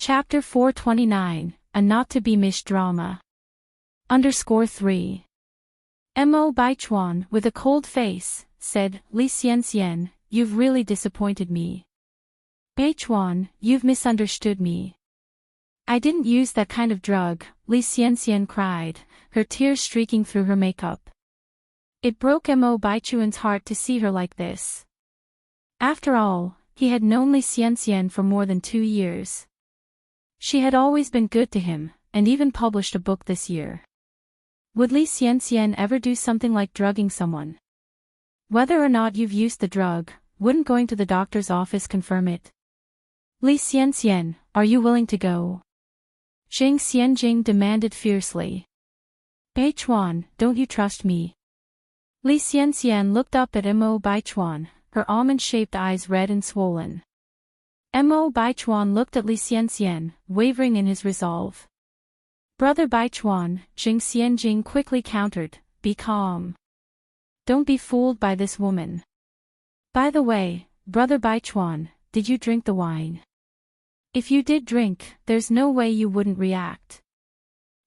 Chapter 429, a not-to-be-missed drama. _3. Mo Baichuan, with a cold face, said, Li Xianxian, you've really disappointed me. Baichuan, you've misunderstood me. I didn't use that kind of drug, Li Xianxian cried, her tears streaking through her makeup. It broke Mo Baichuan's heart to see her like this. After all, he had known Li Xianxian for more than 2 years. She had always been good to him, and even published a book this year. Would Li Xianxian ever do something like drugging someone? Whether or not you've used the drug, wouldn't going to the doctor's office confirm it? Li Xianxian, are you willing to go? Jing Xianjing demanded fiercely. Baichuan, don't you trust me? Li Xianxian looked up at Mo Baichuan, her almond-shaped eyes red and swollen. Mo Baichuan looked at Li Xianxian, wavering in his resolve. Brother Baichuan, Jing Xianjing quickly countered, be calm. Don't be fooled by this woman. By the way, Brother Baichuan, did you drink the wine? If you did drink, there's no way you wouldn't react.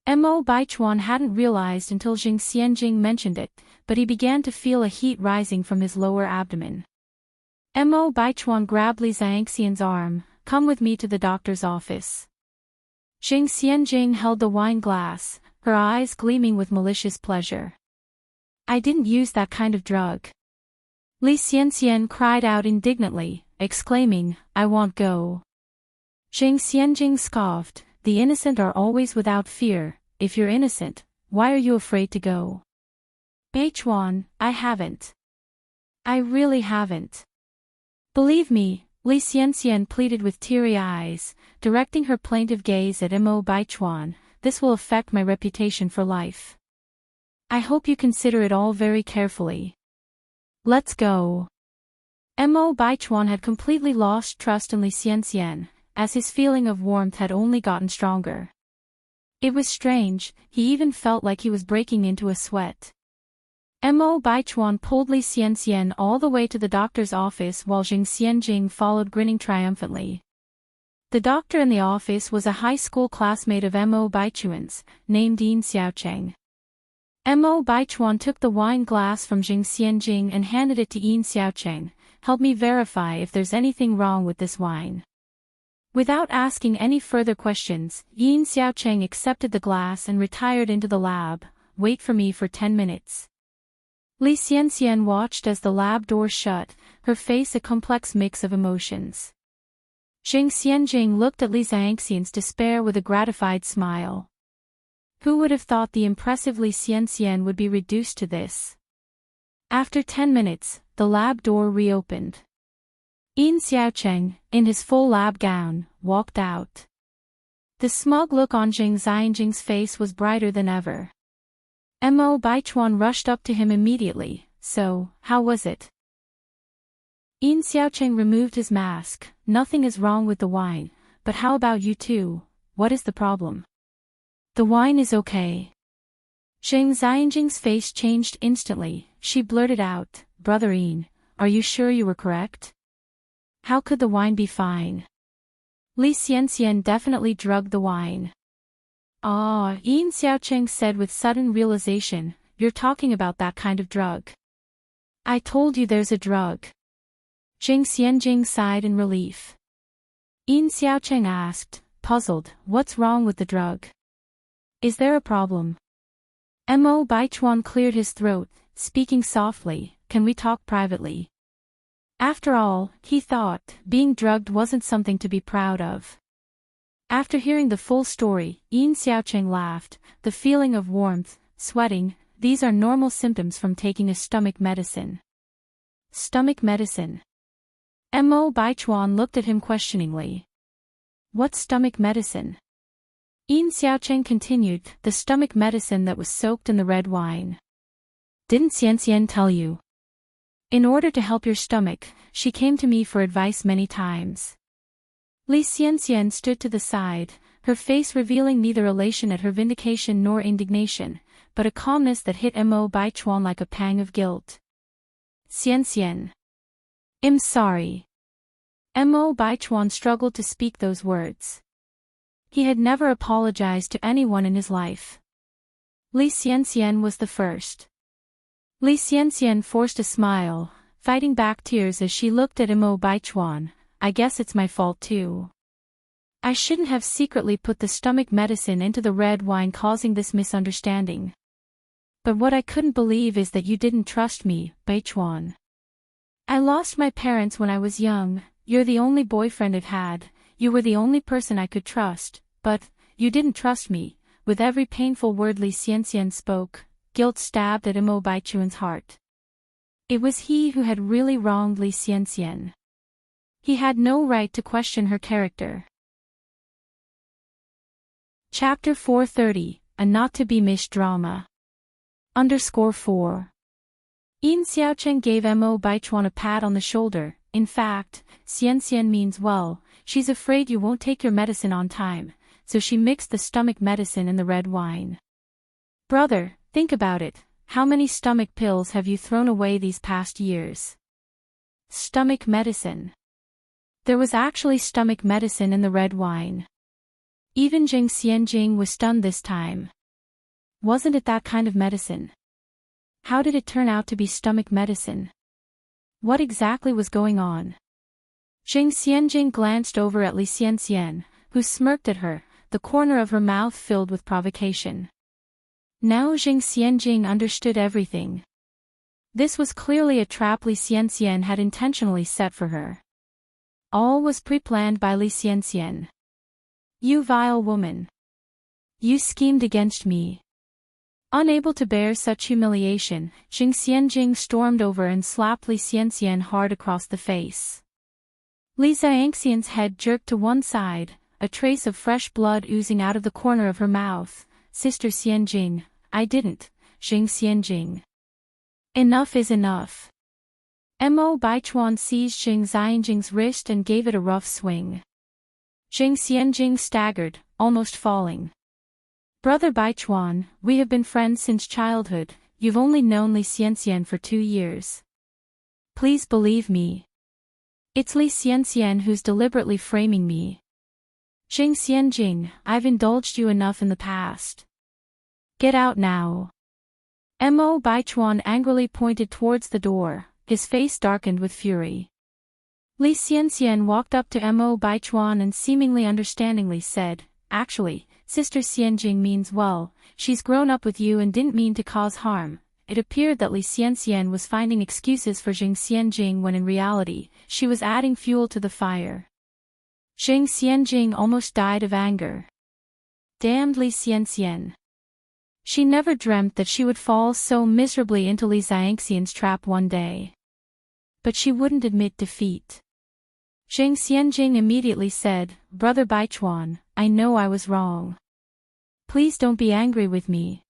Mo Baichuan hadn't realized until Jing Xianjing mentioned it, but he began to feel a heat rising from his lower abdomen. Mo Baichuan grabbed Li Xianxian's arm, come with me to the doctor's office. Jing Xianjing held the wine glass, her eyes gleaming with malicious pleasure. I didn't use that kind of drug. Li Xianxian cried out indignantly, exclaiming, I won't go. Jing Xianjing scoffed, the innocent are always without fear, if you're innocent, why are you afraid to go? Baichuan, I haven't. I really haven't. Believe me, Li Xianxian pleaded with teary eyes, directing her plaintive gaze at Mo Baichuan, this will affect my reputation for life. I hope you consider it all very carefully. Let's go. Mo Baichuan had completely lost trust in Li Xianxian, as his feeling of warmth had only gotten stronger. It was strange, he even felt like he was breaking into a sweat. Mo Baichuan pulled Li Xianxian all the way to the doctor's office while Jing Xianjing followed grinning triumphantly. The doctor in the office was a high school classmate of Mo Baichuan's, named Yin Xiaocheng. Mo Baichuan took the wine glass from Jing Xianjing and handed it to Yin Xiaocheng, help me verify if there's anything wrong with this wine. Without asking any further questions, Yin Xiaocheng accepted the glass and retired into the lab, wait for me for 10 minutes. Li Xianxian watched as the lab door shut, her face a complex mix of emotions. Jing Xianjing looked at Li Xianxian's despair with a gratified smile. Who would have thought the impressive Li Xianxian would be reduced to this? After 10 minutes, the lab door reopened. Yin Xiaocheng, in his full lab gown, walked out. The smug look on Jing Xianjing's face was brighter than ever. Mo Baichuan rushed up to him immediately, so, how was it? Yin Xiaocheng removed his mask, nothing is wrong with the wine, but how about you two, what is the problem? The wine is okay. Jing Xianjing's face changed instantly, she blurted out, Brother Yin, are you sure you were correct? How could the wine be fine? Li Xianxian definitely drugged the wine. Ah, Yin Xiaocheng said with sudden realization, you're talking about that kind of drug. I told you there's a drug. Jing Xianjing sighed in relief. Yin Xiaocheng asked, puzzled, what's wrong with the drug? Is there a problem? Mo Baichuan cleared his throat, speaking softly, can we talk privately? After all, he thought, being drugged wasn't something to be proud of. After hearing the full story, Yin Xiaocheng laughed, the feeling of warmth, sweating, these are normal symptoms from taking a stomach medicine. Stomach medicine? Mo Baichuan looked at him questioningly. What stomach medicine? Yin Xiaocheng continued, the stomach medicine that was soaked in the red wine. Didn't Xianxian tell you? In order to help your stomach, she came to me for advice many times. Li Xianxian stood to the side, her face revealing neither elation at her vindication nor indignation, but a calmness that hit Mo Baichuan like a pang of guilt. Xianxian. I'm sorry. Mo Baichuan struggled to speak those words. He had never apologized to anyone in his life. Li Xianxian was the first. Li Xianxian forced a smile, fighting back tears as she looked at Imo Baichuan. I guess it's my fault too. I shouldn't have secretly put the stomach medicine into the red wine, causing this misunderstanding. But what I couldn't believe is that you didn't trust me, Baichuan. I lost my parents when I was young. You're the only boyfriend I've had. You were the only person I could trust, but you didn't trust me. With every painful word Li Xianxian spoke, guilt stabbed at Imo Baichuan's heart. It was he who had really wronged Li Xianxian. He had no right to question her character. Chapter 430, a not-to-be-missed drama. _4. Yin Xiaocheng gave Mo Baichuan a pat on the shoulder. In fact, Xianxian means well, she's afraid you won't take your medicine on time, so she mixed the stomach medicine in the red wine. Brother, think about it, how many stomach pills have you thrown away these past years? Stomach medicine. There was actually stomach medicine in the red wine. Even Jing Xianjing was stunned this time. Wasn't it that kind of medicine? How did it turn out to be stomach medicine? What exactly was going on? Jing Xianjing glanced over at Li Xianxian, who smirked at her, the corner of her mouth filled with provocation. Now Jing Xianjing understood everything. This was clearly a trap Li Xianxian had intentionally set for her. All was pre-planned by Li Xianxian. You vile woman! You schemed against me. Unable to bear such humiliation, Jing Xianjing stormed over and slapped Li Xianxian hard across the face. Li Xianxian's head jerked to one side, a trace of fresh blood oozing out of the corner of her mouth. Sister Xianjing, I didn't, Jing Xianjing. Enough is enough. Mo Baichuan seized Jing Xianjing's wrist and gave it a rough swing. Jing Xianjing staggered, almost falling. Brother Baichuan, we have been friends since childhood, you've only known Li Xianxian for 2 years. Please believe me. It's Li Xianxian who's deliberately framing me. Jing Xianjing, I've indulged you enough in the past. Get out now. Mo Baichuan angrily pointed towards the door, his face darkened with fury. Li Xianxian walked up to Mo Baichuan and seemingly understandingly said, Actually, Sister Xianjing means well, she's grown up with you and didn't mean to cause harm. It appeared that Li Xianxian was finding excuses for Jing Xianjing when in reality, she was adding fuel to the fire. Jing Xianjing almost died of anger. Damned Li Xianxian. She never dreamt that she would fall so miserably into Li Xianxian's trap one day. But she wouldn't admit defeat. Jing Xianjing immediately said, Brother Baichuan, I know I was wrong. Please don't be angry with me.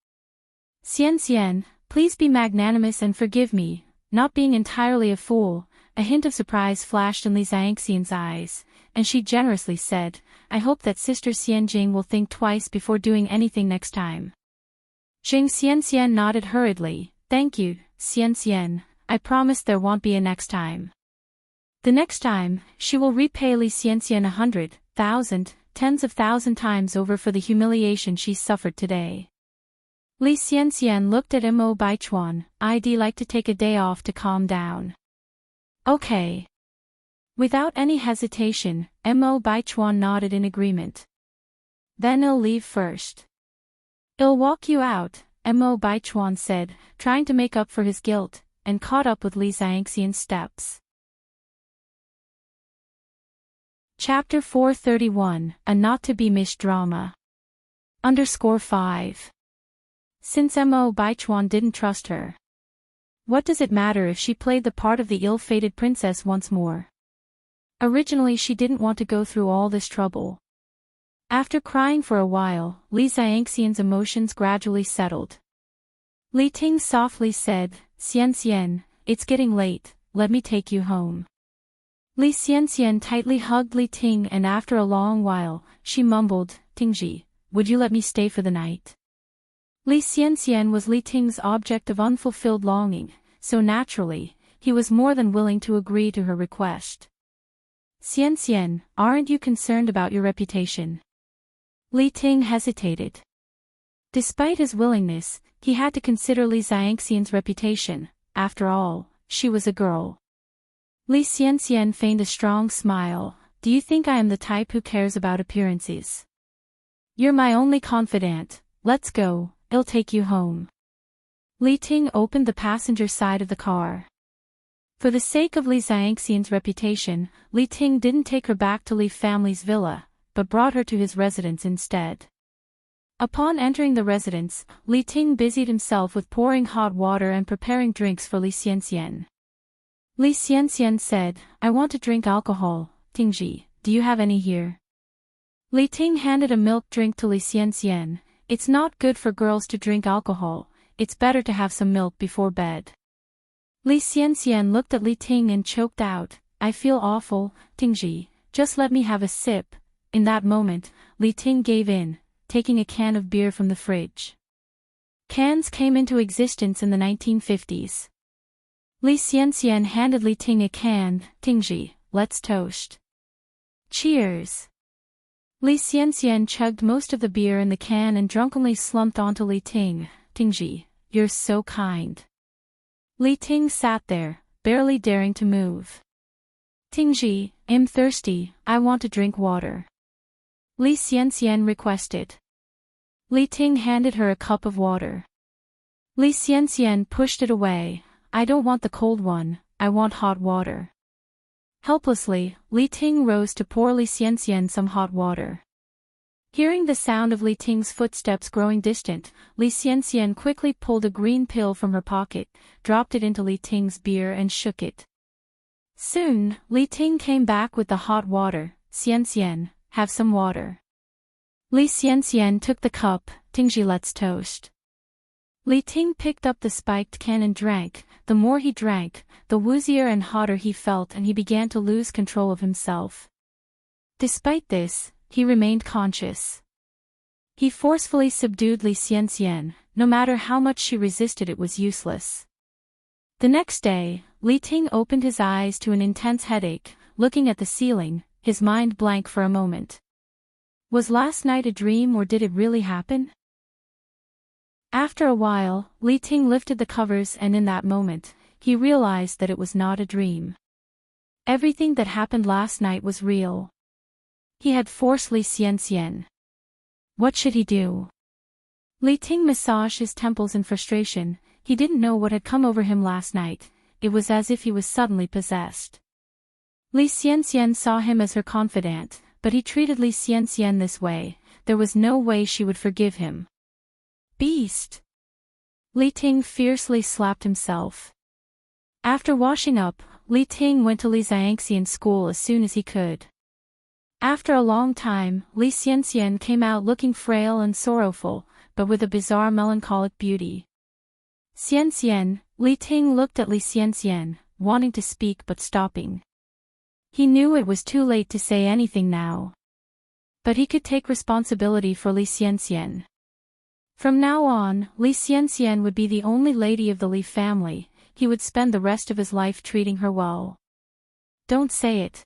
Xianxian, please be magnanimous and forgive me, not being entirely a fool. A hint of surprise flashed in Li Xianxian's eyes, and she generously said, I hope that Sister Xianjing will think twice before doing anything next time. Jing Xianxian nodded hurriedly, Thank you, Xianxian, I promise there won't be a next time. The next time, she will repay Li Xianxian 100,000, tens of thousand times over for the humiliation she suffered today. Li Xianxian looked at Mo Baichuan, I'd like to take a day off to calm down. Okay. Without any hesitation, Mo Baichuan nodded in agreement. Then I'll leave first. I'll walk you out, Mo Baichuan said, trying to make up for his guilt, and caught up with Li Xianxian's steps. Chapter 431, a not-to-be-missed drama. _5. Since Mo Baichuan didn't trust her. What does it matter if she played the part of the ill-fated princess once more? Originally she didn't want to go through all this trouble. After crying for a while, Li Xianxian's emotions gradually settled. Li Ting softly said, Xianxian, it's getting late, let me take you home. Li Xianxian tightly hugged Li Ting and after a long while, she mumbled, Tingji, would you let me stay for the night? Li Xianxian was Li Ting's object of unfulfilled longing, so naturally, he was more than willing to agree to her request. Xianxian, aren't you concerned about your reputation? Li Ting hesitated. Despite his willingness, he had to consider Li Xiangxian's reputation. After all, she was a girl. Li Xianxian feigned a strong smile. Do you think I am the type who cares about appearances? You're my only confidant. Let's go, I'll take you home. Li Ting opened the passenger side of the car. For the sake of Li Xiangxian's reputation, Li Ting didn't take her back to Li family's villa, but brought her to his residence instead. Upon entering the residence, Li Ting busied himself with pouring hot water and preparing drinks for Li Xianxian. Li Xianxian said, I want to drink alcohol. Tingji, do you have any here? Li Ting handed a milk drink to Li Xianxian. It's not good for girls to drink alcohol, it's better to have some milk before bed. Li Xianxian looked at Li Ting and choked out, I feel awful, Tingji, just let me have a sip. In that moment, Li Ting gave in, taking a can of beer from the fridge. Cans came into existence in the 1950s. Li Xianxian handed Li Ting a can. Tingji, let's toast. Cheers. Li Xianxian chugged most of the beer in the can and drunkenly slumped onto Li Ting. Tingji, you're so kind. Li Ting sat there, barely daring to move. Tingji, I'm thirsty, I want to drink water. Li Xianxian requested. Li Ting handed her a cup of water. Li Xianxian pushed it away. I don't want the cold one, I want hot water. Helplessly, Li Ting rose to pour Li Xianxian some hot water. Hearing the sound of Li Ting's footsteps growing distant, Li Xianxian quickly pulled a green pill from her pocket, dropped it into Li Ting's beer and shook it. Soon, Li Ting came back with the hot water. Xianxian, have some water. Li Xianxian took the cup. Tingji, let's toast. Li Ting picked up the spiked can and drank. The more he drank, the woozier and hotter he felt, and he began to lose control of himself. Despite this, he remained conscious. He forcefully subdued Li Xianxian. No matter how much she resisted, it was useless. The next day, Li Ting opened his eyes to an intense headache, looking at the ceiling, his mind blank for a moment. Was last night a dream, or did it really happen? After a while, Li Ting lifted the covers, and in that moment, he realized that it was not a dream. Everything that happened last night was real. He had forced Li Xianxian. What should he do? Li Ting massaged his temples in frustration. He didn't know what had come over him last night. It was as if he was suddenly possessed. Li Xianxian saw him as her confidant, but he treated Li Xianxian this way. There was no way she would forgive him. Beast! Li Ting fiercely slapped himself. After washing up, Li Ting went to Li Xiangxian's school as soon as he could. After a long time, Li Xianxian came out looking frail and sorrowful, but with a bizarre melancholic beauty. Xianxian, Li Ting looked at Li Xianxian, wanting to speak but stopping. He knew it was too late to say anything now. But he could take responsibility for Li Xianxian. From now on, Li Xianxian would be the only lady of the Li family. He would spend the rest of his life treating her well. Don't say it.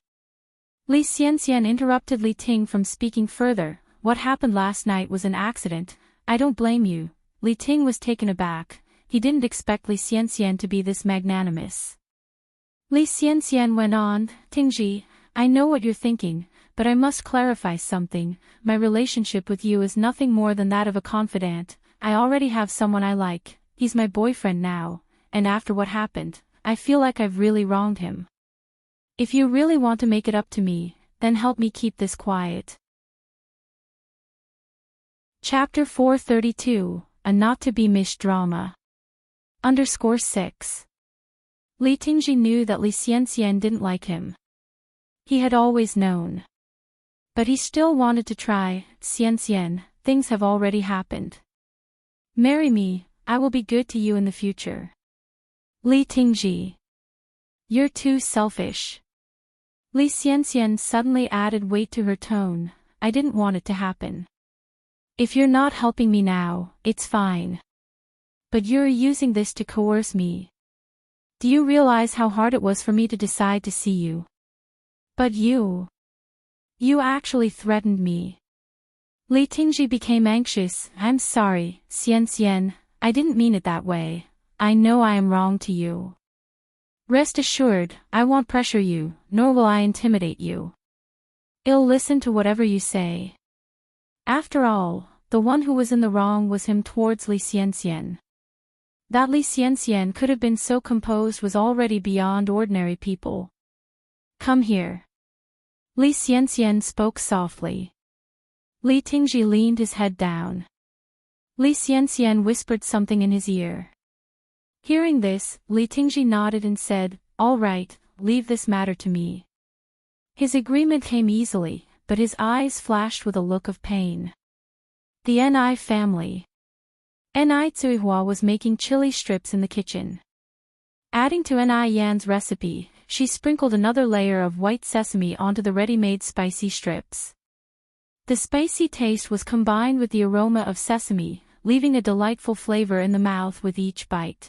Li Xianxian interrupted Li Ting from speaking further. What happened last night was an accident. I don't blame you. Li Ting was taken aback. He didn't expect Li Xianxian to be this magnanimous. Li Xianxian went on, Tingji, I know what you're thinking, but I must clarify something. My relationship with you is nothing more than that of a confidant. I already have someone I like. He's my boyfriend now, and after what happened, I feel like I've really wronged him. If you really want to make it up to me, then help me keep this quiet. Chapter 432, A Not to Be Missed Drama. _6. Li Tingji knew that Li Xianxian didn't like him. He had always known. But he still wanted to try. Xianxian, things have already happened. Marry me, I will be good to you in the future. Li Tingji. You're too selfish. Li Xianxian suddenly added weight to her tone. I didn't want it to happen. If you're not helping me now, it's fine. But you're using this to coerce me. Do you realize how hard it was for me to decide to see you? But you actually threatened me. Li Tingji became anxious. I'm sorry, Xian Xian, I didn't mean it that way. I know I am wrong to you. Rest assured, I won't pressure you, nor will I intimidate you. I'll listen to whatever you say. After all, the one who was in the wrong was him towards Li Xianxian. That Li Xianxian could have been so composed was already beyond ordinary people. Come here. Li Xianxian spoke softly. Li Tingji leaned his head down. Li Xianxian whispered something in his ear. Hearing this, Li Tingji nodded and said, All right, leave this matter to me. His agreement came easily, but his eyes flashed with a look of pain. The Ni family. Ni Tsuihua was making chili strips in the kitchen. Adding to Ni Yan's recipe, she sprinkled another layer of white sesame onto the ready-made spicy strips. The spicy taste was combined with the aroma of sesame, leaving a delightful flavor in the mouth with each bite.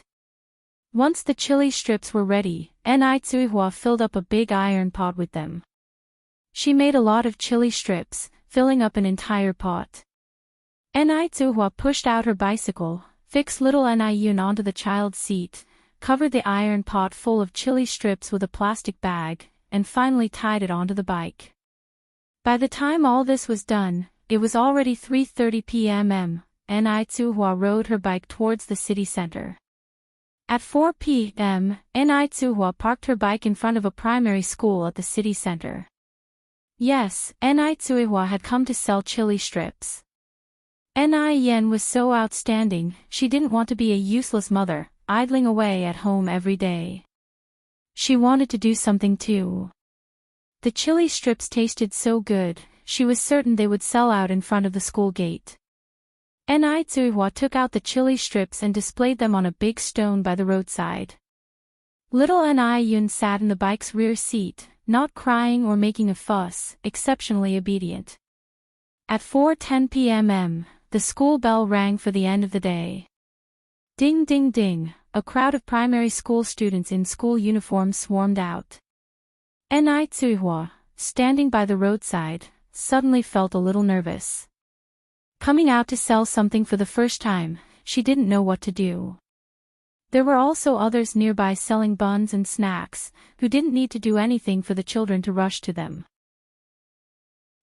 Once the chili strips were ready, Ni Tsuihua filled up a big iron pot with them. She made a lot of chili strips, filling up an entire pot. Ni Tsuihua pushed out her bicycle, fixed little Ni Yun onto the child's seat, covered the iron pot full of chili strips with a plastic bag, and finally tied it onto the bike. By the time all this was done, it was already 3:30 p.m. Ni Tsuihua rode her bike towards the city center. At 4 p.m., Ni Tsuihua parked her bike in front of a primary school at the city center. Yes, Ni Tsuihua had come to sell chili strips. Ni Yan was so outstanding, she didn't want to be a useless mother, idling away at home every day. She wanted to do something too. The chili strips tasted so good, she was certain they would sell out in front of the school gate. Ni Tsuihua took out the chili strips and displayed them on a big stone by the roadside. Little Ni Yun sat in the bike's rear seat, not crying or making a fuss, exceptionally obedient. At 4:10 p.m., the school bell rang for the end of the day. Ding ding ding, a crowd of primary school students in school uniforms swarmed out. Ni Tsuihua, standing by the roadside, suddenly felt a little nervous. Coming out to sell something for the first time, she didn't know what to do. There were also others nearby selling buns and snacks, who didn't need to do anything for the children to rush to them.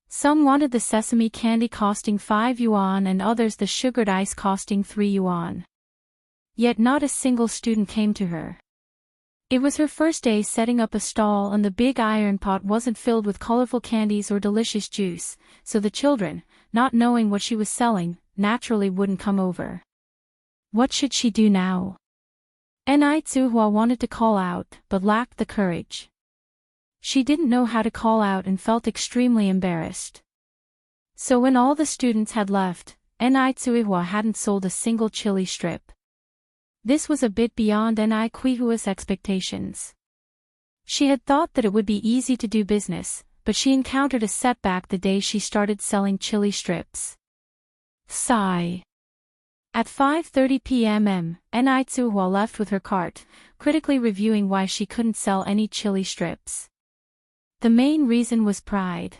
Some wanted the sesame candy costing 5 yuan and others the sugared ice costing 3 yuan. Yet not a single student came to her. It was her first day setting up a stall and the big iron pot wasn't filled with colorful candies or delicious juice, so the children, not knowing what she was selling, naturally wouldn't come over. What should she do now? Ni Tsuihua wanted to call out, but lacked the courage. She didn't know how to call out and felt extremely embarrassed. So when all the students had left, Ni Tsuihua hadn't sold a single chili strip. This was a bit beyond Ni Tsuihua's expectations. She had thought that it would be easy to do business, but she encountered a setback the day she started selling chili strips. Sigh. At 5:30 p.m., Ni Tsuihua left with her cart, critically reviewing why she couldn't sell any chili strips. The main reason was pride.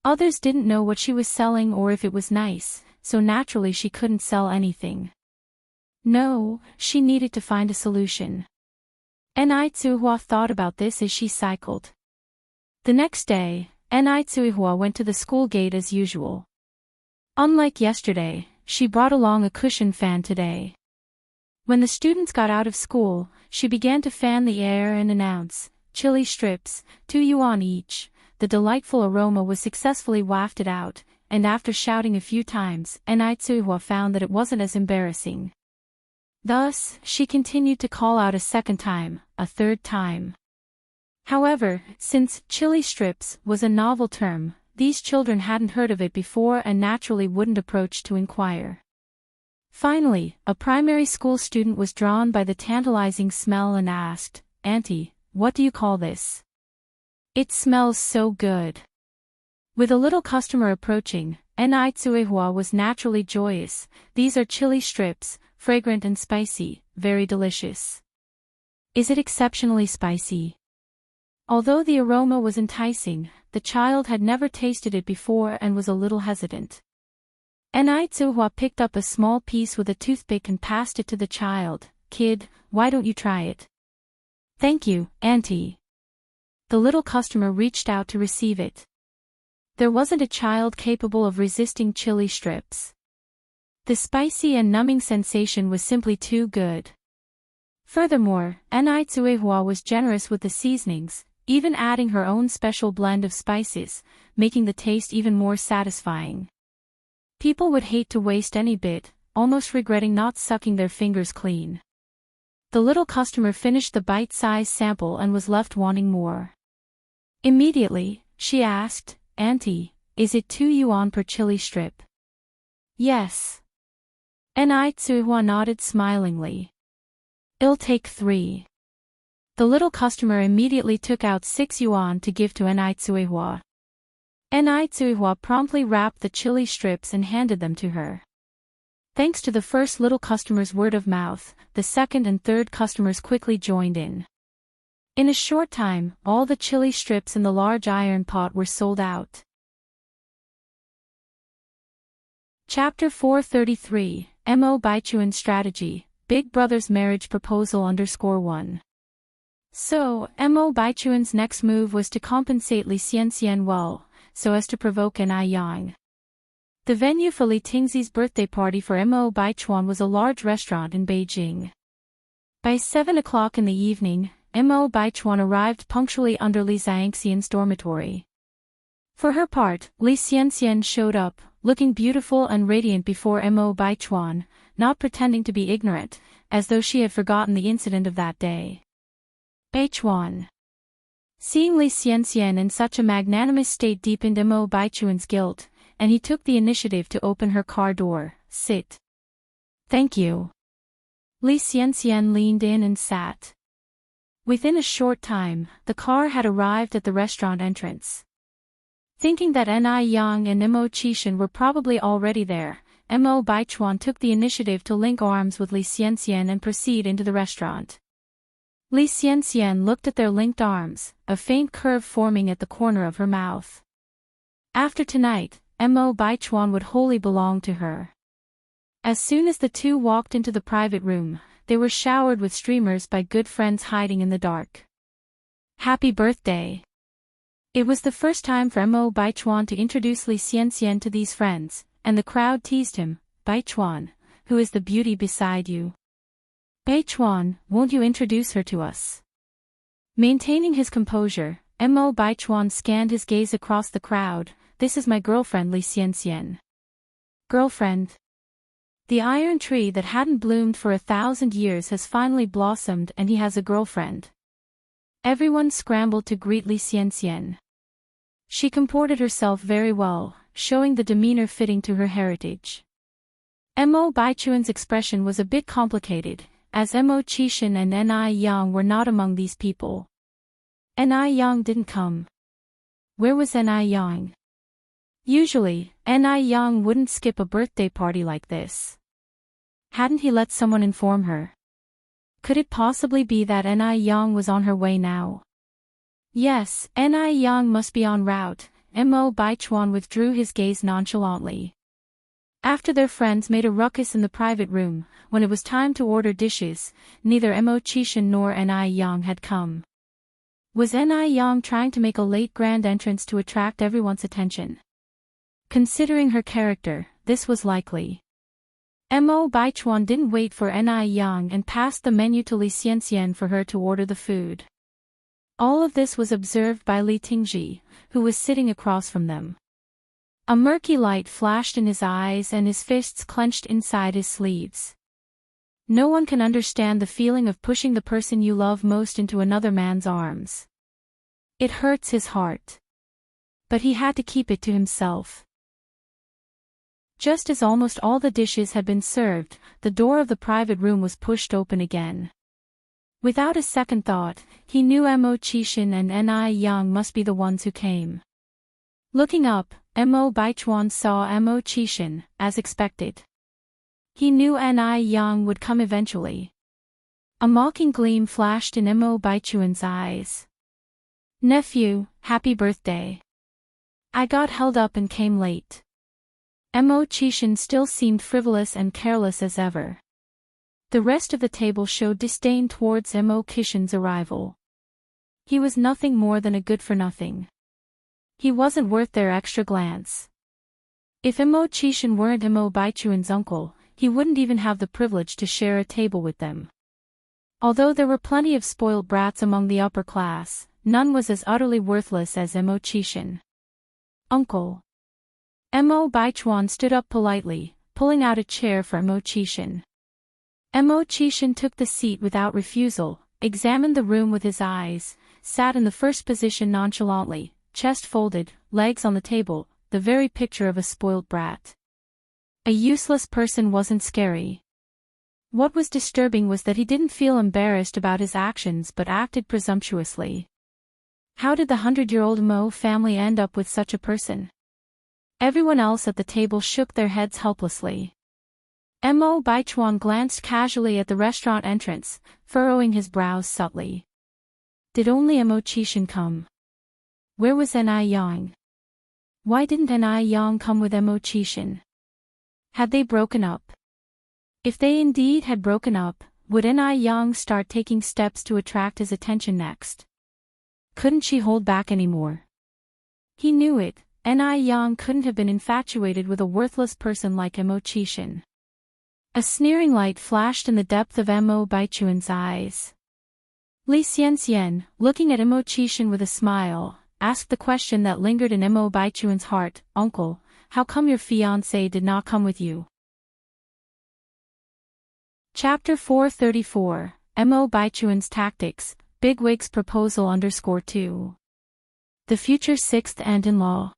Others didn't know what she was selling or if it was nice, so naturally she couldn't sell anything. No, she needed to find a solution. Ni Tsuihua thought about this as she cycled. The next day, Ni Tsuihua went to the school gate as usual. Unlike yesterday, she brought along a cushion fan today. When the students got out of school, she began to fan the air and announce, chili strips, 2 yuan each. The delightful aroma was successfully wafted out, and after shouting a few times, Ni Tsuihua found that it wasn't as embarrassing. Thus, she continued to call out a second time, a third time. However, since chili strips was a novel term, these children hadn't heard of it before and naturally wouldn't approach to inquire. Finally, a primary school student was drawn by the tantalizing smell and asked, Auntie, what do you call this? It smells so good. With a little customer approaching, Ni Tsuihua was naturally joyous. These are chili strips, fragrant and spicy, very delicious. Is it exceptionally spicy? Although the aroma was enticing, the child had never tasted it before and was a little hesitant. Ni Tsuhua picked up a small piece with a toothpick and passed it to the child. Kid, why don't you try it? Thank you, Auntie. The little customer reached out to receive it. There wasn't a child capable of resisting chili strips. The spicy and numbing sensation was simply too good. Furthermore, Ni Tsuehua was generous with the seasonings, even adding her own special blend of spices, making the taste even more satisfying. People would hate to waste any bit, almost regretting not sucking their fingers clean. The little customer finished the bite-sized sample and was left wanting more. Immediately, she asked, Auntie, is it 2 yuan per chili strip? Yes. Ni Tsuehua nodded smilingly. It'll take 3. The little customer immediately took out 6 yuan to give to Ni Tsuehua. Ni Tsuehua promptly wrapped the chili strips and handed them to her. Thanks to the first little customer's word of mouth, the second and third customers quickly joined in. In a short time, all the chili strips in the large iron pot were sold out. Chapter 433, Mo Baichuan Strategy, Big Brother's Marriage Proposal _1. So, Mo Baichuan's next move was to compensate Li Xianxian well, so as to provoke Ni Yang. The venue for Li Tingzi's birthday party for Mo Baichuan was a large restaurant in Beijing. By 7 o'clock in the evening, Mo Baichuan arrived punctually under Li Xianxian's dormitory. For her part, Li Xianxian showed up, looking beautiful and radiant before Mo Baichuan, not pretending to be ignorant, as though she had forgotten the incident of that day. Baichuan. Seeing Li Xianxian in such a magnanimous state deepened Mo Baichuan's guilt, and he took the initiative to open her car door. Sit. Thank you. Li Xianxian leaned in and sat. Within a short time, the car had arrived at the restaurant entrance. Thinking that Ni Yang and Mo Qishan were probably already there, Mo Baichuan took the initiative to link arms with Li Xianxian and proceed into the restaurant. Li Xianxian looked at their linked arms, a faint curve forming at the corner of her mouth. After tonight, Mo Baichuan would wholly belong to her. As soon as the two walked into the private room, they were showered with streamers by good friends hiding in the dark. Happy birthday! It was the first time for Mo Baichuan to introduce Li Xianxian to these friends, and the crowd teased him, Baichuan, who is the beauty beside you? Baichuan, won't you introduce her to us? Maintaining his composure, Mo Baichuan scanned his gaze across the crowd. This is my girlfriend Li Xianxian. Girlfriend? The iron tree that hadn't bloomed for 1,000 years has finally blossomed and he has a girlfriend. Everyone scrambled to greet Li Xianxian. She comported herself very well, showing the demeanor fitting to her heritage. Mo Baichuan's expression was a bit complicated, as Mo Qishan and Ni Yang were not among these people. Ni Yang didn't come. Where was Ni Yang? Usually, Ni Yang wouldn't skip a birthday party like this. Hadn't he let someone inform her? Could it possibly be that Ni Yang was on her way now? Yes, Ni Yang must be en route. Mo Baichuan withdrew his gaze nonchalantly. After their friends made a ruckus in the private room, when it was time to order dishes, neither Mo Qishan nor Ni Yang had come. Was Ni Yang trying to make a late grand entrance to attract everyone's attention? Considering her character, this was likely. Mo Baichuan didn't wait for Ni Yang and passed the menu to Li Xianxian for her to order the food. All of this was observed by Li Tingji, who was sitting across from them. A murky light flashed in his eyes and his fists clenched inside his sleeves. No one can understand the feeling of pushing the person you love most into another man's arms. It hurts his heart. But he had to keep it to himself. Just as almost all the dishes had been served, the door of the private room was pushed open again. Without a second thought, he knew Mo Qishan and Ni Yang must be the ones who came. Looking up, Mo Baichuan saw Mo Qishan, as expected. He knew Ni Yang would come eventually. A mocking gleam flashed in Mo Baichuan's eyes. Nephew, happy birthday. I got held up and came late. Mo Chishan still seemed frivolous and careless as ever. The rest of the table showed disdain towards Mo Chishan's arrival. He was nothing more than a good-for-nothing. He wasn't worth their extra glance. If Mo Chishan weren't Mo Baichuan's uncle, he wouldn't even have the privilege to share a table with them. Although there were plenty of spoiled brats among the upper class, none was as utterly worthless as Mo Chishan. Uncle. Mo Baichuan stood up politely, pulling out a chair for Mo Chishan. Mo Chishan took the seat without refusal, examined the room with his eyes, sat in the first position nonchalantly, chest folded, legs on the table, the very picture of a spoiled brat. A useless person wasn't scary. What was disturbing was that he didn't feel embarrassed about his actions but acted presumptuously. How did the 100-year-old Mo family end up with such a person? Everyone else at the table shook their heads helplessly. Mo Baichuan glanced casually at the restaurant entrance, furrowing his brows subtly. Did only Mo Chishan come? Where was Ni Yang? Why didn't Ni Yang come with Mo Chishan? Had they broken up? If they indeed had broken up, would Ni Yang start taking steps to attract his attention next? Couldn't she hold back anymore? He knew it, Ni Yang couldn't have been infatuated with a worthless person like Mo Chishan. A sneering light flashed in the depth of Mo Baichuan's eyes. Li Xianxian, looking at Mo Chishan with a smile, asked the question that lingered in Mo Baichuan's heart, Uncle, how come your fiancé did not come with you? Chapter 434, Mo Baichuan's Tactics, Bigwig's Proposal _2. The future sixth aunt-in-law.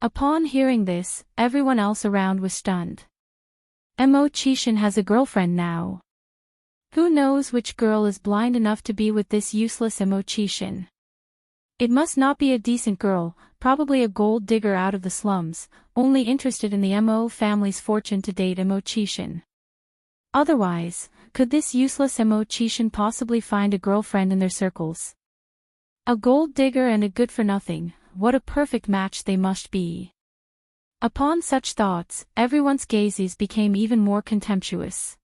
Upon hearing this, everyone else around was stunned. Mo Chishan has a girlfriend now. Who knows which girl is blind enough to be with this useless Mo Chishan? It must not be a decent girl, probably a gold digger out of the slums, only interested in the Mo family's fortune to date Mo Chishan. Otherwise, could this useless Mo Chishan possibly find a girlfriend in their circles? A gold digger and a good-for-nothing, what a perfect match they must be. Upon such thoughts, everyone's gazes became even more contemptuous.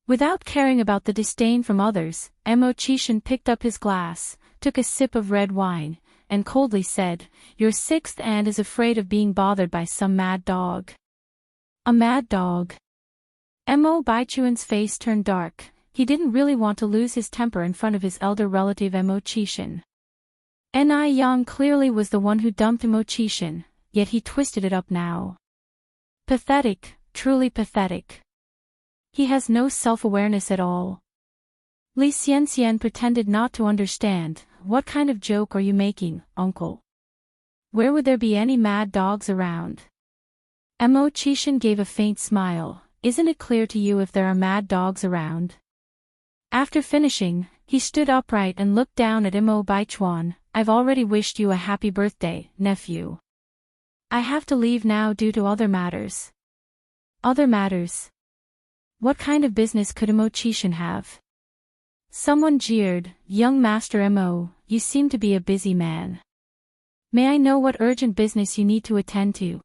Without caring about the disdain from others, Mo Chishan picked up his glass, took a sip of red wine, and coldly said, Your sixth aunt is afraid of being bothered by some mad dog. A mad dog? Mo Baichuan's face turned dark. He didn't really want to lose his temper in front of his elder relative Mo Chishan. Ni Yang clearly was the one who dumped Mo Chishan, yet he twisted it up now. Pathetic, truly pathetic. He has no self-awareness at all. Li Xianxian pretended not to understand. What kind of joke are you making, uncle? Where would there be any mad dogs around? Mo Chishan gave a faint smile. Isn't it clear to you if there are mad dogs around? After finishing, he stood upright and looked down at Mo Baichuan. I've already wished you a happy birthday, nephew. I have to leave now due to other matters. Other matters? What kind of business could Mo Chishan have? Someone jeered, Young Master Mo, you seem to be a busy man. May I know what urgent business you need to attend to?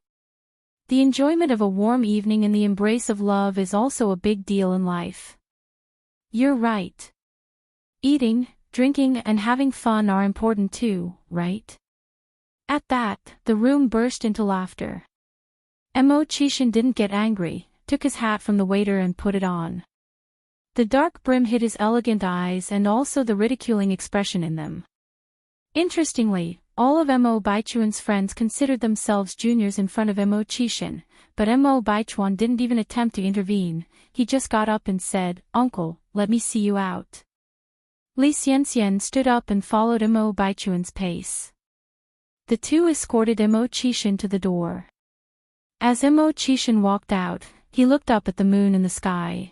The enjoyment of a warm evening in the embrace of love is also a big deal in life. You're right. Eating, drinking and having fun are important too, right? At that, the room burst into laughter. Mo Chishan didn't get angry, took his hat from the waiter and put it on. The dark brim hid his elegant eyes and also the ridiculing expression in them. Interestingly, all of Mo Baichuan's friends considered themselves juniors in front of Mo Chishan, but Mo Baichuan didn't even attempt to intervene. He just got up and said, Uncle, let me see you out. Li Xianxian stood up and followed Mo Baichuan's pace. The two escorted Mo Chishan to the door. As Mo Chishan walked out, he looked up at the moon in the sky.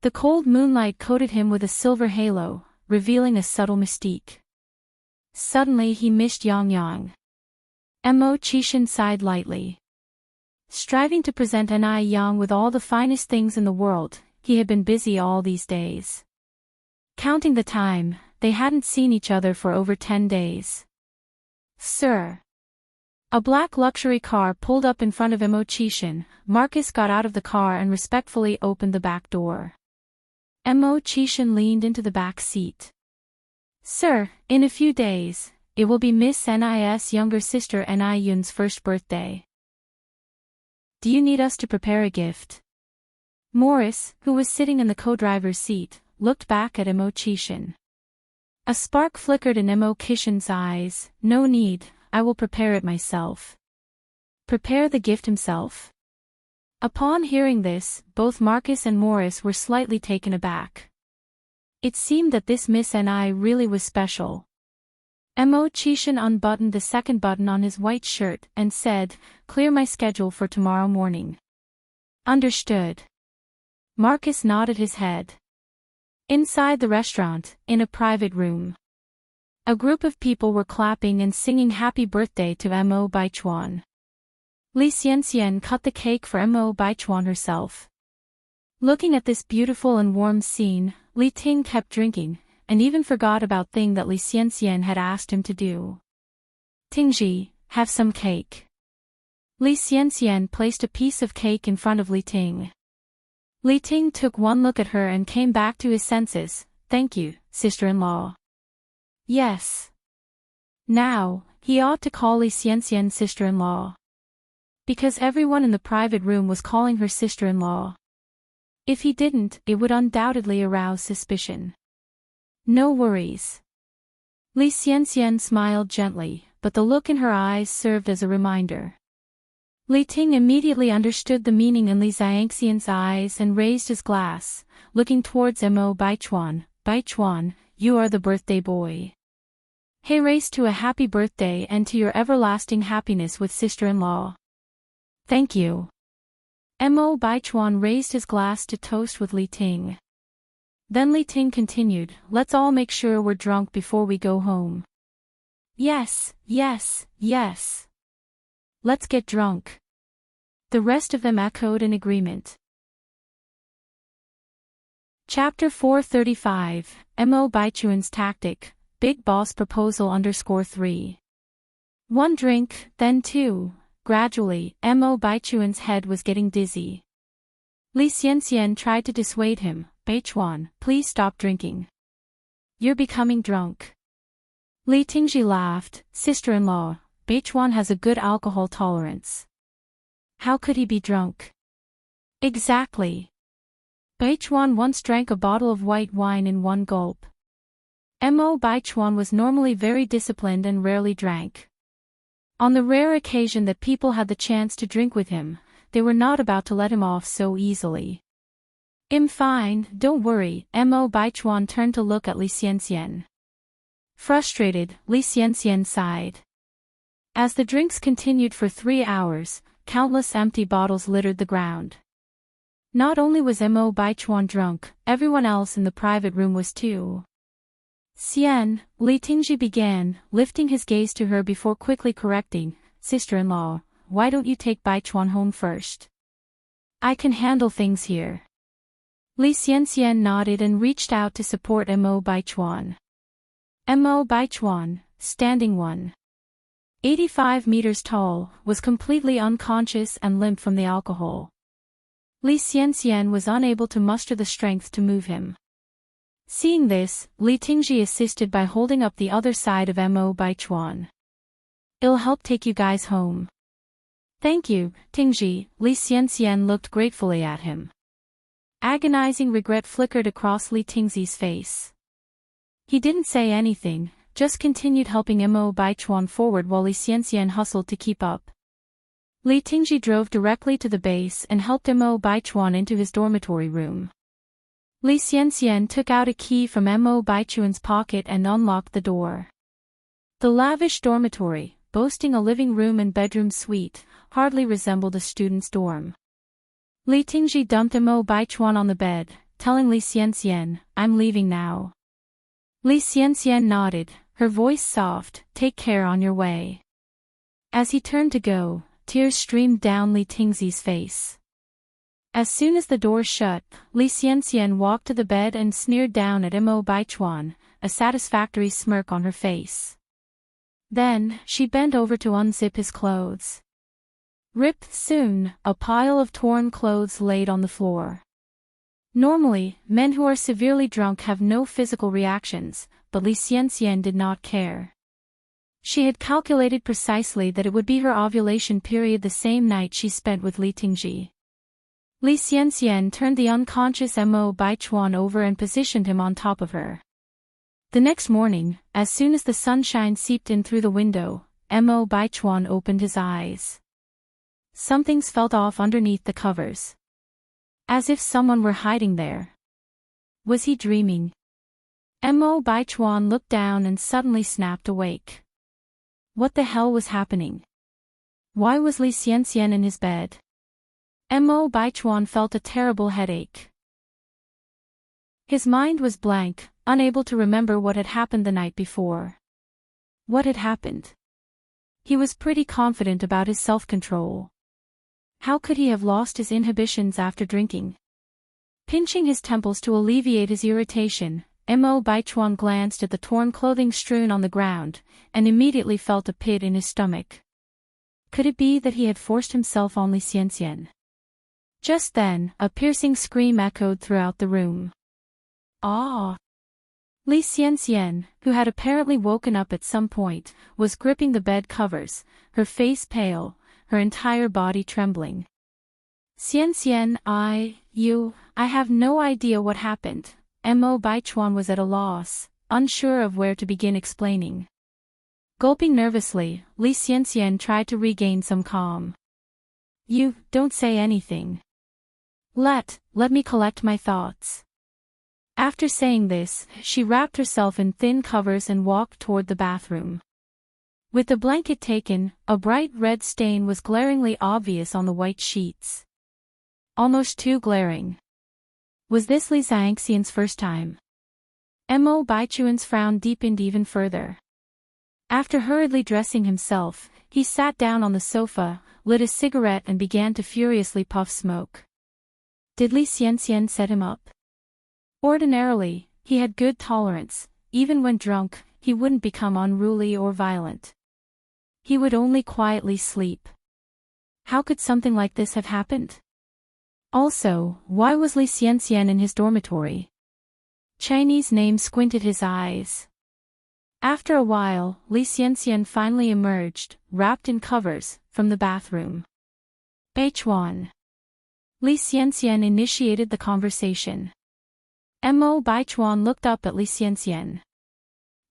The cold moonlight coated him with a silver halo, revealing a subtle mystique. Suddenly he missed Yang. Mo Chishan sighed lightly. Striving to present Ni Yang with all the finest things in the world, he had been busy all these days. Counting the time, they hadn't seen each other for over 10 days. Sir. A black luxury car pulled up in front of Immortality. Marcus got out of the car and respectfully opened the back door. Immortality leaned into the back seat. "Sir, in a few days, it will be Miss Nis' younger sister Yun's first birthday. Do you need us to prepare a gift?" Morris, who was sitting in the co-driver's seat, looked back at Immortality. A spark flickered in Immortality's eyes. "No need, I will prepare it myself." Prepare the gift himself? Upon hearing this, both Marcus and Morris were slightly taken aback. It seemed that this Miss Ni really was special. Immortality unbuttoned the second button on his white shirt and said, "Clear my schedule for tomorrow morning." "Understood." Marcus nodded his head. Inside the restaurant, in a private room, a group of people were clapping and singing happy birthday to Immortality. Li Xianxian cut the cake for Immortality herself. Looking at this beautiful and warm scene, Li Ting kept drinking, and even forgot about thing that Li Xianxian had asked him to do. "Tingji, have some cake." Li Xianxian placed a piece of cake in front of Li Ting. Li Ting took one look at her and came back to his senses. "Thank you, sister-in-law." Yes. Now, he ought to call Li Xianxian sister-in-law. Because everyone in the private room was calling her sister-in-law. If he didn't, it would undoubtedly arouse suspicion. "No worries." Li Xianxian smiled gently, but the look in her eyes served as a reminder. Li Ting immediately understood the meaning in Li Xianxian's eyes and raised his glass, looking towards Immortality. "Baichuan, you are the birthday boy. Hey, race to a happy birthday and to your everlasting happiness with sister-in-law." "Thank you." Immortality raised his glass to toast with Li Ting. Then Li Ting continued, "Let's all make sure we're drunk before we go home." "Yes, yes, yes. Let's get drunk." The rest of them echoed in agreement. Chapter 435, Immortality's Tactic, Big Boss Proposal _3. One drink, then two. Gradually, Immortality's head was getting dizzy. Li Xianxian tried to dissuade him. "Baichuan, please stop drinking. You're becoming drunk." Li Tingji laughed. "Sister-in-law, Baichuan has a good alcohol tolerance. How could he be drunk?" "Exactly. Baichuan once drank a bottle of white wine in one gulp." Immortality was normally very disciplined and rarely drank. On the rare occasion that people had the chance to drink with him, they were not about to let him off so easily. Fine, don't worry." Immortality turned to look at Li Xianxian. Frustrated, Li Xianxian sighed. As the drinks continued for 3 hours, countless empty bottles littered the ground. Not only was Immortality drunk, everyone else in the private room was too. "Xian," Li Tingji began, lifting his gaze to her before quickly correcting, "Sister-in-law, why don't you take Baichuan home first? I can handle things here." Li Xianxian nodded and reached out to support Immortality. Immortality, standing 1.85 meters tall, was completely unconscious and limp from the alcohol. Li Xianxian was unable to muster the strength to move him. Seeing this, Li Tingji assisted by holding up the other side of Immortality. "It'll help take you guys home." "Thank you, Tingji." Li Xianxian looked gratefully at him. Agonizing regret flickered across Li Tingji's face. He didn't say anything, just continued helping Immortality forward while Li Xianxian hustled to keep up. Li Tingji drove directly to the base and helped Immortality into his dormitory room. Li Xianxian took out a key from Immortality's pocket and unlocked the door. The lavish dormitory, boasting a living room and bedroom suite, hardly resembled a student's dorm. Li Tingji dumped Immortality on the bed, telling Li Xianxian, "I'm leaving now." Li Xianxian nodded, her voice soft, "Take care on your way." As he turned to go, tears streamed down Li Tingji's face. As soon as the door shut, Li Xianxian walked to the bed and sneered down at Immortality, a satisfactory smirk on her face. Then, she bent over to unzip his clothes. Rip soon, a pile of torn clothes laid on the floor. Normally, men who are severely drunk have no physical reactions, but Li Xianxian did not care. She had calculated precisely that it would be her ovulation period the same night she spent with Li Tingji. Li Xianxian turned the unconscious Mo Baichuan over and positioned him on top of her. The next morning, as soon as the sunshine seeped in through the window, Mo Baichuan opened his eyes. Something's felt off underneath the covers. As if someone were hiding there. Was he dreaming? Mo Baichuan looked down and suddenly snapped awake. What the hell was happening? Why was Li Xianxian in his bed? Mo Baichuan felt a terrible headache. His mind was blank, unable to remember what had happened the night before. What had happened? He was pretty confident about his self-control. How could he have lost his inhibitions after drinking? Pinching his temples to alleviate his irritation, Mo Baichuan glanced at the torn clothing strewn on the ground, and immediately felt a pit in his stomach. Could it be that he had forced himself on Li Xianxian? Just then, a piercing scream echoed throughout the room. Ah! Li Xianxian, who had apparently woken up at some point, was gripping the bed covers, her face pale, her entire body trembling. Xianxian, I have no idea what happened. Mo Baichuan was at a loss, unsure of where to begin explaining. Gulping nervously, Li Xianxian tried to regain some calm. You, don't say anything. Let me collect my thoughts. After saying this, she wrapped herself in thin covers and walked toward the bathroom. With the blanket taken, a bright red stain was glaringly obvious on the white sheets. Almost too glaring. Was this Li Xianxian's first time? Mo Baichuan's frown deepened even further. After hurriedly dressing himself, he sat down on the sofa, lit a cigarette and began to furiously puff smoke. Did Li Xianxian set him up? Ordinarily, he had good tolerance. Even when drunk, he wouldn't become unruly or violent. He would only quietly sleep. How could something like this have happened? Also, why was Li Xianxian in his dormitory? Chinese name squinted his eyes. After a while, Li Xianxian finally emerged, wrapped in covers, from the bathroom. Baichuan. Li Xianxian initiated the conversation. Mo Baichuan looked up at Li Xianxian.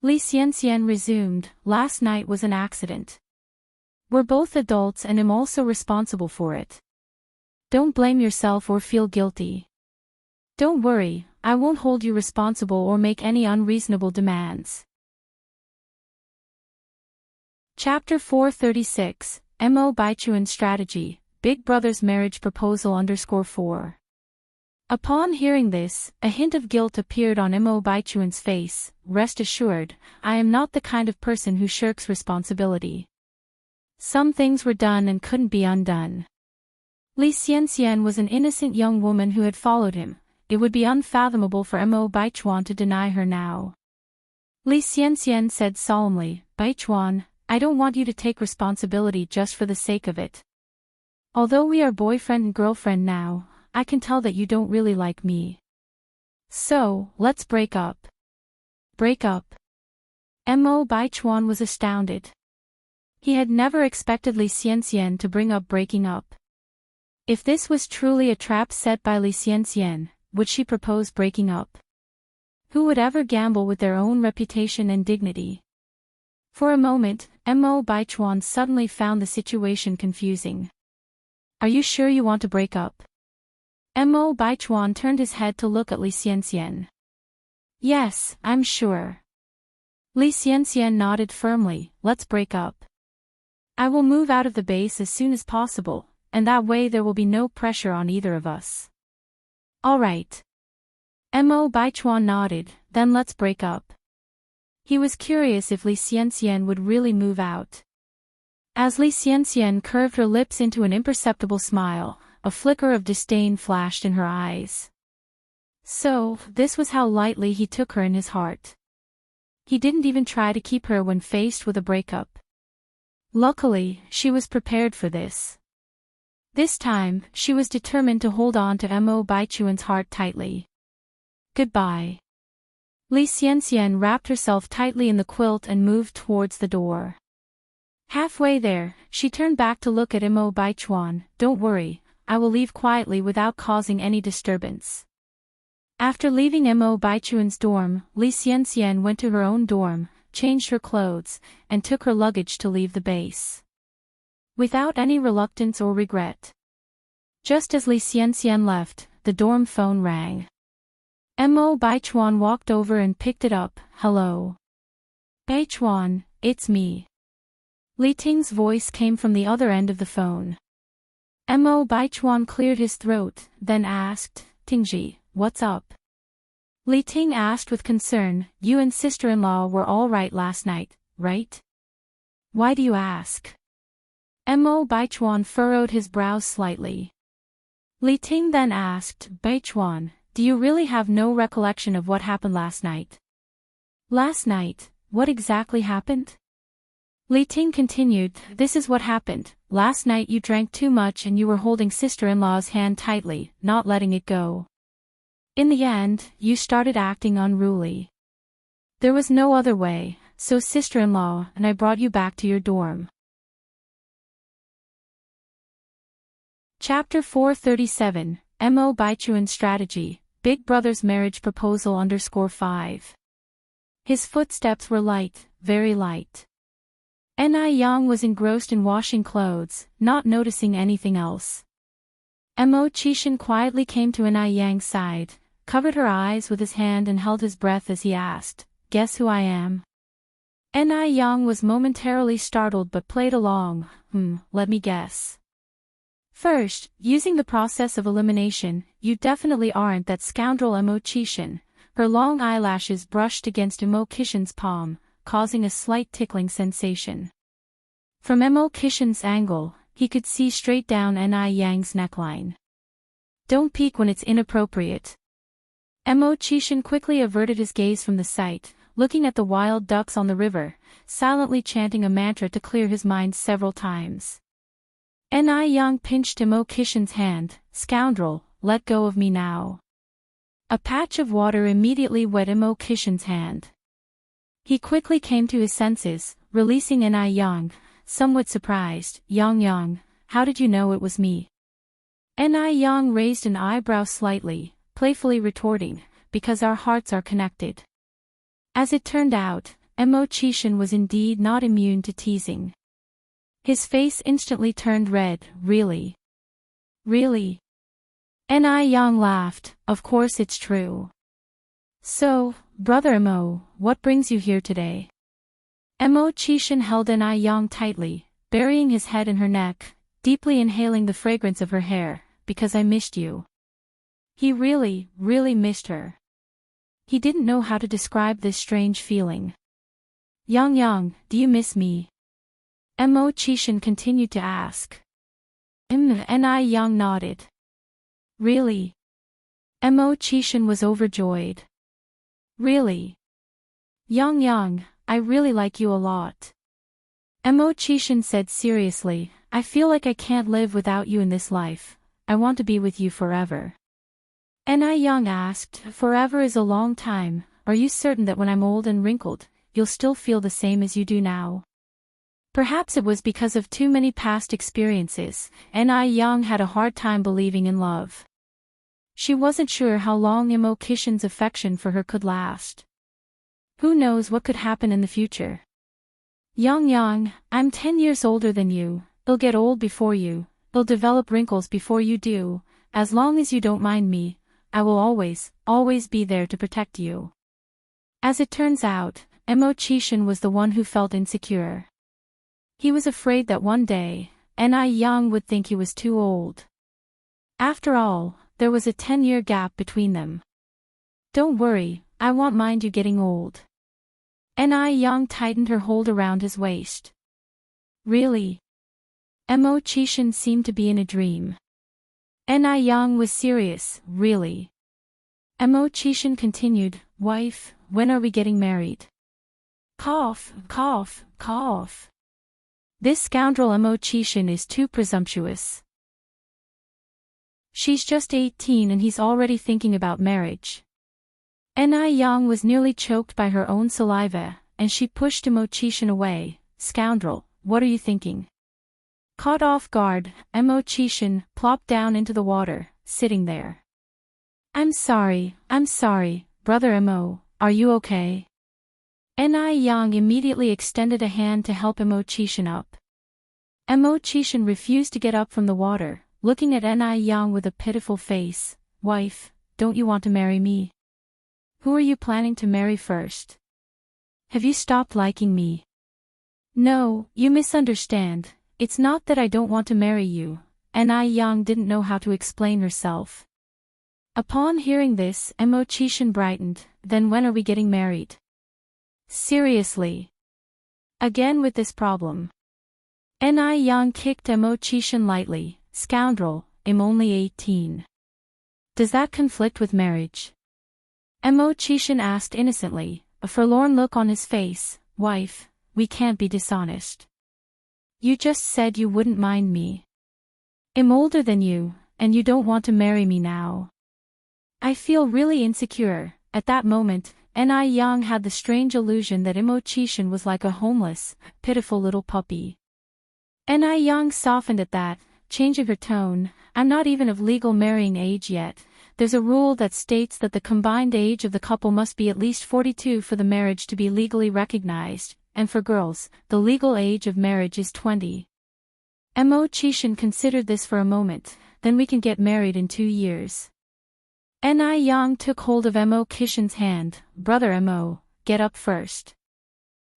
Li Xianxian resumed, last night was an accident. We're both adults and I'm also responsible for it. Don't blame yourself or feel guilty. Don't worry, I won't hold you responsible or make any unreasonable demands. Chapter 436, Mo Baichuan Strategy, Big Brother's Marriage Proposal _4. Upon hearing this, a hint of guilt appeared on Mo Baichuan's face. Rest assured, I am not the kind of person who shirks responsibility. Some things were done and couldn't be undone. Li Xianxian was an innocent young woman who had followed him. It would be unfathomable for Mo Baichuan to deny her now. Li Xianxian said solemnly, Baichuan, I don't want you to take responsibility just for the sake of it. Although we are boyfriend and girlfriend now, I can tell that you don't really like me. So, let's break up. Break up? Mo Baichuan was astounded. He had never expected Li Xianxian to bring up breaking up. If this was truly a trap set by Li Xianxian, would she propose breaking up? Who would ever gamble with their own reputation and dignity? For a moment, Mo Baichuan suddenly found the situation confusing. Are you sure you want to break up? Mo Baichuan turned his head to look at Li Xianxian. Yes, I'm sure. Li Xianxian nodded firmly, let's break up. I will move out of the base as soon as possible, and that way there will be no pressure on either of us. All right. Mo Baichuan nodded, then let's break up. He was curious if Li Xianxian would really move out. As Li Xianxian curved her lips into an imperceptible smile, a flicker of disdain flashed in her eyes. So, this was how lightly he took her in his heart. He didn't even try to keep her when faced with a breakup. Luckily, she was prepared for this. This time, she was determined to hold on to Mo Baichuan's heart tightly. Goodbye. Li Xianxian wrapped herself tightly in the quilt and moved towards the door. Halfway there, she turned back to look at Mo Baichuan. Don't worry, I will leave quietly without causing any disturbance. After leaving Mo Baichuan's dorm, Li Xianxian went to her own dorm, changed her clothes, and took her luggage to leave the base. Without any reluctance or regret. Just as Li Xianxian left, the dorm phone rang. Mo Baichuan walked over and picked it up. Hello. Baichuan, it's me. Li Ting's voice came from the other end of the phone. Mo Baichuan cleared his throat, then asked, Tingji, what's up? Li Ting asked with concern, you and sister-in-law were all right last night, right? Why do you ask? Mo Baichuan furrowed his brows slightly. Li Ting then asked, Baichuan, do you really have no recollection of what happened last night? Last night, what exactly happened? Li Ting continued, this is what happened. Last night you drank too much and you were holding sister-in-law's hand tightly, not letting it go. In the end, you started acting unruly. There was no other way, so sister-in-law and I brought you back to your dorm. Chapter 437, Mo Baichuan Strategy, Big Brother's Marriage Proposal _5. His footsteps were light, very light. Ni Yang was engrossed in washing clothes, not noticing anything else. Mo Qishan quietly came to Ni Yang's side, covered her eyes with his hand and held his breath as he asked, guess who I am? Ni Yang was momentarily startled but played along, let me guess. First, using the process of elimination, you definitely aren't that scoundrel Mo Qishan. Her long eyelashes brushed against Mo Qishan's palm, causing a slight tickling sensation. From Mo Qishan's angle, he could see straight down Ni Yang's neckline. Don't peek when it's inappropriate. Mo Qishan quickly averted his gaze from the sight, looking at the wild ducks on the river, silently chanting a mantra to clear his mind several times. Ni Yang pinched Mo Qishan's hand, scoundrel, let go of me now. A patch of water immediately wet Mo Qishan's hand. He quickly came to his senses, releasing Ni Yang, somewhat surprised, Yang, how did you know it was me? Ni Yang raised an eyebrow slightly, playfully retorting, because our hearts are connected. As it turned out, Mo Qishan was indeed not immune to teasing. His face instantly turned red. Really? Really? Ni Yang laughed, of course it's true. So, brother Mo, what brings you here today? Mo Qishan held Ni Yang tightly, burying his head in her neck, deeply inhaling the fragrance of her hair, because I missed you. He really, really missed her. He didn't know how to describe this strange feeling. Yang, do you miss me? Mo Qishan continued to ask. Ni Yang nodded. Really? Mo Qishan was overjoyed. Really? Yang, I really like you a lot. Mo Qishan said seriously, I feel like I can't live without you in this life, I want to be with you forever. Ni Yang asked, forever is a long time, are you certain that when I'm old and wrinkled, you'll still feel the same as you do now? Perhaps it was because of too many past experiences, Ni Yang had a hard time believing in love. She wasn't sure how long Mo Qishan's affection for her could last. Who knows what could happen in the future? Yang, I'm 10 years older than you, I'll get old before you, I'll develop wrinkles before you do, as long as you don't mind me, I will always be there to protect you. As it turns out, Mo Qishan was the one who felt insecure. He was afraid that one day, Ni Yang would think he was too old. After all, there was a 10-year gap between them. Don't worry, I won't mind you getting old. Ni Yang tightened her hold around his waist. Really? Mo Qishan seemed to be in a dream. Ni Yang was serious, really. Mo Qishan continued, wife, when are we getting married? Cough, cough, cough. This scoundrel Imo-chishin is too presumptuous. She's just 18 and he's already thinking about marriage. Yang was nearly choked by her own saliva, and she pushed Imo-chishin away. Scoundrel, what are you thinking? Caught off guard, Imo-chishin plopped down into the water, sitting there. I'm sorry, brother Imo, are you okay? Yang immediately extended a hand to help Imo-chishin up. Imo-chishin refused to get up from the water, looking at Yang with a pitiful face. Wife, don't you want to marry me? Who are you planning to marry first? Have you stopped liking me? No, you misunderstand. It's not that I don't want to marry you. Yang didn't know how to explain herself. Upon hearing this, Imo-chishin brightened. Then when are we getting married? Seriously. Again with this problem. Yang kicked Imo-chishin lightly. Scoundrel, I'm only 18. Does that conflict with marriage? Imo-chishin asked innocently, a forlorn look on his face. Wife, we can't be dishonest. You just said you wouldn't mind me. I'm older than you, and you don't want to marry me now. I feel really insecure. At that moment, Yang had the strange illusion that Imo-chishin was like a homeless, pitiful little puppy. Yang softened at that, changing her tone. I'm not even of legal marrying age yet. There's a rule that states that the combined age of the couple must be at least 42 for the marriage to be legally recognized, and for girls, the legal age of marriage is 20. Imo-chishin considered this for a moment. Then we can get married in 2 years. Yang took hold of Imo-chishin's hand. Brother Imo, get up first.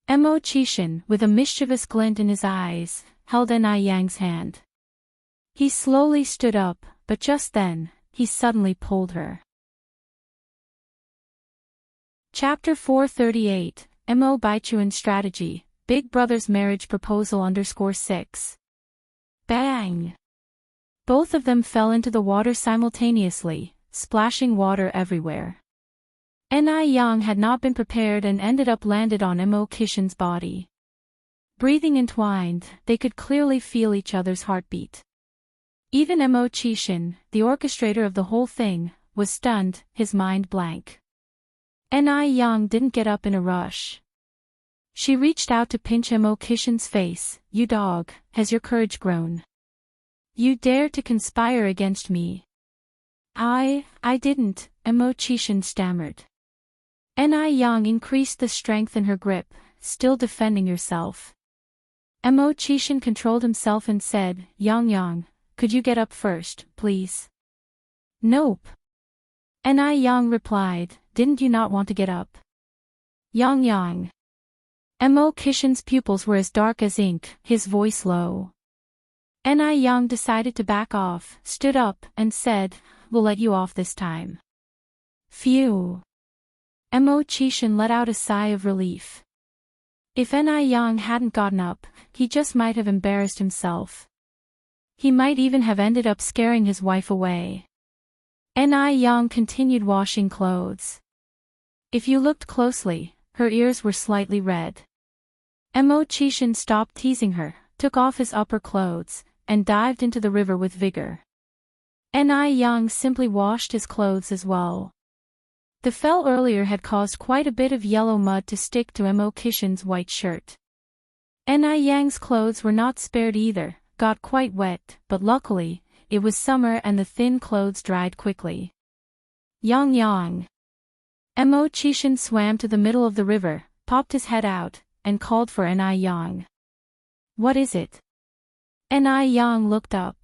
Imo-chishin, with a mischievous glint in his eyes, held Yang's hand. He slowly stood up, but just then, he suddenly pulled her. Chapter 438, Mo Baichuan Strategy, Big Brother's Marriage Proposal _6. Bang! Both of them fell into the water simultaneously, splashing water everywhere. Yang had not been prepared and ended up landed on Imo-chishin's body. Breathing entwined, they could clearly feel each other's heartbeat. Even Imo-chishin, the orchestrator of the whole thing, was stunned, his mind blank. Yang didn't get up in a rush. She reached out to pinch Imo-chishin's face. You dog, has your courage grown? You dare to conspire against me? I didn't, Imo-chishin stammered. Yang increased the strength in her grip, still defending herself. Imo-chishin controlled himself and said, Yang, could you get up first, please? Nope. Yang replied, didn't you not want to get up? Yang. Imo-chishin's pupils were as dark as ink, his voice low. Yang decided to back off, stood up, and said, we'll let you off this time. Phew. Imo-chishin let out a sigh of relief. If Yang hadn't gotten up, he just might have embarrassed himself. He might even have ended up scaring his wife away. Yang continued washing clothes. If you looked closely, her ears were slightly red. Imo-chishin stopped teasing her, took off his upper clothes, and dived into the river with vigor. Yang simply washed his clothes as well. The fell earlier had caused quite a bit of yellow mud to stick to Imo-chishin's white shirt. Yang's clothes were not spared either, got quite wet, but luckily, it was summer and the thin clothes dried quickly. Yang. Imo-chishin swam to the middle of the river, popped his head out, and called for Yang. What is it? Yang looked up.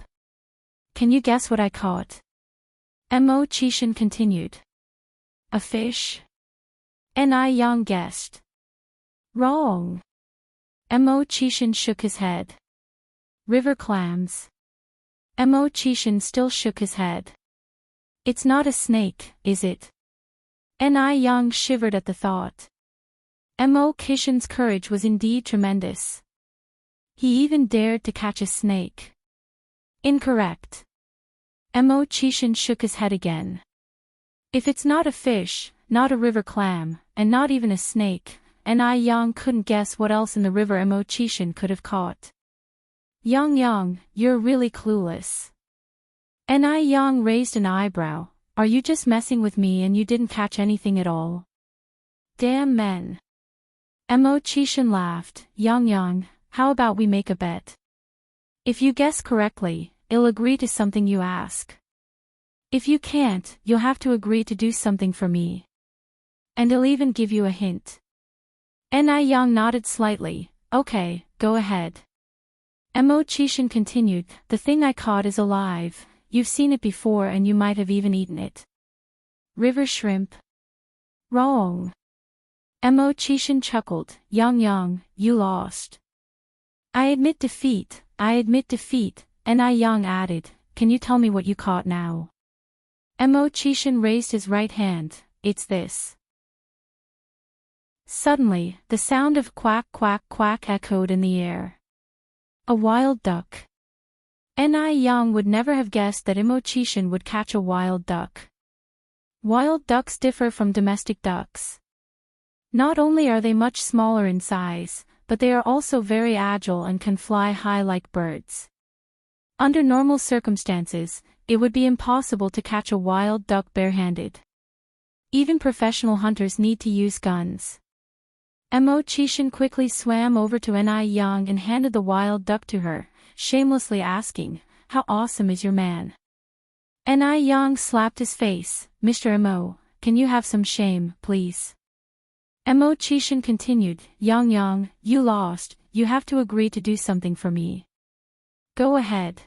Can you guess what I caught? Imo-chishin continued. A fish? Yang guessed. Wrong. Imo-chishin shook his head. River clams. Imo-chishin still shook his head. It's not a snake, is it? Yang shivered at the thought. Imo-chishin's courage was indeed tremendous. He even dared to catch a snake. Incorrect. Imo-chishin shook his head again. If it's not a fish, not a river clam, and not even a snake, Ni Yang couldn't guess what else in the river Imo-chishin could have caught. Yang, you're really clueless. Ni Yang raised an eyebrow. Are you just messing with me and you didn't catch anything at all? Damn men. Imo-chishin laughed. Yang, how about we make a bet? If you guess correctly, I'll agree to something you ask. If you can't, you'll have to agree to do something for me. And I'll even give you a hint. Ni Yang nodded slightly. Okay, go ahead. Imo-chishin continued, the thing I caught is alive. You've seen it before and you might have even eaten it. River shrimp. Wrong. Imo-chishin chuckled. Yang, you lost. I admit defeat. Ni Yang added, can you tell me what you caught now? Imo-chishin raised his right hand. It's this. Suddenly, the sound of quack quack quack echoed in the air. A wild duck. Ni Yang would never have guessed that Imo-chishin would catch a wild duck. Wild ducks differ from domestic ducks. Not only are they much smaller in size, but they are also very agile and can fly high like birds. Under normal circumstances, it would be impossible to catch a wild duck barehanded. Even professional hunters need to use guns. Imo-chishin quickly swam over to Ni Yang and handed the wild duck to her, shamelessly asking, how awesome is your man? Ni Yang slapped his face. Mr. Imo, can you have some shame, please? Imo-chishin continued, Yang, you lost, you have to agree to do something for me. Go ahead.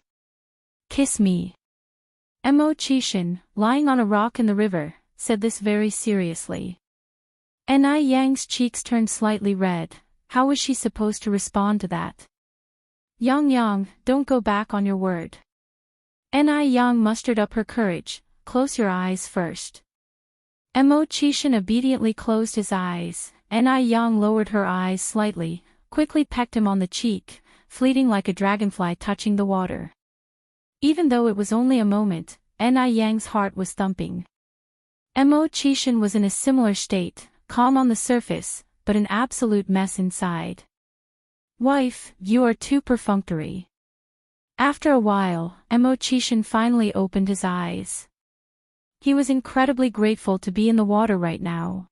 Kiss me. Imo-chishin, lying on a rock in the river, said this very seriously. Ni Yang's cheeks turned slightly red. How was she supposed to respond to that? Yang, don't go back on your word. Ni Yang mustered up her courage. Close your eyes first. Imo-chishin obediently closed his eyes. Ni Yang lowered her eyes slightly, quickly pecked him on the cheek, fleeting like a dragonfly touching the water. Even though it was only a moment, Ni Yang's heart was thumping. Imo-chishin was in a similar state, calm on the surface, but an absolute mess inside. Wife, you are too perfunctory. After a while, Imo-chishin finally opened his eyes. He was incredibly grateful to be in the water right now.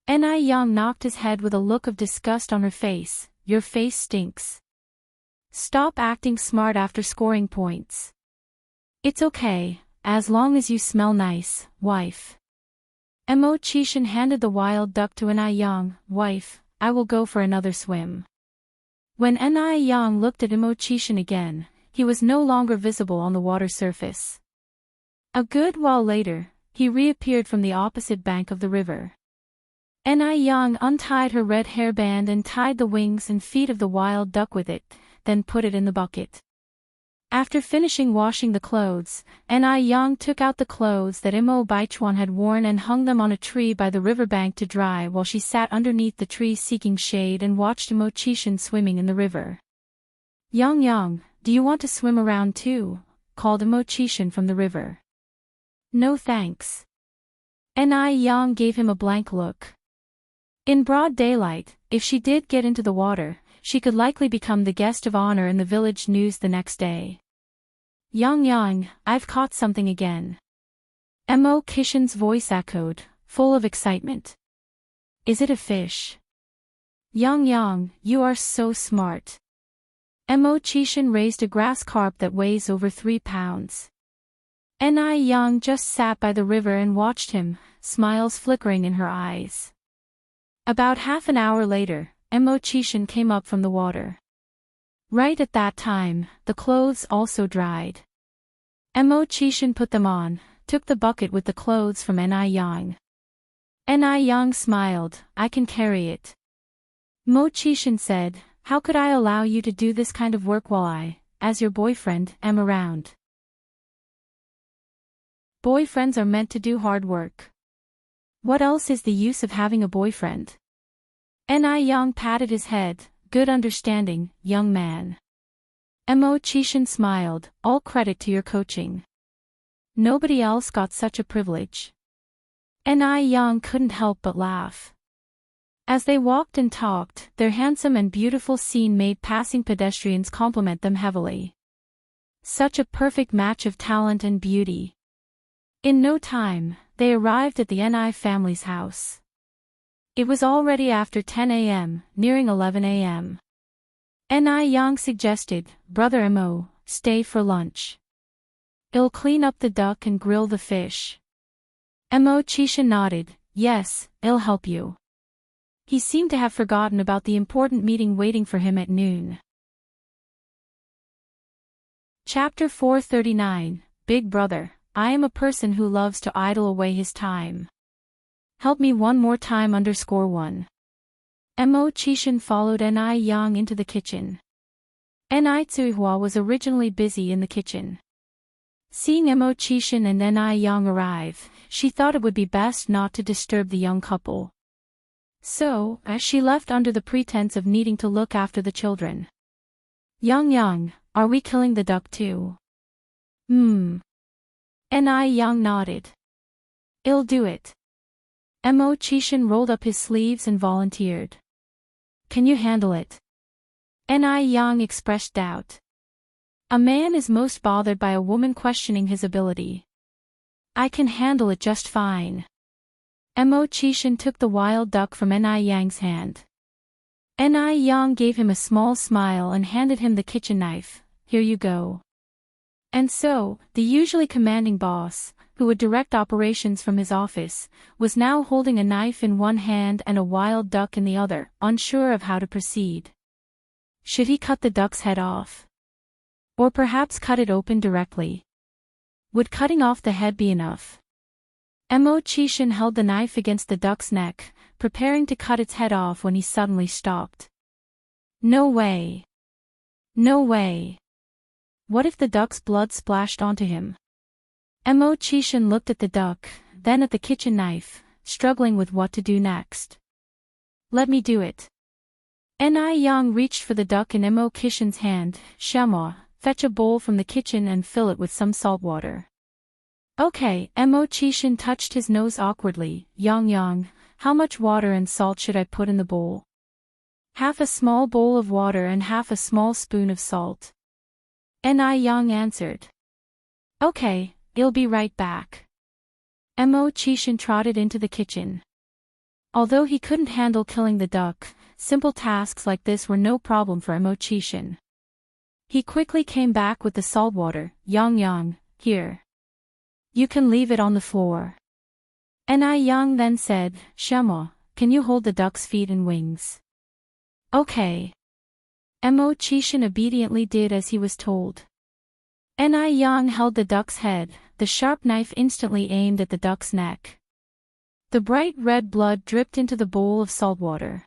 Ni Yang knocked his head with a look of disgust on her face. Your face stinks. Stop acting smart after scoring points. It's okay, as long as you smell nice, wife. Imo-chishin handed the wild duck to Ni Yang. Wife, I will go for another swim. When Ni Yang looked at Imo-chishin again, he was no longer visible on the water surface. A good while later, he reappeared from the opposite bank of the river. Ni Yang untied her red hairband and tied the wings and feet of the wild duck with it, then put it in the bucket. After finishing washing the clothes, Ni Yang took out the clothes that Imo-chishin had worn and hung them on a tree by the riverbank to dry while she sat underneath the tree seeking shade and watched Imo-chishin swimming in the river. Yang, do you want to swim around too? Called Imo-chishin from the river. No thanks. Ni Yang gave him a blank look. In broad daylight, if she did get into the water, she could likely become the guest of honor in the village news the next day. Yang, I've caught something again. Imo-chishin's voice echoed, full of excitement. Is it a fish? Yang, you are so smart. Imo-chishin raised a grass carp that weighs over 3 pounds. Ni Yang just sat by the river and watched him, smiles flickering in her eyes. About half an hour later, Imo-chishin came up from the water. Right at that time, the clothes also dried. Imo-chishin put them on, took the bucket with the clothes from Ni Yang. Ni Yang smiled, I can carry it. Imo-chishin said, how could I allow you to do this kind of work while I, as your boyfriend, am around? Boyfriends are meant to do hard work. What else is the use of having a boyfriend? Ni Yang patted his head, good understanding, young man. Imo-chishin smiled, all credit to your coaching. Nobody else got such a privilege. Ni Yang couldn't help but laugh. As they walked and talked, their handsome and beautiful scene made passing pedestrians compliment them heavily. Such a perfect match of talent and beauty. In no time, they arrived at the Ni family's house. It was already after 10 a.m., nearing 11 a.m. Ni Yang suggested, "Brother Mo, stay for lunch. I'll clean up the duck and grill the fish." Mo Chishan nodded, "Yes, I'll help you." He seemed to have forgotten about the important meeting waiting for him at noon. Chapter 439, Big Brother, I am a person who loves to idle away his time. Help me one more time _1. Mo Chishan followed Ni Yang into the kitchen. Ni Tsuihua was originally busy in the kitchen. Seeing Mo Chishan and Ni Yang arrive, she thought it would be best not to disturb the young couple. So, as she left under the pretense of needing to look after the children. Yang, are we killing the duck too? Ni Yang nodded. I'll do it. Mo Chishan rolled up his sleeves and volunteered. Can you handle it? Ni Yang expressed doubt. A man is most bothered by a woman questioning his ability. I can handle it just fine. Mo Chishan took the wild duck from Ni Yang's hand. Ni Yang gave him a small smile and handed him the kitchen knife. Here you go. And so, the usually commanding boss, who would direct operations from his office, was now holding a knife in one hand and a wild duck in the other, unsure of how to proceed. Should he cut the duck's head off? Or perhaps cut it open directly? Would cutting off the head be enough? Mo Chishan held the knife against the duck's neck, preparing to cut its head off when he suddenly stopped. No way. No way. What if the duck's blood splashed onto him? Mo Chishan looked at the duck, then at the kitchen knife, struggling with what to do next. Let me do it. Ni Yang reached for the duck in Mo Chishan's hand. Shema, fetch a bowl from the kitchen and fill it with some salt water. Okay, Mo Chishan touched his nose awkwardly. Yang, how much water and salt should I put in the bowl? Half a small bowl of water and half a small spoon of salt. Ni Yang answered. Okay, I'll be right back. Mo Chishan trotted into the kitchen. Although he couldn't handle killing the duck, simple tasks like this were no problem for Mo Chishan. He quickly came back with the salt water. Yang, here. You can leave it on the floor. Ni Yang then said, Shema, can you hold the duck's feet and wings? Okay. Mo Chishan obediently did as he was told. Ni Yang held the duck's head, the sharp knife instantly aimed at the duck's neck. The bright red blood dripped into the bowl of salt water.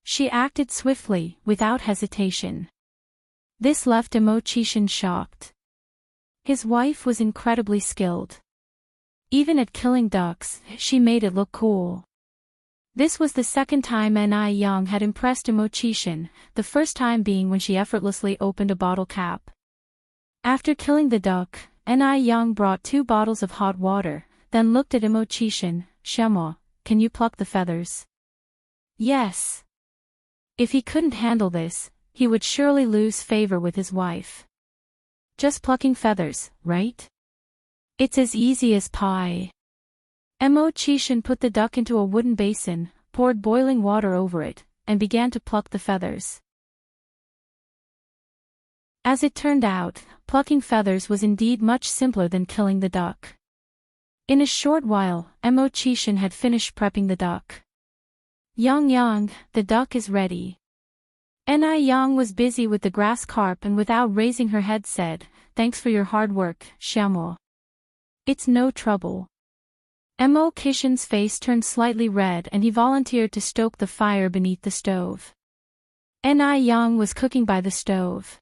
She acted swiftly, without hesitation. This left Mo Chishan shocked. His wife was incredibly skilled. Even at killing ducks, she made it look cool. This was the second time Ni Yang had impressed Mo Chishan, the first time being when she effortlessly opened a bottle cap. After killing the duck, Ni Yang brought 2 bottles of hot water, then looked at Mo Chishan. Shema, can you pluck the feathers? Yes. If he couldn't handle this, he would surely lose favor with his wife. Just plucking feathers, right? It's as easy as pie. Mo Chishan put the duck into a wooden basin, poured boiling water over it, and began to pluck the feathers. As it turned out, plucking feathers was indeed much simpler than killing the duck. In a short while, Mo Chishan had finished prepping the duck. Yang, the duck is ready. Ni Yang was busy with the grass carp and without raising her head said, Thanks for your hard work, Shamo. It's no trouble. Mo Chishan's face turned slightly red and he volunteered to stoke the fire beneath the stove. Ni Yang was cooking by the stove.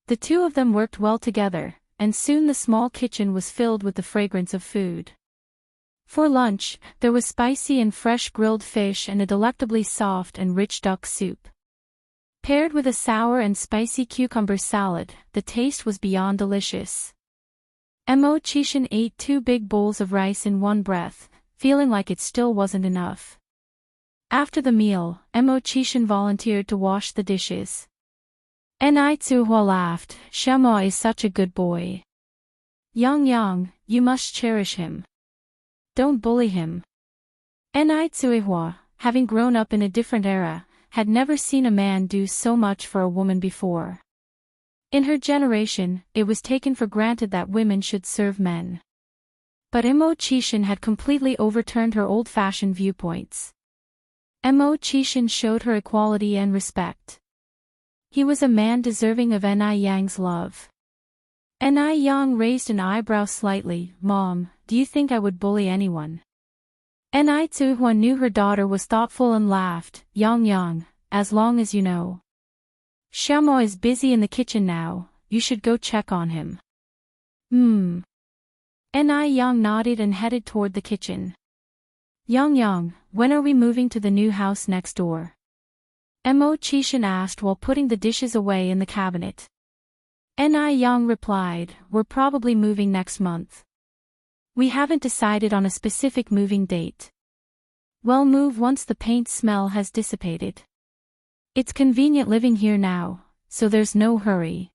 The two of them worked well together, and soon the small kitchen was filled with the fragrance of food. For lunch, there was spicy and fresh grilled fish and a delectably soft and rich duck soup. Paired with a sour and spicy cucumber salad, the taste was beyond delicious. Mo Chishan ate 2 big bowls of rice in one breath, feeling like it still wasn't enough. After the meal, Emochishin volunteered to wash the dishes. Ni Tsuhua laughed. Shamo is such a good boy. Yang, you must cherish him. Don't bully him. Ni Tsuhua, having grown up in a different era, had never seen a man do so much for a woman before. In her generation, it was taken for granted that women should serve men. But Emochishin had completely overturned her old-fashioned viewpoints. Emochishin showed her equality and respect. He was a man deserving of Ni Yang's love. Ni Yang raised an eyebrow slightly. Mom, do you think I would bully anyone? Ni Tsuhua knew her daughter was thoughtful and laughed. Yang, as long as you know. Shamo is busy in the kitchen now, you should go check on him. Ni Yang nodded and headed toward the kitchen. Yang, when are we moving to the new house next door? Emochishin asked while putting the dishes away in the cabinet. Ni Yang replied, we're probably moving next month. We haven't decided on a specific moving date. We'll move once the paint smell has dissipated. It's convenient living here now, so there's no hurry.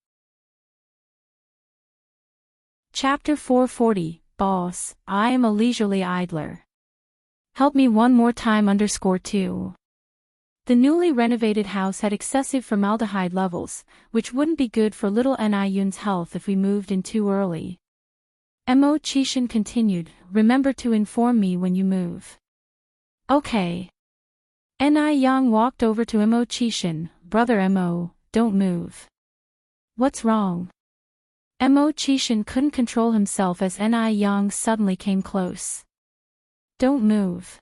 Chapter 440, Boss, I am a leisurely idler. Help me one more time _2. The newly renovated house had excessive formaldehyde levels, which wouldn't be good for little Ni Yun's health if we moved in too early. Emochishin continued, remember to inform me when you move. Okay. Ni Yang walked over to Emochishin. Brother Mo, don't move. What's wrong? Emochishin couldn't control himself as Ni Yang suddenly came close. Don't move.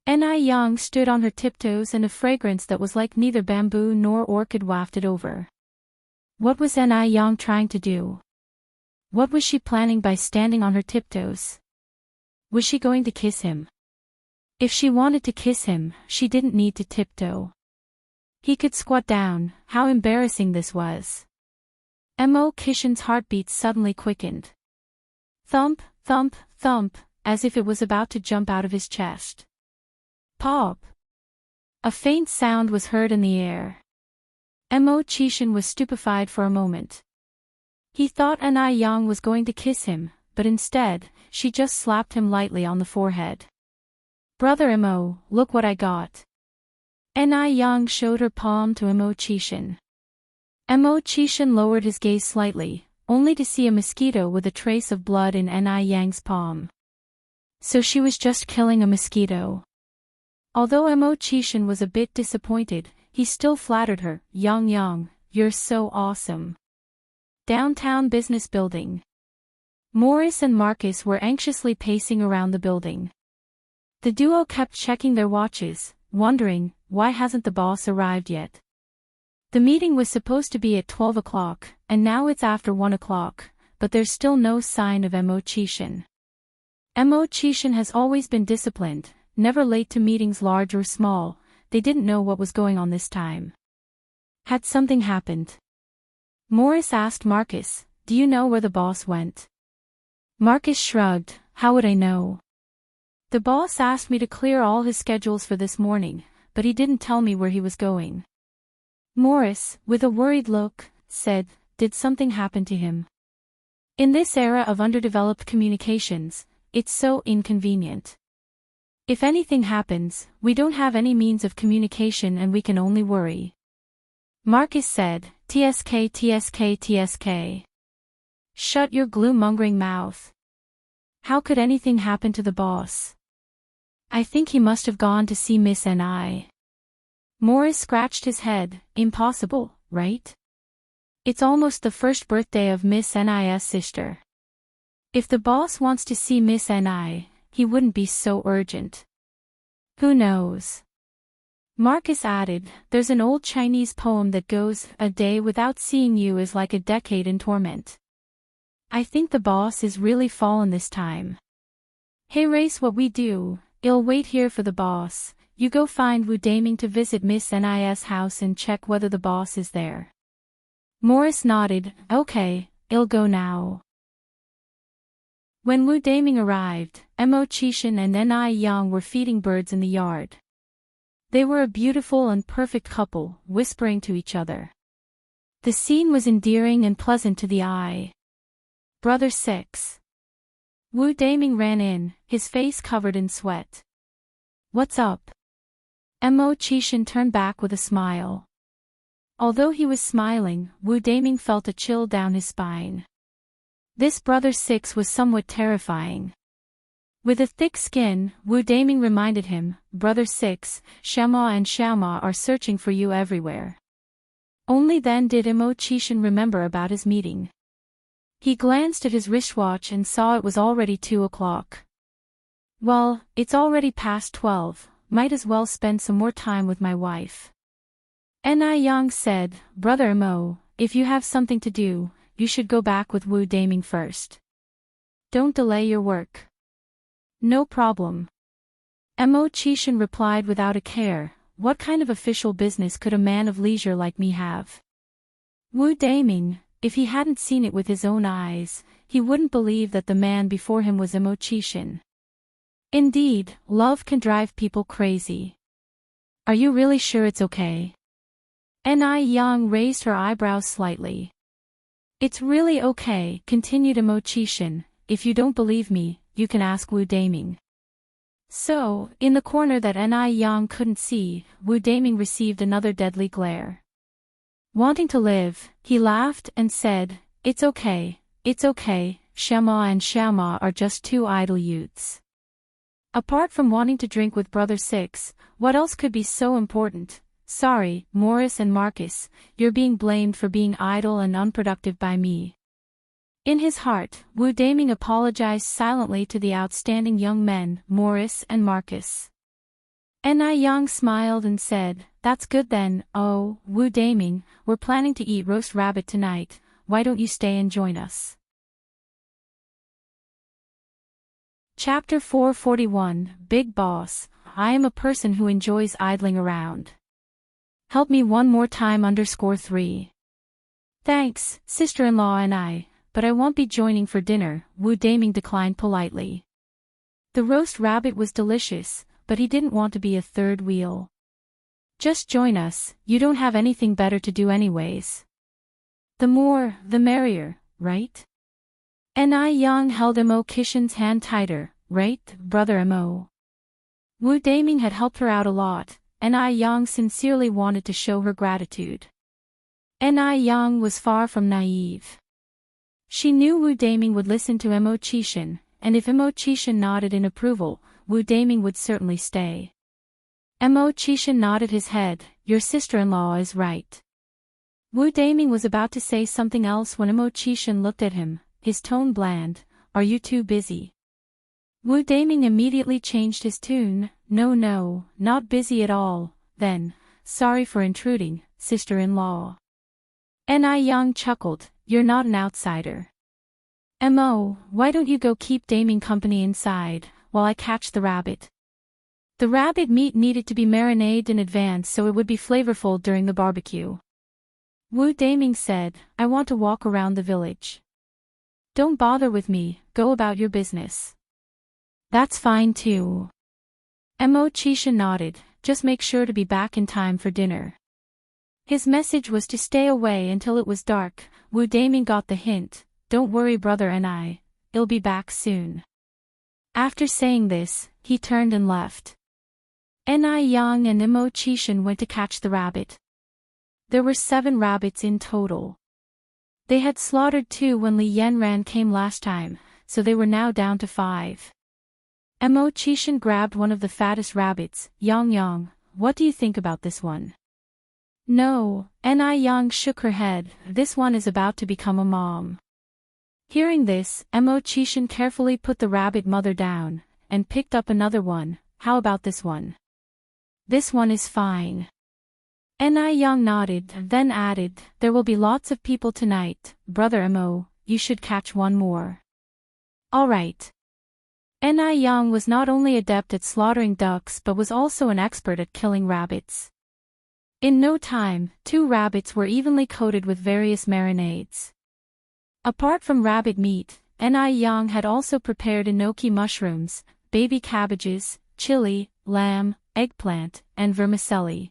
Ni Yang stood on her tiptoes and a fragrance that was like neither bamboo nor orchid wafted over. What was Ni Yang trying to do? What was she planning by standing on her tiptoes? Was she going to kiss him? If she wanted to kiss him, she didn't need to tiptoe. He could squat down. How embarrassing this was. Emochishin's heartbeat suddenly quickened. Thump, thump, thump, as if it was about to jump out of his chest. Pop! A faint sound was heard in the air. Emochishin was stupefied for a moment. He thought Ni Yang was going to kiss him, but instead, she just slapped him lightly on the forehead. Brother Mo, look what I got. Ni Yang showed her palm to Emochishin. Emochishin lowered his gaze slightly, only to see a mosquito with a trace of blood in Ni Yang's palm. So she was just killing a mosquito. Although Emochishin was a bit disappointed, he still flattered her. Yang, you're so awesome. Downtown business building. Morris and Marcus were anxiously pacing around the building. The duo kept checking their watches, wondering, why hasn't the boss arrived yet? The meeting was supposed to be at 12 o'clock, and now it's after 1 o'clock, but there's still no sign of Emochishin. Emochishin has always been disciplined, never late to meetings large or small. They didn't know what was going on this time. Had something happened? Morris asked Marcus, do you know where the boss went? Marcus shrugged, how would I know? The boss asked me to clear all his schedules for this morning, but he didn't tell me where he was going. Morris, with a worried look, said, did something happen to him? In this era of underdeveloped communications, it's so inconvenient. If anything happens, we don't have any means of communication and we can only worry. Marcus said, TSK. Shut your gloom-mongering mouth. How could anything happen to the boss? I think he must have gone to see Miss Ni. Morris scratched his head. Impossible, right? It's almost the first birthday of Miss Ni's sister. If the boss wants to see Miss Ni, he wouldn't be so urgent. Who knows? Marcus added, there's an old Chinese poem that goes, a day without seeing you is like a decade in torment. I think the boss is really fallen this time. Hey race, what we do, I'll wait here for the boss. You go find Wu Daming to visit Miss Ni's house and check whether the boss is there. Morris nodded, okay, I'll go now. When Wu Daming arrived, Emochishin and Ni Yang were feeding birds in the yard. They were a beautiful and perfect couple, whispering to each other. The scene was endearing and pleasant to the eye. Brother 6. Wu Daming ran in, his face covered in sweat. What's up? Mo Qishan turned back with a smile. Although he was smiling, Wu Daming felt a chill down his spine. This brother 6 was somewhat terrifying. With a thick skin, Wu Daming reminded him, Brother 6, Xiaoma and Xiaoma are searching for you everywhere. Only then did Mo Qishan remember about his meeting. He glanced at his wristwatch and saw it was already 2 o'clock. Well, it's already past 12, might as well spend some more time with my wife. Yang said, Brother Mo, if you have something to do, you should go back with Wu Daming first. Don't delay your work. No problem. Mo Qishan replied without a care, what kind of official business could a man of leisure like me have? Wu Daming, if he hadn't seen it with his own eyes, he wouldn't believe that the man before him was Mo Qishan. Indeed, love can drive people crazy. Are you really sure it's okay? Yang raised her eyebrows slightly. It's really okay, continued Mo Qishan, if you don't believe me, you can ask Wu Daming. So, in the corner that Yang couldn't see, Wu Daming received another deadly glare. Wanting to live, he laughed and said, it's okay, Xiaoma and Xiaoma are just 2 idle youths. Apart from wanting to drink with Brother 6, what else could be so important? Sorry, Morris and Marcus, you're being blamed for being idle and unproductive by me. In his heart, Wu Daming apologized silently to the outstanding young men, Morris and Marcus. Yang smiled and said, that's good then, oh, Wu Daming, we're planning to eat roast rabbit tonight, why don't you stay and join us? Chapter 441, Big Boss, I am a person who enjoys idling around. Help me one more time _3. Thanks, sister-in-law and I, but I won't be joining for dinner, Wu Daming declined politely. The roast rabbit was delicious, but he didn't want to be a third wheel. Just join us, you don't have anything better to do anyways. The more, the merrier, right? Yang held Mo Qishan's hand tighter, right, Brother Mo? Wu Daming had helped her out a lot, and Yang sincerely wanted to show her gratitude. Yang was far from naive. She knew Wu Daming would listen to Mo Qishan, and if Mo Qishan nodded in approval, Wu Daming would certainly stay. Mo Qishan nodded his head, your sister-in-law is right. Wu Daming was about to say something else when Mo Qishan looked at him, his tone bland, are you too busy? Wu Daming immediately changed his tune, no, not busy at all, then, sorry for intruding, sister-in-law. Yang chuckled, you're not an outsider. Mo, why don't you go keep Daming company inside, while I catch the rabbit? The rabbit meat needed to be marinated in advance so it would be flavorful during the barbecue. Wu Daming said, I want to walk around the village. Don't bother with me, go about your business. That's fine too. Mo Qishan nodded, just make sure to be back in time for dinner. His message was to stay away until it was dark. Wu Daming got the hint, don't worry brother I'll be back soon. After saying this, he turned and left. Yang and Mo Qishan went to catch the rabbit. There were 7 rabbits in total. They had slaughtered 2 when Li Yanran came last time, so they were now down to 5. Mo Qishan grabbed one of the fattest rabbits, Yang, what do you think about this one? No, Yang shook her head, this one is about to become a mom. Hearing this, Mo Qishan carefully put the rabbit mother down, and picked up another one, how about this one? This one is fine. Yang nodded, then added, there will be lots of people tonight, brother Mo, you should catch one more. Alright. Yang was not only adept at slaughtering ducks but was also an expert at killing rabbits. In no time, 2 rabbits were evenly coated with various marinades. Apart from rabbit meat, Yang had also prepared enoki mushrooms, baby cabbages, chili, lamb, eggplant, and vermicelli.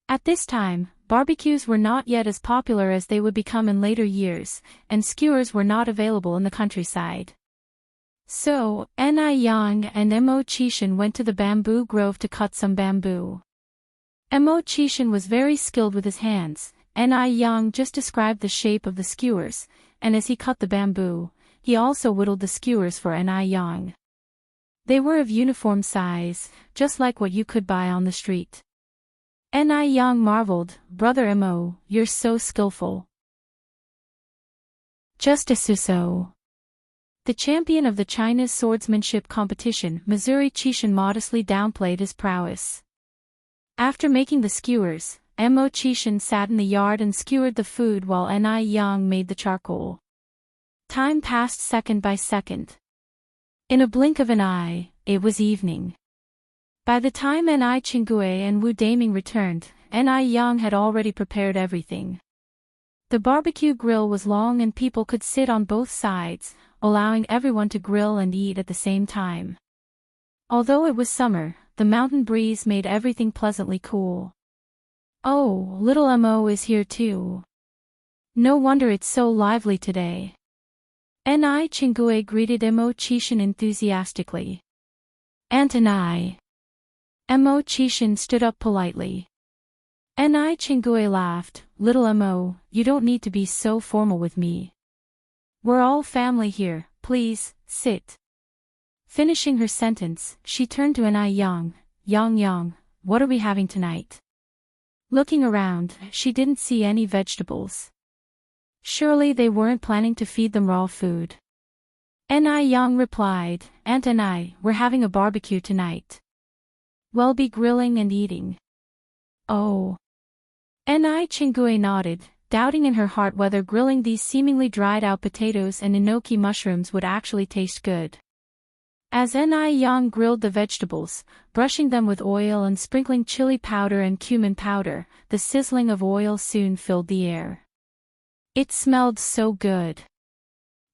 At this time, barbecues were not yet as popular as they would become in later years, and skewers were not available in the countryside. So, Ni Yang and Mo Chishan went to the bamboo grove to cut some bamboo. Mo Chishan was very skilled with his hands. Ni Yang just described the shape of the skewers, and as he cut the bamboo, he also whittled the skewers for Ni Yang. They were of uniform size, just like what you could buy on the street. Ni Yang marveled, "Brother Mo, you're so skillful." Just as so. The champion of the China's swordsmanship competition, Missouri Chishan modestly downplayed his prowess. After making the skewers, Mo Chishan sat in the yard and skewered the food while Ni Yang made the charcoal. Time passed second by second. In a blink of an eye, it was evening. By the time Ni Chingue and Wu Daming returned, Ni Yang had already prepared everything. The barbecue grill was long and people could sit on both sides, allowing everyone to grill and eat at the same time. Although it was summer, the mountain breeze made everything pleasantly cool. "Oh, little Mo is here too. No wonder it's so lively today." Ni Chingue greeted Mo Chishan enthusiastically. "Antonai." Mo Chishan stood up politely. Ni Chingue laughed, "Little Mo, you don't need to be so formal with me. We're all family here, please, sit." Finishing her sentence, she turned to Ni Yang. Yang, what are we having tonight?" Looking around, she didn't see any vegetables. Surely they weren't planning to feed them raw food. Ni Yang replied, "Aunt and I, we're having a barbecue tonight. We'll be grilling and eating." "Oh." Ni Chingue nodded, doubting in her heart whether grilling these seemingly dried-out potatoes and enoki mushrooms would actually taste good. As Ni Yang grilled the vegetables, brushing them with oil and sprinkling chili powder and cumin powder, the sizzling of oil soon filled the air. It smelled so good.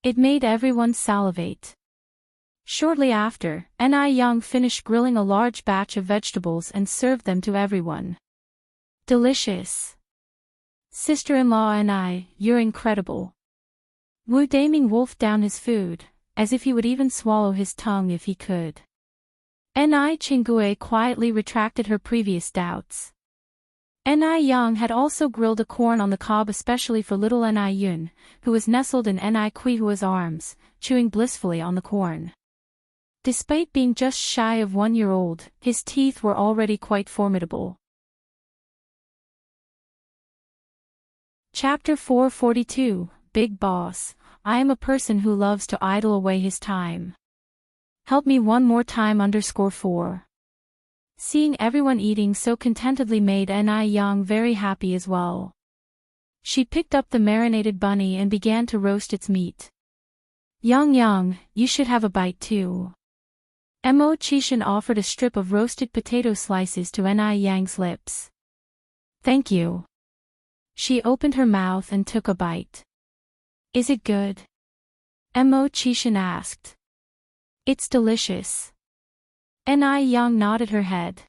It made everyone salivate. Shortly after, Ni Yang finished grilling a large batch of vegetables and served them to everyone. "Delicious. Sister-in-law and you're incredible." Wu Daming wolfed down his food, as if he would even swallow his tongue if he could. Ni Chingue quietly retracted her previous doubts. Ni Yang had also grilled a corn on the cob especially for little Ni Yun, who was nestled in Ni Quihua's arms, chewing blissfully on the corn. Despite being just shy of 1 year old, his teeth were already quite formidable. Chapter 442, Big Boss. I am a person who loves to idle away his time. Help me one more time _4. Seeing everyone eating so contentedly made Ni Yang very happy as well. She picked up the marinated bunny and began to roast its meat. Yang, you should have a bite too." Mo Chishan offered a strip of roasted potato slices to Ni Yang's lips. "Thank you." She opened her mouth and took a bite. "Is it good?" Mo Chishan asked. "It's delicious." Ni Yang nodded her head.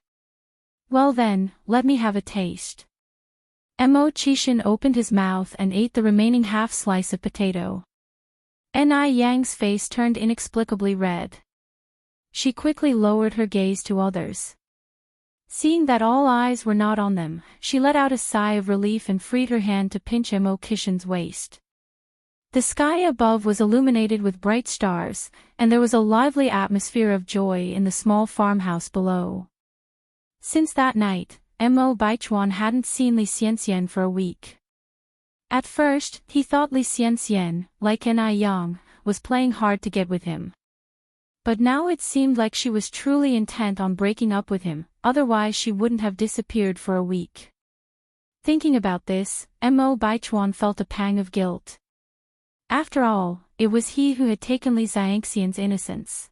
"Well then, let me have a taste." Mo Chishan opened his mouth and ate the remaining half slice of potato. Ni Yang's face turned inexplicably red. She quickly lowered her gaze to others. Seeing that all eyes were not on them, she let out a sigh of relief and freed her hand to pinch Mo Chishan's waist. The sky above was illuminated with bright stars, and there was a lively atmosphere of joy in the small farmhouse below. Since that night, Mo Baichuan hadn't seen Li Xianxian for a week. At first, he thought Li Xianxian, like Ni Yang, was playing hard to get with him. But now it seemed like she was truly intent on breaking up with him, otherwise she wouldn't have disappeared for a week. Thinking about this, Mo Baichuan felt a pang of guilt. After all, it was he who had taken Li Xianxian's innocence.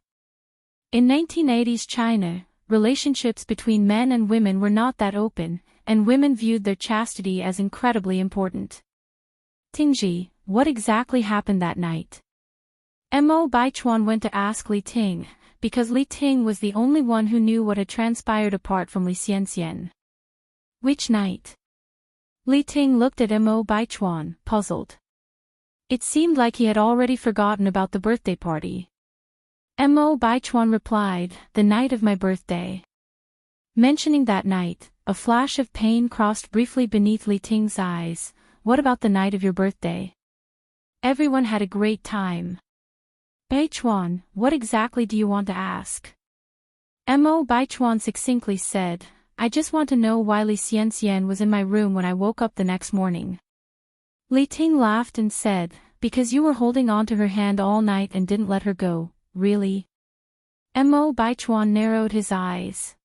In 1980s China, relationships between men and women were not that open, and women viewed their chastity as incredibly important. "Tingji, what exactly happened that night?" Mo Baichuan went to ask Li Ting, because Li Ting was the only one who knew what had transpired apart from Li Xianxian. Which night? Li Ting looked at Mo Baichuan, puzzled. It seemed like he had already forgotten about the birthday party. Mo Baichuan replied, "The night of my birthday." Mentioning that night, a flash of pain crossed briefly beneath Li Ting's eyes. "What about the night of your birthday?" "Everyone had a great time." "Baichuan, what exactly do you want to ask?" Mo Baichuan succinctly said, "I just want to know why Li Xianxian was in my room when I woke up the next morning." Li Ting laughed and said, "Because you were holding on to her hand all night and didn't let her go." "Really?" Mo Baichuan narrowed his eyes.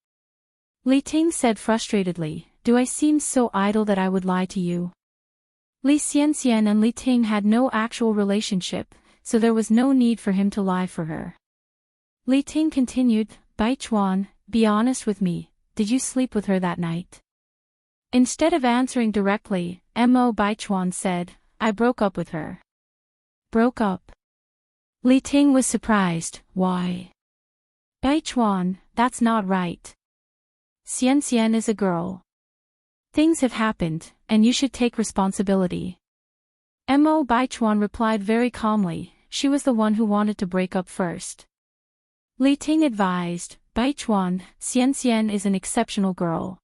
Li Ting said frustratedly, "Do I seem so idle that I would lie to you?" Li Xianxian and Li Ting had no actual relationship, so there was no need for him to lie for her. Li Ting continued, "Baichuan, be honest with me, did you sleep with her that night?" Instead of answering directly, Mo Baichuan said, "I broke up with her." "Broke up?" Li Ting was surprised. "Why?" "Baichuan, that's not right. Xianxian is a girl. Things have happened, and you should take responsibility." Mo Baichuan replied very calmly, "She was the one who wanted to break up first." Li Ting advised, "Baichuan, Xianxian is an exceptional girl.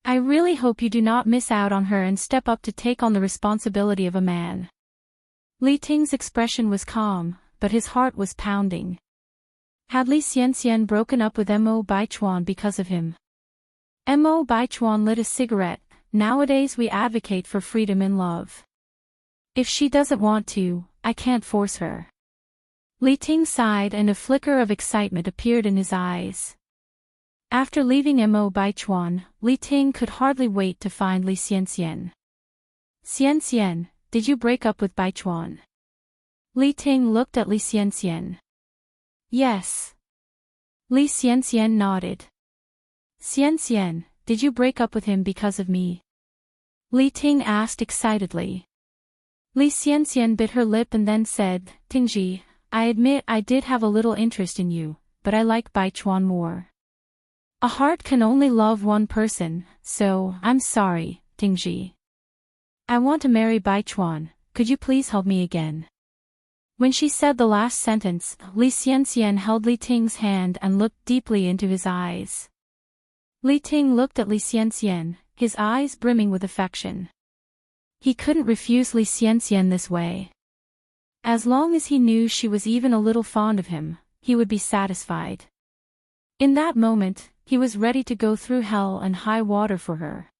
I really hope you do not miss out on her and step up to take on the responsibility of a man." Li Ting's expression was calm, but his heart was pounding. Had Li Xianxian broken up with Mo Baichuan because of him? Mo Baichuan lit a cigarette. "Nowadays we advocate for freedom in love. If she doesn't want to, I can't force her." Li Ting sighed and a flicker of excitement appeared in his eyes. After leaving Mo Baichuan, Li Ting could hardly wait to find Li Xianxian. "Xianxian, did you break up with Baichuan?" Li Ting looked at Li Xianxian. "Yes." Li Xianxian nodded. "Xianxian, did you break up with him because of me?" Li Ting asked excitedly. Li Xianxian bit her lip and then said, "Tingji, I admit I did have a little interest in you, but I like Baichuan more. A heart can only love one person, so I'm sorry, Tingji. I want to marry Baichuan, could you please help me again?" When she said the last sentence, Li Xianxian held Li Ting's hand and looked deeply into his eyes. Li Ting looked at Li Xianxian, his eyes brimming with affection. He couldn't refuse Li Xianxian this way. As long as he knew she was even a little fond of him, he would be satisfied. In that moment, he was ready to go through hell and high water for her.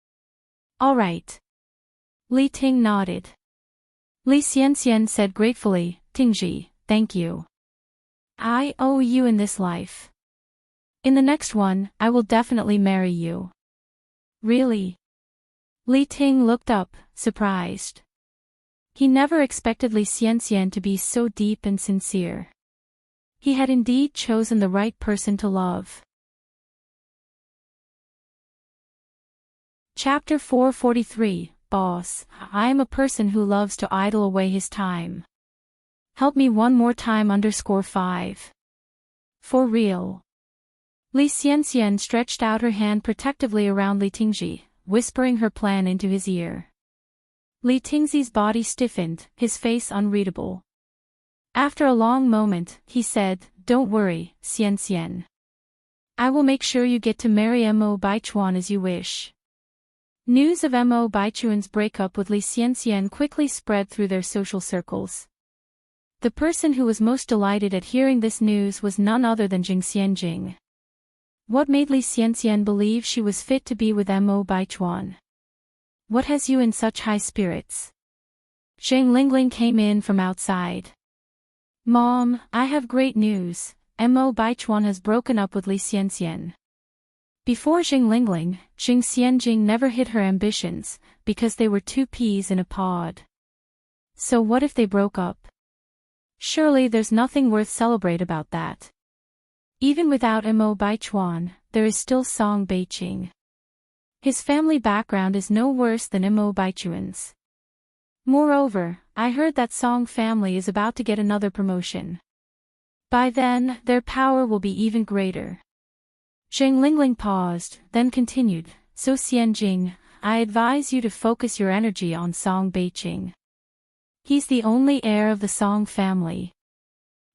"All right." Li Ting nodded. Li Xianxian said gratefully, "Tingji, thank you. I owe you in this life. In the next one, I will definitely marry you." "Really?" Li Ting looked up, surprised. He never expected Li Xianxian to be so deep and sincere. He had indeed chosen the right person to love. Chapter 443, Boss, I am a person who loves to idle away his time. Help me one more time _5. For real. Li Xianxian stretched out her hand protectively around Li Tingji, whispering her plan into his ear. Li Tingzi's body stiffened, his face unreadable. After a long moment, he said, "Don't worry, Xianxian. I will make sure you get to marry Mo Baichuan as you wish." News of Mo Baichuan's breakup with Li Xianxian quickly spread through their social circles. The person who was most delighted at hearing this news was none other than Jing Xianjing. What made Li Xianxian believe she was fit to be with Mo Baichuan? What has you in such high spirits? Zhang Lingling came in from outside. "Mom, I have great news, Mo Baichuan has broken up with Li Xianxian." Before Zhang Lingling, Jing Xianjing never hid her ambitions, because they were two peas in a pod. So what if they broke up? Surely there's nothing worth celebrate about that. Even without Mo Baichuan, there is still Song Beiqing. His family background is no worse than Mo Baichuan's. Moreover, I heard that Song family is about to get another promotion. By then, their power will be even greater. Zheng Lingling paused, then continued, So Xianjing, I advise you to focus your energy on Song Beiqing. He's the only heir of the Song family.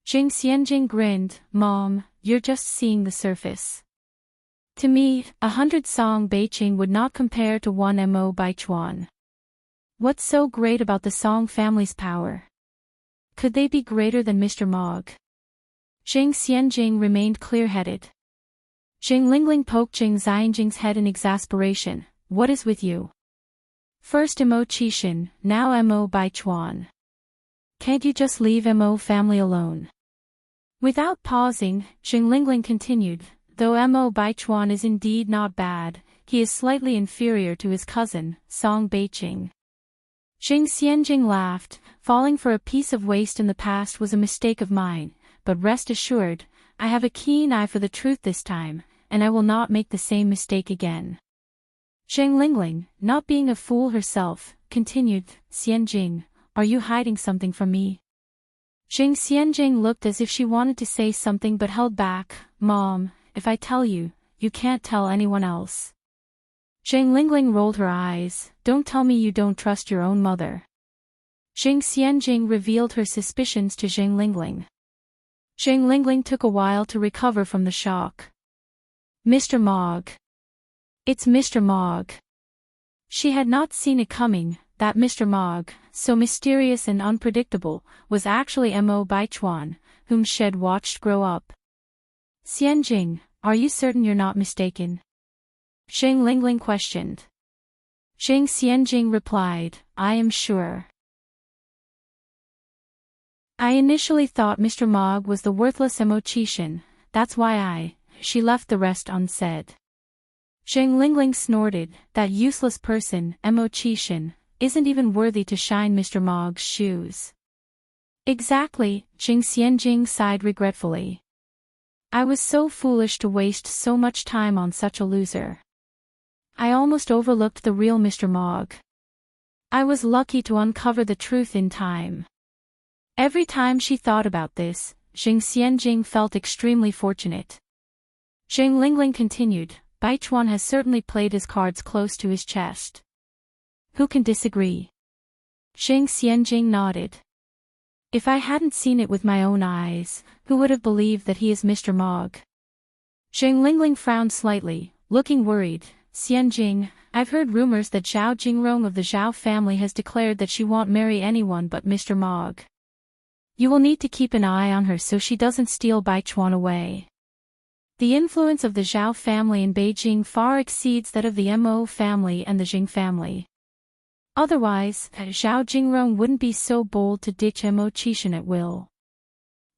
Jing Xianjing grinned, Mom, you're just seeing the surface. To me, 100 Song Beiqing would not compare to one Mo Baichuan. What's so great about the Song family's power? Could they be greater than Mr. Mog? Jing Xianjing remained clear-headed. Jing Lingling poked Jing Xianjing's head in exasperation. What is with you? First Mo Qishan, now Mo Baichuan. Can't you just leave Mo family alone? Without pausing, Jing Lingling continued, Though Mo Baichuan is indeed not bad, he is slightly inferior to his cousin, Song Beiqing. Jing Xianjing laughed. Falling for a piece of waste in the past was a mistake of mine, but rest assured, I have a keen eye for the truth this time, and I will not make the same mistake again. Zheng Lingling, not being a fool herself, continued, Xianjing, are you hiding something from me? Jing Xianjing looked as if she wanted to say something but held back. Mom, if I tell you, you can't tell anyone else. Zheng Lingling rolled her eyes. Don't tell me you don't trust your own mother. Jing Xianjing revealed her suspicions to Zheng Lingling. Zheng Lingling took a while to recover from the shock. Mr. Mog. It's Mr. Mog. She had not seen it coming, that Mr. Mog, so mysterious and unpredictable, was actually Mo Baichuan, whom she had watched grow up. Xianjing, are you certain you're not mistaken? Zheng Lingling questioned. Jing Xianjing replied, I am sure. I initially thought Mr. Mog was the worthless Mo Qishan, that's why she left the rest unsaid. Zheng Lingling snorted, that useless person, Mo Qishan, isn't even worthy to shine Mr. Mog's shoes. Exactly, Jing Xianjing sighed regretfully. I was so foolish to waste so much time on such a loser. I almost overlooked the real Mr. Mog. I was lucky to uncover the truth in time. Every time she thought about this, Jing Xianjing felt extremely fortunate. Zheng Lingling continued, Baichuan has certainly played his cards close to his chest. Who can disagree? Jing Xianjing nodded. If I hadn't seen it with my own eyes, who would have believed that he is Mr. Mog? Zheng Lingling frowned slightly, looking worried. Xianjing, I've heard rumors that Zhao Jingrong of the Zhao family has declared that she won't marry anyone but Mr. Mog. You will need to keep an eye on her so she doesn't steal Baichuan away. The influence of the Zhao family in Beijing far exceeds that of the Mo family and the Jing family. Otherwise, Zhao Jingrong wouldn't be so bold to ditch Mo Qishan at will.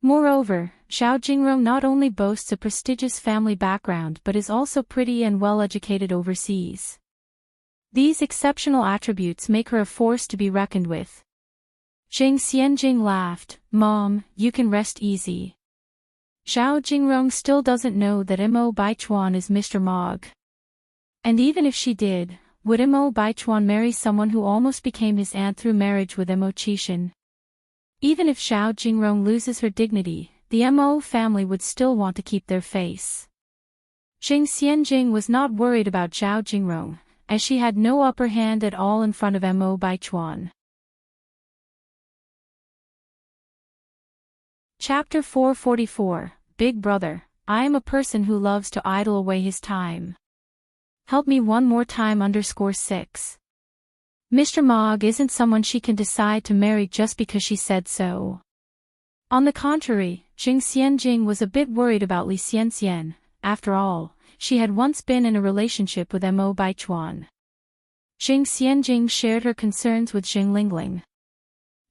Moreover, Zhao Jingrong not only boasts a prestigious family background but is also pretty and well-educated overseas. These exceptional attributes make her a force to be reckoned with. Jing Xianjing laughed, Mom, you can rest easy. Zhao Jingrong still doesn't know that Mo Baichuan is Mr. Mog. And even if she did, would Mo Baichuan marry someone who almost became his aunt through marriage with Mo Qishan? Even if Zhao Jingrong loses her dignity, the Mo family would still want to keep their face. Jing Xianjing was not worried about Zhao Jingrong, as she had no upper hand at all in front of Mo Baichuan. Chapter 444, Big Brother, I am a person who loves to idle away his time. Help me one more time _6. Mr. Mog isn't someone she can decide to marry just because she said so. On the contrary, Jing Xianjing was a bit worried about Li Xianxian. After all, she had once been in a relationship with Mo Baichuan. Jing Xianjing shared her concerns with Zheng Lingling.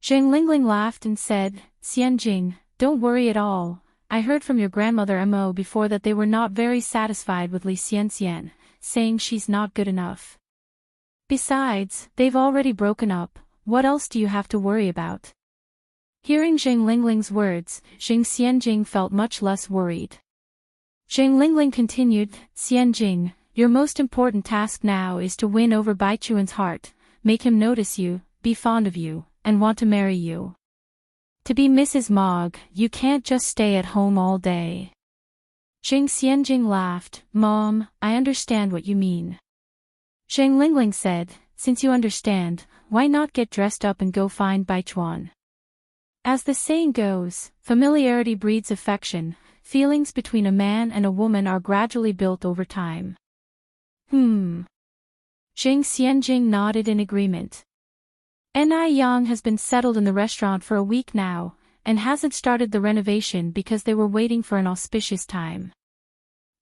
Zheng Lingling laughed and said, Xianjing, don't worry at all. I heard from your grandmother Mo before that they were not very satisfied with Li Xianxian, saying she's not good enough. Besides, they've already broken up, what else do you have to worry about? Hearing Zheng Lingling's words, Jing Xianjing felt much less worried. Zheng Lingling continued, Xianjing, your most important task now is to win over Baichuan's heart, make him notice you, be fond of you, and want to marry you. To be Mrs. Mogg, you can't just stay at home all day. Jing Xianjing laughed. Mom, I understand what you mean. Zheng Lingling said, since you understand, why not get dressed up and go find Baichuan? As the saying goes, familiarity breeds affection, feelings between a man and a woman are gradually built over time. Jing Xianjing nodded in agreement. Ni Yang has been settled in the restaurant for a week now, and hasn't started the renovation because they were waiting for an auspicious time.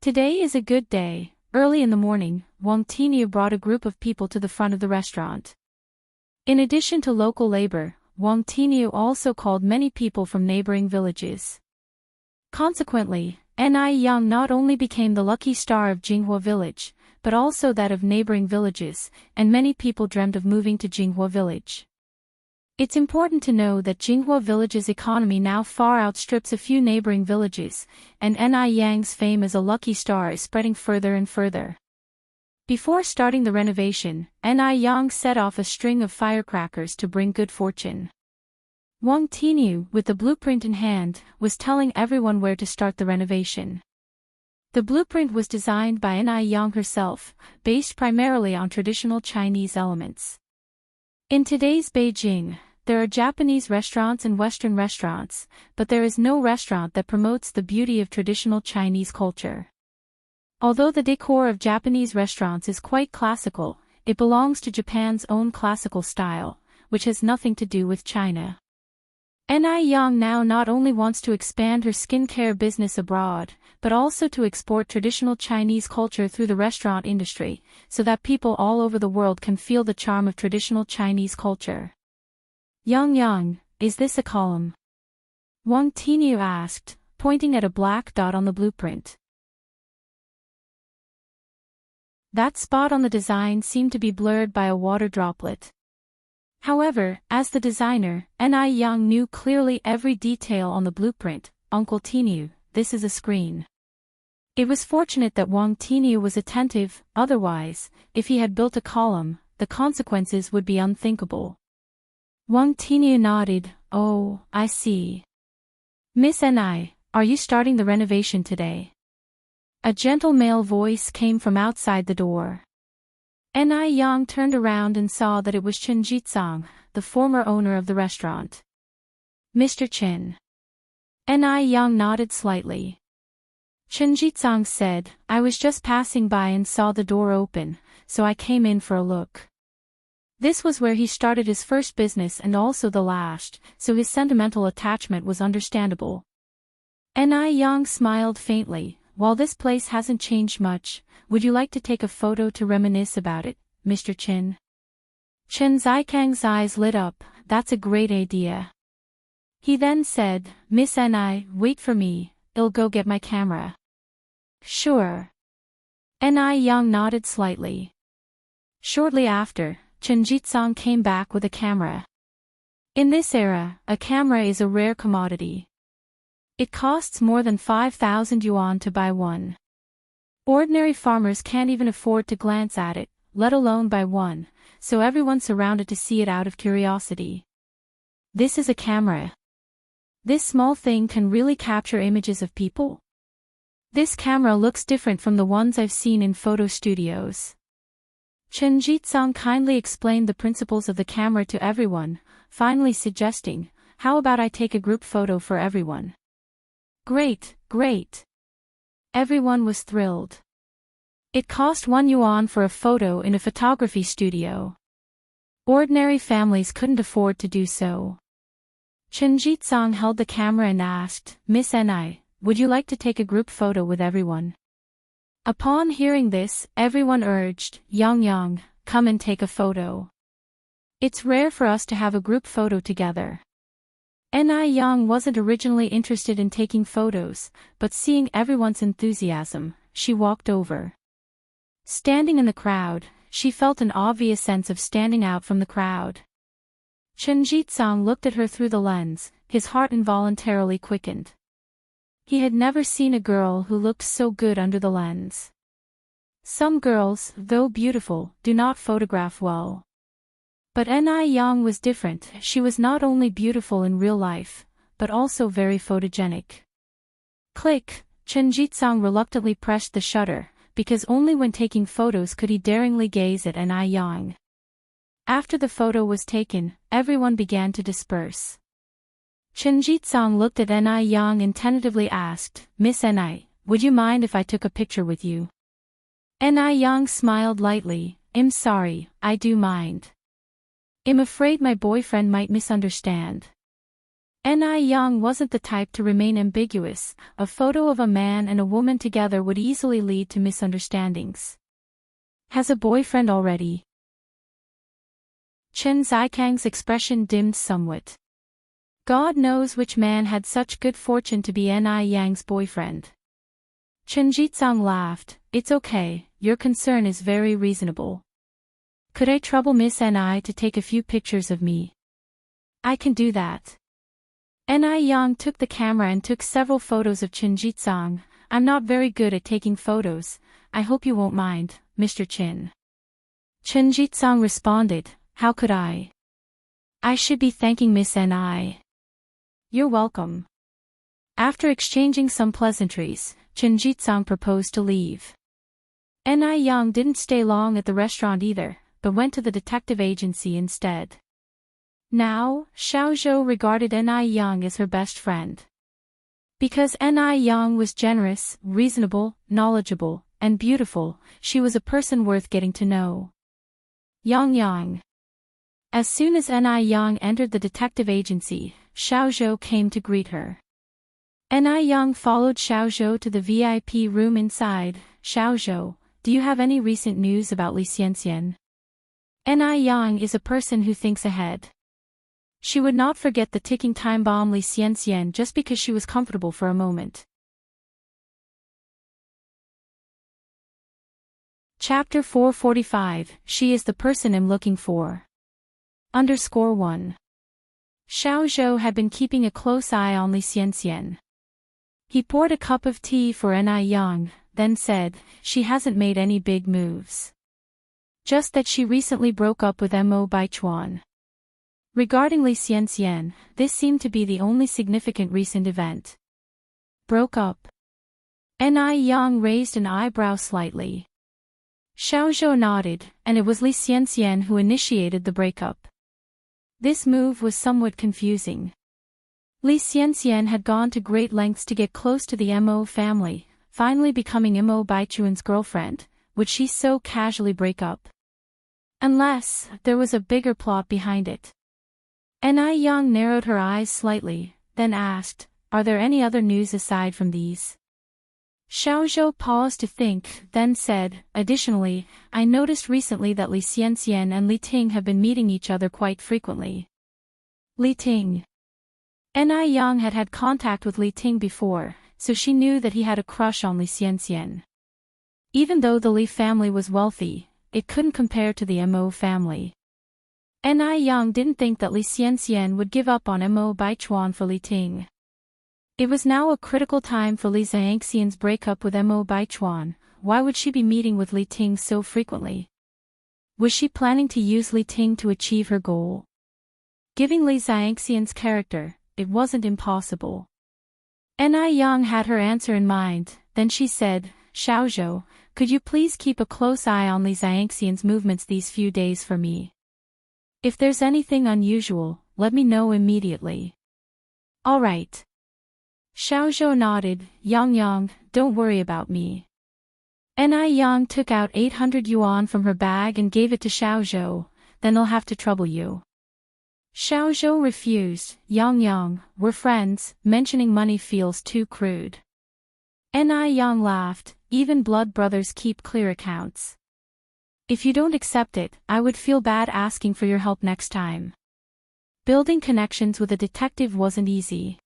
Today is a good day. Early in the morning, Wang Tina brought a group of people to the front of the restaurant. In addition to local labor, Wang Tina also called many people from neighboring villages. Consequently, Ni Yang not only became the lucky star of Jinghua village, but also that of neighboring villages, and many people dreamed of moving to Jinghua village. It's important to know that Jinghua village's economy now far outstrips a few neighboring villages, and Ni Yang's fame as a lucky star is spreading further and further. Before starting the renovation, Ni Yang set off a string of firecrackers to bring good fortune. Wang Tina, with the blueprint in hand, was telling everyone where to start the renovation. The blueprint was designed by Ni Yang herself, based primarily on traditional Chinese elements. In today's Beijing, there are Japanese restaurants and Western restaurants, but there is no restaurant that promotes the beauty of traditional Chinese culture. Although the decor of Japanese restaurants is quite classical, it belongs to Japan's own classical style, which has nothing to do with China. Ni Yang now not only wants to expand her skincare business abroad, but also to export traditional Chinese culture through the restaurant industry, so that people all over the world can feel the charm of traditional Chinese culture. Yang, is this a column? Wang Tina asked, pointing at a black dot on the blueprint. That spot on the design seemed to be blurred by a water droplet. However, as the designer, Ni Yang knew clearly every detail on the blueprint. Uncle Tina, this is a screen. It was fortunate that Wang Tina was attentive, otherwise, if he had built a column, the consequences would be unthinkable. Wang Tina nodded. Oh, I see. Miss Ni, are you starting the renovation today? A gentle male voice came from outside the door. Ni Yang turned around and saw that it was Chen Jitsang, the former owner of the restaurant. Mr. Chen. Ni Yang nodded slightly. Chen Jitsang said, I was just passing by and saw the door open, so I came in for a look. This was where he started his first business and also the last, so his sentimental attachment was understandable. Ni Yang smiled faintly. While this place hasn't changed much, would you like to take a photo to reminisce about it, Mr. Chen? Chen Zikang's eyes lit up. That's a great idea. He then said, Miss Ni, wait for me, I'll go get my camera. Sure. Ni Yang nodded slightly. Shortly after, Chen Jitsang came back with a camera. In this era, a camera is a rare commodity. It costs more than 5,000 yuan to buy one. Ordinary farmers can't even afford to glance at it, let alone buy one, so everyone surrounded to see it out of curiosity. This is a camera. This small thing can really capture images of people? This camera looks different from the ones I've seen in photo studios. Chen Jitsang kindly explained the principles of the camera to everyone, finally suggesting, how about I take a group photo for everyone? Great, great. Everyone was thrilled. It cost 1 yuan for a photo in a photography studio. Ordinary families couldn't afford to do so. Chen Jitsang held the camera and asked, Miss Ni, would you like to take a group photo with everyone? Upon hearing this, everyone urged, Yang, come and take a photo. It's rare for us to have a group photo together. Ni Yang wasn't originally interested in taking photos, but seeing everyone's enthusiasm, she walked over. Standing in the crowd, she felt an obvious sense of standing out from the crowd. Chen Jitsang looked at her through the lens, his heart involuntarily quickened. He had never seen a girl who looked so good under the lens. Some girls, though beautiful, do not photograph well. But Ni Yang was different. She was not only beautiful in real life, but also very photogenic. Click, Chen Jitsang reluctantly pressed the shutter, because only when taking photos could he daringly gaze at Anai Yang. After the photo was taken, everyone began to disperse. Chen Jitsang looked at Anai Yang and tentatively asked, "Miss Anai, would you mind if I took a picture with you?" Anai Yang smiled lightly. "I'm sorry, I do mind. I'm afraid my boyfriend might misunderstand." Anai Yang wasn't the type to remain ambiguous. A photo of a man and a woman together would easily lead to misunderstandings. "Has a boyfriend already?" Chen Zikang's expression dimmed somewhat. God knows which man had such good fortune to be Anai Yang's boyfriend. Chen Jitsang laughed. "It's okay, your concern is very reasonable. Could I trouble Miss Anai to take a few pictures of me?" "I can do that." Anai Yang took the camera and took several photos of Chen Jitsang. "I'm not very good at taking photos, I hope you won't mind, Mr. Chen." Chen Jitsang responded, "How could I? I should be thanking Miss Anai." "You're welcome." After exchanging some pleasantries, Chen Jitsang proposed to leave. Anai Yang didn't stay long at the restaurant either, but went to the detective agency instead. Now, Xiaozhou regarded Anai Yang as her best friend. Because Anai Yang was generous, reasonable, knowledgeable, and beautiful, she was a person worth getting to know. Yang. As soon as Anai Yang entered the detective agency, Xiaozhou came to greet her. Anai Yang followed Xiaozhou to the VIP room inside. "Xiaozhou, do you have any recent news about Li Xianxian?" Anai Yang is a person who thinks ahead. She would not forget the ticking time bomb Li Xianxian just because she was comfortable for a moment. Chapter 445, She is the person I'm looking for. _1. Xiaozhou had been keeping a close eye on Li Xianxian. He poured a cup of tea for Anai Yang, then said, "She hasn't made any big moves. Just that she recently broke up with Mo Baichuan." Regarding Li Xianxian, this seemed to be the only significant recent event. Broke up? Anai Yang raised an eyebrow slightly. Xiaozhou nodded, and it was Li Xianxian who initiated the breakup. This move was somewhat confusing. Li Xianxian had gone to great lengths to get close to the Mo family, finally becoming Mo Baichuan's girlfriend. Would she so casually break up? Unless there was a bigger plot behind it. Anai Yang narrowed her eyes slightly, then asked, "Are there any other news aside from these?" Xiaozhou paused to think, then said, "Additionally, I noticed recently that Li Xianxian and Li Ting have been meeting each other quite frequently." Li Ting. Anai Yang had had contact with Li Ting before, so she knew that he had a crush on Li Xianxian. Even though the Li family was wealthy, it couldn't compare to the Mo family. Anai Yang didn't think that Li Xianxian would give up on Mo Baichuan for Li Ting. It was now a critical time for Li Xianxian's breakup with Mo Baichuan. Why would she be meeting with Li Ting so frequently? Was she planning to use Li Ting to achieve her goal? Given Li Xianxian's character, it wasn't impossible. Anai Yang had her answer in mind, then she said, "Xiaozhou, could you please keep a close eye on Li Xianxian's movements these few days for me? If there's anything unusual, let me know immediately." "All right." Xiaozhou nodded. Yang, don't worry about me." Anai Yang took out 800 yuan from her bag and gave it to Xiaozhou. "Then I'll have to trouble you." Xiaozhou refused. Yang, we're friends, mentioning money feels too crude." Anai Yang laughed. "Even blood brothers keep clear accounts. If you don't accept it, I would feel bad asking for your help next time." Building connections with a detective wasn't easy.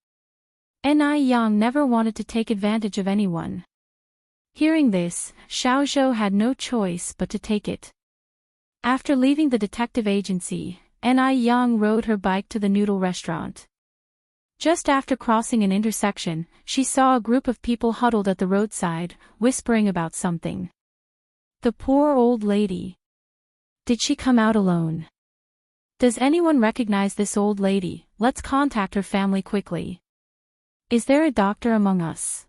Anai Yang never wanted to take advantage of anyone. Hearing this, Xiaozhou had no choice but to take it. After leaving the detective agency, Anai Yang rode her bike to the noodle restaurant. Just after crossing an intersection, she saw a group of people huddled at the roadside, whispering about something. The poor old lady. Did she come out alone? Does anyone recognize this old lady? let's contact her family quickly. Is there a doctor among us?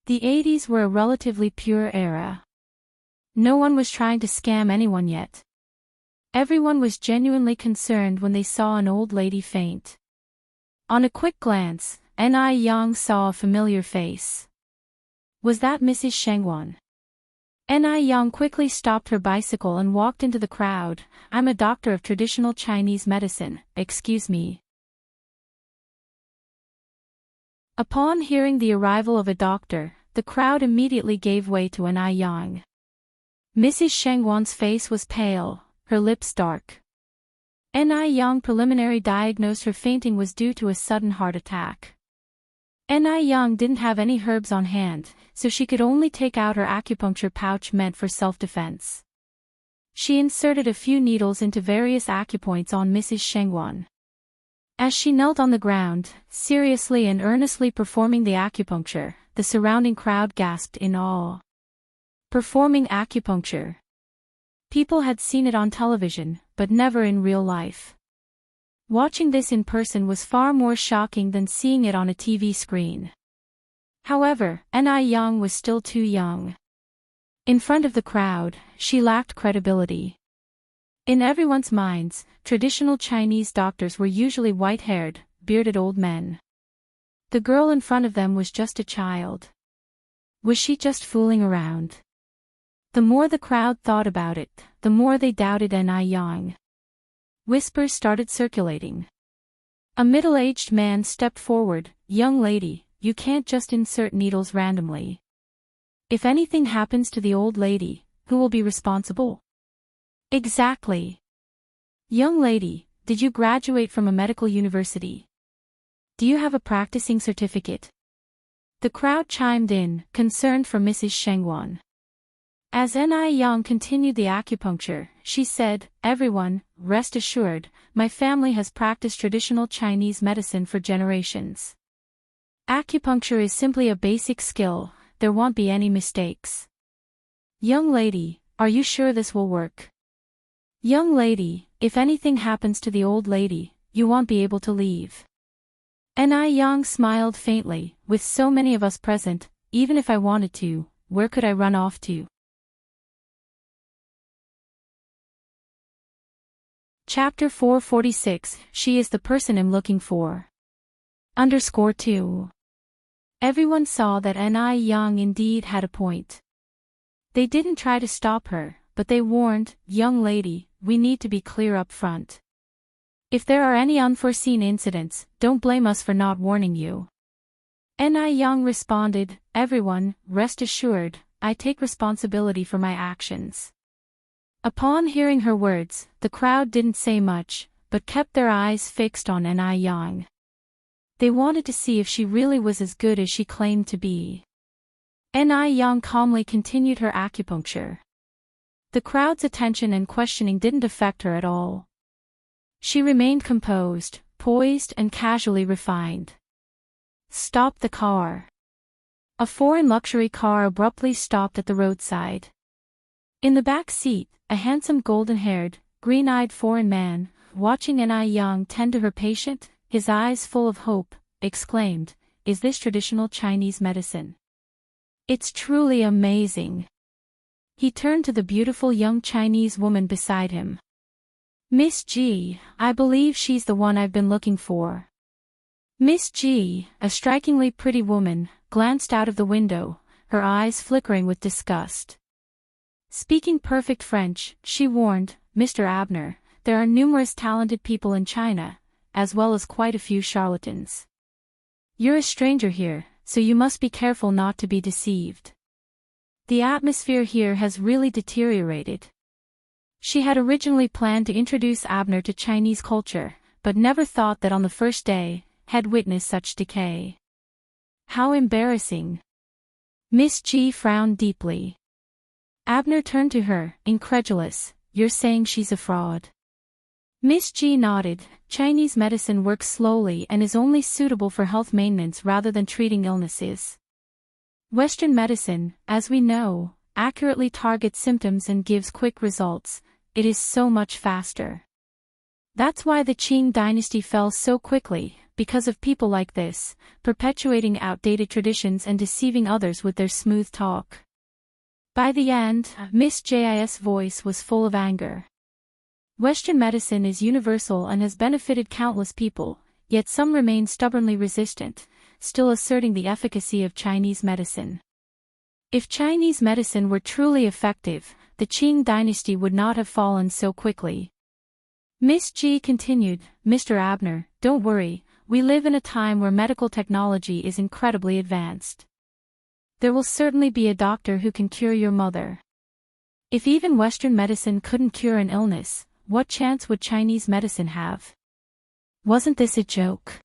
The 80s were a relatively pure era. No one was trying to scam anyone yet. Everyone was genuinely concerned when they saw an old lady faint. On a quick glance, Ni Yang saw a familiar face. Was that Mrs. Shengwan? Ni Yang quickly stopped her bicycle and walked into the crowd. I'm a doctor of traditional Chinese medicine, excuse me. Upon hearing the arrival of a doctor, the crowd immediately gave way to Ni Yang. Mrs. Shengwan's face was pale, her lips dark. Ni Yang preliminary diagnosed her fainting was due to a sudden heart attack. Ni Yang didn't have any herbs on hand, so she could only take out her acupuncture pouch meant for self-defense. She inserted a few needles into various acupoints on Mrs. Shengwan. As she knelt on the ground, seriously and earnestly performing the acupuncture, the surrounding crowd gasped in awe. Performing acupuncture. People had seen it on television, but never in real life. Watching this in person was far more shocking than seeing it on a TV screen. However, Ni Yang was still too young. In front of the crowd, she lacked credibility. In everyone's minds, traditional Chinese doctors were usually white-haired, bearded old men. The girl in front of them was just a child. Was she just fooling around? The more the crowd thought about it, the more they doubted Ni Yang. Whispers started circulating. A middle-aged man stepped forward. Young lady, you can't just insert needles randomly. If anything happens to the old lady, who will be responsible? Exactly. Young lady, did you graduate from a medical university? Do you have a practicing certificate? The crowd chimed in, concerned for Mrs. Shengwan. As Ni Yang continued the acupuncture, she said, everyone, rest assured, my family has practiced traditional Chinese medicine for generations. Acupuncture is simply a basic skill, there won't be any mistakes. Young lady, are you sure this will work? Young lady, if anything happens to the old lady, you won't be able to leave. Ni Yang smiled faintly, with so many of us present, even if I wanted to, where could I run off to? Chapter 446, She is the person I'm looking for. _2. Everyone saw that Ni Yang indeed had a point. They didn't try to stop her, but they warned, young lady, we need to be clear up front. If there are any unforeseen incidents, don't blame us for not warning you. Ni Yang responded, everyone, rest assured, I take responsibility for my actions. Upon hearing her words, the crowd didn't say much, but kept their eyes fixed on Ni Yang. They wanted to see if she really was as good as she claimed to be. Ni Yang calmly continued her acupuncture. The crowd's attention and questioning didn't affect her at all. She remained composed, poised and casually refined. Stop the car. A foreign luxury car abruptly stopped at the roadside. In the back seat, a handsome golden-haired, green-eyed foreign man, watching Ni Yang tend to her patient, his eyes full of hope, exclaimed, is this traditional Chinese medicine? It's truly amazing. He turned to the beautiful young Chinese woman beside him. Miss G, I believe she's the one I've been looking for. Miss G, a strikingly pretty woman, glanced out of the window, her eyes flickering with disgust. Speaking perfect French, she warned, Mr. Abner, there are numerous talented people in China, as well as quite a few charlatans. You're a stranger here, so you must be careful not to be deceived. The atmosphere here has really deteriorated. She had originally planned to introduce Abner to Chinese culture, but never thought that on the first day, had witnessed such decay. How embarrassing. Miss G frowned deeply. Abner turned to her, incredulous, you're saying she's a fraud? Miss G nodded, Chinese medicine works slowly and is only suitable for health maintenance rather than treating illnesses. Western medicine, as we know, accurately targets symptoms and gives quick results, it is so much faster. That's why the Qing dynasty fell so quickly, because of people like this, perpetuating outdated traditions and deceiving others with their smooth talk. By the end, Miss Jis' voice was full of anger. Western medicine is universal and has benefited countless people, yet some remain stubbornly resistant, still asserting the efficacy of Chinese medicine. If Chinese medicine were truly effective, the Qing dynasty would not have fallen so quickly. Miss G continued, Mr. Abner, don't worry, we live in a time where medical technology is incredibly advanced. There will certainly be a doctor who can cure your mother. If even Western medicine couldn't cure an illness, what chance would Chinese medicine have? Wasn't this a joke?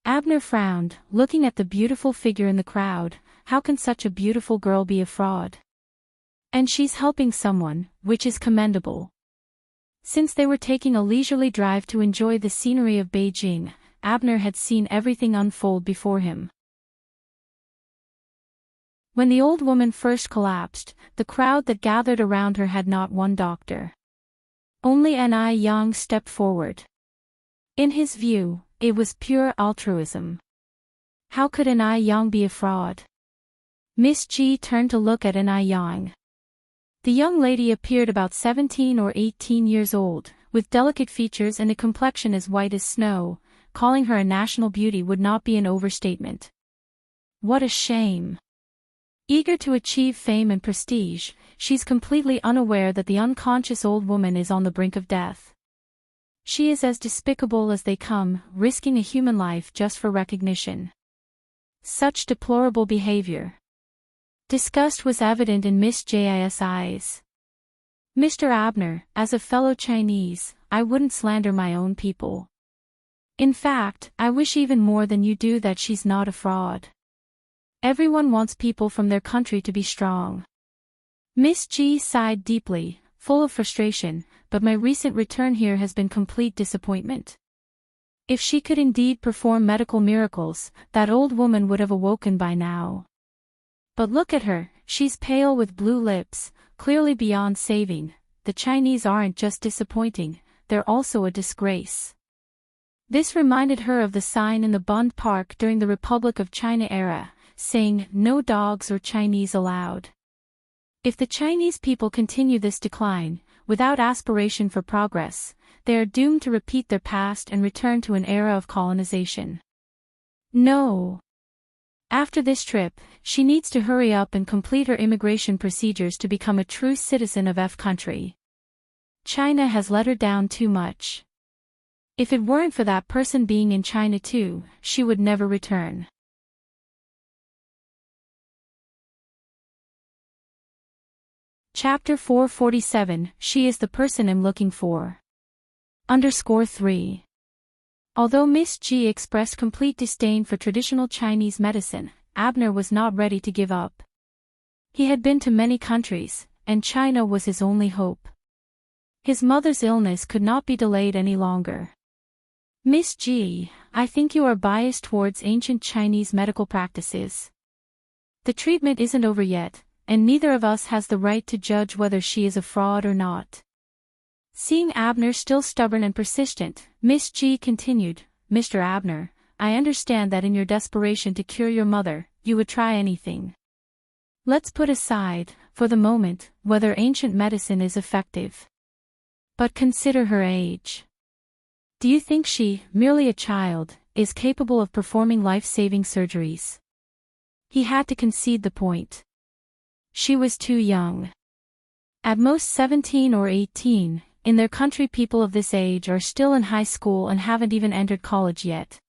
Abner frowned, looking at the beautiful figure in the crowd. How can such a beautiful girl be a fraud? And she's helping someone, which is commendable. Since they were taking a leisurely drive to enjoy the scenery of Beijing, Abner had seen everything unfold before him. When the old woman first collapsed, the crowd that gathered around her had not one doctor. Only Ni Yang stepped forward. In his view, it was pure altruism. How could Ni Yang be a fraud? Miss G turned to look at Ni Yang. The young lady appeared about 17 or 18 years old, with delicate features and a complexion as white as snow. Calling her a national beauty would not be an overstatement. What a shame. Eager to achieve fame and prestige, she's completely unaware that the unconscious old woman is on the brink of death. She is as despicable as they come, risking a human life just for recognition. Such deplorable behavior. Disgust was evident in Miss Jis' eyes. Mr. Abner, as a fellow Chinese, I wouldn't slander my own people. In fact, I wish even more than you do that she's not a fraud. Everyone wants people from their country to be strong. Miss G sighed deeply, full of frustration, but my recent return here has been complete disappointment. If she could indeed perform medical miracles, that old woman would have awoken by now. But look at her, she's pale with blue lips, clearly beyond saving. The Chinese aren't just disappointing, they're also a disgrace. This reminded her of the sign in the Bund Park during the Republic of China era, saying, "No dogs or Chinese allowed." If the Chinese people continue this decline, without aspiration for progress, they are doomed to repeat their past and return to an era of colonization. No. After this trip, she needs to hurry up and complete her immigration procedures to become a true citizen of F country. China has let her down too much. If it weren't for that person being in China too, she would never return. Chapter 447, She is the person I'm looking for. _3. Although Miss G expressed complete disdain for traditional Chinese medicine, Abner was not ready to give up. He had been to many countries, and China was his only hope. His mother's illness could not be delayed any longer. Miss G, I think you are biased towards ancient Chinese medical practices. The treatment isn't over yet, and neither of us has the right to judge whether she is a fraud or not. Seeing Abner still stubborn and persistent, Miss G continued, Mr. Abner, I understand that in your desperation to cure your mother, you would try anything. Let's put aside, for the moment, whether ancient medicine is effective. But consider her age. Do you think she, merely a child, is capable of performing life-saving surgeries? He had to concede the point. She was too young. At most 17 or 18, in their country people of this age are still in high school and haven't even entered college yet.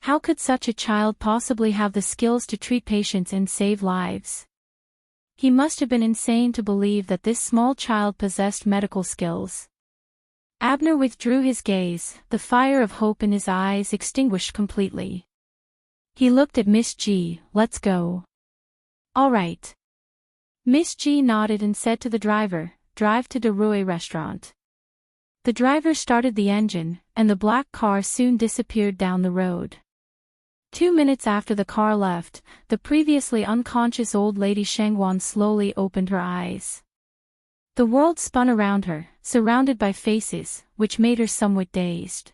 How could such a child possibly have the skills to treat patients and save lives? He must have been insane to believe that this small child possessed medical skills. Abner withdrew his gaze, the fire of hope in his eyes extinguished completely. He looked at Miss G, let's go. All right. Miss G nodded and said to the driver, drive to De Rue restaurant. The driver started the engine, and the black car soon disappeared down the road. 2 minutes after the car left, the previously unconscious old lady Shangwan slowly opened her eyes. The world spun around her, surrounded by faces, which made her somewhat dazed.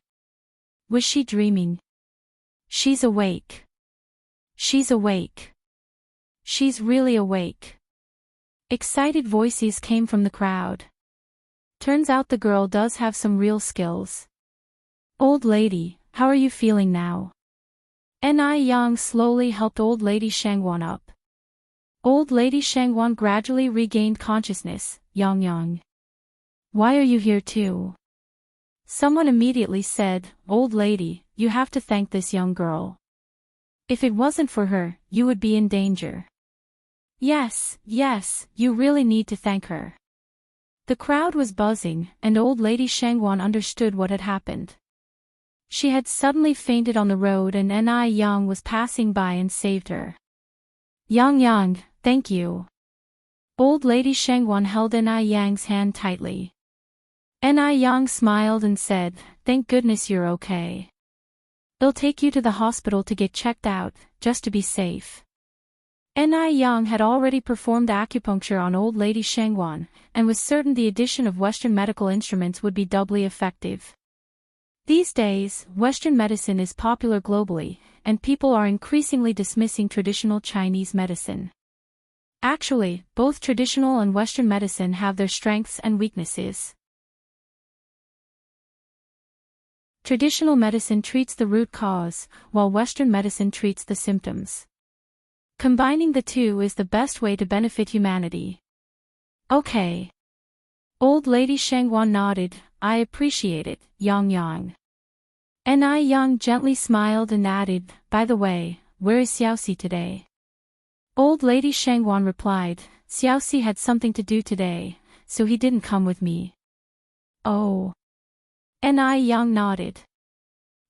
Was she dreaming? She's awake. She's awake. She's really awake. Excited voices came from the crowd. Turns out the girl does have some real skills. Old lady, how are you feeling now? Ni Yang slowly helped old lady Shangwan up. Old lady Shangwan gradually regained consciousness. Yang. Why are you here too? Someone immediately said, Old lady, you have to thank this young girl. If it wasn't for her, you would be in danger. Yes, you really need to thank her. The crowd was buzzing, and old lady Shangwan understood what had happened. She had suddenly fainted on the road and Ni Yang was passing by and saved her. Yang, thank you. Old lady Shangwan held Ni Yang's hand tightly. Ni Yang smiled and said, Thank goodness you're okay. I'll take you to the hospital to get checked out, just to be safe. Ni Yang had already performed acupuncture on old lady Shangwan, and was certain the addition of Western medical instruments would be doubly effective. These days, Western medicine is popular globally, and people are increasingly dismissing traditional Chinese medicine. Actually, both traditional and Western medicine have their strengths and weaknesses. Traditional medicine treats the root cause, while Western medicine treats the symptoms. Combining the two is the best way to benefit humanity. Okay. Old lady Shangwan nodded, I appreciate it, Yang. Ni Yang gently smiled and added, By the way, where is Xiaoxi today? Old lady Shangwan replied, Xiaoxi had something to do today, so he didn't come with me. Oh. Ni Yang nodded.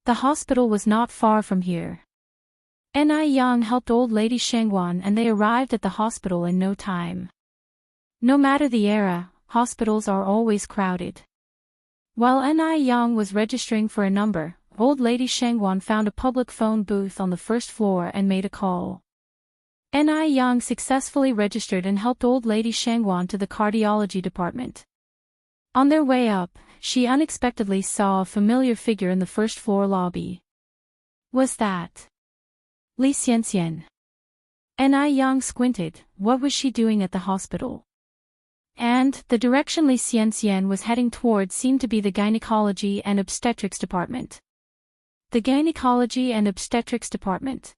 The hospital was not far from here. Ni Yang helped old lady Shangwan and they arrived at the hospital in no time. No matter the era, hospitals are always crowded. While Ni Yang was registering for a number, old lady Shangwan found a public phone booth on the first floor and made a call. Ni Yang successfully registered and helped old lady Shangwan to the cardiology department. On their way up, she unexpectedly saw a familiar figure in the first floor lobby. Was that Li Xianxian? Ni Yang squinted. What was she doing at the hospital? And the direction Li Xianxian was heading toward seemed to be the gynecology and obstetrics department. The gynecology and obstetrics department.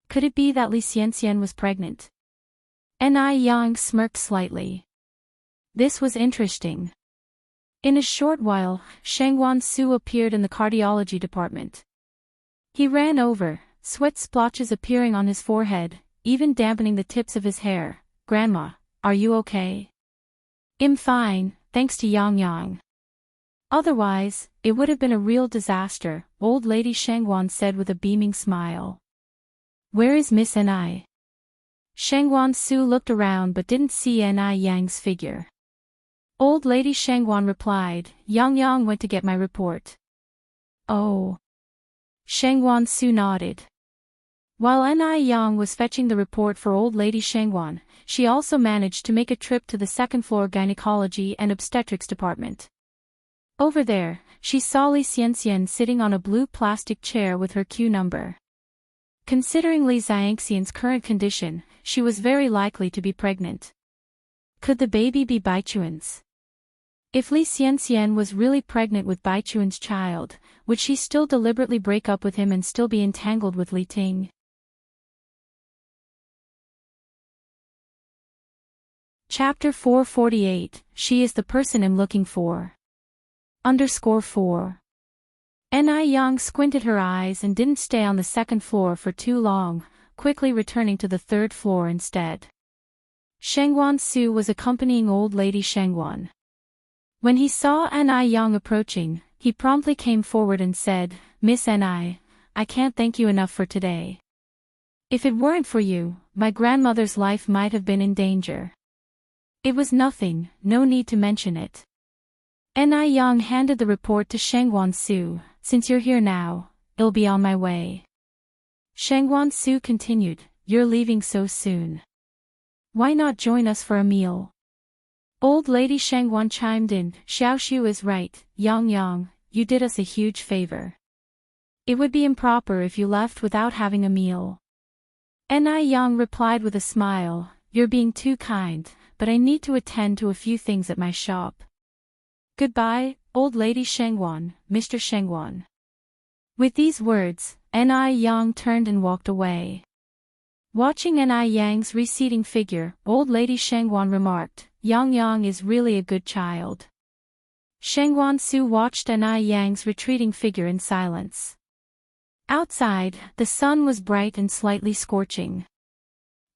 Could it be that Li Xianxian was pregnant? Ni Yang smirked slightly. This was interesting. In a short while, Shangwan Su appeared in the cardiology department. He ran over, sweat splotches appearing on his forehead, even dampening the tips of his hair. Grandma, are you okay? I'm fine, thanks to Yang. Otherwise, it would have been a real disaster, old lady Shangwan said with a beaming smile. Where is Miss Ni? Shangwan Su looked around but didn't see Ni Yang's figure. Old lady Shangwan replied, Yang went to get my report. Oh. Shangwan Su nodded. While Ni Yang was fetching the report for old lady Shangwan, she also managed to make a trip to the second-floor gynecology and obstetrics department. Over there, she saw Li Xianxian sitting on a blue plastic chair with her Q number. Considering Li Xianxian's current condition, she was very likely to be pregnant. Could the baby be Baichuan's? If Li Xianxian was really pregnant with Baichuan's child, would she still deliberately break up with him and still be entangled with Li Ting? Chapter 448, She is the person I'm looking for. _4. Ni Yang squinted her eyes and didn't stay on the second floor for too long, quickly returning to the third floor instead. Shangwan Su was accompanying old lady Shangwan. When he saw Ni Yang approaching, he promptly came forward and said, Miss Ni, I can't thank you enough for today. If it weren't for you, my grandmother's life might have been in danger. It was nothing, no need to mention it. Ni Yang handed the report to Shangwan Su, since you're here now, I'll be on my way. Shangwan Su continued, You're leaving so soon. Why not join us for a meal? Old Lady Shangwan chimed in, Xiaoxiu is right, Yang Yang, you did us a huge favor. It would be improper if you left without having a meal. Ni Yang replied with a smile, you're being too kind, but I need to attend to a few things at my shop. Goodbye, Old Lady Shangwan, Mr. Shangwan. With these words, Ni Yang turned and walked away. Watching Ni Yang's receding figure, Old Lady Shangwan remarked, Yang Yang is really a good child. Shangwan Su watched Ni Yang's retreating figure in silence. Outside, the sun was bright and slightly scorching.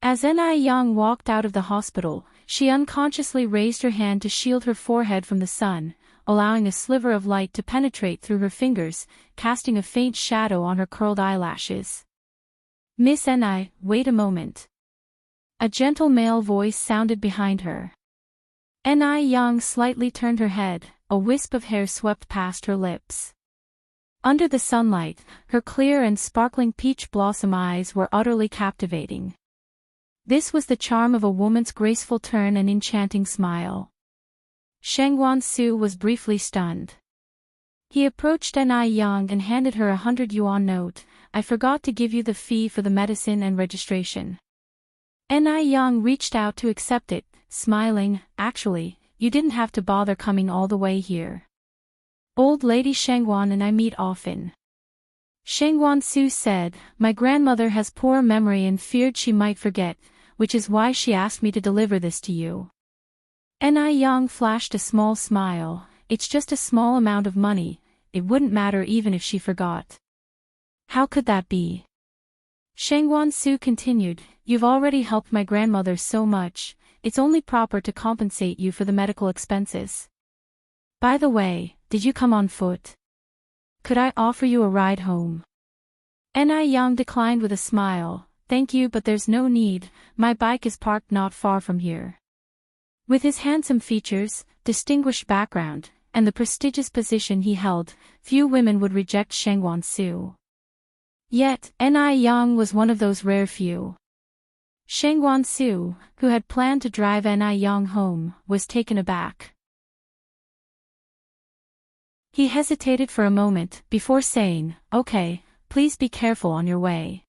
As Ni Yang walked out of the hospital, she unconsciously raised her hand to shield her forehead from the sun, allowing a sliver of light to penetrate through her fingers, casting a faint shadow on her curled eyelashes. Miss Ni, wait a moment. A gentle male voice sounded behind her. Ni Yang slightly turned her head, a wisp of hair swept past her lips. Under the sunlight, her clear and sparkling peach blossom eyes were utterly captivating. This was the charm of a woman's graceful turn and enchanting smile. Shangwan Su was briefly stunned. He approached Ni Yang and handed her 100 yuan note. I forgot to give you the fee for the medicine and registration. Ni Yang reached out to accept it, smiling, actually, you didn't have to bother coming all the way here. Old Lady Shangwan and I meet often. Shangwan Su said, my grandmother has poor memory and feared she might forget, which is why she asked me to deliver this to you. Ni Yang flashed a small smile, it's just a small amount of money, it wouldn't matter even if she forgot. How could that be? Shangwan Su continued, you've already helped my grandmother so much, it's only proper to compensate you for the medical expenses. By the way, did you come on foot? Could I offer you a ride home? Ni Yang declined with a smile, thank you but there's no need, my bike is parked not far from here. With his handsome features, distinguished background, and the prestigious position he held, few women would reject Shangwan Su. Yet, Ni Yang was one of those rare few. Shangwan Su, who had planned to drive Ni Yang home, was taken aback. He hesitated for a moment, before saying, okay, please be careful on your way.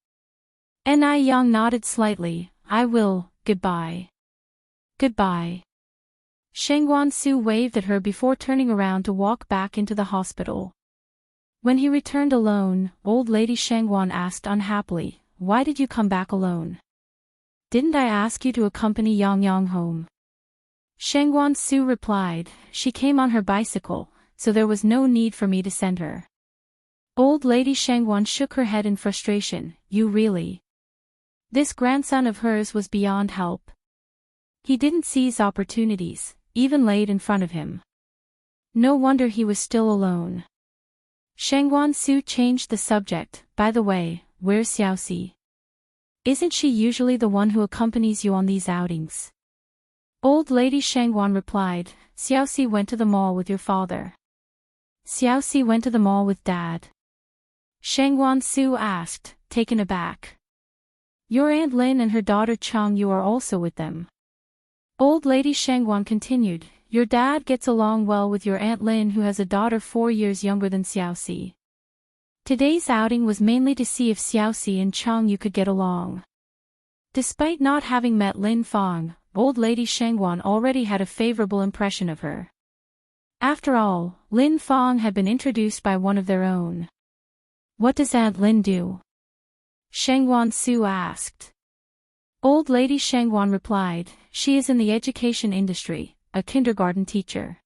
Ni Yang nodded slightly, I will, goodbye. Goodbye. Shangwan Su waved at her before turning around to walk back into the hospital. When he returned alone, Old Lady Shangwan asked unhappily, why did you come back alone? Didn't I ask you to accompany Yang Yang home? Shangwan Su replied, she came on her bicycle, so there was no need for me to send her. Old Lady Shangwan shook her head in frustration, you really? This grandson of hers was beyond help. He didn't seize opportunities, even laid in front of him. No wonder he was still alone. Shangwan Su changed the subject, by the way, where's Xiaoxi? Isn't she usually the one who accompanies you on these outings? Old Lady Shangwan replied, Xiaoxi went to the mall with your father. Xiaoxi went to the mall with Dad. Shangwan Su asked, taken aback. Your Aunt Lin and her daughter Chang Yu are also with them. Old Lady Shangwan continued, your dad gets along well with your Aunt Lin who has a daughter 4 years younger than Xiaoxi. Today's outing was mainly to see if Xiaoxi and Chang Yu could get along. Despite not having met Lin Fang, Old Lady Shangwan already had a favorable impression of her. After all, Lin Fang had been introduced by one of their own. What does Aunt Lin do? Shangwan Su asked. Old Lady Shangwan replied, she is in the education industry, a kindergarten teacher.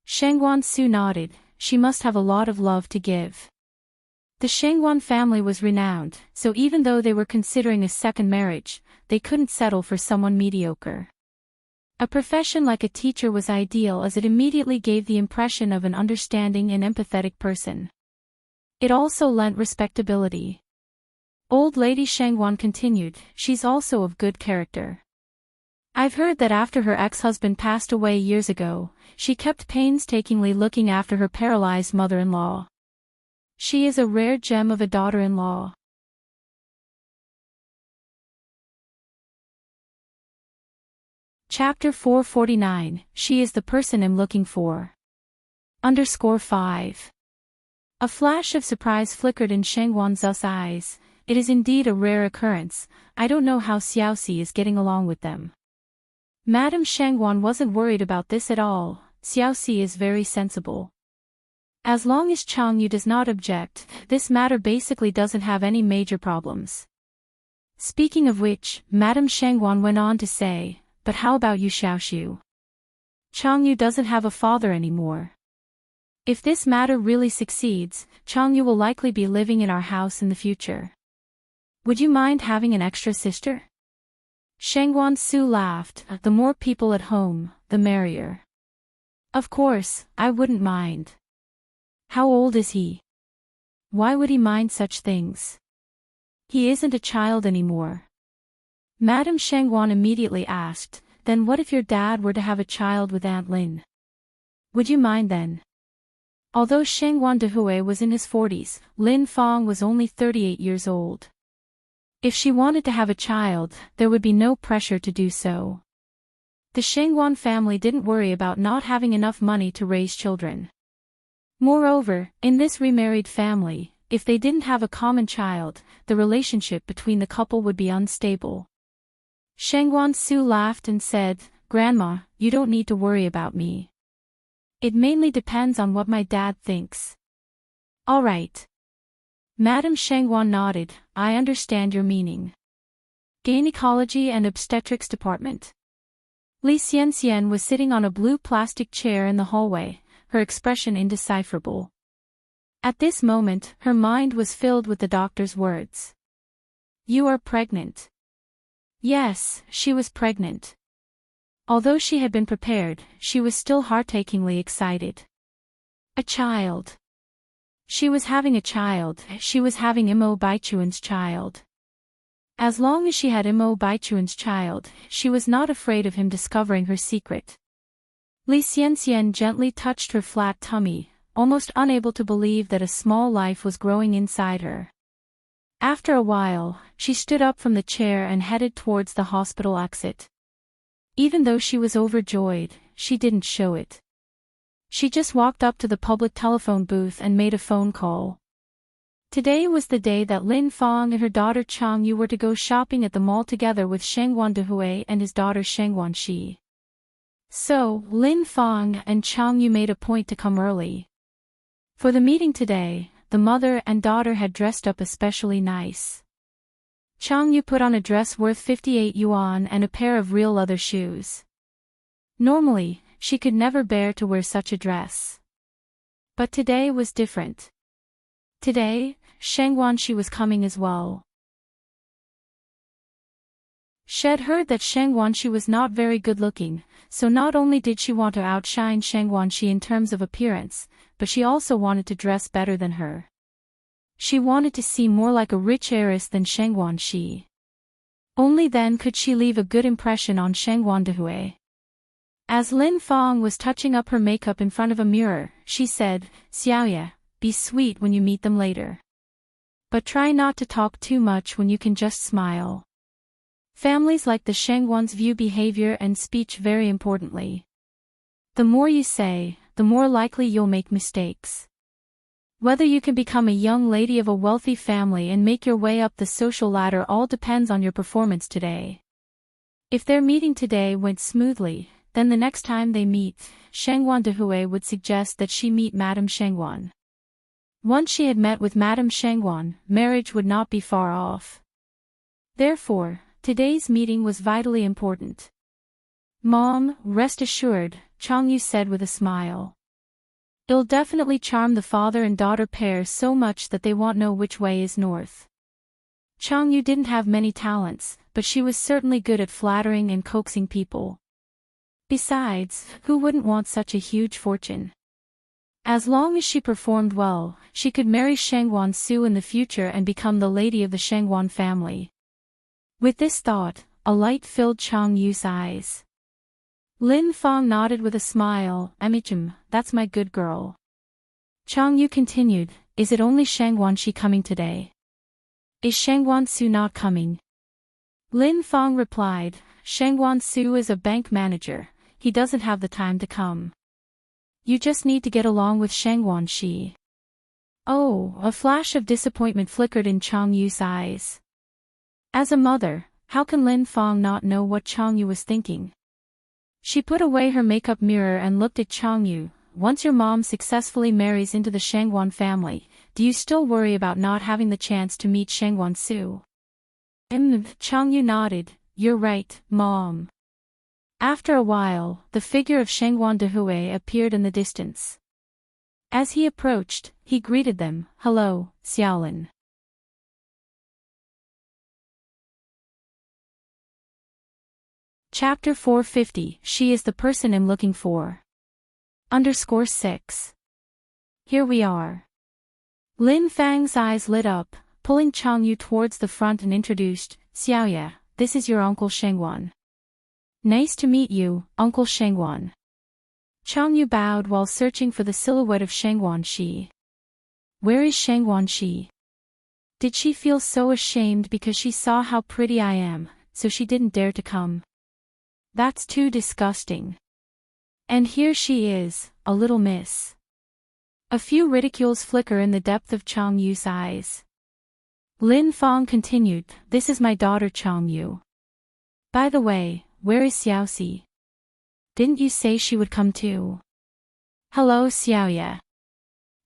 Shangwan Su nodded, she must have a lot of love to give. The Shangwan family was renowned, so even though they were considering a second marriage, they couldn't settle for someone mediocre. A profession like a teacher was ideal as it immediately gave the impression of an understanding and empathetic person. It also lent respectability. Old Lady Shangwan continued, she's also of good character. I've heard that after her ex-husband passed away years ago, she kept painstakingly looking after her paralyzed mother-in-law. She is a rare gem of a daughter-in-law. Chapter 449, She is the person I'm looking for. _5. A flash of surprise flickered in Shengwan Zu's eyes. It is indeed a rare occurrence. I don't know how Xiaoxi is getting along with them. Madame Shengwan wasn't worried about this at all. Xiaoxi is very sensible. As long as Chang Yu does not object, this matter basically doesn't have any major problems. Speaking of which, Madame Shengwan went on to say, but how about you, Xiaoxiu? Chang Yu doesn't have a father anymore. If this matter really succeeds, Chang Yu will likely be living in our house in the future. Would you mind having an extra sister? Shengwan Su laughed. The more people at home, the merrier. Of course, I wouldn't mind. How old is he? Why would he mind such things? He isn't a child anymore. Madame Shengwan immediately asked, then what if your dad were to have a child with Aunt Lin? Would you mind then? Although Shengwan Dehui was in his 40s, Lin Fang was only 38 years old. If she wanted to have a child, there would be no pressure to do so. The Shengwan family didn't worry about not having enough money to raise children. Moreover, in this remarried family, if they didn't have a common child, the relationship between the couple would be unstable. Shengwan Su laughed and said, Grandma, you don't need to worry about me. It mainly depends on what my dad thinks. All right. Madame Shengwan nodded. I understand your meaning. Gynecology and Obstetrics Department. Li Xianxian was sitting on a blue plastic chair in the hallway, her expression indecipherable. At this moment, her mind was filled with the doctor's words. You are pregnant. Yes, she was pregnant. Although she had been prepared, she was still heart-achingly excited. A child. She was having a child. She was having Imo Baichuan's child. As long as she had Imo Baichuan's child, she was not afraid of him discovering her secret. Li Xianxian gently touched her flat tummy, almost unable to believe that a small life was growing inside her. After a while, she stood up from the chair and headed towards the hospital exit. Even though she was overjoyed, she didn't show it. She just walked up to the public telephone booth and made a phone call. Today was the day that Lin Fang and her daughter Chang Yu were to go shopping at the mall together with Shengwan Dehui and his daughter Shengwan Shi. So, Lin Fang and Chang Yu made a point to come early. For the meeting today, the mother and daughter had dressed up especially nice. Chang Yu put on a dress worth 58 yuan and a pair of real leather shoes. Normally, she could never bear to wear such a dress. But today was different. Today, Shengwan Shi was coming as well. She had heard that Shengwan Shi was not very good-looking, so not only did she want to outshine Shengwan Shi in terms of appearance, but she also wanted to dress better than her. She wanted to seem more like a rich heiress than Shengwan Shi. Only then could she leave a good impression on Shengwan Dehui. As Lin Fang was touching up her makeup in front of a mirror, she said, Xiaoya, be sweet when you meet them later. But try not to talk too much when you can just smile. Families like the Shengwans view behavior and speech very importantly. The more you say, the more likely you'll make mistakes. Whether you can become a young lady of a wealthy family and make your way up the social ladder all depends on your performance today. If their meeting today went smoothly, then the next time they meet, Shengwan Dehui would suggest that she meet Madame Shengwan. Once she had met with Madame Shengwan, marriage would not be far off. Therefore, today's meeting was vitally important. Mom, rest assured, Chang Yu said with a smile. It'll definitely charm the father and daughter pair so much that they won't know which way is north. Chang Yu didn't have many talents, but she was certainly good at flattering and coaxing people. Besides, who wouldn't want such a huge fortune? As long as she performed well, she could marry Shengwan Su in the future and become the lady of the Shengwan family. With this thought, a light filled Chang Yu's eyes. Lin Fang nodded with a smile. Amichim, that's my good girl. Chang Yu continued, is it only Shengwan Shi coming today? Is Shengwan Su not coming? Lin Fang replied, Shangguan Su is a bank manager, he doesn't have the time to come. You just need to get along with Shangguan Shi. Oh, a flash of disappointment flickered in Chang Yu's eyes. As a mother, how can Lin Fang not know what Chang Yu was thinking? She put away her makeup mirror and looked at Chang Yu. Once your mom successfully marries into the Shangguan family, do you still worry about not having the chance to meet Shangguan Su? Chang Yu nodded. You're right, Mom. After a while, the figure of Shangguan Dehui appeared in the distance. As he approached, he greeted them. Hello, Xiaolin. Chapter 450. She is the person I'm looking for. _6. Here we are. Lin Fang's eyes lit up, pulling Chang Yu towards the front and introduced, Xiaoya, this is your Uncle Shangguan. Nice to meet you, Uncle Shangguan. Chang Yu bowed while searching for the silhouette of Shangguan Shi. Where is Shangguan Shi? Did she feel so ashamed because she saw how pretty I am, so she didn't dare to come? That's too disgusting. And here she is, a little miss. A few ridicules flicker in the depth of Chang Yu's eyes. Lin Fang continued, this is my daughter Chang Yu. By the way, where is Xiaoxi? Didn't you say she would come too? Hello Xiaoya.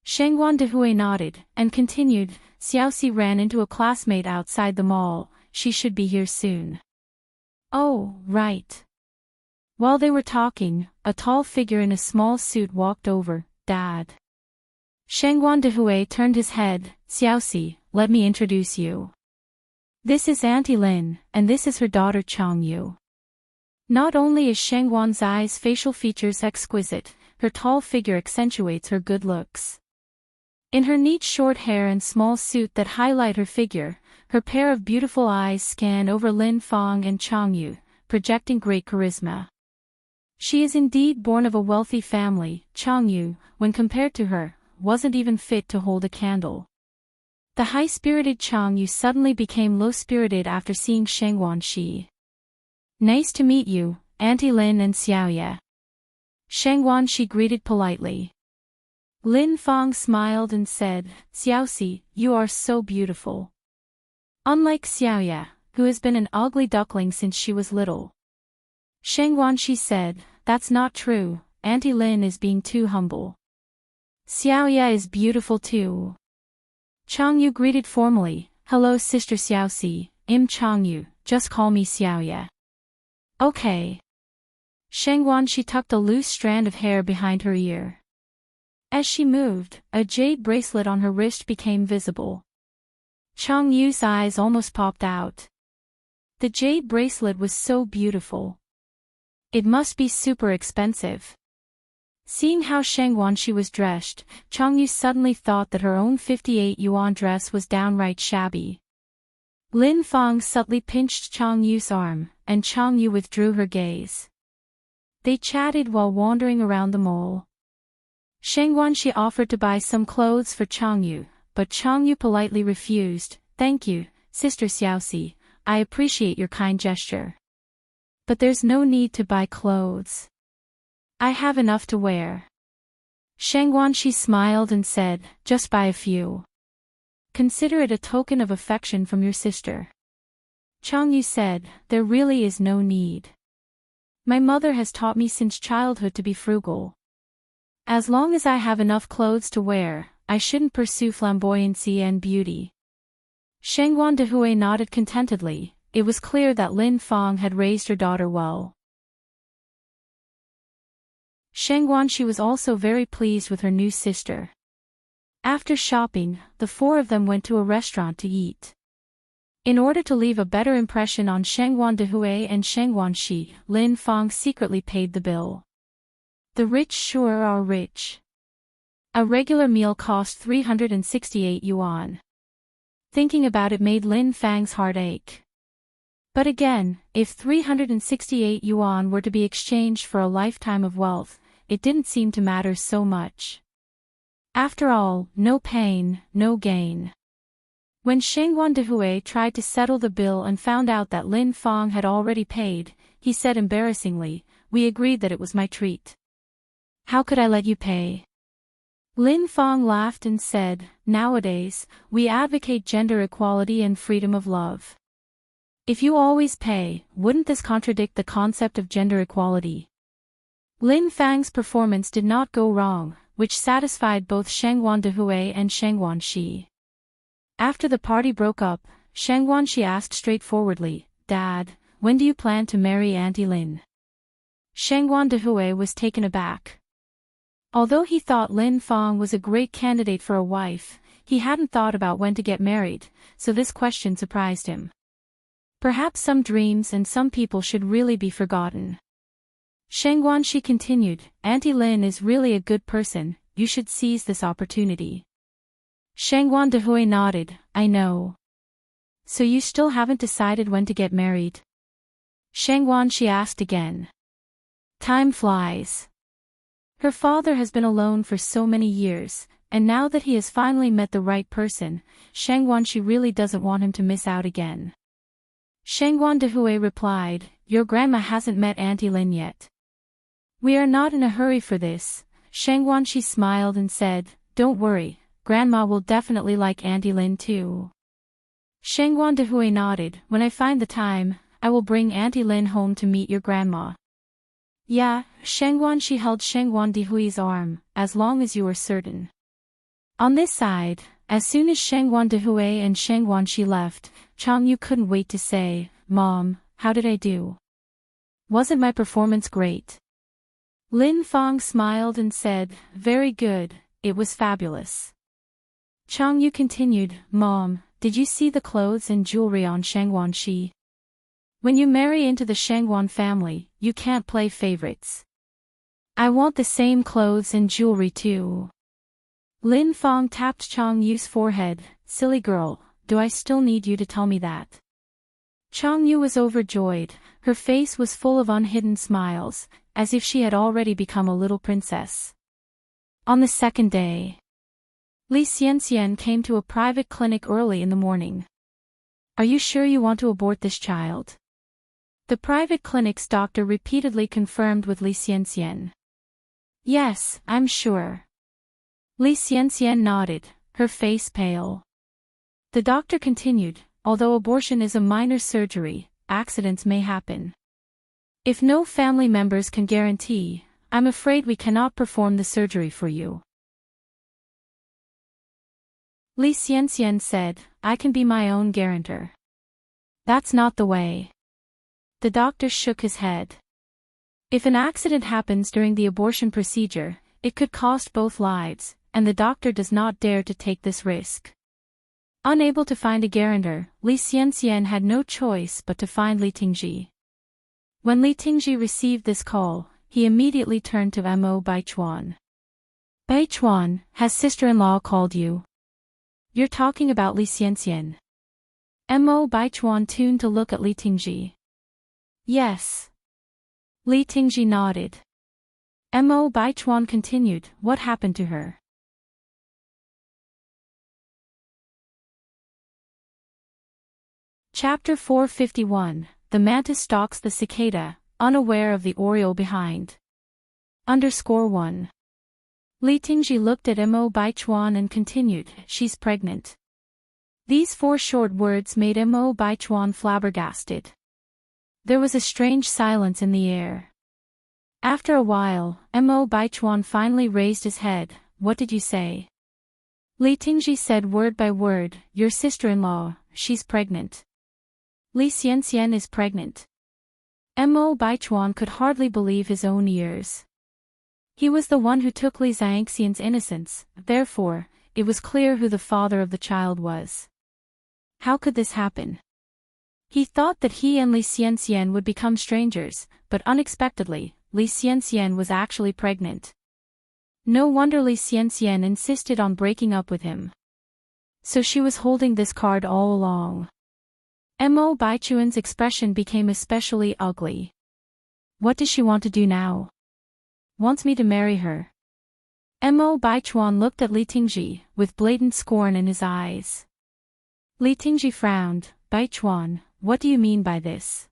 Shangguan Dehui nodded, and continued, Xiaoxi ran into a classmate outside the mall, she should be here soon. Oh, right. While they were talking, a tall figure in a small suit walked over. Dad. Shangguan Dehui turned his head. Xiaoxi, let me introduce you. This is Auntie Lin, and this is her daughter Chang Yu. Not only is Shangguan's eyes' facial features exquisite, her tall figure accentuates her good looks. In her neat short hair and small suit that highlight her figure, her pair of beautiful eyes scan over Lin Fang and Chang Yu, projecting great charisma. She is indeed born of a wealthy family. Chang Yu, when compared to her, wasn't even fit to hold a candle. The high-spirited Chang Yu suddenly became low-spirited after seeing Shangguan Shi. Nice to meet you, Auntie Lin and Xiaoya. Shangguan Shi greeted politely. Lin Fang smiled and said, Xiaoxi, you are so beautiful. Unlike Xiaoya, who has been an ugly duckling since she was little. Shangguan Shi said, that's not true, Auntie Lin is being too humble. Xiaoya is beautiful too. Chang Yu greeted formally, hello Sister Xiaoxi, Chang Yu, just call me Xiaoya. Okay. Shangguan Shi tucked a loose strand of hair behind her ear. As she moved, a jade bracelet on her wrist became visible. Chang Yu's eyes almost popped out. The jade bracelet was so beautiful. It must be super expensive. Seeing how Shangguan Shi was dressed, Chang Yu suddenly thought that her own 58 yuan dress was downright shabby. Lin Fang subtly pinched Chang Yu's arm, and Chang Yu withdrew her gaze. They chatted while wandering around the mall. Shangguan Shi offered to buy some clothes for Chang Yu, but Chang Yu politely refused. Thank you, Sister Xiaoxi, I appreciate your kind gesture. But there's no need to buy clothes. I have enough to wear. Shangguan Shi smiled and said, just buy a few. Consider it a token of affection from your sister. Chang Yu said, there really is no need. My mother has taught me since childhood to be frugal. As long as I have enough clothes to wear, I shouldn't pursue flamboyancy and beauty. Shangguan Dehui nodded contentedly. It was clear that Lin Fang had raised her daughter well. Shangguan Shi was also very pleased with her new sister. After shopping, the four of them went to a restaurant to eat. In order to leave a better impression on Shangguan Dehui and Shangguan Shi, Lin Fang secretly paid the bill. The rich sure are rich. A regular meal cost 368 yuan. Thinking about it made Lin Fang's heart ache. But again, if 368 yuan were to be exchanged for a lifetime of wealth, it didn't seem to matter so much. After all, no pain, no gain. When Shangguan Dehui tried to settle the bill and found out that Lin Fang had already paid, he said embarrassingly, we agreed that it was my treat. How could I let you pay? Lin Fang laughed and said, nowadays, we advocate gender equality and freedom of love. If you always pay, wouldn't this contradict the concept of gender equality? Lin Fang's performance did not go wrong, which satisfied both Shangguan Dehui and Shangguan Shi. After the party broke up, Shangguan Shi asked straightforwardly, Dad, when do you plan to marry Auntie Lin? Shangguan Dehui was taken aback. Although he thought Lin Fang was a great candidate for a wife, he hadn't thought about when to get married, so this question surprised him. Perhaps some dreams and some people should really be forgotten. Shangguan Shi continued, Auntie Lin is really a good person, you should seize this opportunity. Shangguan Dehui nodded, I know. So you still haven't decided when to get married? Shangguan Shi asked again. Time flies. Her father has been alone for so many years, and now that he has finally met the right person, Shangguan Shi really doesn't want him to miss out again. Shangguan Dehui replied, Your grandma hasn't met Auntie Lin yet. We are not in a hurry for this. Shangguan Shi smiled and said, Don't worry, Grandma will definitely like Auntie Lin too. Shangguan Dehui nodded, When I find the time, I will bring Auntie Lin home to meet your grandma. Yeah, Shangguan Shi held Shangguan Dehui's arm, as long as you are certain. On this side, as soon as Shangguan Dehui and Shangguan Shi left, Chang Yu couldn't wait to say, Mom, how did I do? Wasn't my performance great? Lin Fang smiled and said, Very good, it was fabulous. Chang Yu continued, Mom, did you see the clothes and jewelry on Shangguan Shi? When you marry into the Shangguan family, you can't play favorites. I want the same clothes and jewelry too. Lin Fang tapped Chang Yu's forehead, Silly girl, do I still need you to tell me that? Chang Yu was overjoyed, her face was full of unhidden smiles, as if she had already become a little princess. On the second day, Li Xianxian came to a private clinic early in the morning. Are you sure you want to abort this child? The private clinic's doctor repeatedly confirmed with Li Xianxian. Yes, I'm sure. Li Xianxian nodded, her face pale. The doctor continued, although abortion is a minor surgery, accidents may happen. If no family members can guarantee, I'm afraid we cannot perform the surgery for you. Li Xianxian said, I can be my own guarantor. That's not the way. The doctor shook his head. If an accident happens during the abortion procedure, it could cost both lives, and the doctor does not dare to take this risk. Unable to find a guarantor, Li Xianxian had no choice but to find Li Tingji. When Li Tingji received this call, he immediately turned to Mo Baichuan. Baichuan, has sister-in-law called you? You're talking about Li Xianxian. Mo Baichuan tuned to look at Li Tingji. Yes. Li Tingji nodded. Mo Baichuan continued, what happened to her? Chapter 451, The mantis stalks the cicada, unaware of the oriole behind. _1. Li Tingji looked at Mo Baichuan and continued, she's pregnant. These 4 short words made Mo Baichuan flabbergasted. There was a strange silence in the air. After a while, Mo Baichuan finally raised his head, what did you say? Li Tingji said word by word, your sister-in-law, she's pregnant. Li Xianxian is pregnant. Mo Baichuan could hardly believe his own ears. He was the one who took Li Xianxian's innocence, therefore, it was clear who the father of the child was. How could this happen? He thought that he and Li Xianxian would become strangers, but unexpectedly, Li Xianxian was actually pregnant. No wonder Li Xianxian insisted on breaking up with him. So she was holding this card all along. Mo Baichuan's expression became especially ugly. What does she want to do now? Wants me to marry her. Mo Baichuan looked at Li Tingji, with blatant scorn in his eyes. Li Tingji frowned, Baichuan, what do you mean by this?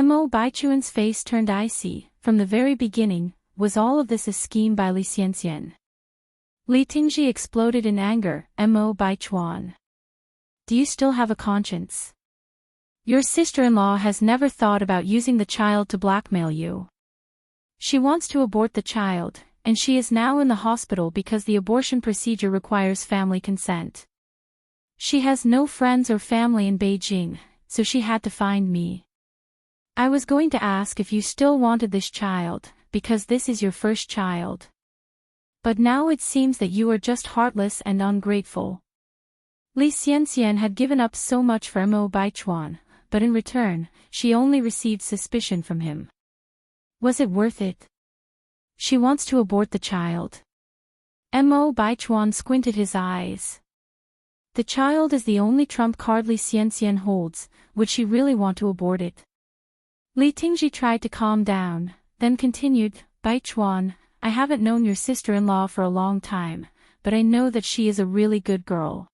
Mo Baichuan's face turned icy. From the very beginning, was all of this a scheme by Li Xianxian? Li Tingji exploded in anger. Mo Baichuan, do you still have a conscience? Your sister-in-law has never thought about using the child to blackmail you. She wants to abort the child, and she is now in the hospital because the abortion procedure requires family consent. She has no friends or family in Beijing, so she had to find me. I was going to ask if you still wanted this child, because this is your first child. But now it seems that you are just heartless and ungrateful. Li Xianxian had given up so much for Mo Baichuan, but in return, she only received suspicion from him. Was it worth it? She wants to abort the child. Mo Baichuan squinted his eyes. The child is the only trump card Li Xianxian holds. Would she really want to abort it? Li Tingji tried to calm down, then continued, Baichuan, I haven't known your sister-in-law for a long time, but I know that she is a really good girl.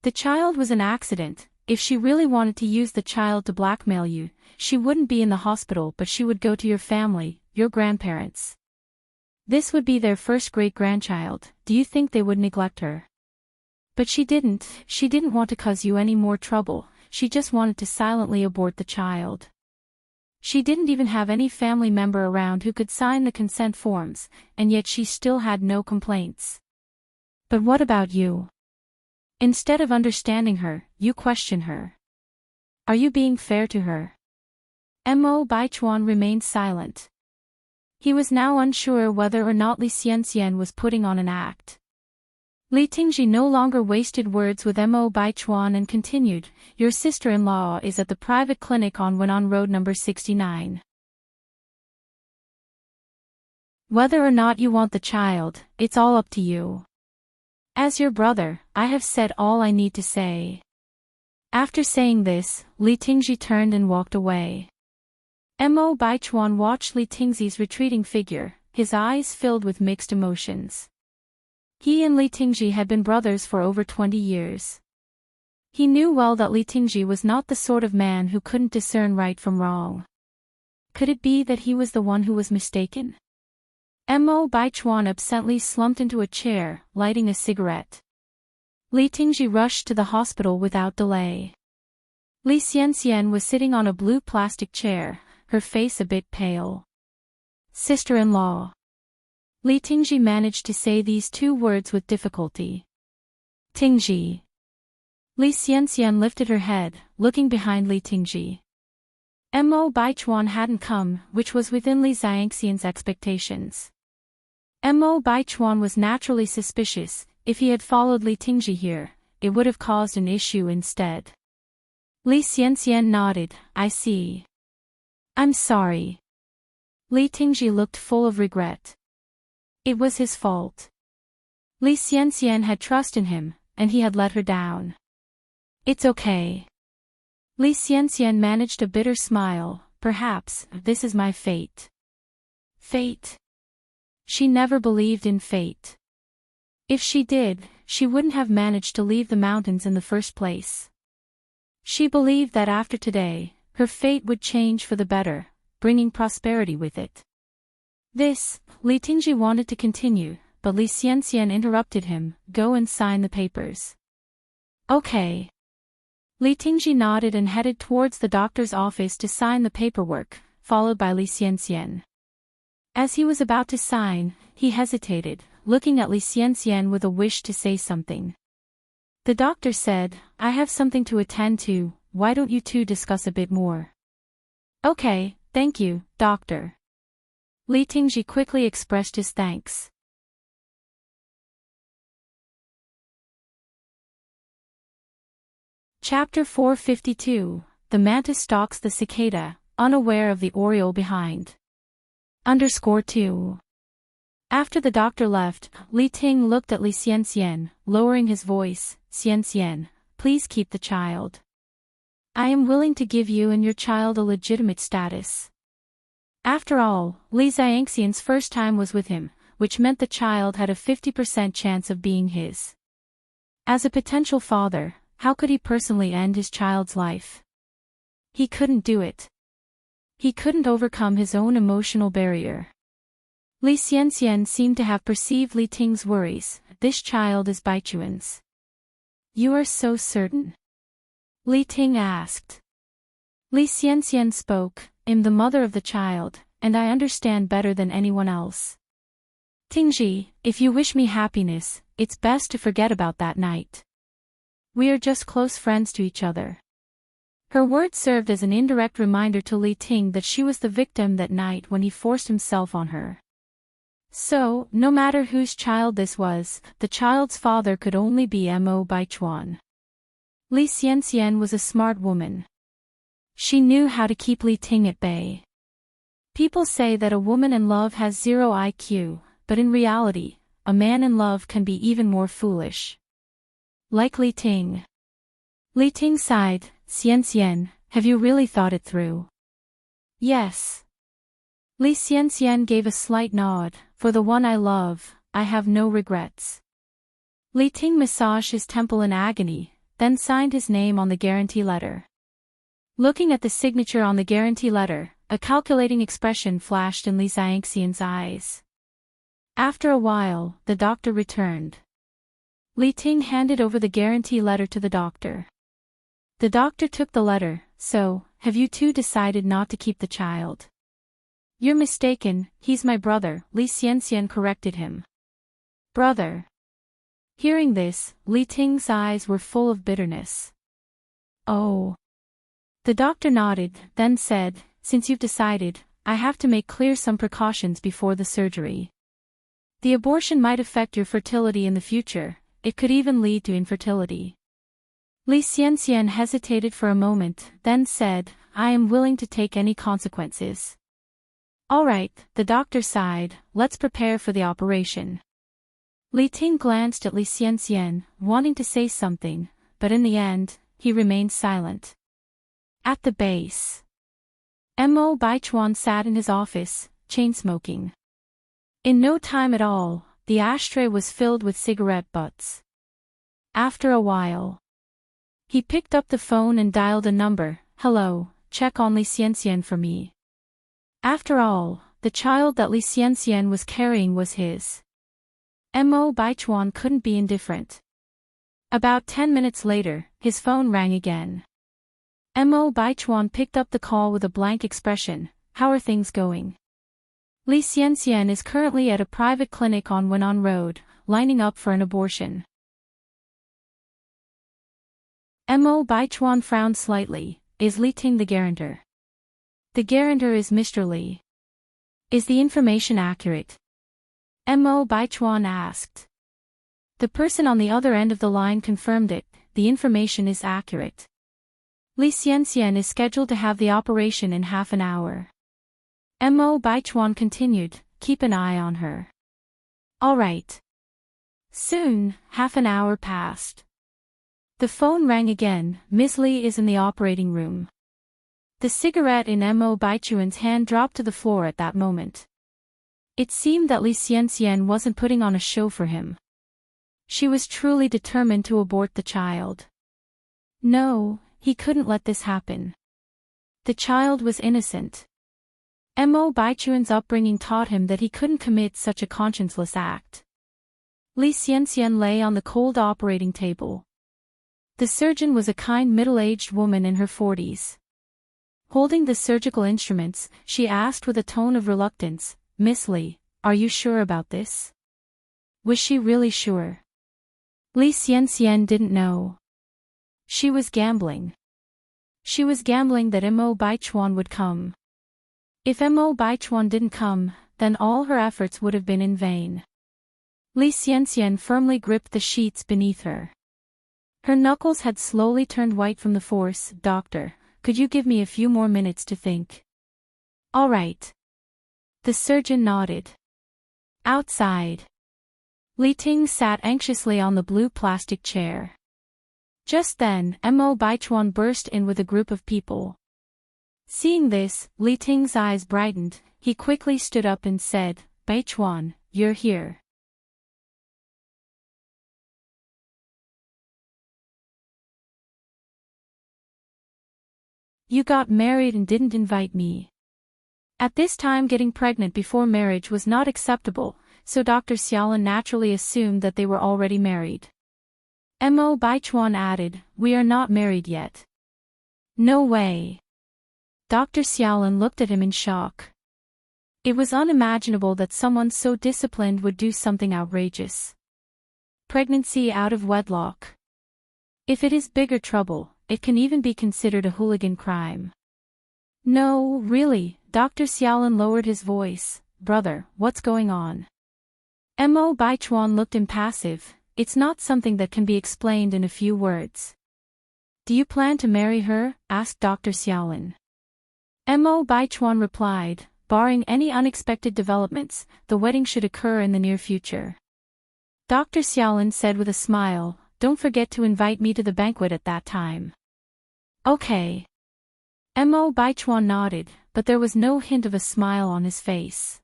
The child was an accident. If she really wanted to use the child to blackmail you, she wouldn't be in the hospital but she would go to your family, your grandparents. This would be their first great-grandchild. Do you think they would neglect her? But she didn't want to cause you any more trouble, she just wanted to silently abort the child. She didn't even have any family member around who could sign the consent forms, and yet she still had no complaints. But what about you? Instead of understanding her, you question her. Are you being fair to her? Mo Baichuan remained silent. He was now unsure whether or not Li Xianxian was putting on an act. Li Tingji no longer wasted words with Mo Baichuan and continued, your sister-in-law is at the private clinic on Wenan Road number 69. Whether or not you want the child, it's all up to you. As your brother, I have said all I need to say. After saying this, Li Tingji turned and walked away. Mo Baichuan watched Li Tingji's retreating figure, his eyes filled with mixed emotions. He and Li Tingji had been brothers for over 20 years. He knew well that Li Tingji was not the sort of man who couldn't discern right from wrong. Could it be that he was the one who was mistaken? Mo Baichuan absently slumped into a chair, lighting a cigarette. Li Tingji rushed to the hospital without delay. Li Xianxian was sitting on a blue plastic chair, her face a bit pale. Sister-in-law. Li Tingji managed to say these two words with difficulty. Tingji. Li Xianxian lifted her head, looking behind Li Tingji. Mo Baichuan hadn't come, which was within Li Xianxian's expectations. Mo Baichuan was naturally suspicious. If he had followed Li Tingji here, it would have caused an issue instead. Li Xianxian nodded, I see. I'm sorry. Li Tingji looked full of regret. It was his fault. Li Xianxian had trust in him, and he had let her down. It's okay. Li Xianxian managed a bitter smile, perhaps, this is my fate. Fate? She never believed in fate. If she did, she wouldn't have managed to leave the mountains in the first place. She believed that after today, her fate would change for the better, bringing prosperity with it. This, Li Tingji wanted to continue, but Li Xianxian interrupted him, go and sign the papers. Okay. Li Tingji nodded and headed towards the doctor's office to sign the paperwork, followed by Li Xianxian. As he was about to sign, he hesitated, looking at Li Xianxian with a wish to say something. The doctor said, I have something to attend to, why don't you two discuss a bit more? Okay, thank you, doctor. Li Tingji quickly expressed his thanks. Chapter 452, The Mantis Stalks the Cicada, Unaware of the Oriole Behind. _2. After the doctor left, Li Ting looked at Li Xianxian, lowering his voice, Xianxian, please keep the child. I am willing to give you and your child a legitimate status. After all, Li Xianxian's first time was with him, which meant the child had a 50% chance of being his. As a potential father, how could he personally end his child's life? He couldn't do it. He couldn't overcome his own emotional barrier. Li Xianxian seemed to have perceived Li Ting's worries. This child is Baichuan's. You are so certain? Li Ting asked. Li Xianxian spoke, I'm the mother of the child, and I understand better than anyone else. Tingji, if you wish me happiness, it's best to forget about that night. We are just close friends to each other. Her words served as an indirect reminder to Li Ting that she was the victim that night when he forced himself on her. So, no matter whose child this was, the child's father could only be Mo Baichuan. Li Xianxian was a smart woman. She knew how to keep Li Ting at bay. People say that a woman in love has 0 IQ, but in reality, a man in love can be even more foolish. Like Li Ting. Li Ting sighed, Xianxian, have you really thought it through? Yes. Li Xianxian gave a slight nod, for the one I love, I have no regrets. Li Ting massaged his temple in agony, then signed his name on the guarantee letter. Looking at the signature on the guarantee letter, a calculating expression flashed in Li Xianxian's eyes. After a while, the doctor returned. Li Ting handed over the guarantee letter to the doctor. The doctor took the letter. So, have you two decided not to keep the child? You're mistaken, he's my brother, Li Xianxian corrected him. Brother. Hearing this, Li Ting's eyes were full of bitterness. Oh. The doctor nodded, then said, since you've decided, I have to make clear some precautions before the surgery. The abortion might affect your fertility in the future, it could even lead to infertility. Li Xianxian hesitated for a moment, then said, I am willing to take any consequences. All right, the doctor sighed, let's prepare for the operation. Li Ting glanced at Li Xianxian, wanting to say something, but in the end, he remained silent. At the base. Mo Baichuan sat in his office, chain-smoking. In no time at all, the ashtray was filled with cigarette butts. After a while, he picked up the phone and dialed a number. Hello, check on Li Xianxian for me. After all, the child that Li Xianxian was carrying was his. Mo Baichuan couldn't be indifferent. About 10 minutes later, his phone rang again. Mo Baichuan picked up the call with a blank expression. How are things going? Li Xianxian is currently at a private clinic on Wenan Road, lining up for an abortion. Mo Baichuan frowned slightly. Is Li Ting the guarantor? The guarantor is Mr. Li. Is the information accurate? Mo Baichuan asked. The person on the other end of the line confirmed it, the information is accurate. Li Xianxian is scheduled to have the operation in half an hour. Mo Baichuan continued, keep an eye on her. All right. Soon, half an hour passed. The phone rang again. Miss Li is in the operating room. The cigarette in Mo Baichuan's hand dropped to the floor at that moment. It seemed that Li Xianxian wasn't putting on a show for him. She was truly determined to abort the child. No, he couldn't let this happen. The child was innocent. Mo Baichuan's upbringing taught him that he couldn't commit such a conscienceless act. Li Xianxian lay on the cold operating table. The surgeon was a kind middle-aged woman in her 40s. Holding the surgical instruments, she asked with a tone of reluctance, Miss Li, are you sure about this? Was she really sure? Li Xianxian didn't know. She was gambling. She was gambling that Mo Baichuan would come. If Mo Baichuan didn't come, then all her efforts would have been in vain. Li Xianxian firmly gripped the sheets beneath her. Her knuckles had slowly turned white from the force. Doctor, could you give me a few more minutes to think? All right. The surgeon nodded. Outside. Li Ting sat anxiously on the blue plastic chair. Just then, Mo Baichuan burst in with a group of people. Seeing this, Li Ting's eyes brightened. He quickly stood up and said, Baichuan, you're here. You got married and didn't invite me. At this time getting pregnant before marriage was not acceptable, so Dr. Xiaolin naturally assumed that they were already married. Mo Baichuan added, "We are not married yet." "No way." Dr. Xiaolin looked at him in shock. It was unimaginable that someone so disciplined would do something outrageous. Pregnancy out of wedlock. If it is bigger trouble, it can even be considered a hooligan crime. "No, really," Dr. Xiaolin lowered his voice. "Brother, what's going on?" Mo Baichuan looked impassive. "It's not something that can be explained in a few words." "Do you plan to marry her?" asked Dr. Xiaolin. Mo Baichuan replied, "Barring any unexpected developments, the wedding should occur in the near future." Dr. Xiaolin said with a smile, "Don't forget to invite me to the banquet at that time." "Okay." Mo Baichuan nodded, but there was no hint of a smile on his face.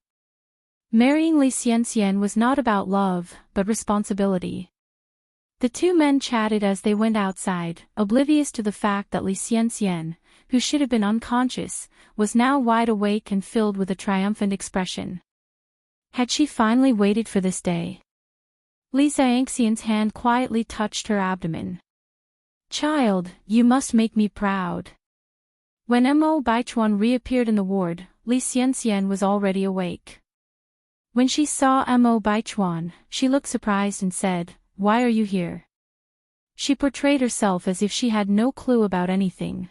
Marrying Li Xianxian was not about love, but responsibility. The two men chatted as they went outside, oblivious to the fact that Li Xianxian, who should have been unconscious, was now wide awake and filled with a triumphant expression. Had she finally waited for this day? Li Xianxian's hand quietly touched her abdomen. "Child, you must make me proud." When Mo Baichuan reappeared in the ward, Li Xianxian was already awake. When she saw Mo Baichuan, she looked surprised and said, "Why are you here?" She portrayed herself as if she had no clue about anything.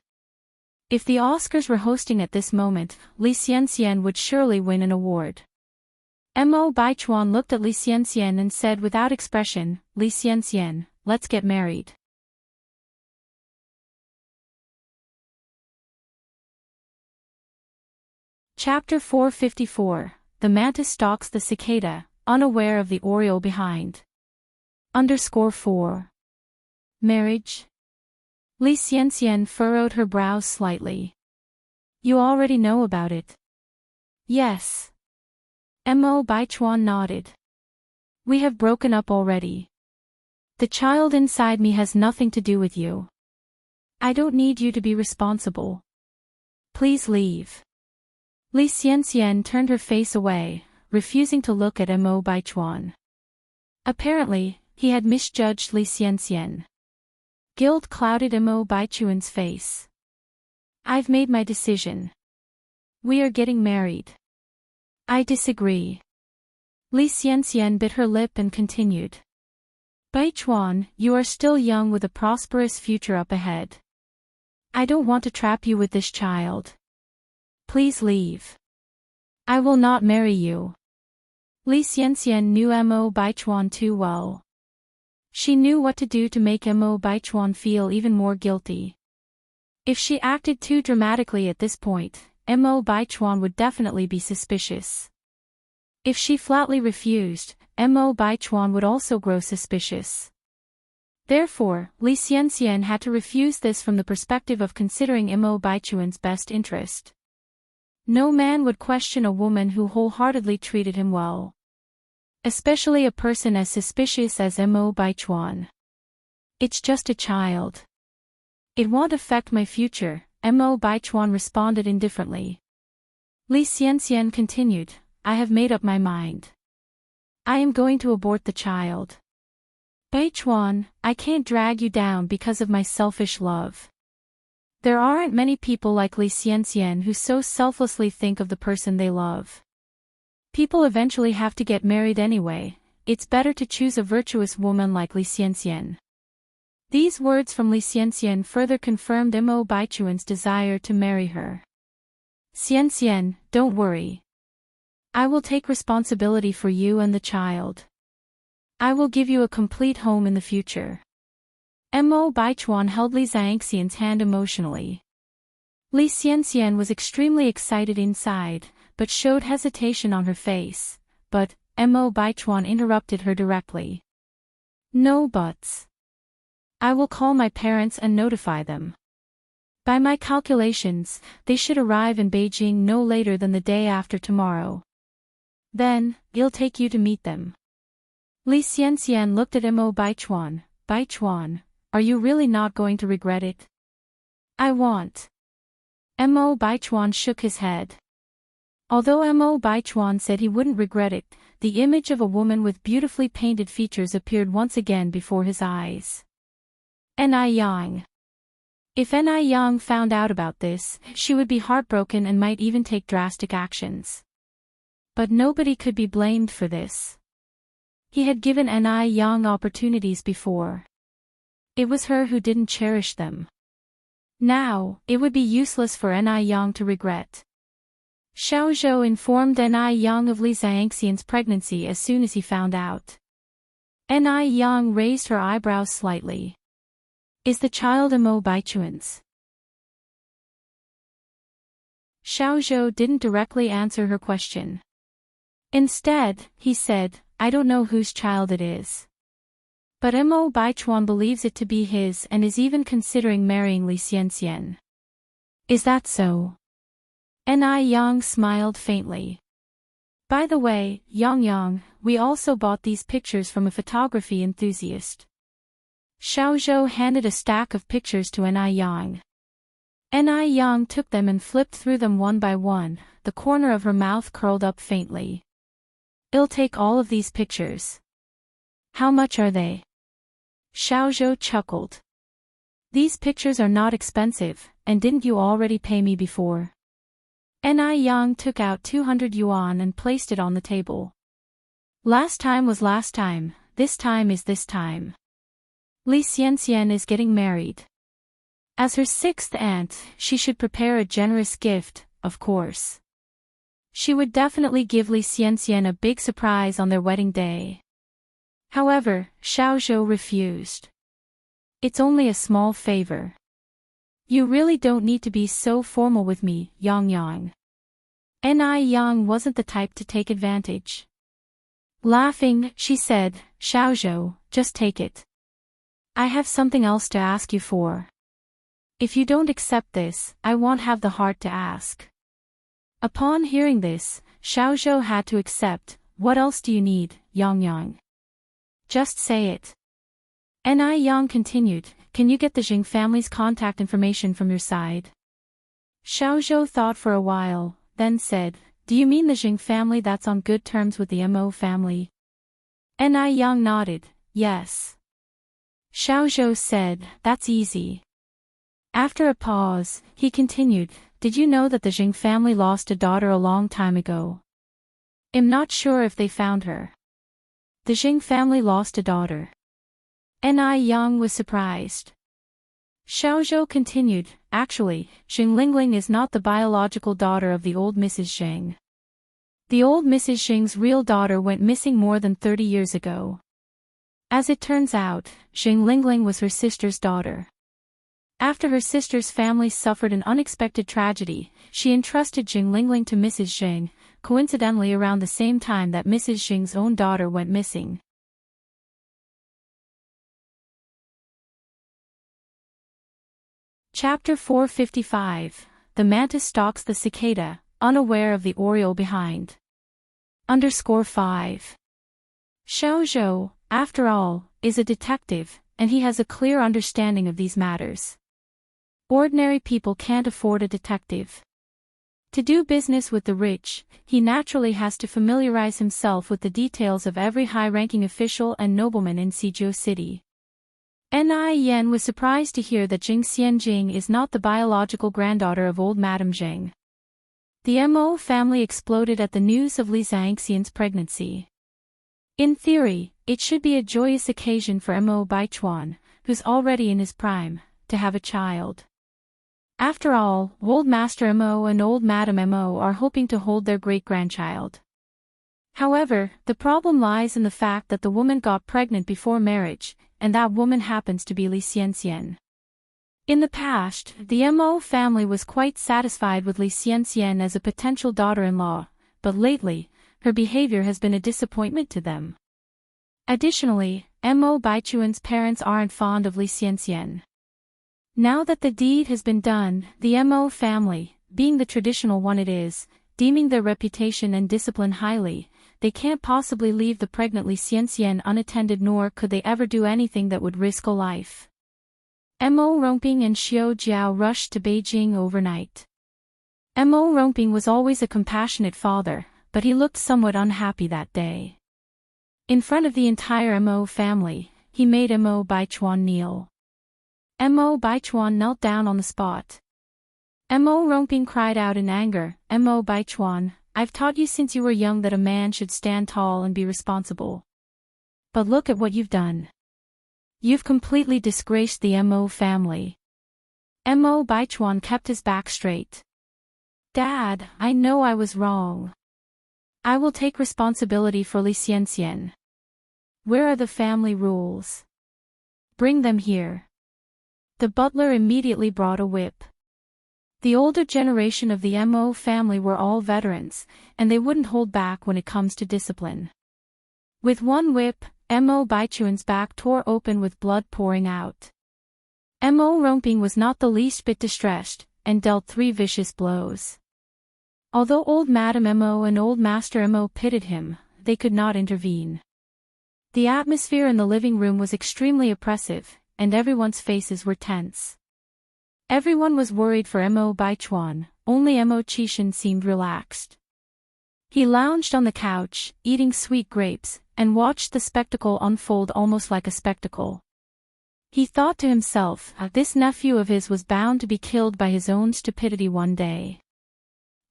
If the Oscars were hosting at this moment, Li Xianxian would surely win an award. Mo Baichuan looked at Li Xianxian and said without expression, "Li Xianxian, let's get married." Chapter 454, The Mantis Stalks the Cicada, Unaware of the Oriole Behind. _4. Marriage? Li Xianxian furrowed her brows slightly. "You already know about it." "Yes." Mo Baichuan nodded. "We have broken up already. The child inside me has nothing to do with you. I don't need you to be responsible. Please leave." Li Xianxian turned her face away, refusing to look at Mo Baichuan. Apparently, he had misjudged Li Xianxian. Guilt clouded Mo Baichuan's face. "I've made my decision. We are getting married." "I disagree." Li Xianxian bit her lip and continued. "Baichuan, you are still young with a prosperous future up ahead. I don't want to trap you with this child. Please leave. I will not marry you." Li Xianxian knew Mo Baichuan too well. She knew what to do to make Mo Baichuan feel even more guilty. If she acted too dramatically at this point, Mo Baichuan would definitely be suspicious. If she flatly refused, Mo Baichuan would also grow suspicious. Therefore, Li Xianxian had to refuse this from the perspective of considering Mo Baichuan's best interest. No man would question a woman who wholeheartedly treated him well. Especially a person as suspicious as Mo Baichuan. "It's just a child. It won't affect my future," Mo Baichuan responded indifferently. Li Xianxian continued, "I have made up my mind. I am going to abort the child. Baichuan, I can't drag you down because of my selfish love. There aren't many people like Li Xianxian who so selflessly think of the person they love. People eventually have to get married anyway, it's better to choose a virtuous woman like Li Xianxian." These words from Li Xianxian further confirmed Mo Baichuan's desire to marry her. "Xianxian, don't worry. I will take responsibility for you and the child. I will give you a complete home in the future." Mo Baichuan held Li Xianxian's hand emotionally. Li Xianxian was extremely excited inside, but showed hesitation on her face. But Mo Baichuan interrupted her directly. "No buts. I will call my parents and notify them. By my calculations, they should arrive in Beijing no later than the day after tomorrow. Then, I'll take you to meet them." Li Xianxian looked at Mo Baichuan. "Baichuan, are you really not going to regret it?" "I want." Mo Baichuan shook his head. Although Mo Baichuan said he wouldn't regret it, the image of a woman with beautifully painted features appeared once again before his eyes. Ni Yang. If Ni Yang found out about this, she would be heartbroken and might even take drastic actions. But nobody could be blamed for this. He had given Ni Yang opportunities before. It was her who didn't cherish them. Now, it would be useless for Ni Yang to regret. Xiao Zhou informed Ni Yang of Li Xiangxian's pregnancy as soon as he found out. Ni Yang raised her eyebrows slightly. Is the child Mo Baichuan's? Xiao Zhou didn't directly answer her question. Instead, he said, I don't know whose child it is. But Mo Baichuan believes it to be his and is even considering marrying Li Xianxian. Is that so? Ni Yang smiled faintly. By the way, Yang, we also bought these pictures from a photography enthusiast. Xiao Zhou handed a stack of pictures to Ni Yang. Ni Yang took them and flipped through them one by one, the corner of her mouth curled up faintly. I'll take all of these pictures. How much are they? Xiao Zhou chuckled. These pictures are not expensive, and didn't you already pay me before? Ni Yang took out 200 yuan and placed it on the table. Last time was last time, this time is this time. Li Xianxian is getting married. As her sixth aunt, she should prepare a generous gift, of course. She would definitely give Li Xianxian a big surprise on their wedding day. However, Xiao Zhou refused. It's only a small favor. You really don't need to be so formal with me, Yang. Ni Yang wasn't the type to take advantage. Laughing, she said, Xiao Zhou, just take it. I have something else to ask you for. If you don't accept this, I won't have the heart to ask. Upon hearing this, Xiao Zhou had to accept. What else do you need, Yang? Just say it. Ni Yang continued, can you get the Jing family's contact information from your side? Xiao Zhou thought for a while, then said, do you mean the Jing family that's on good terms with the Mo family? Ni Yang nodded, yes. Xiao Zhou said, that's easy. After a pause, he continued, did you know that the Jing family lost a daughter a long time ago? I'm not sure if they found her. The Jing family lost a daughter. Ni Yang was surprised. Xiao Zhou continued, actually, Jing Lingling is not the biological daughter of the old Mrs. Zheng. The old Mrs. Zheng's real daughter went missing more than 30 years ago. As it turns out, Jing Lingling was her sister's daughter. After her sister's family suffered an unexpected tragedy, she entrusted Jing Lingling to Mrs. Zheng, coincidentally around the same time that Mrs. Zheng's own daughter went missing. Chapter 455. The mantis stalks the cicada, unaware of the oriole behind. _5. Xiao Zhou, after all, is a detective, and he has a clear understanding of these matters. Ordinary people can't afford a detective. To do business with the rich, he naturally has to familiarize himself with the details of every high-ranking official and nobleman in Suzhou City. Ni Yan was surprised to hear that Jing Xianjing is not the biological granddaughter of old Madame Zheng. The Mo family exploded at the news of Li Xiangxian's pregnancy. In theory, it should be a joyous occasion for Mo Baichuan, who's already in his prime, to have a child. After all, old Master Mo and old Madame Mo are hoping to hold their great-grandchild. However, the problem lies in the fact that the woman got pregnant before marriage, and that woman happens to be Li Xianxian. In the past, the Mo family was quite satisfied with Li Xianxian as a potential daughter-in-law, but lately, her behavior has been a disappointment to them. Additionally, Mo Baichuan's parents aren't fond of Li Xianxian. Now that the deed has been done, the Mo family, being the traditional one it is, deeming their reputation and discipline highly, they can't possibly leave the pregnant Li Xianxian unattended, nor could they ever do anything that would risk a life. Mo Rongping and Xiao Jiao rushed to Beijing overnight. Mo Romping was always a compassionate father, but he looked somewhat unhappy that day. In front of the entire Mo family, he made Mo Baichuan kneel. Mo Baichuan knelt down on the spot. Mo Romping cried out in anger, "Mo Baichuan, I've taught you since you were young that a man should stand tall and be responsible. But look at what you've done. You've completely disgraced the Mo family." Mo Baichuan kept his back straight. "Dad, I know I was wrong. I will take responsibility for Li Xianxian. Where are the family rules? Bring them here." The butler immediately brought a whip. The older generation of the Mo family were all veterans, and they wouldn't hold back when it comes to discipline. With one whip, Mo Baichuan's back tore open with blood pouring out. Mo Romping was not the least bit distressed, and dealt 3 vicious blows. Although old Madam Mo and old Master Mo pitied him, they could not intervene. The atmosphere in the living room was extremely oppressive, and everyone's faces were tense. Everyone was worried for Mo Baichuan, only Mo Qishan seemed relaxed. He lounged on the couch, eating sweet grapes, and watched the spectacle unfold almost like a spectacle. He thought to himself, this nephew of his was bound to be killed by his own stupidity one day.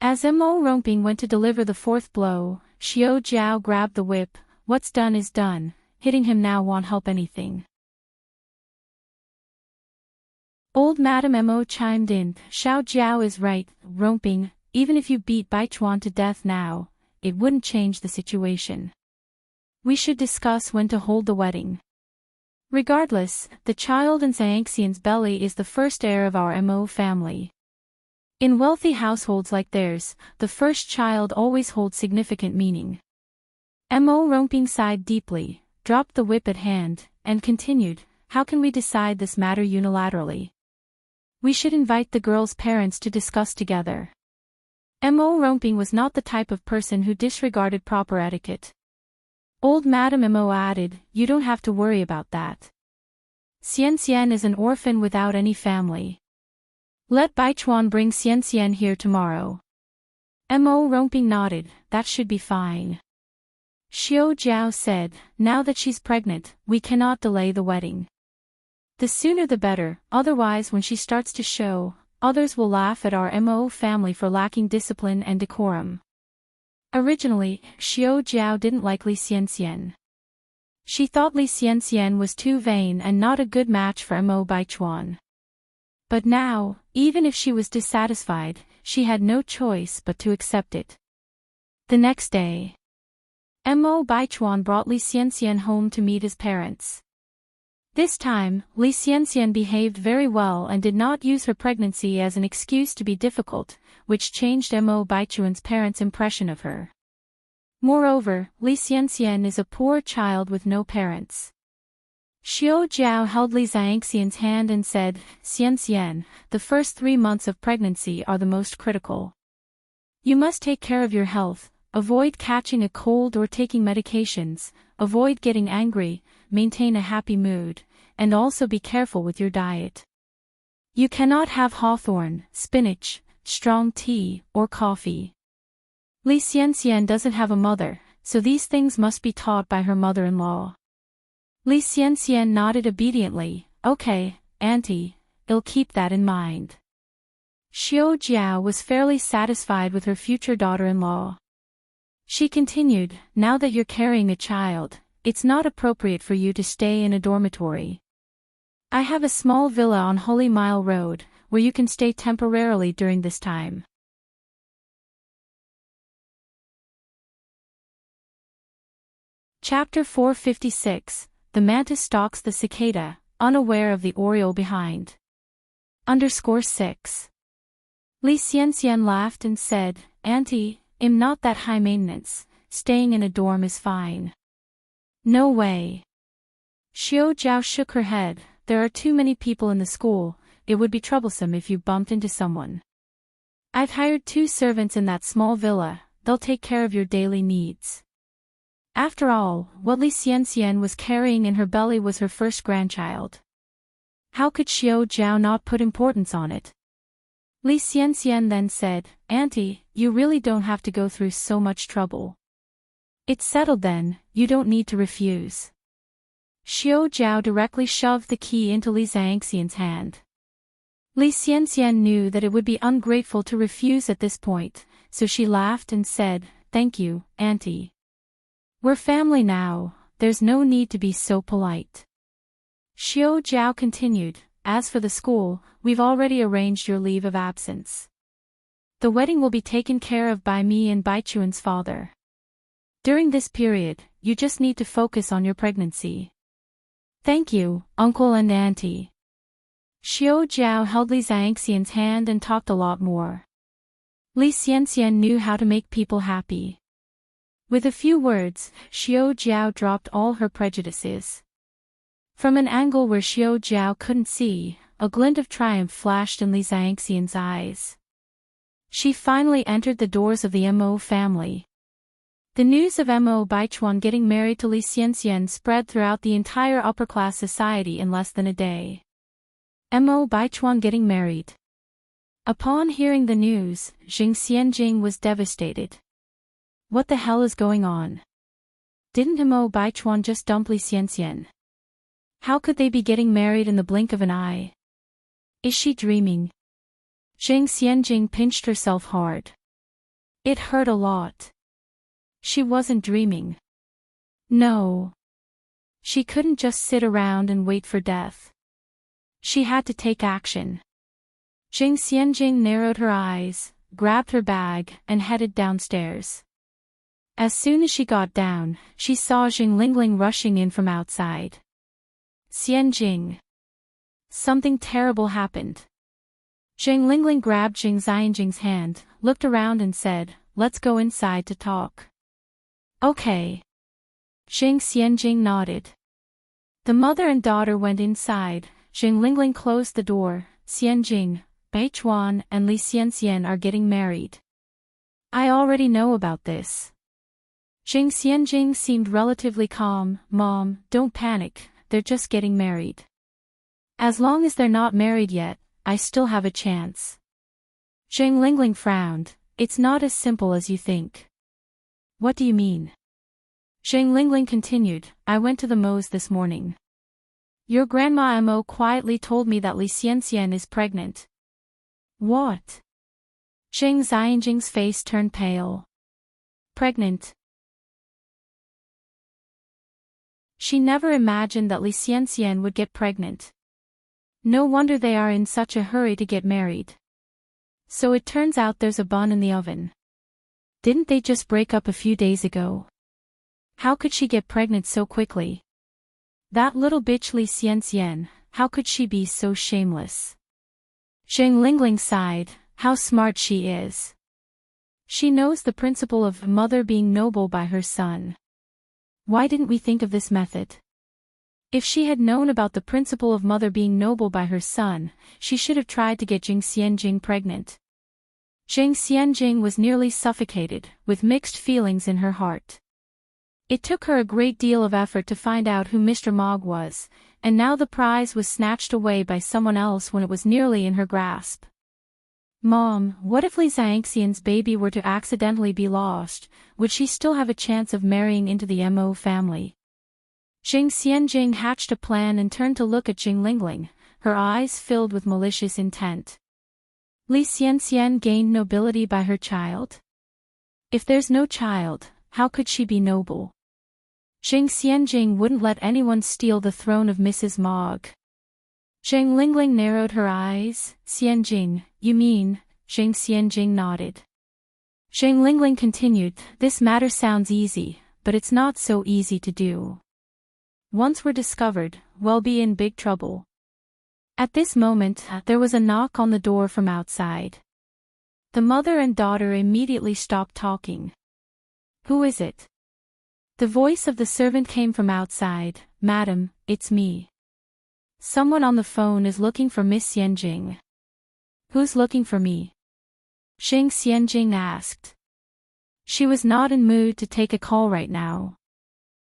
As Mo Romping went to deliver the 4th blow, Xiao Jiao grabbed the whip. "What's done is done, hitting him now won't help anything." Old Madam Mo chimed in, "Xiao Jiao is right, Romping, even if you beat Baichuan to death now, it wouldn't change the situation. We should discuss when to hold the wedding. Regardless, the child in Xiangxian's belly is the first heir of our Mo family. In wealthy households like theirs, the first child always holds significant meaning." Mo Romping sighed deeply, dropped the whip at hand, and continued, "How can we decide this matter unilaterally? We should invite the girl's parents to discuss together." Mo Romping was not the type of person who disregarded proper etiquette. Old Madam Mo added, "You don't have to worry about that. Xianxian is an orphan without any family. Let Baichuan bring Xianxian here tomorrow." Mo Romping nodded, "That should be fine." Xiao Jiao said, "Now that she's pregnant, we cannot delay the wedding. The sooner the better, otherwise when she starts to show, others will laugh at our Mo family for lacking discipline and decorum." Originally, Xiao Jiao didn't like Li Xianxian. She thought Li Xianxian was too vain and not a good match for Mo Baichuan. But now, even if she was dissatisfied, she had no choice but to accept it. The next day, Mo Baichuan brought Li Xianxian home to meet his parents. This time, Li Xianxian behaved very well and did not use her pregnancy as an excuse to be difficult, which changed Mo Baichuan's parents' impression of her. Moreover, Li Xianxian is a poor child with no parents. Xiao Jiao held Li Xiangxian's hand and said, "Xianxian, the first 3 months of pregnancy are the most critical. You must take care of your health, avoid catching a cold or taking medications, avoid getting angry, maintain a happy mood, and also be careful with your diet. You cannot have hawthorn, spinach, strong tea, or coffee." Li Xianxian doesn't have a mother, so these things must be taught by her mother-in-law. Li Xianxian nodded obediently, "Okay, auntie, I'll keep that in mind." Xiao Jiao was fairly satisfied with her future daughter-in-law. She continued, "Now that you're carrying a child, it's not appropriate for you to stay in a dormitory. I have a small villa on Holy Mile Road, where you can stay temporarily during this time." Chapter 456, The Mantis Stalks the Cicada, Unaware of the Oriole Behind. _6. Li Xianxian laughed and said, "Auntie, I'm not that high maintenance, staying in a dorm is fine." "No way." Xiao Jiao shook her head, "There are too many people in the school, it would be troublesome if you bumped into someone. I've hired 2 servants in that small villa, they'll take care of your daily needs." After all, what Li Xianxian was carrying in her belly was her first grandchild. How could Xiao Jiao not put importance on it? Li Xianxian then said, Auntie, you really don't have to go through so much trouble. It's settled then, you don't need to refuse. Xiao Jiao directly shoved the key into Li Xianxian's hand. Li Xianxian knew that it would be ungrateful to refuse at this point, so she laughed and said, Thank you, Auntie. We're family now, there's no need to be so polite. Xiao Jiao continued, As for the school, we've already arranged your leave of absence. The wedding will be taken care of by me and Baichuan's father. During this period, you just need to focus on your pregnancy. Thank you, Uncle and Auntie. Xiao Jiao held Li Xianxian's hand and talked a lot more. Li Xianxian knew how to make people happy. With a few words, Xiao Jiao dropped all her prejudices. From an angle where Xiao Jiao couldn't see, a glint of triumph flashed in Li Xianxian's eyes. She finally entered the doors of the Mo family. The news of Mo Baichuan getting married to Li Xianxian spread throughout the entire upper-class society in less than a day. Mo Baichuan getting married. Upon hearing the news, Jing Xianjing was devastated. What the hell is going on? Didn't Mo Baichuan just dump Li Xianxian? How could they be getting married in the blink of an eye? Is she dreaming? Jing Xianjing pinched herself hard. It hurt a lot. She wasn't dreaming. No. She couldn't just sit around and wait for death. She had to take action. Jing Xianjing narrowed her eyes, grabbed her bag, and headed downstairs. As soon as she got down, she saw Jing Lingling rushing in from outside. Xianjing. Something terrible happened. Jing Lingling grabbed Jing Xianjing's hand, looked around and said, Let's go inside to talk. Okay. Jing Xianjing nodded. The mother and daughter went inside. Jing Lingling closed the door. Xianjing, Baichuan and Li Xianxian are getting married. I already know about this. Jing Xianjing seemed relatively calm. Mom, don't panic, they're just getting married. As long as they're not married yet, I still have a chance. Jing Lingling frowned. It's not as simple as you think. What do you mean? Jing Lingling continued, I went to the Mo's this morning. Your grandma Mo quietly told me that Li Xianxian is pregnant. What? Jing Xianjing's face turned pale. Pregnant. She never imagined that Li Xianxian would get pregnant. No wonder they are in such a hurry to get married. So it turns out there's a bun in the oven. Didn't they just break up a few days ago? How could she get pregnant so quickly? That little bitch Li Xianxian, how could she be so shameless? Jing Lingling sighed, how smart she is. She knows the principle of mother being noble by her son. Why didn't we think of this method? If she had known about the principle of mother being noble by her son, she should have tried to get Jing Xianjing pregnant. Jing Xianjing was nearly suffocated, with mixed feelings in her heart. It took her a great deal of effort to find out who Mr. Mogg was, and now the prize was snatched away by someone else when it was nearly in her grasp. Mom, what if Li Xianxian's baby were to accidentally be lost? Would she still have a chance of marrying into the Mo family? Jing Xianjing hatched a plan and turned to look at Jing Lingling, her eyes filled with malicious intent. Li Xianxian gained nobility by her child? If there's no child, how could she be noble? Jing Xianjing wouldn't let anyone steal the throne of Mrs. Mogg. Jing Lingling narrowed her eyes. Xianjing, you mean? Jing Xianjing nodded. Jing Lingling continued, this matter sounds easy, but it's not so easy to do. Once we're discovered, we'll be in big trouble. At this moment, there was a knock on the door from outside. The mother and daughter immediately stopped talking. Who is it? The voice of the servant came from outside. Madam, it's me. Someone on the phone is looking for Miss Xianjing. Who's looking for me? Jing Xianjing asked. She was not in mood to take a call right now.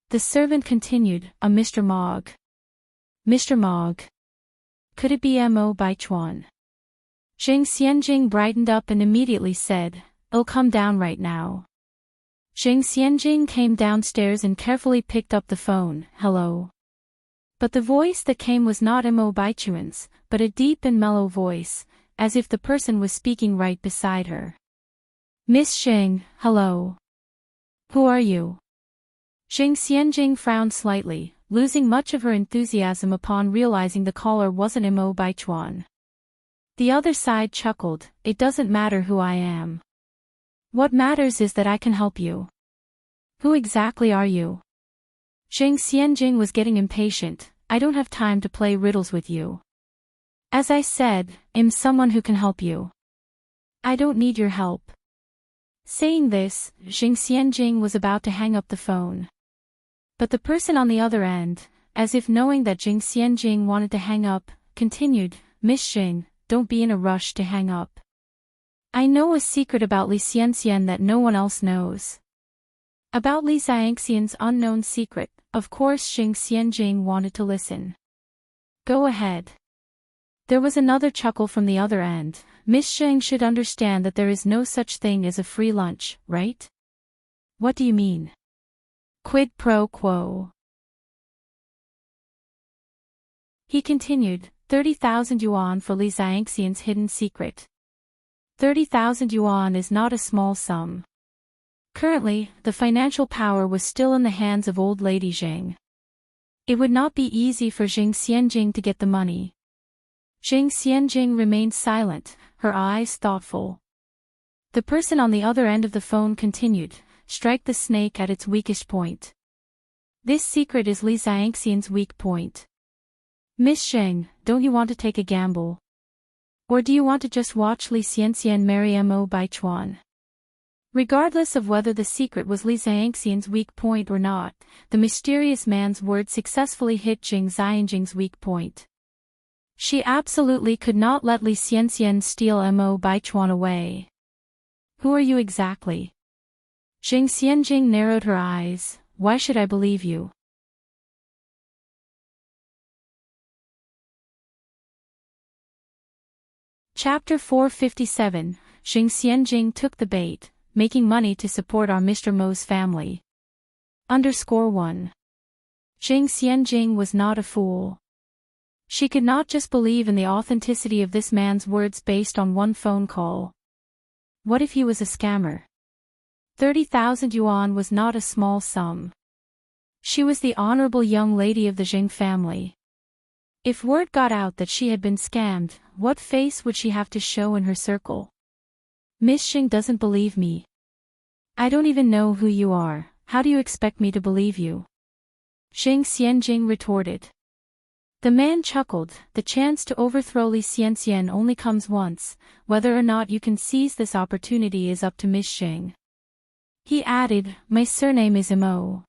The servant continued, a Mr. Mogg. Mr. Mogg. Could it be Mo Baichuan? Zhang Xianjing brightened up and immediately said, "I'll come down right now." Zhang Xianjing came downstairs and carefully picked up the phone. "Hello." But the voice that came was not Mo Baichuan's, but a deep and mellow voice, as if the person was speaking right beside her. "Miss Zhang, hello. Who are you?" Zhang Xianjing frowned slightly, losing much of her enthusiasm upon realizing the caller wasn't Mo Baichuan. The other side chuckled, "It doesn't matter who I am. What matters is that I can help you. Who exactly are you?" Zhang Xianjing was getting impatient. "I don't have time to play riddles with you. As I said, I'm someone who can help you. I don't need your help." Saying this, Zhang Xianjing was about to hang up the phone. But the person on the other end, as if knowing that Zhang Xianjing wanted to hang up, continued, "Miss Zhang, don't be in a rush to hang up. I know a secret about Li Xianxian that no one else knows." About Li Xianxian's unknown secret, of course Zhang Xianjing wanted to listen. "Go ahead." There was another chuckle from the other end. "Miss Zhang should understand that there is no such thing as a free lunch, right?" "What do you mean?" "Quid pro quo." He continued, 30,000 yuan for Li Xianxian's hidden secret. 30,000 yuan is not a small sum. Currently, the financial power was still in the hands of old lady Zhang. It would not be easy for Zhang Xianjing to get the money. Zhang Xianjing remained silent, her eyes thoughtful. The person on the other end of the phone continued, "Strike the snake at its weakest point. This secret is Li Xianxian's weak point. Miss Zhang, don't you want to take a gamble? Or do you want to just watch Li Xianxian marry Mo Baichuan?" Regardless of whether the secret was Li Xianxian's weak point or not, the mysterious man's words successfully hit Zhang Xianjing's weak point. She absolutely could not let Li Xianxian steal Mo Baichuan away. "Who are you exactly?" Zhang Xianjing narrowed her eyes. "Why should I believe you?" Chapter 457, Zhang Xianjing took the bait, making money to support our Mr. Mo's family. _1. Zhang Xianjing was not a fool. She could not just believe in the authenticity of this man's words based on one phone call. What if he was a scammer? 30,000 yuan was not a small sum. She was the honorable young lady of the Zhang family. If word got out that she had been scammed, what face would she have to show in her circle? "Miss Zhang doesn't believe me. I don't even know who you are, how do you expect me to believe you?" Zhang Xianjing retorted. The man chuckled, "The chance to overthrow Li Xianxian only comes once, whether or not you can seize this opportunity is up to Miss Zhang." He added, "My surname is Mo.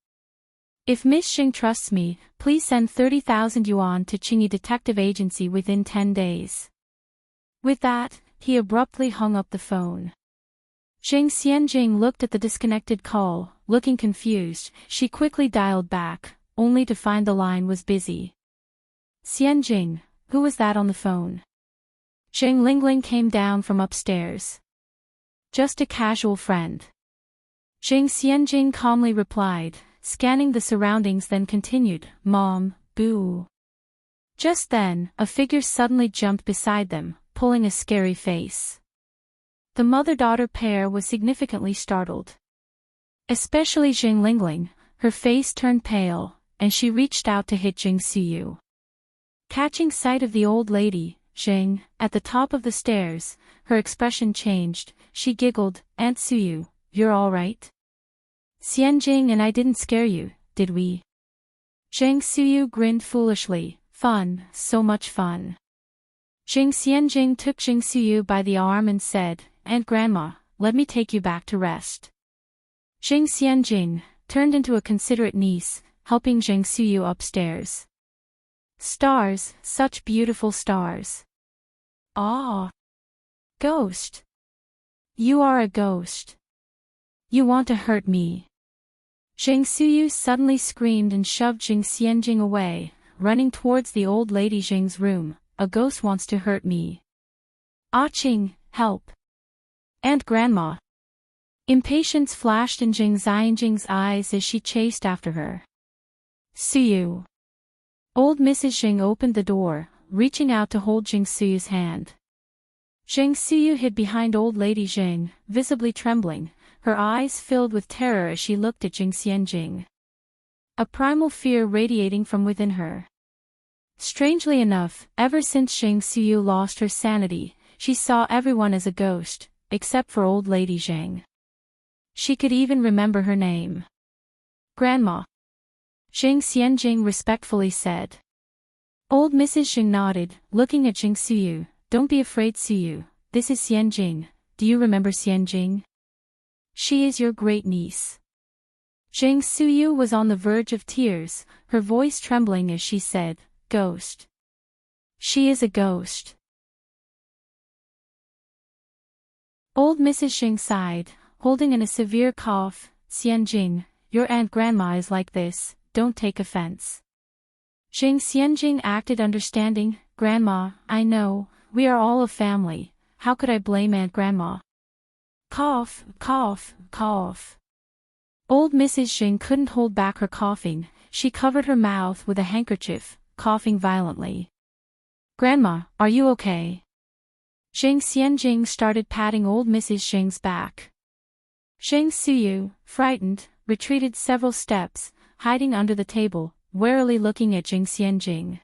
If Miss Zhang trusts me, please send 30,000 yuan to Qingyi Detective Agency within 10 days. With that, he abruptly hung up the phone. Zhang Xianjing looked at the disconnected call, looking confused. She quickly dialed back, only to find the line was busy. "Xianjing, who was that on the phone?" Zhang Lingling came down from upstairs. "Just a casual friend." Zhang Xianjing calmly replied, scanning the surroundings, then continued, "Mom, boo." Just then, a figure suddenly jumped beside them, pulling a scary face. The mother-daughter pair was significantly startled. Especially Zhang Lingling, her face turned pale, and she reached out to hit Jing Suyu. Catching sight of the old lady, Zhang, at the top of the stairs, her expression changed. She giggled, "Aunt Suyu, you're all right? Xianjing and I didn't scare you, did we?" Zhang Suyu grinned foolishly. "Fun, so much fun." Zhang Xianjing took Jing Suyu by the arm and said, "Aunt Grandma, let me take you back to rest." Zhang Xianjing turned into a considerate niece, helping Jing Suyu upstairs. Stars, such beautiful stars. "Ah! Ghost! You are a ghost. You want to hurt me." Jing Suyu suddenly screamed and shoved Jing Xianjing away, running towards the old lady Jing's room. "A ghost wants to hurt me. Ah-ching, help. Aunt Grandma. Impatience flashed in Jing Xianjing's eyes as she chased after her. Suyu. Old Mrs. Jing opened the door, reaching out to hold Jing Suyu's hand. Jing Suyu hid behind old lady Jing, visibly trembling, her eyes filled with terror as she looked at Jing Xianjing. A primal fear radiating from within her. Strangely enough, ever since Jing Suyu lost her sanity, she saw everyone as a ghost, except for old lady Jing. She could even remember her name. Grandma. Jing Xianjing respectfully said. Old Mrs. Jing nodded, looking at Jing Suyu. Don't be afraid, Suyu. This is Xianjing. Do you remember Xianjing? She is your great niece. Jing Suyu was on the verge of tears, her voice trembling as she said, Ghost. She is a ghost. Old Mrs. Jing sighed, holding in a severe cough. Xianjing, your Aunt Grandma is like this, don't take offense. Jing Xianjing acted understanding. Grandma, I know, we are all a family, how could I blame Aunt Grandma? Cough, cough, cough. Old Mrs. Jing couldn't hold back her coughing, she covered her mouth with a handkerchief, coughing violently. Grandma, are you okay? Jing Xianjing started patting old Mrs. Jing's back. Jing Suyu, frightened, retreated several steps, hiding under the table, warily looking at Jing Xianjing.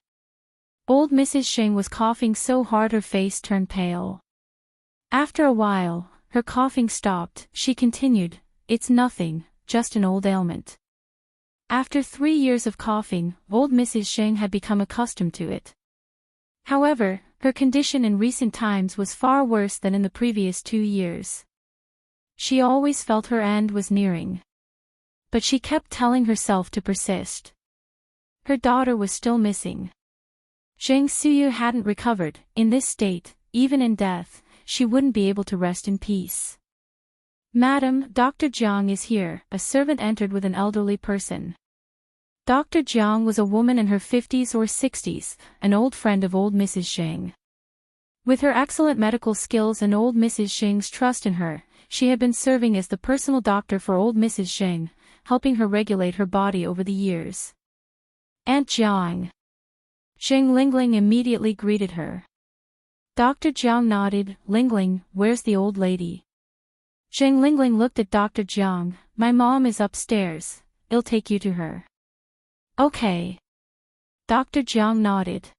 Old Mrs. Jing was coughing so hard her face turned pale. After a while, her coughing stopped, she continued, It's nothing, just an old ailment. After 3 years of coughing, old Mrs. Jing had become accustomed to it. However, her condition in recent times was far worse than in the previous 2 years. She always felt her end was nearing. But she kept telling herself to persist. Her daughter was still missing. Jing Suyu hadn't recovered. In this state, even in death, she wouldn't be able to rest in peace. Madam, Dr. Jiang is here, a servant entered with an elderly person. Dr. Jiang was a woman in her 50s or 60s, an old friend of old Mrs. Jing. With her excellent medical skills and old Mrs. Jing's trust in her, she had been serving as the personal doctor for old Mrs. Jing, helping her regulate her body over the years. Aunt Jiang. Jing Lingling immediately greeted her. Dr. Jiang nodded. Lingling, where's the old lady? Jing Lingling looked at Dr. Jiang. My mom is upstairs, I'll take you to her. Okay. Dr. Jiang nodded.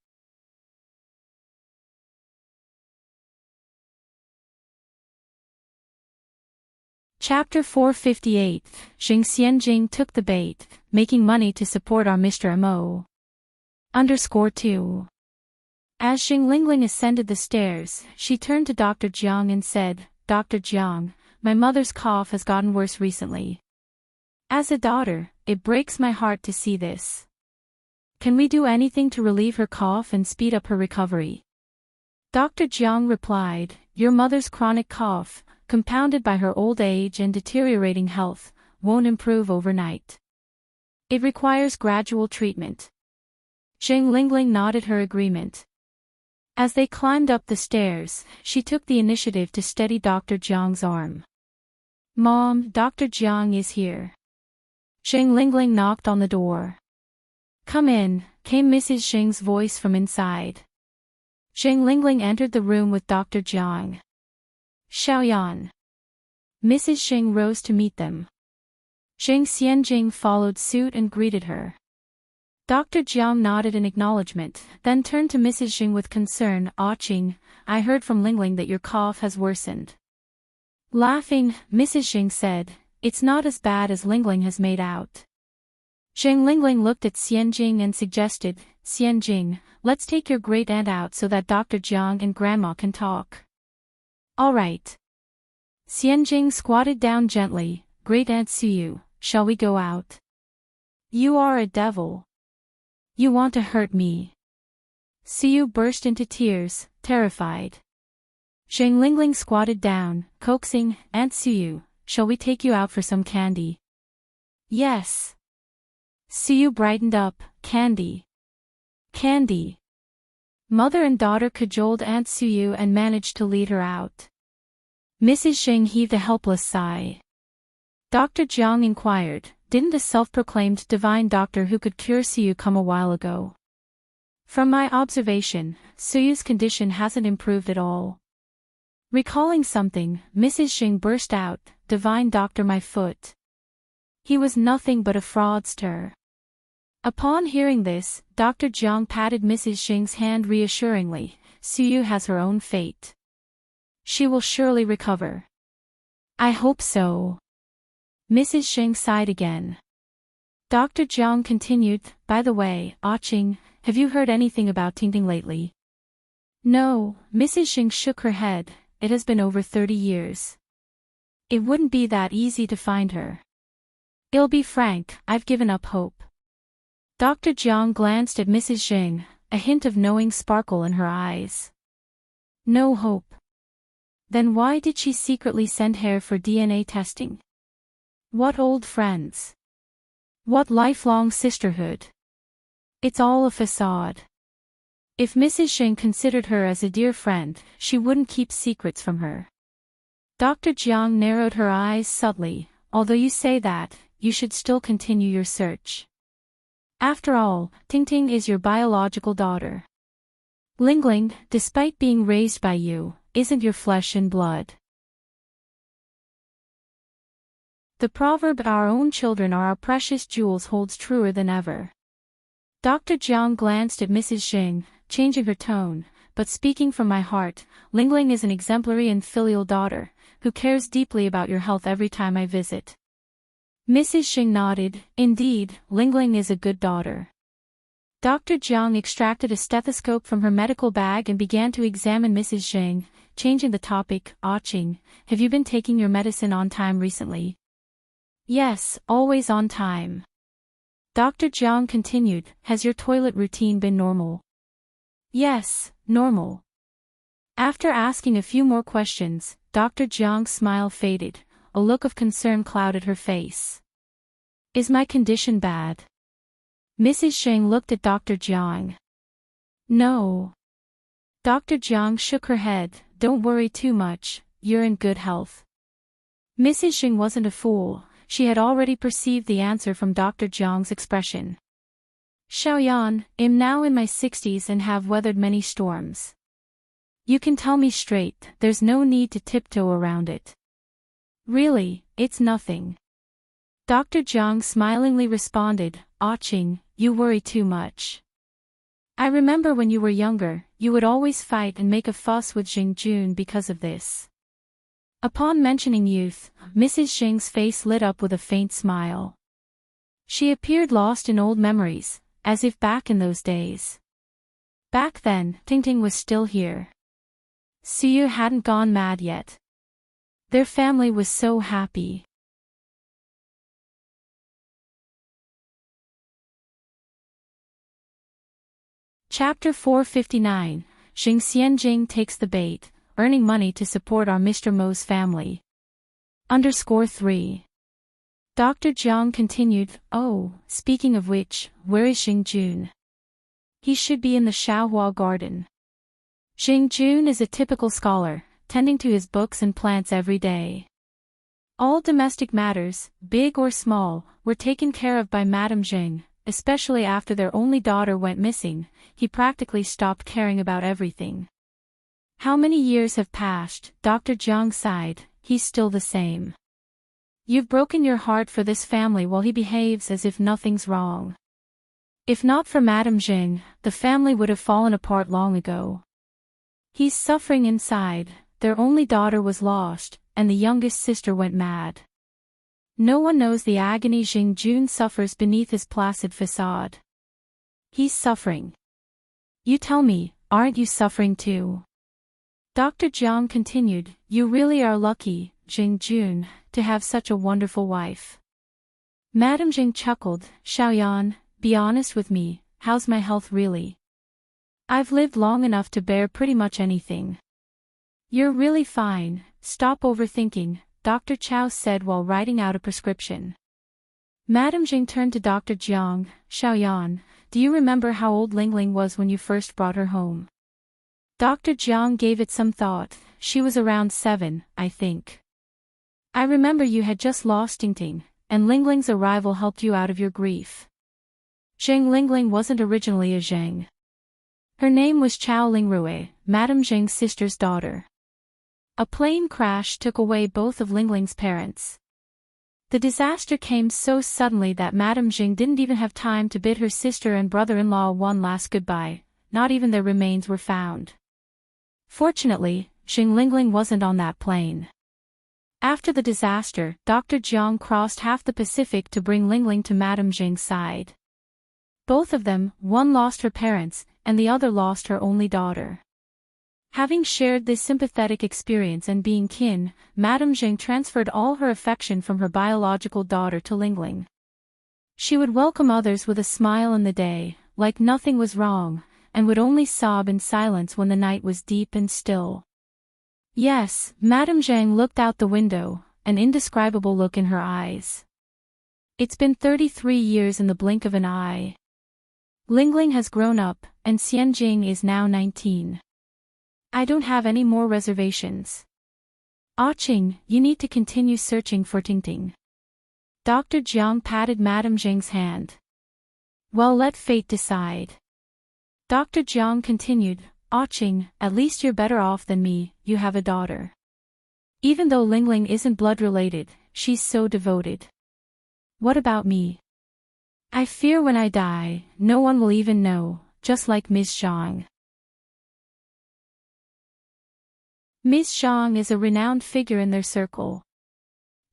Chapter 458, Jing Xianjing took the bait, making money to support our Mr. Mo. _2. As Jing Lingling ascended the stairs, she turned to Dr. Jiang and said, Dr. Jiang, my mother's cough has gotten worse recently. As a daughter, it breaks my heart to see this. Can we do anything to relieve her cough and speed up her recovery? Dr. Jiang replied, Your mother's chronic cough, compounded by her old age and deteriorating health, won't improve overnight. It requires gradual treatment. Jing Lingling nodded her agreement. As they climbed up the stairs, she took the initiative to steady Dr. Jiang's arm. Mom, Dr. Jiang is here. Jing Lingling knocked on the door. Come in, came Mrs. Jing's voice from inside. Jing Lingling entered the room with Dr. Jiang. Xiaoyan. Mrs. Jing rose to meet them. Jing Xianjing followed suit and greeted her. Dr. Jiang nodded in acknowledgement, then turned to Mrs. Jing with concern. Ah-ching, I heard from Lingling that your cough has worsened. Laughing, Mrs. Jing said, It's not as bad as Lingling has made out. Jing Lingling looked at Xianjing and suggested, Xianjing, let's take your great-aunt out so that Dr. Jiang and Grandma can talk. All right. Xianjing squatted down gently. Great-aunt Suyu, shall we go out? You are a devil. You want to hurt me. Suyu burst into tears, terrified. Jing Lingling squatted down, coaxing, Aunt Suyu, shall we take you out for some candy? Yes. Suyu brightened up, candy. Candy. Mother and daughter cajoled Aunt Suyu and managed to lead her out. Mrs. Xing heaved a helpless sigh. Dr. Jiang inquired, didn't the self-proclaimed divine doctor who could cure Suyu come a while ago? From my observation, Suyu's condition hasn't improved at all. Recalling something, Mrs. Xing burst out, divine doctor my foot. He was nothing but a fraudster. Upon hearing this, Dr. Jiang patted Mrs. Xing's hand reassuringly, Suyu has her own fate. She will surely recover. I hope so. Mrs. Xing sighed again. Dr. Jiang continued, by the way, Qing, have you heard anything about Tingting lately? No, Mrs. Xing shook her head, it has been over 30 years. It wouldn't be that easy to find her. I'll be frank, I've given up hope. Dr. Jiang glanced at Mrs. Xing, a hint of knowing sparkle in her eyes. No hope. Then why did she secretly send Hare for DNA testing? What old friends? What lifelong sisterhood? It's all a facade. If Mrs. Xing considered her as a dear friend, she wouldn't keep secrets from her. Dr. Jiang narrowed her eyes subtly, although you say that, you should still continue your search. After all, Tingting is your biological daughter. Lingling, despite being raised by you, isn't your flesh and blood. The proverb our own children are our precious jewels holds truer than ever. Dr. Jiang glanced at Mrs. Xing, changing her tone, but speaking from my heart, Lingling is an exemplary and filial daughter, who cares deeply about your health every time I visit. Mrs. Xing nodded, indeed, Lingling is a good daughter. Dr. Jiang extracted a stethoscope from her medical bag and began to examine Mrs. Xing, changing the topic, Qing, have you been taking your medicine on time recently? Yes, always on time. Dr. Jiang continued, has your toilet routine been normal? Yes, normal. After asking a few more questions, Dr. Jiang's smile faded, a look of concern clouded her face. Is my condition bad? Mrs. Xing looked at Dr. Jiang. No. Dr. Jiang shook her head, don't worry too much, you're in good health. Mrs. Xing wasn't a fool, she had already perceived the answer from Dr. Jiang's expression. Xiaoyan, I'm now in my 60s and have weathered many storms. You can tell me straight, there's no need to tiptoe around it. Really, it's nothing. Dr. Jiang smilingly responded, Qing, you worry too much. I remember when you were younger, you would always fight and make a fuss with Jing Jun because of this. Upon mentioning youth, Mrs. Xing's face lit up with a faint smile. She appeared lost in old memories, as if back in those days. Back then, Tingting was still here. Suyu hadn't gone mad yet. Their family was so happy. Chapter 459, Xing Xianjing takes the bait, earning money to support our Mr. Mo's family. _3. Dr. Jiang continued, oh, speaking of which, where is Xing Jun? He should be in the Xiaohua garden. Xing Jun is a typical scholar, tending to his books and plants every day. All domestic matters, big or small, were taken care of by Madame Xing, especially after their only daughter went missing. He practically stopped caring about everything. How many years have passed? Dr. Jiang sighed, he's still the same. You've broken your heart for this family while he behaves as if nothing's wrong. If not for Madame Xing, the family would have fallen apart long ago. He's suffering inside, their only daughter was lost, and the youngest sister went mad. No one knows the agony Xing Jun suffers beneath his placid facade. He's suffering. You tell me, aren't you suffering too? Dr. Jiang continued, you really are lucky, Xing Jun, to have such a wonderful wife. Madame Xing chuckled, Xiaoyan, be honest with me, how's my health really? I've lived long enough to bear pretty much anything. You're really fine, stop overthinking, Dr. Chao said while writing out a prescription. Madame Xing turned to Dr. Jiang, Xiaoyan, do you remember how old Lingling was when you first brought her home? Dr. Jiang gave it some thought. She was around 7, I think. I remember you had just lost Tingting, and Lingling's arrival helped you out of your grief. Zheng Lingling wasn't originally a Zheng. Her name was Chao Lingrue, Madame Zheng's sister's daughter. A plane crash took away both of Lingling's parents. The disaster came so suddenly that Madame Zheng didn't even have time to bid her sister and brother-in-law one last goodbye, not even their remains were found. Fortunately, Zheng Lingling wasn't on that plane. After the disaster, Dr. Jiang crossed half the Pacific to bring Lingling to Madame Zheng's side. Both of them, one lost her parents, and the other lost her only daughter. Having shared this sympathetic experience and being kin, Madame Zheng transferred all her affection from her biological daughter to Lingling. She would welcome others with a smile in the day, like nothing was wrong, and would only sob in silence when the night was deep and still. Yes, Madame Zheng looked out the window, an indescribable look in her eyes. It's been 33 years in the blink of an eye. Lingling has grown up, and Xianjing is now 19. I don't have any more reservations. Ah Qing, you need to continue searching for Tingting. Dr. Jiang patted Madame Zheng's hand. Well, let fate decide. Dr. Jiang continued, Ah Qing, at least you're better off than me, you have a daughter. Even though Lingling isn't blood-related, she's so devoted. What about me? I fear when I die, no one will even know, just like Ms. Zhang. Ms. Zhang is a renowned figure in their circle.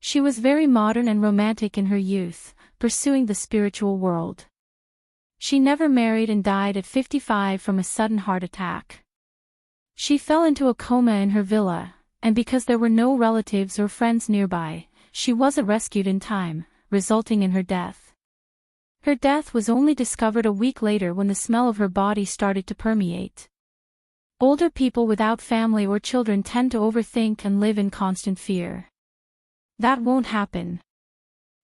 She was very modern and romantic in her youth, pursuing the spiritual world. She never married and died at 55 from a sudden heart attack. She fell into a coma in her villa, and because there were no relatives or friends nearby, she wasn't rescued in time, resulting in her death. Her death was only discovered a week later when the smell of her body started to permeate. Older people without family or children tend to overthink and live in constant fear. That won't happen.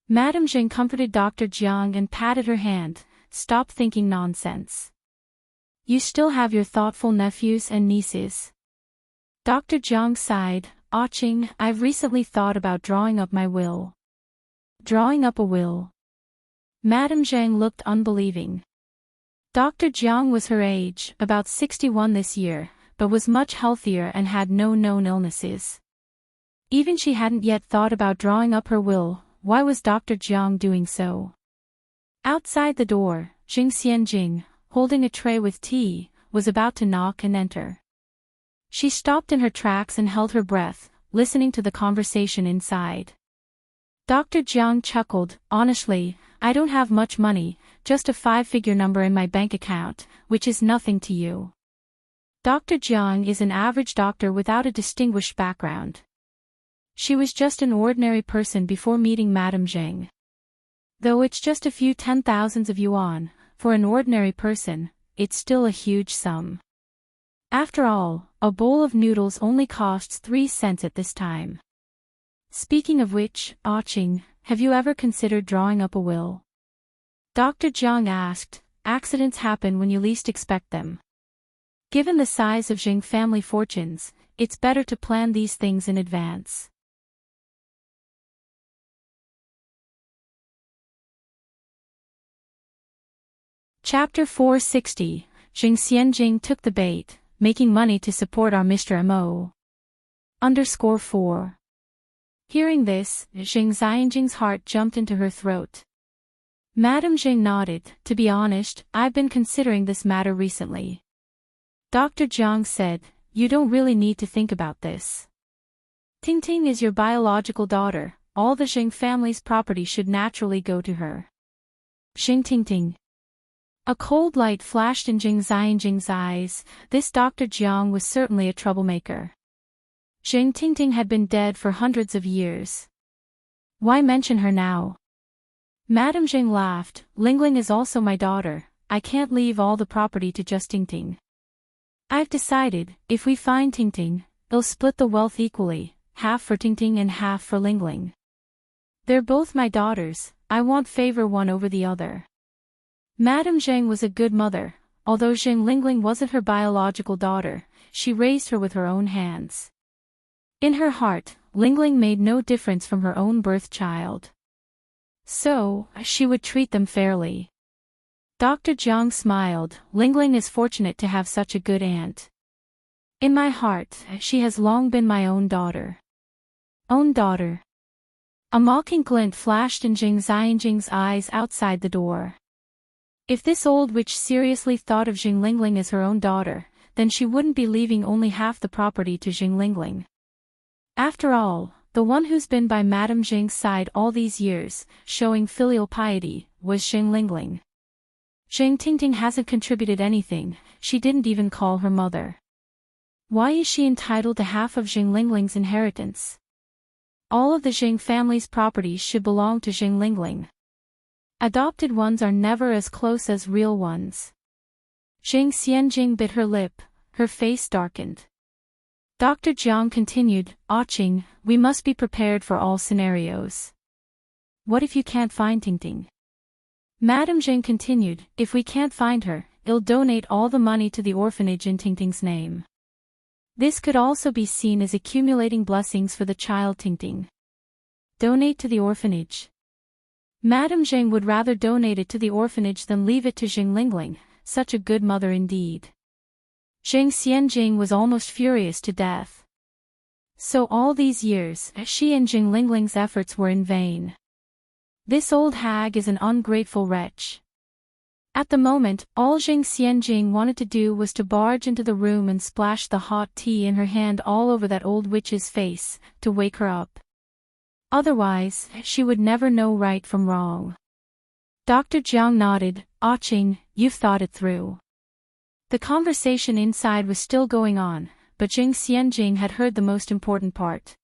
Madame Zheng comforted Dr. Jiang and patted her hand. Stop thinking nonsense. You still have your thoughtful nephews and nieces. Dr. Jiang sighed. Ah Qing, I've recently thought about drawing up my will. Drawing up a will. Madame Zheng looked unbelieving. Dr. Jiang was her age, about 61 this year, but was much healthier and had no known illnesses. Even she hadn't yet thought about drawing up her will. Why was Dr. Jiang doing so? Outside the door, Jing Xianjing, holding a tray with tea, was about to knock and enter. She stopped in her tracks and held her breath, listening to the conversation inside. Dr. Jiang chuckled. Honestly, I don't have much money, just a 5-figure number in my bank account, which is nothing to you. Dr. Jiang is an average doctor without a distinguished background. She was just an ordinary person before meeting Madame Zheng. Though it's just a few 10,000s of yuan, for an ordinary person, it's still a huge sum. After all, a bowl of noodles only costs 3 cents at this time. Speaking of which, Ah Qing, have you ever considered drawing up a will? Dr. Jiang asked. Accidents happen when you least expect them. Given the size of Zheng family fortunes, it's better to plan these things in advance. Chapter 460, Zheng Xianjing took the bait, making money to support our Mr. Mo. _4. Hearing this, Zheng Xianjing's heart jumped into her throat. Madame Zheng nodded. To be honest, I've been considering this matter recently. Dr. Jiang said, you don't really need to think about this. Tingting is your biological daughter, all the Zheng family's property should naturally go to her. Zheng Tingting. A cold light flashed in Zheng Xianjing's eyes. This Dr. Jiang was certainly a troublemaker. Zheng Tingting had been dead for hundreds of years. Why mention her now? Madame Zheng laughed. Lingling is also my daughter, I can't leave all the property to just Tingting. I've decided, if we find Tingting, they'll split the wealth equally, half for Tingting and half for Lingling. They're both my daughters, I won't favor one over the other. Madame Zheng was a good mother, although Zheng Lingling wasn't her biological daughter. she raised her with her own hands. In her heart, Lingling made no difference from her own birth child. So, she would treat them fairly. Dr. Jiang smiled. Lingling is fortunate to have such a good aunt. In my heart, she has long been my own daughter. Own daughter. A mocking glint flashed in Jing Xianjing's eyes outside the door. If this old witch seriously thought of Jing Lingling as her own daughter, then she wouldn't be leaving only half the property to Jing Lingling. After all, the one who's been by Madame Jing's side all these years, showing filial piety, was Jing Lingling. Jing Tingting hasn't contributed anything, she didn't even call her mother. Why is she entitled to half of Jing Lingling's inheritance? All of the Jing family's properties should belong to Jing Lingling. Adopted ones are never as close as real ones. Jing Xianjing bit her lip, her face darkened. Dr. Jiang continued, "Qing, we must be prepared for all scenarios. What if you can't find Tingting?" Madame Jing continued, "If we can't find her, I'll donate all the money to the orphanage in Tingting's name." This could also be seen as accumulating blessings for the child Tingting. Donate to the orphanage. Madame Jing would rather donate it to the orphanage than leave it to Jing Lingling, such a good mother indeed. Jing Xianjing was almost furious to death. So all these years, she and Jing Lingling's efforts were in vain. This old hag is an ungrateful wretch. At the moment, all Jing Xianjing wanted to do was to barge into the room and splash the hot tea in her hand all over that old witch's face, to wake her up. Otherwise, she would never know right from wrong. Dr. Jiang nodded. "Qing, you've thought it through." The conversation inside was still going on, but Jing Xianjing had heard the most important part.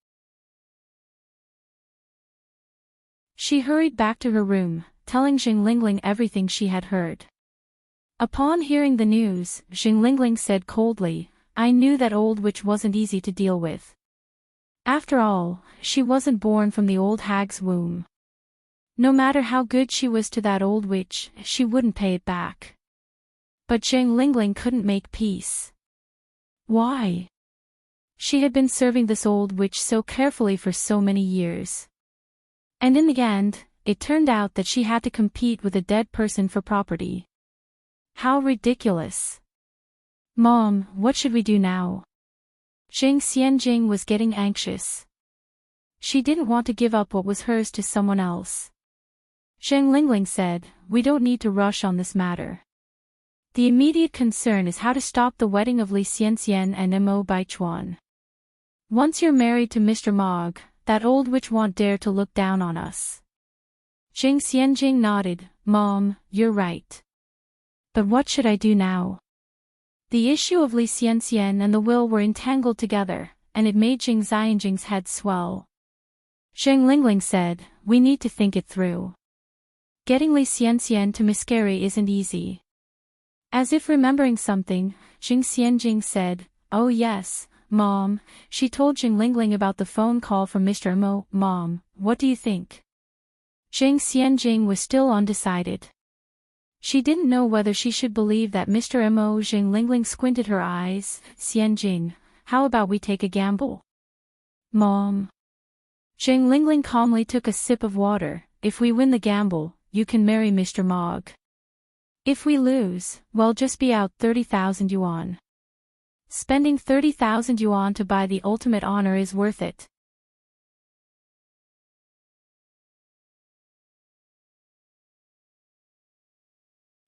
She hurried back to her room, telling Jing Lingling everything she had heard. Upon hearing the news, Jing Lingling said coldly, "I knew that old witch wasn't easy to deal with. After all, she wasn't born from the old hag's womb. No matter how good she was to that old witch, she wouldn't pay it back." But Jing Lingling couldn't make peace. Why? She had been serving this old witch so carefully for so many years. And in the end, it turned out that she had to compete with a dead person for property. How ridiculous. "Mom, what should we do now?" Jing Xianjing was getting anxious. She didn't want to give up what was hers to someone else. Jing Lingling said, "We don't need to rush on this matter. The immediate concern is how to stop the wedding of Li Xianxian and Mo Baichuan. Once you're married to Mr. Mog, that old witch won't dare to look down on us." Jing Xianjing nodded. "Mom, you're right. But what should I do now?" The issue of Li Xianxian and the will were entangled together, and it made Jing Xianjing's head swell. Jing Lingling said, "We need to think it through. Getting Li Xianxian to miscarry isn't easy." As if remembering something, Jing Xianjing said, "Oh yes, Mom, she told Jing Lingling about the phone call from Mr. Mo. Mom, what do you think?" Jing Xianjing was still undecided. She didn't know whether she should believe that Mr. Mo. Jing Lingling squinted her eyes. "Xianjing, how about we take a gamble?" "Mom." Jing Lingling calmly took a sip of water. "If we win the gamble, you can marry Mr. Mog. If we lose, well, just be out 30,000 yuan. Spending 30,000 yuan to buy the ultimate honor is worth it."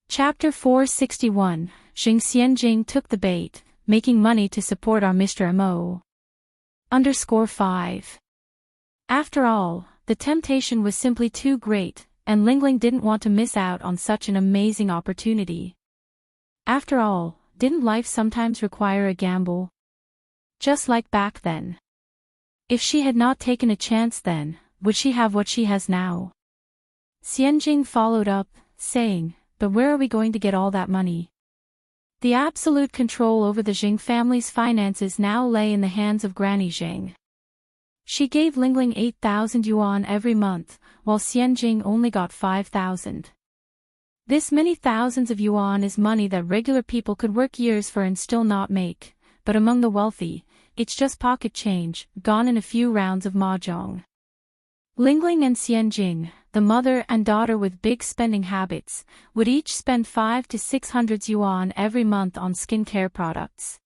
Chapter 461, Jing Xianjing took the bait, making money to support our Mr. Mo. _5. After all, the temptation was simply too great, and Lingling didn't want to miss out on such an amazing opportunity. After all, didn't life sometimes require a gamble? Just like back then. If she had not taken a chance then, would she have what she has now? Xianjing followed up, saying, "But where are we going to get all that money?" The absolute control over the Jing family's finances now lay in the hands of Granny Jing. She gave Lingling 8,000 yuan every month, while Xianjing only got 5,000. This many thousands of yuan is money that regular people could work years for and still not make, but among the wealthy, it's just pocket change, gone in a few rounds of mahjong. Lingling and Xianjing, the mother and daughter with big spending habits, would each spend 500 to 600 yuan every month on skincare products.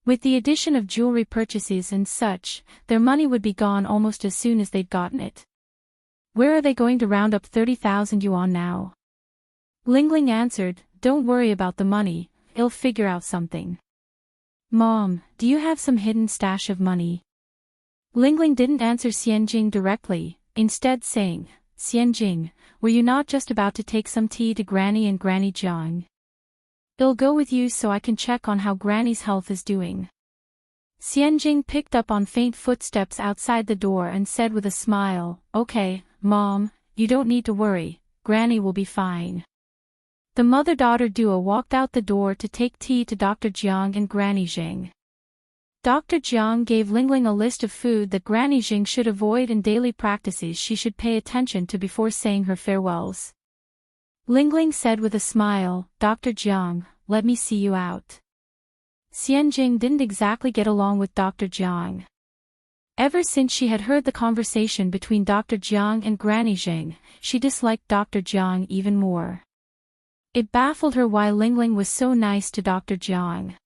With the addition of jewelry purchases and such, their money would be gone almost as soon as they'd gotten it. Where are they going to round up 30,000 yuan now? Lingling answered, don't worry about the money, I'll figure out something. Mom, do you have some hidden stash of money? Lingling didn't answer Xianjing directly, instead saying, Xianjing, were you not just about to take some tea to Granny and Granny Jiang? I'll go with you so I can check on how Granny's health is doing. Xianjing picked up on faint footsteps outside the door and said with a smile, okay, Mom, you don't need to worry, Granny will be fine. The mother-daughter duo walked out the door to take tea to Dr. Jiang and Granny Jing. Dr. Jiang gave Lingling a list of food that Granny Jing should avoid and daily practices she should pay attention to before saying her farewells. Lingling said with a smile, Dr. Jiang, let me see you out. Xianjing didn't exactly get along with Dr. Jiang. Ever since she had heard the conversation between Dr. Jiang and Granny Jing, she disliked Dr. Jiang even more. It baffled her why Lingling was so nice to Dr. Jiang.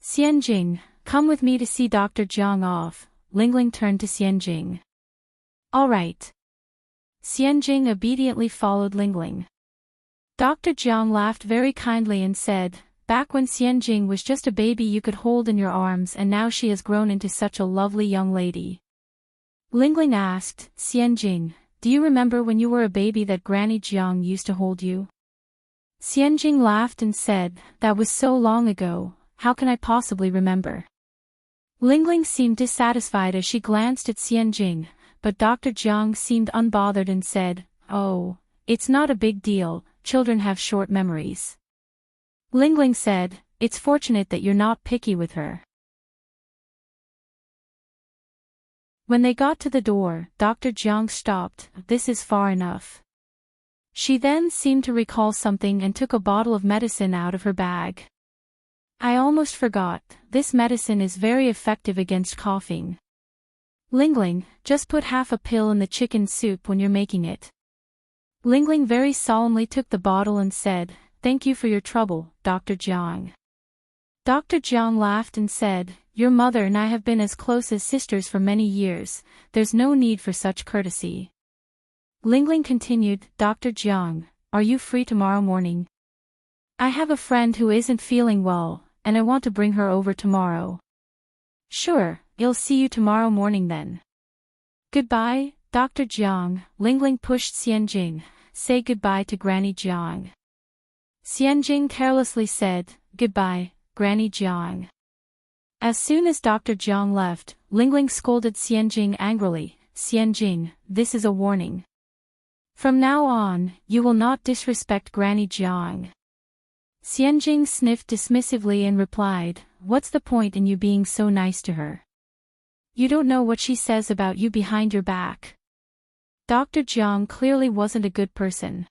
Xianjing, come with me to see Dr. Jiang off, Lingling turned to Xianjing. All right. Xianjing obediently followed Lingling. Dr. Jiang laughed very kindly and said, back when Xianjing was just a baby you could hold in your arms and now she has grown into such a lovely young lady. Lingling asked, Xianjing, do you remember when you were a baby that Granny Jiang used to hold you? Xianjing laughed and said, that was so long ago, how can I possibly remember? Lingling seemed dissatisfied as she glanced at Xianjing, but Dr. Jiang seemed unbothered and said, oh, it's not a big deal, children have short memories. Lingling said, it's fortunate that you're not picky with her. When they got to the door, Dr. Jiang stopped, this is far enough. She then seemed to recall something and took a bottle of medicine out of her bag. I almost forgot, this medicine is very effective against coughing. Lingling, just put half a pill in the chicken soup when you're making it. Lingling very solemnly took the bottle and said, thank you for your trouble, Dr. Jiang. Dr. Jiang laughed and said, your mother and I have been as close as sisters for many years, there's no need for such courtesy. Lingling continued, Dr. Jiang, are you free tomorrow morning? I have a friend who isn't feeling well, and I want to bring her over tomorrow. Sure, I'll see you tomorrow morning then. Goodbye, Dr. Jiang, Lingling pushed Xianjing, say goodbye to Granny Jiang. Xianjing carelessly said, goodbye, Granny Jiang. As soon as Dr. Jiang left, Lingling scolded Xianjing angrily, Xianjing, this is a warning. From now on, you will not disrespect Granny Jiang. Xianjing sniffed dismissively and replied, what's the point in you being so nice to her? You don't know what she says about you behind your back. Dr. Jiang clearly wasn't a good person.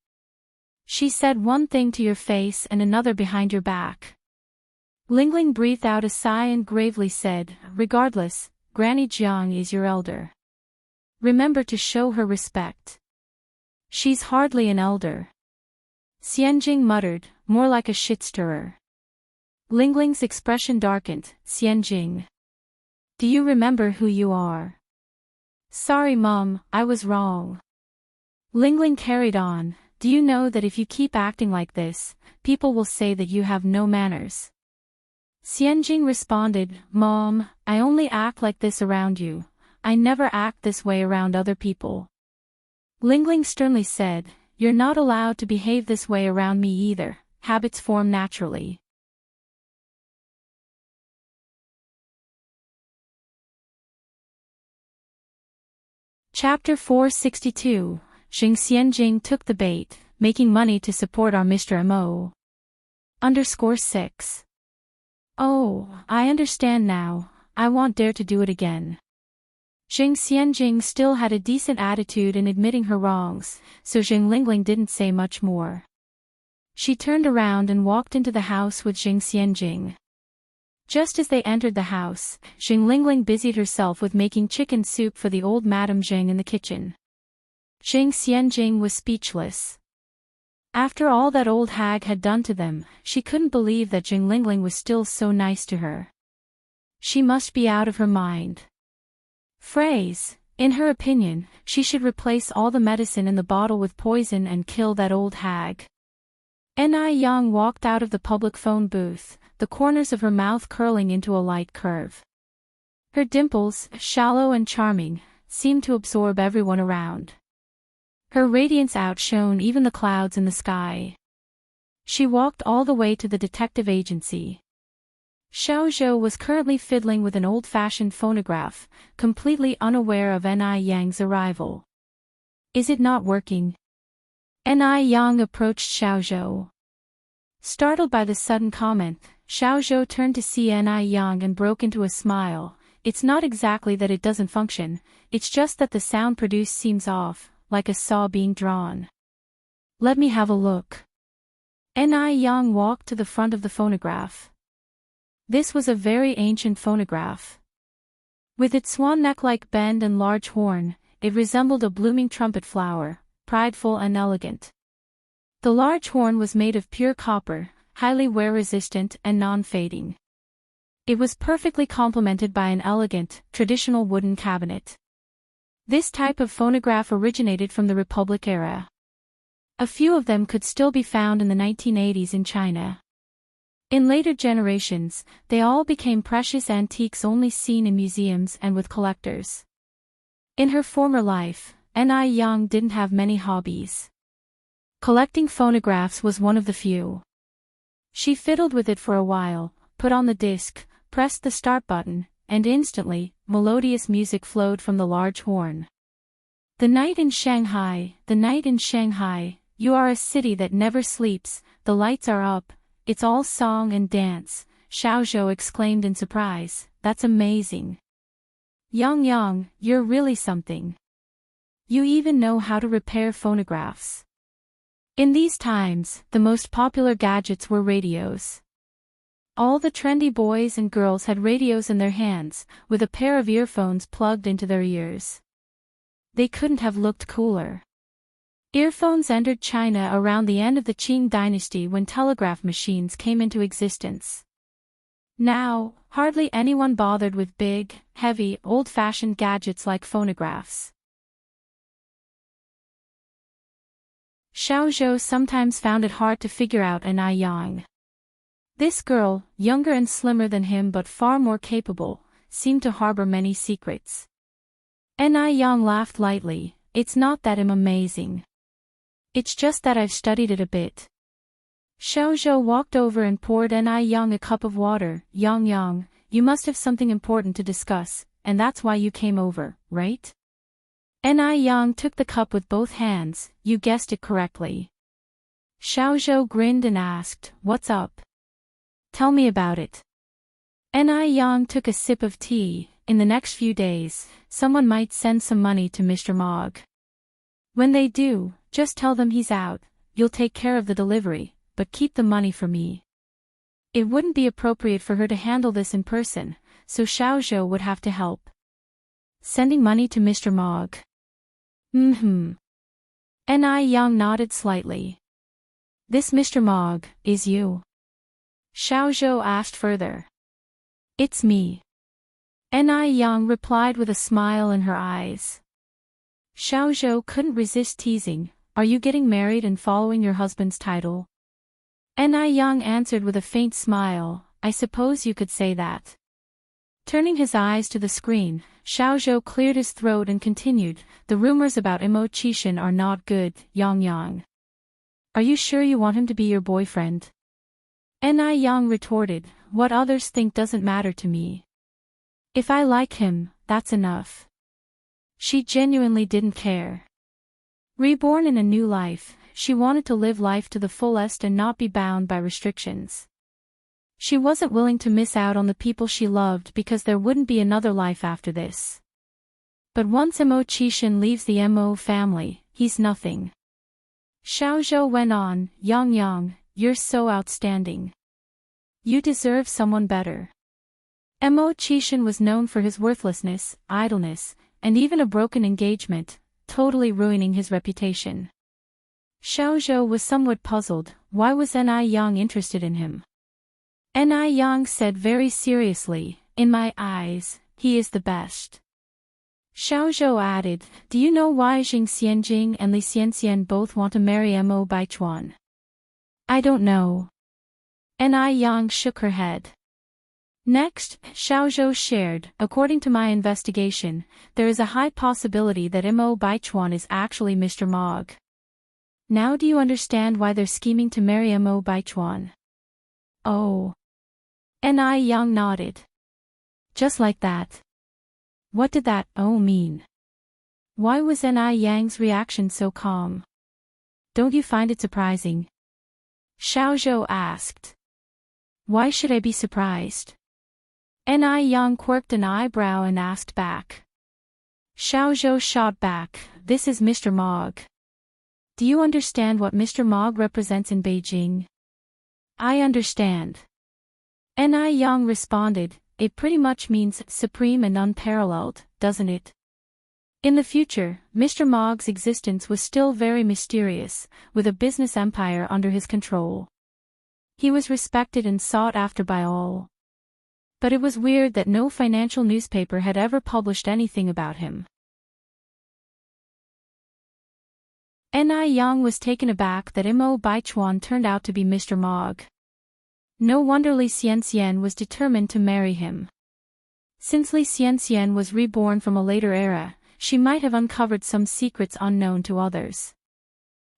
She said one thing to your face and another behind your back. Lingling breathed out a sigh and gravely said, regardless, Granny Jiang is your elder. Remember to show her respect. She's hardly an elder. Xianjing muttered, more like a shit-stirrer. Lingling's expression darkened, Xianjing. Do you remember who you are? Sorry Mom, I was wrong. Lingling carried on, do you know that if you keep acting like this, people will say that you have no manners? Xianjing responded, Mom, I only act like this around you. I never act this way around other people. Lingling sternly said, you're not allowed to behave this way around me either, habits form naturally. Chapter 462, Xianjing took the bait, making money to support our Mr. Mo. _6. Oh, I understand now, I won't dare to do it again. Xianjing still had a decent attitude in admitting her wrongs, so Lingling didn't say much more. She turned around and walked into the house with Xianjing. Just as they entered the house, Xing Lingling busied herself with making chicken soup for the old Madame Zheng in the kitchen. Xing Xianjing was speechless. After all that old hag had done to them, she couldn't believe that Xing Lingling was still so nice to her. She must be out of her mind. Phrase. In her opinion, she should replace all the medicine in the bottle with poison and kill that old hag. Ni Yang walked out of the public phone booth, the corners of her mouth curling into a light curve. Her dimples, shallow and charming, seemed to absorb everyone around. Her radiance outshone even the clouds in the sky. She walked all the way to the detective agency. Xiao Zhou was currently fiddling with an old-fashioned phonograph, completely unaware of Ni Yang's arrival. Is it not working? Ni Yang approached Xiao Zhou. Startled by the sudden comment, Xiao Zhou turned to see Ni Yang and broke into a smile. It's not exactly that it doesn't function, it's just that the sound produced seems off, like a saw being drawn. Let me have a look. Ni Yang walked to the front of the phonograph. This was a very ancient phonograph. With its swan neck-like bend and large horn, it resembled a blooming trumpet flower, prideful and elegant. The large horn was made of pure copper, highly wear-resistant and non-fading. It was perfectly complemented by an elegant, traditional wooden cabinet. This type of phonograph originated from the Republic era. A few of them could still be found in the 1980s in China. In later generations, they all became precious antiques only seen in museums and with collectors. In her former life, Ni Yang didn't have many hobbies. Collecting phonographs was one of the few. She fiddled with it for a while, put on the disc, pressed the start button, and instantly, melodious music flowed from the large horn. The night in Shanghai, the night in Shanghai, you are a city that never sleeps, the lights are up, it's all song and dance, Xiao Zhou exclaimed in surprise, that's amazing. Yang, you're really something. You even know how to repair phonographs. In these times, the most popular gadgets were radios. All the trendy boys and girls had radios in their hands, with a pair of earphones plugged into their ears. They couldn't have looked cooler. Earphones entered China around the end of the Qing dynasty when telegraph machines came into existence. Now, hardly anyone bothered with big, heavy, old-fashioned gadgets like phonographs. Xiao Zhou sometimes found it hard to figure out Ni Yang. This girl, younger and slimmer than him but far more capable, seemed to harbor many secrets. Ni Yang laughed lightly, it's not that I'm amazing. It's just that I've studied it a bit. Xiao Zhou walked over and poured Ni Yang a cup of water. Yang, you must have something important to discuss, and that's why you came over, right? Ni Yang took the cup with both hands, you guessed it correctly. Xiao Zhou grinned and asked, what's up? Tell me about it. Ni Yang took a sip of tea. In the next few days, someone might send some money to Mr. Mogg. When they do, just tell them he's out, you'll take care of the delivery, but keep the money for me. It wouldn't be appropriate for her to handle this in person, so Xiao Zhou would have to help. Sending money to Mr. Mogg. Ni Yang nodded slightly. This Mr. Mogg, is you? Xiao Zhou asked further. It's me. Ni Yang replied with a smile in her eyes. Xiao Zhou couldn't resist teasing, are you getting married and following your husband's title? Ni Yang answered with a faint smile, I suppose you could say that. Turning his eyes to the screen, Xiao Zhou cleared his throat and continued, the rumors about Immortality are not good, Yang. Are you sure you want him to be your boyfriend? Ni Yang retorted, what others think doesn't matter to me. If I like him, that's enough. She genuinely didn't care. Reborn in a new life, she wanted to live life to the fullest and not be bound by restrictions. She wasn't willing to miss out on the people she loved because there wouldn't be another life after this. But once Mo Qixin leaves the Mo family, he's nothing. Xiao Zhou went on, Yang, you're so outstanding. You deserve someone better. Mo Chishan was known for his worthlessness, idleness, and even a broken engagement, totally ruining his reputation. Xiao Zhou was somewhat puzzled. Why was Ni Yang interested in him? Ni Yang said very seriously, "In my eyes, he is the best." Xiao Zhou added, "Do you know why Jing Xianjing and Li Xianxian both want to marry Mo Baichuan?" "I don't know." Ni Yang shook her head. Next, Xiao Zhou shared, "According to my investigation, there is a high possibility that Mo Baichuan is actually Mr. Mog. Now do you understand why they're scheming to marry Mo Baichuan?" "Oh." Ni Yang nodded. Just like that. What did that "oh" mean? Why was Ni Yang's reaction so calm? Don't you find it surprising? Xiao Zhou asked. Why should I be surprised? Ni Yang quirked an eyebrow and asked back. Xiao Zhou shot back, "This is Mr. Mog. Do you understand what Mr. Mog represents in Beijing?" "I understand." Ni Yang responded, "It pretty much means supreme and unparalleled, doesn't it?" In the future, Mr. Mog's existence was still very mysterious, with a business empire under his control. He was respected and sought after by all. But it was weird that no financial newspaper had ever published anything about him. Ni Yang was taken aback that Mo Baichuan turned out to be Mr. Mog. No wonder Li Xianxian was determined to marry him. Since Li Xianxian was reborn from a later era, she might have uncovered some secrets unknown to others.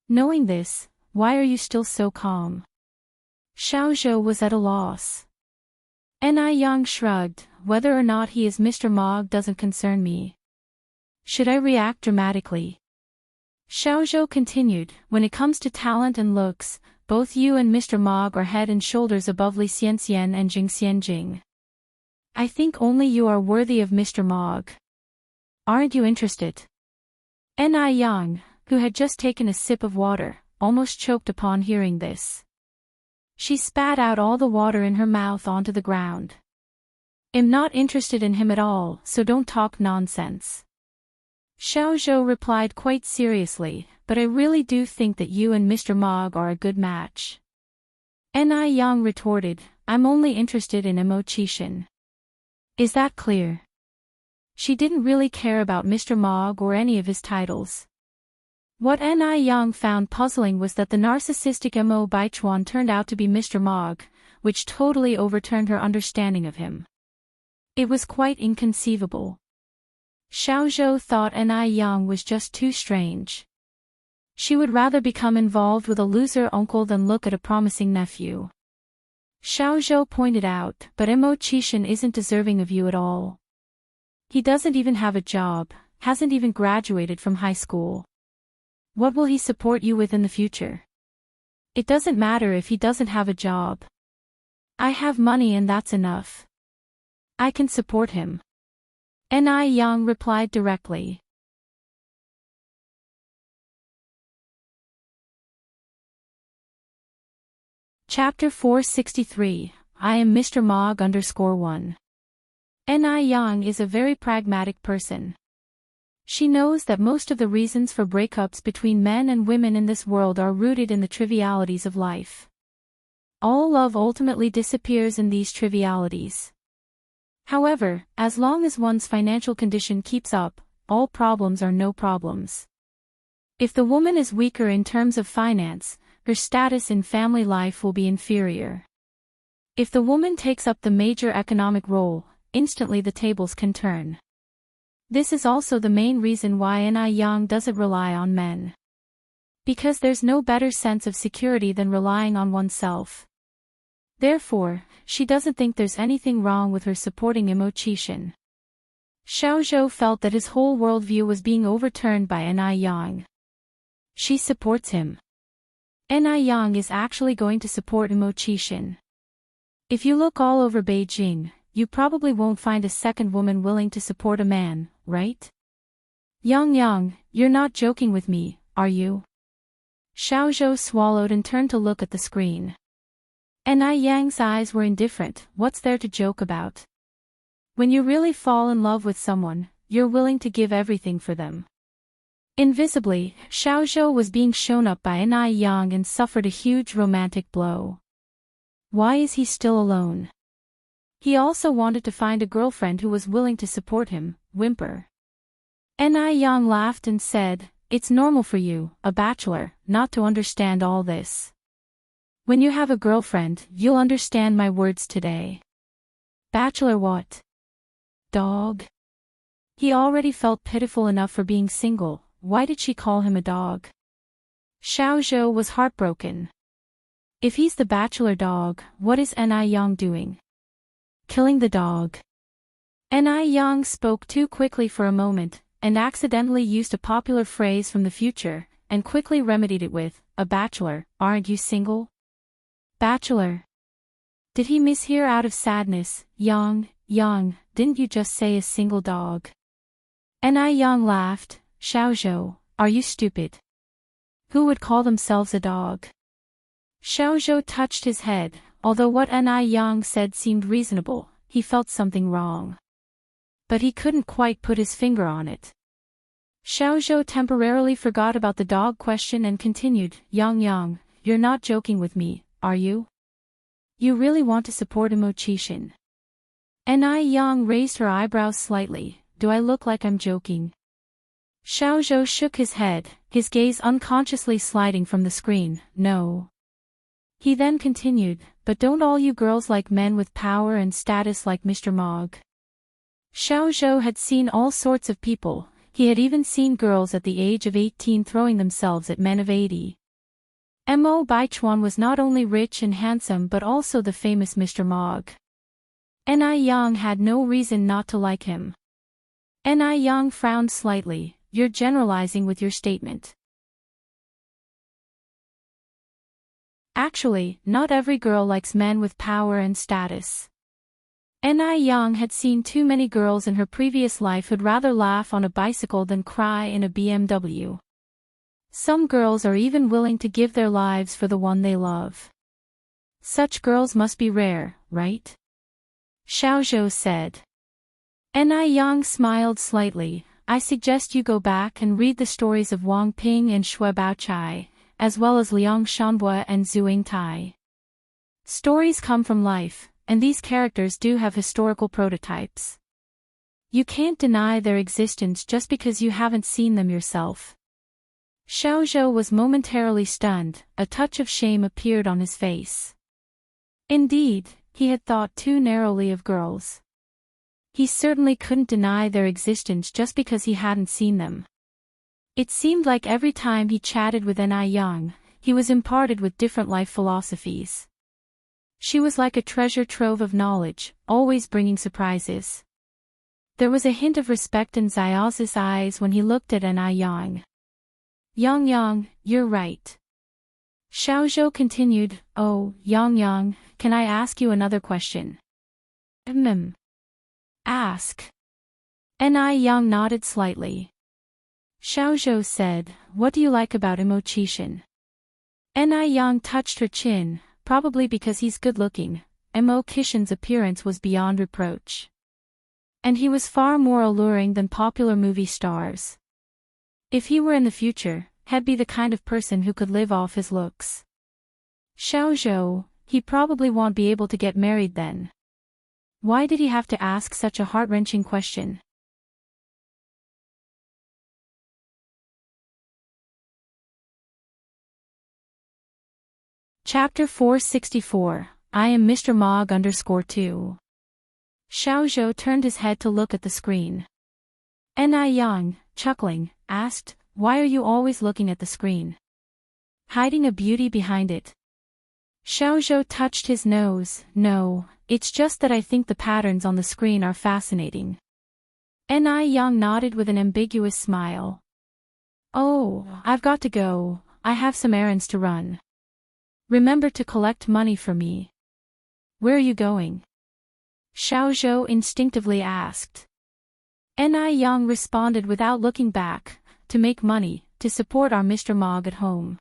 Knowing this, why are you still so calm? Xiao Zhou was at a loss. Ni Yang shrugged, "Whether or not he is Mr. Mog doesn't concern me. Should I react dramatically?" Xiao Zhou continued, "When it comes to talent and looks, both you and Mr. Mog are head and shoulders above Li Xianxian and Jing Xianjing. I think only you are worthy of Mr. Mog. Aren't you interested?" Ni Yang, who had just taken a sip of water, almost choked upon hearing this. She spat out all the water in her mouth onto the ground. "I'm not interested in him at all, so don't talk nonsense." Xiao Zhou replied quite seriously, "But I really do think that you and Mr. Mog are a good match." Ni Yang retorted, "I'm only interested in Mo Chishan. Is that clear?" She didn't really care about Mr. Mog or any of his titles. What Ni Yang found puzzling was that the narcissistic Mo Baichuan turned out to be Mr. Mog, which totally overturned her understanding of him. It was quite inconceivable. Xiao Zhou thought Ni Yang was just too strange. She would rather become involved with a loser uncle than look at a promising nephew. Xiao Zhou pointed out, "But Mo Chishan isn't deserving of you at all. He doesn't even have a job, hasn't even graduated from high school. What will he support you with in the future? It doesn't matter if he doesn't have a job. I have money and that's enough. I can support him." Ni Yang replied directly. Chapter 463, I am Mr. Mog _1. Ni Yang is a very pragmatic person. She knows that most of the reasons for breakups between men and women in this world are rooted in the trivialities of life. All love ultimately disappears in these trivialities. However, as long as one's financial condition keeps up, all problems are no problems. If the woman is weaker in terms of finance, her status in family life will be inferior. If the woman takes up the major economic role, instantly the tables can turn. This is also the main reason why Ni Yang doesn't rely on men. Because there's no better sense of security than relying on oneself. Therefore, she doesn't think there's anything wrong with her supporting Mo Chishan. Xiao Zhou felt that his whole worldview was being overturned by Ni Yang. She supports him. Ni Yang is actually going to support Mo Chishan. If you look all over Beijing, you probably won't find a second woman willing to support a man, right? Yang, you're not joking with me, are you? Xiao Zhou swallowed and turned to look at the screen. Ni Yang's eyes were indifferent. What's there to joke about? When you really fall in love with someone, you're willing to give everything for them. Invisibly, Xiaozhou was being shown up by Ni Yang and suffered a huge romantic blow. Why is he still alone? He also wanted to find a girlfriend who was willing to support him, whimper. Ni Yang laughed and said, "It's normal for you, a bachelor, not to understand all this. When you have a girlfriend, you'll understand my words today." Bachelor what? Dog? He already felt pitiful enough for being single, why did she call him a dog? Xiaozhou was heartbroken. If he's the bachelor dog, what is Ni Yang doing? Killing the dog. Ni Yang spoke too quickly for a moment, and accidentally used a popular phrase from the future, and quickly remedied it with, "A bachelor, aren't you single?" Bachelor. Did he mishear out of sadness? Yang, didn't you just say a single dog? Ni Yang laughed. Xiaozhou, are you stupid? Who would call themselves a dog? Xiaozhou touched his head, although what Ni Yang said seemed reasonable, he felt something wrong. But he couldn't quite put his finger on it. Xiaozhou temporarily forgot about the dog question and continued, Yang, you're not joking with me, are you? You really want to support Immortality? Ni Yang raised her eyebrows slightly, do I look like I'm joking? Xiaozhou shook his head, his gaze unconsciously sliding from the screen, no. He then continued, but don't all you girls like men with power and status like Mr. Mog? Xiaozhou had seen all sorts of people, he had even seen girls at the age of 18 throwing themselves at men of 80. Mo Baichuan was not only rich and handsome but also the famous Mr. Mog. Ni Yang had no reason not to like him. Ni Yang frowned slightly, you're generalizing with your statement. Actually, not every girl likes men with power and status. Ni Yang had seen too many girls in her previous life who'd rather laugh on a bicycle than cry in a BMW. Some girls are even willing to give their lives for the one they love. Such girls must be rare, right? Xiaozhou said. Ni Yang smiled slightly, I suggest you go back and read the stories of Wang Ping and Shui Baochai, as well as Liang Shanbua and Zhu Tai. Stories come from life, and these characters do have historical prototypes. You can't deny their existence just because you haven't seen them yourself. Xiaozhou was momentarily stunned, a touch of shame appeared on his face. Indeed, he had thought too narrowly of girls. He certainly couldn't deny their existence just because he hadn't seen them. It seemed like every time he chatted with Ni Yang, he was imparted with different life philosophies. She was like a treasure trove of knowledge, always bringing surprises. There was a hint of respect in Xiaozi's eyes when he looked at Ni Yang. Yang, you're right. Xiaozhou continued, oh, Yang, can I ask you another question? Ask. Ni Yang nodded slightly. Xiaozhou said, what do you like about Immortality? Ni Yang touched her chin, probably because he's good-looking. Mo Kishin's appearance was beyond reproach. And he was far more alluring than popular movie stars. If he were in the future, he'd be the kind of person who could live off his looks. Xiaozhou, he probably won't be able to get married then. Why did he have to ask such a heart-wrenching question? Chapter 464, I am Mr. Mog _2. Xiaozhou turned his head to look at the screen. Ni Yang, chuckling, asked, why are you always looking at the screen? Hiding a beauty behind it? Xiaozhou touched his nose, no, it's just that I think the patterns on the screen are fascinating. Ni Yang nodded with an ambiguous smile. Oh, I've got to go, I have some errands to run. Remember to collect money for me. Where are you going? Xiaozhou instinctively asked. Ni Yang responded without looking back, to make money, to support our Mr. Mog at home.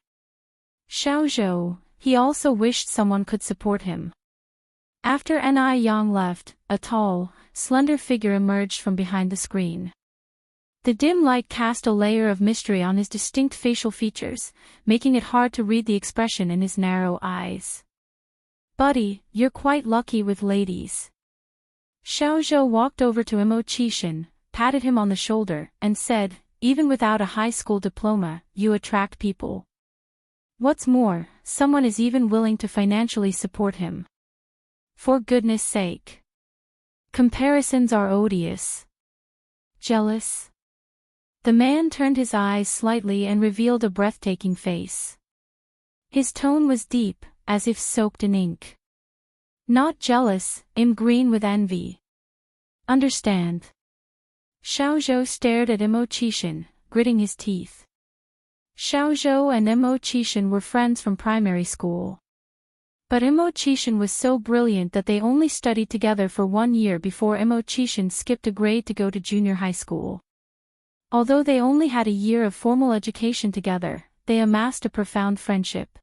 Xiaozhou, he also wished someone could support him. After Ni Yang left, a tall, slender figure emerged from behind the screen. The dim light cast a layer of mystery on his distinct facial features, making it hard to read the expression in his narrow eyes. "Buddy, you're quite lucky with ladies." Xiaozhou walked over to Immortal, patted him on the shoulder, and said, "Even without a high school diploma, you attract people. What's more, someone is even willing to financially support him. For goodness sake. Comparisons are odious." "Jealous?" The man turned his eyes slightly and revealed a breathtaking face. His tone was deep, as if soaked in ink. "Not jealous, I'm green with envy. Understand?" Xiaozhou stared at Immortal, gritting his teeth. Xiaozhou and Immortal were friends from primary school. But Immortal was so brilliant that they only studied together for 1 year before Immortal skipped a grade to go to junior high school. Although they only had a year of formal education together, they amassed a profound friendship.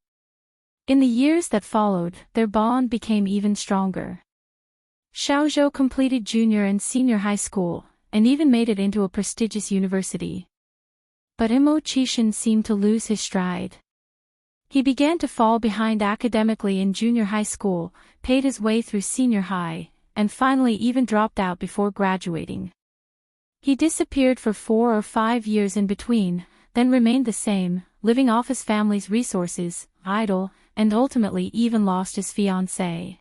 In the years that followed, their bond became even stronger. Xiaozhou completed junior and senior high school, and even made it into a prestigious university. But Immortal seemed to lose his stride. He began to fall behind academically in junior high school, paid his way through senior high, and finally even dropped out before graduating. He disappeared for 4 or 5 years in between, then remained the same, living off his family's resources, idle, and ultimately even lost his fiancée.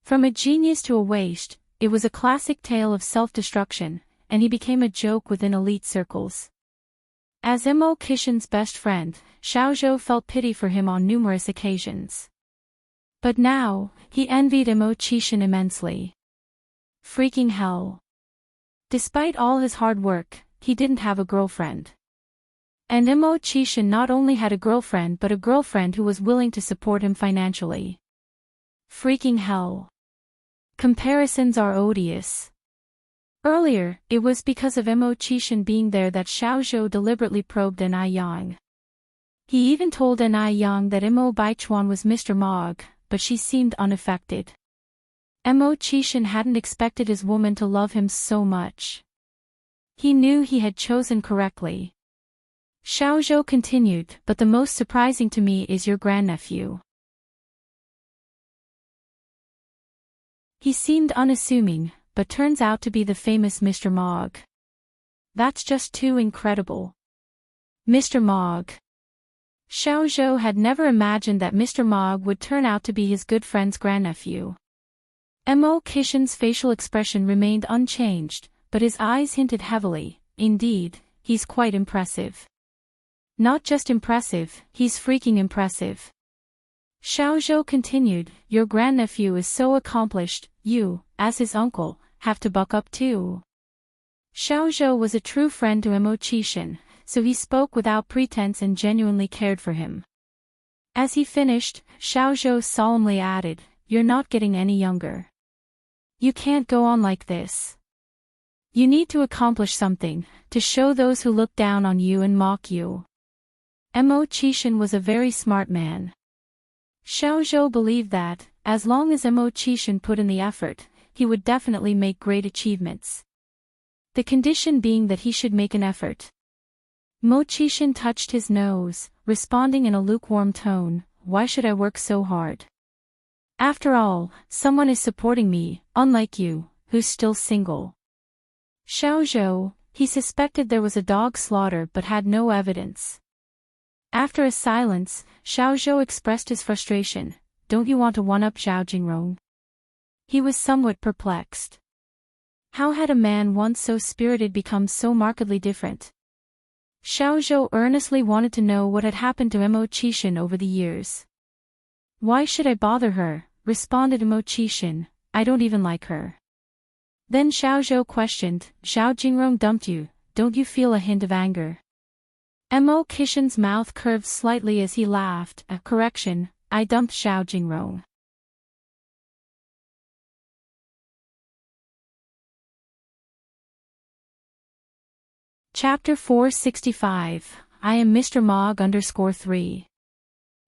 From a genius to a waste, it was a classic tale of self-destruction, and he became a joke within elite circles. As Immortal's best friend, Xiaozhou felt pity for him on numerous occasions. But now, he envied Immortal immensely. Freaking hell. Despite all his hard work, he didn't have a girlfriend. And Immortal not only had a girlfriend but a girlfriend who was willing to support him financially. Freaking hell. Comparisons are odious. Earlier, it was because of Immortal being there that Xiaozhou deliberately probed Enai Yang. He even told Enai Yang that Immortal was Mr. Mog, but she seemed unaffected. Immortal hadn't expected his woman to love him so much. He knew he had chosen correctly. Xiaozhou continued, "But the most surprising to me is your grandnephew. He seemed unassuming, but turns out to be the famous Mr. Mog. That's just too incredible." Mr. Mog. Xiaozhou had never imagined that Mr. Mog would turn out to be his good friend's grandnephew. Immortal's facial expression remained unchanged, but his eyes hinted heavily, "Indeed, he's quite impressive. Not just impressive, he's freaking impressive." Xiaozhou continued, "Your grandnephew is so accomplished, you, as his uncle, have to buck up too." Xiaozhou was a true friend to Immortal, so he spoke without pretense and genuinely cared for him. As he finished, Xiaozhou solemnly added, "You're not getting any younger. You can't go on like this. You need to accomplish something, to show those who look down on you and mock you." Immortal was a very smart man. Xiaozhou believed that, as long as Immortal put in the effort, he would definitely make great achievements. The condition being that he should make an effort. Immortal touched his nose, responding in a lukewarm tone, "Why should I work so hard? After all, someone is supporting me, unlike you, who's still single." Xiaozhou, he suspected there was a dog slaughter but had no evidence. After a silence, Xiaozhou expressed his frustration, "Don't you want to one-up Zhao Jingrong?" He was somewhat perplexed. How had a man once so spirited become so markedly different? Xiaozhou earnestly wanted to know what had happened to Immortal over the years. "Why should I bother her?" responded Immortal, "I don't even like her." Then Xiaozhou questioned, "Zhao Jingrong dumped you, don't you feel a hint of anger?" Immortal's mouth curved slightly as he laughed, "A correction, I dumped Zhao Jingrong." Chapter 465, I am Mr. Mog _3.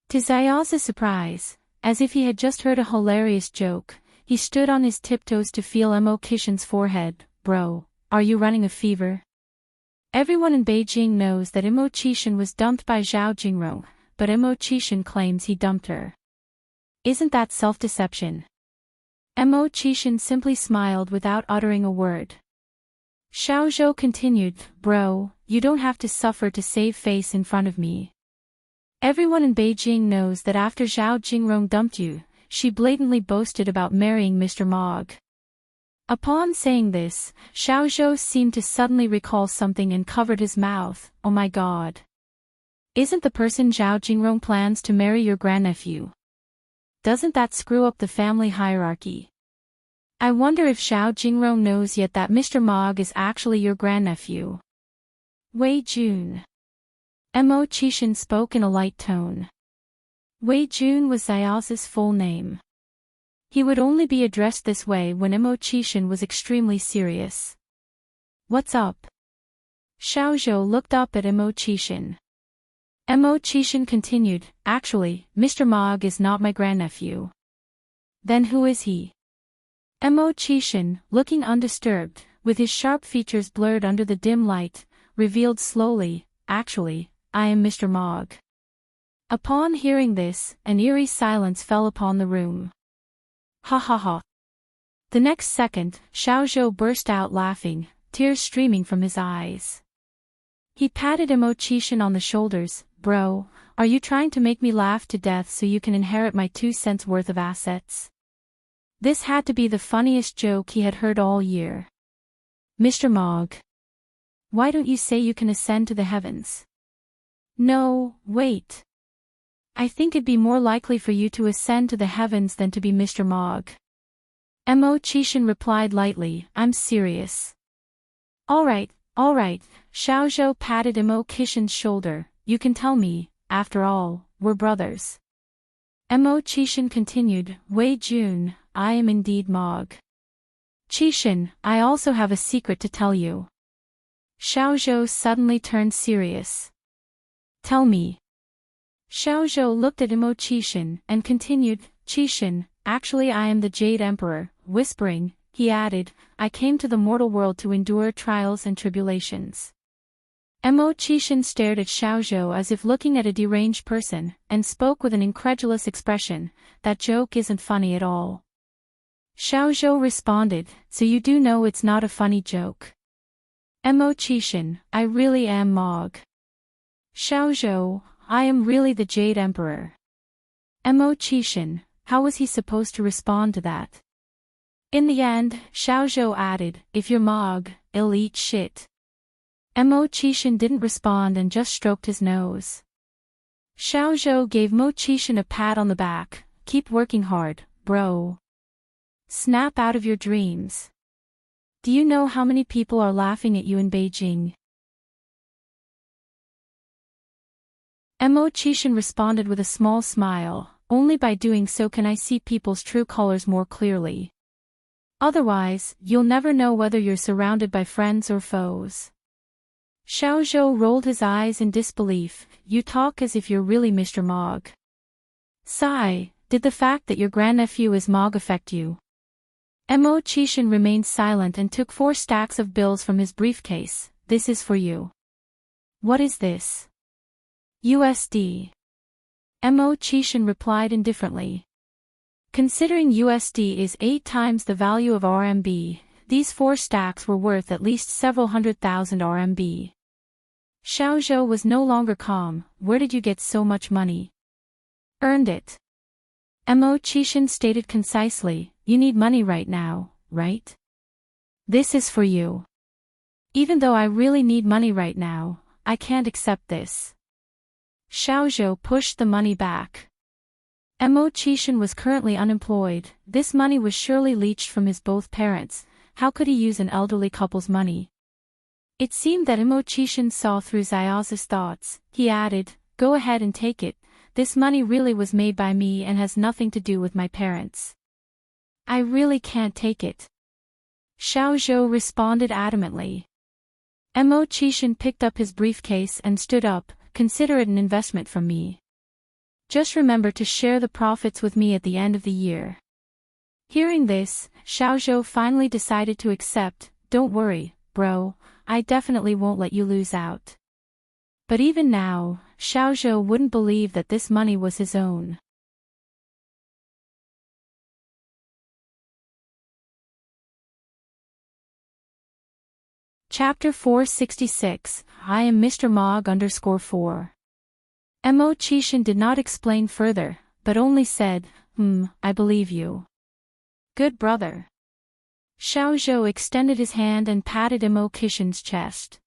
To Zaya's surprise, as if he had just heard a hilarious joke, He stood on his tiptoes to feel Mo Kishin's forehead. Bro, are you running a fever? Everyone in Beijing knows that Mo Kishin was dumped by Zhao Jingrong, but Mo Kishin claims he dumped her. Isn't that self-deception? Mo Kishin simply smiled without uttering a word. Xiao Zhou continued, bro, you don't have to suffer to save face in front of me. Everyone in Beijing knows that after Zhao Jingrong dumped you, she blatantly boasted about marrying Mr. Mog. Upon saying this, Xiao Zhou seemed to suddenly recall something and covered his mouth. Oh my god. Isn't the person Zhao Jingrong plans to marry your grandnephew? Doesn't that screw up the family hierarchy? I wonder if Zhao Jingrong knows yet that Mr. Mog is actually your grandnephew. Wei Jun. Mo Qixin spoke in a light tone. Wei Jun was Xiao's full name. He would only be addressed this way when Mo Qixin was extremely serious. What's up? Xiao Zhou looked up at Mo Qixin. Mo Qixin continued, actually, Mr. Mog is not my grandnephew. Then who is he? Mo Qixin, looking undisturbed, with his sharp features blurred under the dim light, revealed slowly, actually, I am Mr. Mog. Upon hearing this, an eerie silence fell upon the room. Ha ha ha. The next second, Xiao Zhou burst out laughing, tears streaming from his eyes. He patted Mo Qixin on the shoulders. Bro, are you trying to make me laugh to death so you can inherit my 2 cents worth of assets? This had to be the funniest joke he had heard all year. Mr. Mog. Why don't you say you can ascend to the heavens? No, wait. I think it'd be more likely for you to ascend to the heavens than to be Mr. Mog. Mo Qixin replied lightly, I'm serious. Alright, Xiao Zhou patted Mo Qixin's shoulder, you can tell me, after all, we're brothers. Mo Qixin continued, Wei Jun, I am indeed Mog. Qixin, I also have a secret to tell you. Xiao Zhou suddenly turned serious. Tell me. Xiao Zhou looked at Mo Qixin and continued, Qixin, actually I am the Jade Emperor. Whispering, he added, I came to the mortal world to endure trials and tribulations. Mo Qixin stared at Xiao Zhou as if looking at a deranged person, and spoke with an incredulous expression, that joke isn't funny at all. Xiao Zhou responded, so you do know it's not a funny joke. Mo Qixin, I really am Mog. Xiao Zhou, I am really the Jade Emperor. Mo Qixin, how was he supposed to respond to that? In the end, Xiao Zhou added, if you're Mog, I'll eat shit. Mo Qixin didn't respond and just stroked his nose. Xiao Zhou gave Mo Qixin a pat on the back, keep working hard, bro. Snap out of your dreams. Do you know how many people are laughing at you in Beijing? Mo Qixin responded with a small smile, only by doing so can I see people's true colors more clearly. Otherwise, you'll never know whether you're surrounded by friends or foes. Xiao Zhou rolled his eyes in disbelief, you talk as if you're really Mr. Mog. Sigh, did the fact that your grandnephew is Mog affect you? Mo Qixin remained silent and took 4 stacks of bills from his briefcase, this is for you. What is this? USD. Mo Qixin replied indifferently. Considering USD is 8 times the value of RMB, these 4 stacks were worth at least several 100,000 RMB. Xiao Zhou was no longer calm, where did you get so much money? Earned it. Mo Qixin stated concisely, you need money right now, right? This is for you. Even though I really need money right now, I can't accept this. Xiao Zhou pushed the money back. Mo Qixin was currently unemployed, this money was surely leached from his both parents, how could he use an elderly couple's money? It seemed that Mo Qixin saw through Xiao's thoughts, he added, go ahead and take it, this money really was made by me and has nothing to do with my parents. I really can't take it. Xiao Zhou responded adamantly. Mo Qixin picked up his briefcase and stood up, consider it an investment from me. Just remember to share the profits with me at the end of the year. Hearing this, Xiaozhou finally decided to accept. Don't worry, bro, I definitely won't let you lose out. But even now, Xiaozhou wouldn't believe that this money was his own. Chapter 466, I am Mr. Mog_4. Mo Qishan did not explain further, but only said, I believe you. Good brother. Xiaozhou extended his hand and patted Mo Qishan's chest.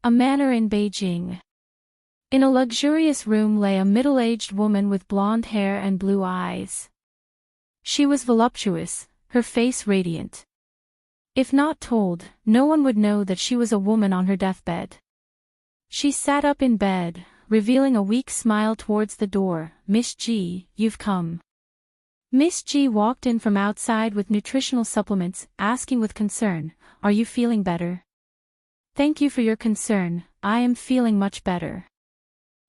A manor in Beijing. In a luxurious room lay a middle-aged woman with blonde hair and blue eyes. She was voluptuous, her face radiant. If not told, no one would know that she was a woman on her deathbed. She sat up in bed, revealing a weak smile towards the door. Miss G, you've come. Miss G walked in from outside with nutritional supplements, asking with concern, are you feeling better? Thank you for your concern, I am feeling much better.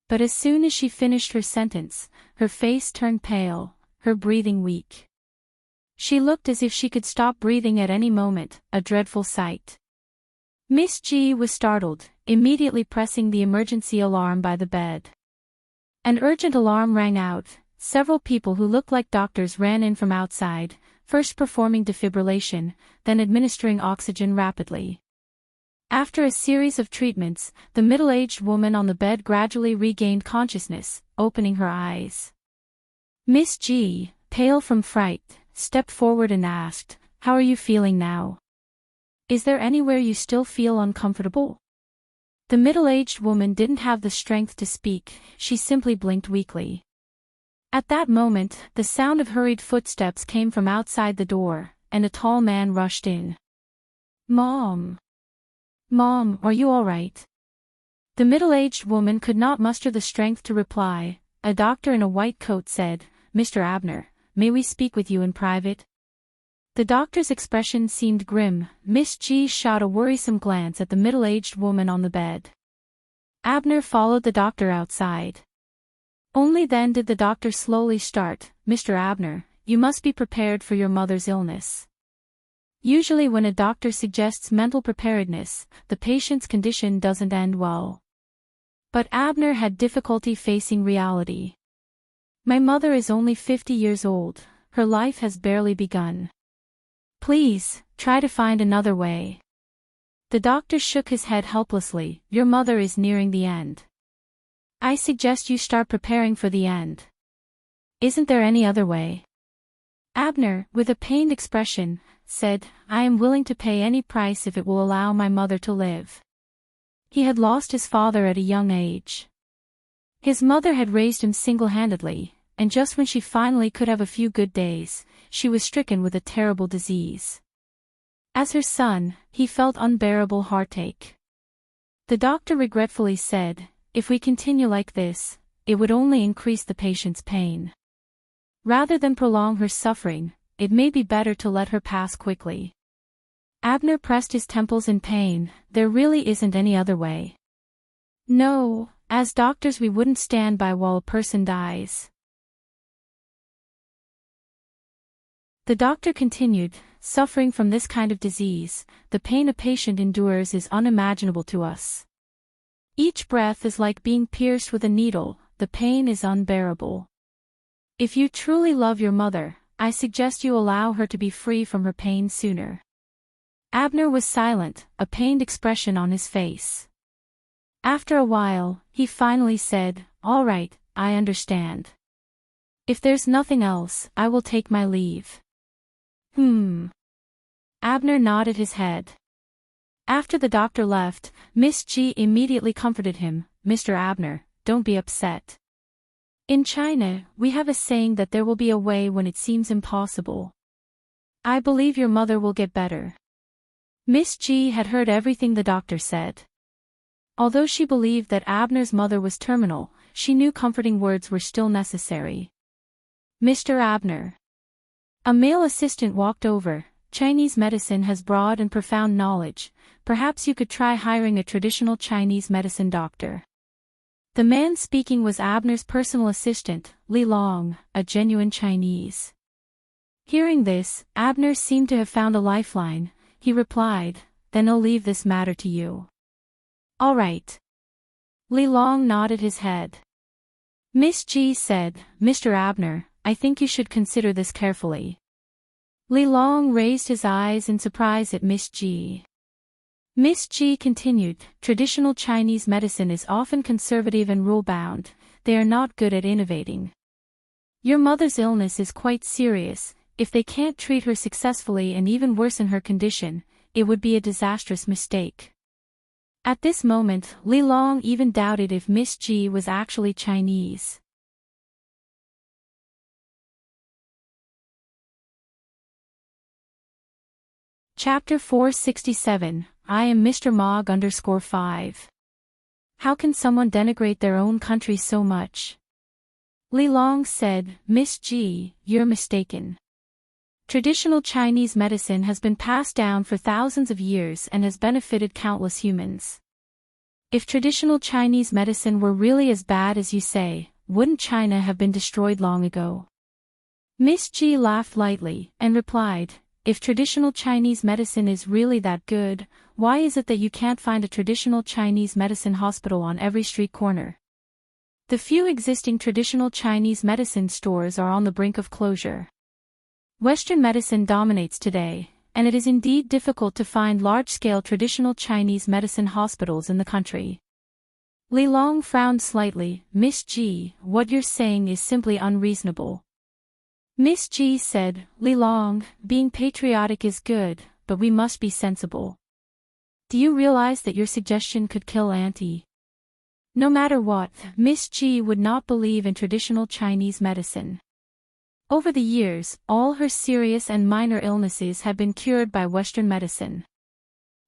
But as soon as she finished her sentence, her face turned pale, her breathing weak. She looked as if she could stop breathing at any moment, a dreadful sight. Miss G was startled, immediately pressing the emergency alarm by the bed. An urgent alarm rang out, several people who looked like doctors ran in from outside, first performing defibrillation, then administering oxygen rapidly. After a series of treatments, the middle-aged woman on the bed gradually regained consciousness, opening her eyes. Miss G, pale from fright, stepped forward and asked, how are you feeling now? Is there anywhere you still feel uncomfortable? The middle-aged woman didn't have the strength to speak, she simply blinked weakly. At that moment, the sound of hurried footsteps came from outside the door, and a tall man rushed in. Mom! Mom, are you all right? The middle-aged woman could not muster the strength to reply. A doctor in a white coat said, Mr. Abner, may we speak with you in private? The doctor's expression seemed grim. Miss G shot a worrisome glance at the middle-aged woman on the bed. Abner followed the doctor outside. Only then did the doctor slowly start, Mr. Abner, you must be prepared for your mother's illness. Usually when a doctor suggests mental preparedness, the patient's condition doesn't end well. But Abner had difficulty facing reality. My mother is only 50 years old, her life has barely begun. Please, try to find another way. The doctor shook his head helplessly, your mother is nearing the end. I suggest you start preparing for the end. Isn't there any other way? Abner, with a pained expression, said, I am willing to pay any price if it will allow my mother to live. He had lost his father at a young age. His mother had raised him single-handedly, and just when she finally could have a few good days, she was stricken with a terrible disease. As her son, he felt unbearable heartache. The doctor regretfully said, if we continue like this, it would only increase the patient's pain. Rather than prolong her suffering, it may be better to let her pass quickly. Abner pressed his temples in pain, there really isn't any other way. No, as doctors we wouldn't stand by while a person dies. The doctor continued, suffering from this kind of disease, the pain a patient endures is unimaginable to us. Each breath is like being pierced with a needle, the pain is unbearable. If you truly love your mother, I suggest you allow her to be free from her pain sooner. Abner was silent, a pained expression on his face. After a while, he finally said, all right, I understand. If there's nothing else, I will take my leave. Abner nodded his head. After the doctor left, Miss G immediately comforted him, Mr. Abner, don't be upset. In China, we have a saying that there will be a way when it seems impossible. I believe your mother will get better. Miss G had heard everything the doctor said. Although she believed that Abner's mother was terminal, she knew comforting words were still necessary. Mr. Abner. A male assistant walked over. Chinese medicine has broad and profound knowledge, perhaps you could try hiring a traditional Chinese medicine doctor. The man speaking was Abner's personal assistant, Li Long, a genuine Chinese. Hearing this, Abner seemed to have found a lifeline. He replied, "Then I'll leave this matter to you." "All right." Li Long nodded his head. Miss G said, "Mr. Abner, I think you should consider this carefully." Li Long raised his eyes in surprise at Miss G. Miss G continued, "Traditional Chinese medicine is often conservative and rule-bound. They are not good at innovating. Your mother's illness is quite serious. If they can't treat her successfully and even worsen her condition, it would be a disastrous mistake." At this moment, Li Long even doubted if Miss G was actually Chinese. Chapter 467, I am Mr. Mog_5. How can someone denigrate their own country so much? Li Long said, "Miss G, you're mistaken. Traditional Chinese medicine has been passed down for thousands of years and has benefited countless humans. If traditional Chinese medicine were really as bad as you say, wouldn't China have been destroyed long ago?" Miss G laughed lightly and replied, "If traditional Chinese medicine is really that good, why is it that you can't find a traditional Chinese medicine hospital on every street corner? The few existing traditional Chinese medicine stores are on the brink of closure. Western medicine dominates today, and it is indeed difficult to find large-scale traditional Chinese medicine hospitals in the country." Li Long frowned slightly. "Miss G, what you're saying is simply unreasonable." Miss G said, "Li Long, being patriotic is good, but we must be sensible. Do you realize that your suggestion could kill Auntie?" No matter what, Miss G would not believe in traditional Chinese medicine. Over the years, all her serious and minor illnesses had been cured by Western medicine.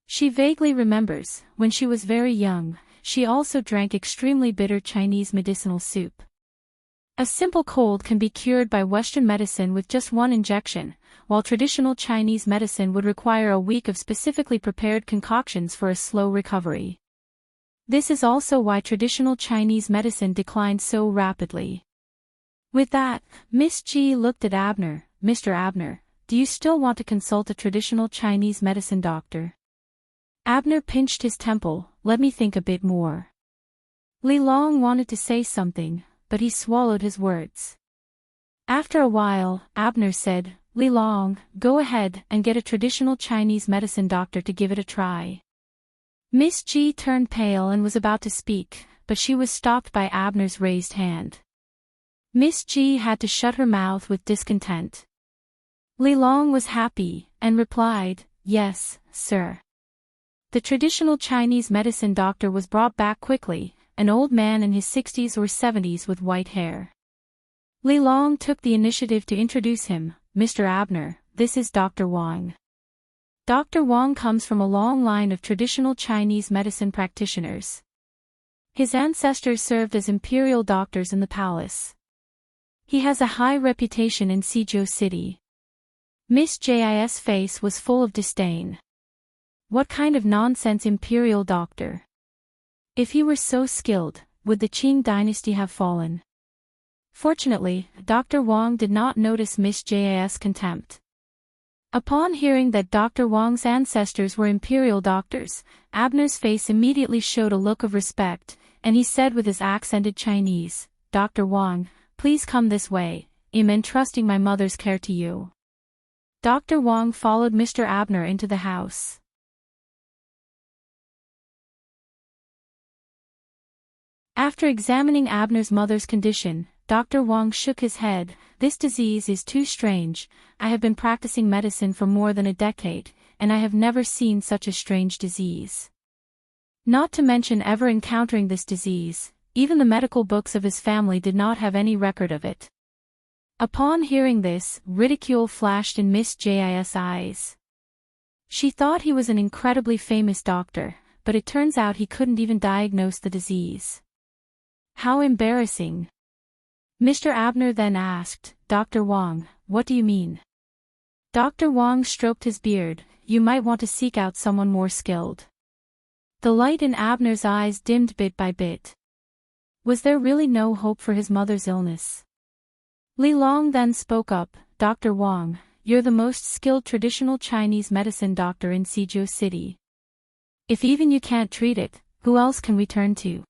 She vaguely remembers, when she was very young, she also drank extremely bitter Chinese medicinal soup. A simple cold can be cured by Western medicine with just one injection, while traditional Chinese medicine would require a week of specifically prepared concoctions for a slow recovery. This is also why traditional Chinese medicine declined so rapidly. With that, Miss G looked at Abner. "Mr. Abner, do you still want to consult a traditional Chinese medicine doctor?" Abner pinched his temple. "Let me think a bit more." Li Long wanted to say something, but he swallowed his words. After a while, Abner said, "Li Long, go ahead and get a traditional Chinese medicine doctor to give it a try." Miss G turned pale and was about to speak, but she was stopped by Abner's raised hand. Miss G had to shut her mouth with discontent. Li Long was happy, and replied, "Yes, sir." The traditional Chinese medicine doctor was brought back quickly, an old man in his 60s or 70s with white hair. Li Long took the initiative to introduce him. "Mr. Abner, this is Dr. Wang. Dr. Wang comes from a long line of traditional Chinese medicine practitioners. His ancestors served as imperial doctors in the palace. He has a high reputation in Suzhou City." Miss J's face was full of disdain. What kind of nonsense imperial doctor? If he were so skilled, would the Qing dynasty have fallen? Fortunately, Dr. Wang did not notice Miss J's contempt. Upon hearing that Dr. Wang's ancestors were imperial doctors, Abner's face immediately showed a look of respect, and he said with his accented Chinese, "Dr. Wang, please come this way. I'm entrusting my mother's care to you." Dr. Wang followed Mr. Abner into the house. After examining Abner's mother's condition, Dr. Wang shook his head. "This disease is too strange. I have been practicing medicine for more than a decade, and I have never seen such a strange disease. Not to mention ever encountering this disease, even the medical books of his family did not have any record of it." Upon hearing this, ridicule flashed in Miss J's eyes. She thought he was an incredibly famous doctor, but it turns out he couldn't even diagnose the disease. How embarrassing. Mr. Abner then asked, "Dr. Wang, what do you mean?" Dr. Wang stroked his beard. "You might want to seek out someone more skilled." The light in Abner's eyes dimmed bit by bit. Was there really no hope for his mother's illness? Li Long then spoke up, "Dr. Wang, you're the most skilled traditional Chinese medicine doctor in Suzhou City. If even you can't treat it, who else can we turn to?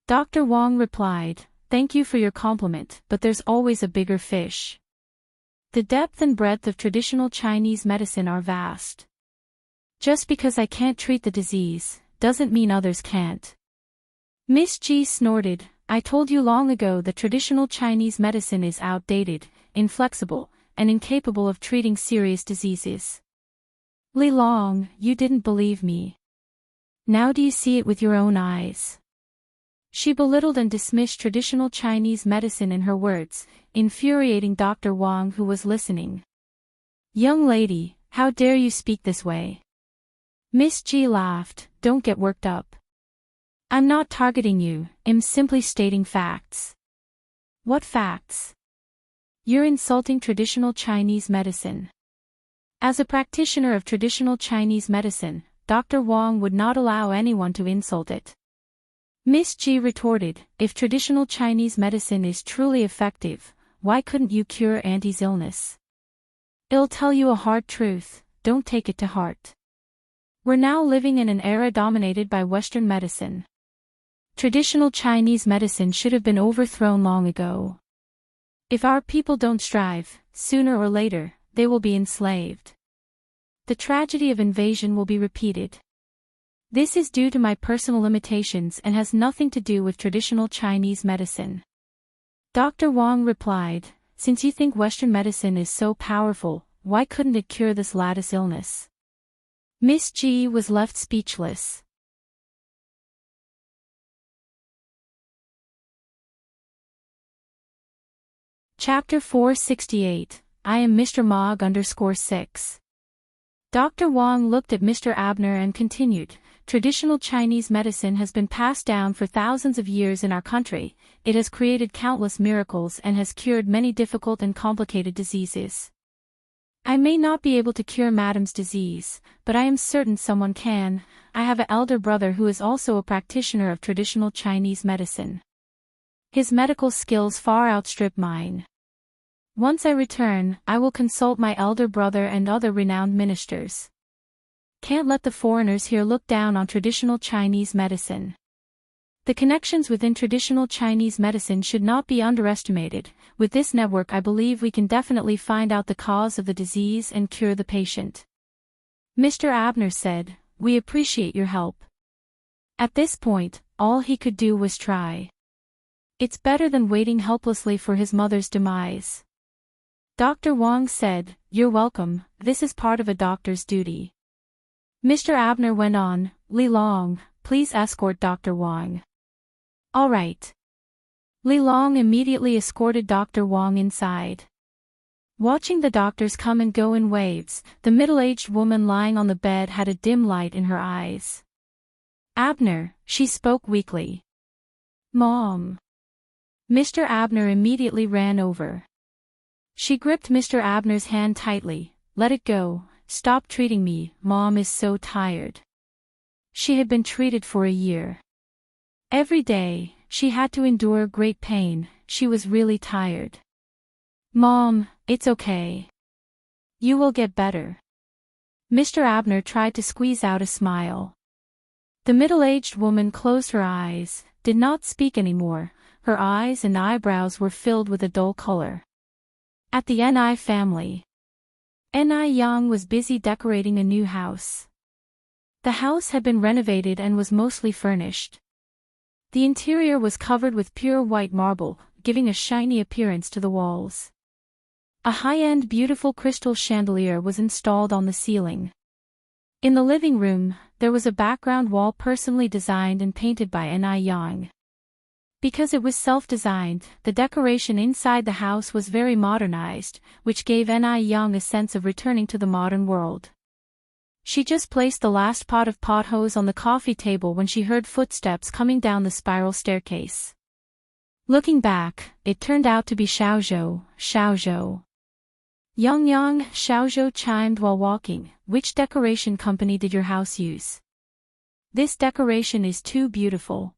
Dr. Wang replied, thank you for your compliment, but there's always a bigger fish. The depth and breadth of traditional Chinese medicine are vast. Just because I can't treat the disease, doesn't mean others can't. Miss G snorted, I told you long ago that traditional Chinese medicine is outdated, inflexible, and incapable of treating serious diseases. Li Long, you didn't believe me. Now do you see it with your own eyes? She belittled and dismissed traditional Chinese medicine in her words, infuriating Dr. Wang, who was listening. Young lady, how dare you speak this way? Miss G laughed, don't get worked up. I'm not targeting you, I'm simply stating facts. What facts? You're insulting traditional Chinese medicine. As a practitioner of traditional Chinese medicine, Dr. Wang would not allow anyone to insult it. Miss G retorted, if traditional Chinese medicine is truly effective, why couldn't you cure Auntie's illness? I'll tell you a hard truth, don't take it to heart. We're now living in an era dominated by Western medicine. Traditional Chinese medicine should have been overthrown long ago. If our people don't strive, sooner or later, they will be enslaved. The tragedy of invasion will be repeated. This is due to my personal limitations and has nothing to do with traditional Chinese medicine. Dr. Wang replied, since you think Western medicine is so powerful, why couldn't it cure this lattice illness? Miss G was left speechless. Chapter 468, I am Mr. Mog_6. Dr. Wang looked at Mr. Abner and continued, traditional Chinese medicine has been passed down for thousands of years in our country, it has created countless miracles and has cured many difficult and complicated diseases. I may not be able to cure Madam's disease, but I am certain someone can. I have an elder brother who is also a practitioner of traditional Chinese medicine. His medical skills far outstrip mine. Once I return, I will consult my elder brother and other renowned ministers. Can't let the foreigners here look down on traditional Chinese medicine. The connections within traditional Chinese medicine should not be underestimated. With this network, I believe we can definitely find out the cause of the disease and cure the patient. Mr. Abner said, we appreciate your help. At this point, all he could do was try. It's better than waiting helplessly for his mother's demise. Dr. Wang said, you're welcome, this is part of a doctor's duty. Mr. Abner went on, Li Long, please escort Dr. Wang. All right. Li Long immediately escorted Dr. Wang inside. Watching the doctors come and go in waves, the middle-aged woman lying on the bed had a dim light in her eyes. Abner, she spoke weakly. Mom. Mr. Abner immediately ran over. She gripped Mr. Abner's hand tightly. Let it go, stop treating me, Mom is so tired. She had been treated for a year. Every day, she had to endure great pain, she was really tired. Mom, it's okay. You will get better. Mr. Abner tried to squeeze out a smile. The middle-aged woman closed her eyes, did not speak anymore, her eyes and eyebrows were filled with a dull color. At the Ni family. Ni Yang was busy decorating a new house. The house had been renovated and was mostly furnished. The interior was covered with pure white marble, giving a shiny appearance to the walls. A high-end beautiful crystal chandelier was installed on the ceiling. In the living room, there was a background wall personally designed and painted by Ni Yang. Because it was self-designed, the decoration inside the house was very modernized, which gave Ni Yang a sense of returning to the modern world. She just placed the last pot of potholes on the coffee table when she heard footsteps coming down the spiral staircase. Looking back, it turned out to be Xiaozhou. Yang, Xiaozhou chimed while walking, which decoration company did your house use? This decoration is too beautiful.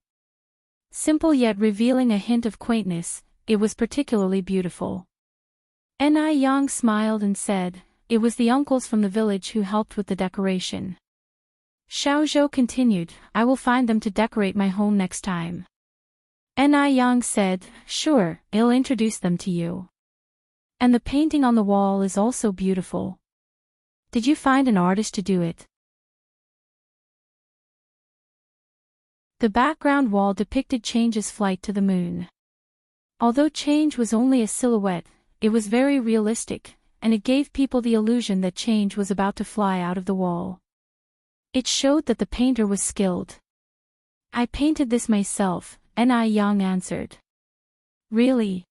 Simple yet revealing a hint of quaintness, it was particularly beautiful. Ni Yang smiled and said, "It was the uncles from the village who helped with the decoration." Xiao Zhou continued, "I will find them to decorate my home next time." Ni Yang said, "Sure, I'll introduce them to you. And the painting on the wall is also beautiful. Did you find an artist to do it?" The background wall depicted Change's flight to the moon. Although Change was only a silhouette, it was very realistic, and it gave people the illusion that Change was about to fly out of the wall. It showed that the painter was skilled. "I painted this myself," Ni Yang answered. "Really?"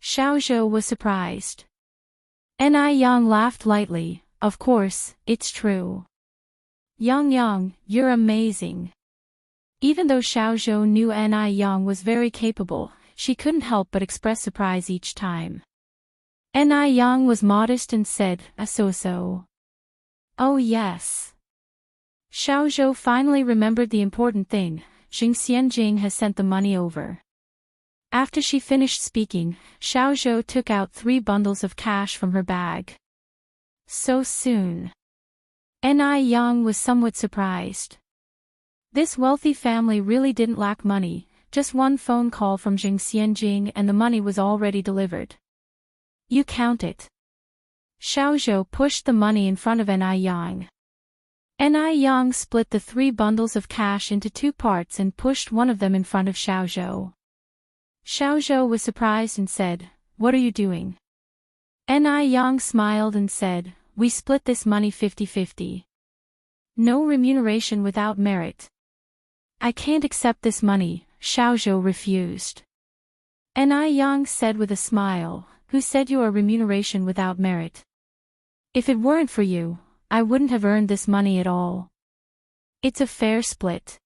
Xiao Zhou was surprised. Ni Yang laughed lightly, "Of course, it's true. Yang, you're amazing." Even though Xiao Zhou knew Ni Yang was very capable, she couldn't help but express surprise each time. Ni Yang was modest and said, "So. Oh yes." Xiao Zhou finally remembered the important thing, Jing Xianjing has sent the money over. After she finished speaking, Xiao Zhou took out 3 bundles of cash from her bag. So soon. Ni Yang was somewhat surprised. This wealthy family really didn't lack money, just one phone call from Jing Xianjing and the money was already delivered. "You count it." Xiao Zhou pushed the money in front of Ni Yang. Ni Yang split the 3 bundles of cash into 2 parts and pushed one of them in front of Xiao Zhou. Xiao Zhou was surprised and said, "What are you doing?" Ni Yang smiled and said, "We split this money 50-50. No remuneration without merit." "I can't accept this money," Xiao Zhou refused. Ni Yang said with a smile, "Who said you are remuneration without merit? If it weren't for you, I wouldn't have earned this money at all. It's a fair split."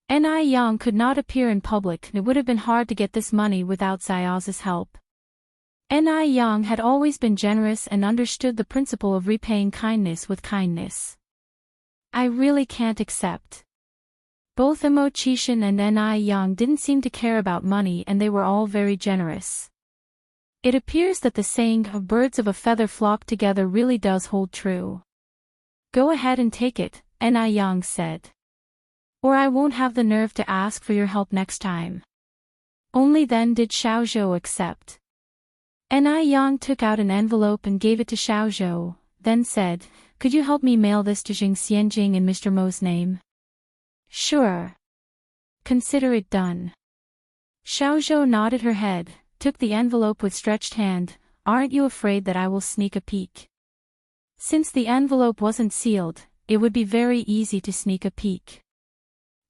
Ni Yang could not appear in public and it would have been hard to get this money without Xiaozi's help. Ni Yang had always been generous and understood the principle of repaying kindness with kindness. "I really can't accept." Both Immortality and Ni Yang didn't seem to care about money and they were all very generous. It appears that the saying of birds of a feather flock together really does hold true. "Go ahead and take it," Ni Yang said. "Or I won't have the nerve to ask for your help next time." Only then did Xiao Zhou accept. Ni Yang took out an envelope and gave it to Xiao Zhou, then said, "Could you help me mail this to Jing Xianjing in Mr. Mo's name?" "Sure. Consider it done." Xiao Zhou nodded her head, took the envelope with stretched hand. "Aren't you afraid that I will sneak a peek?" Since the envelope wasn't sealed, it would be very easy to sneak a peek.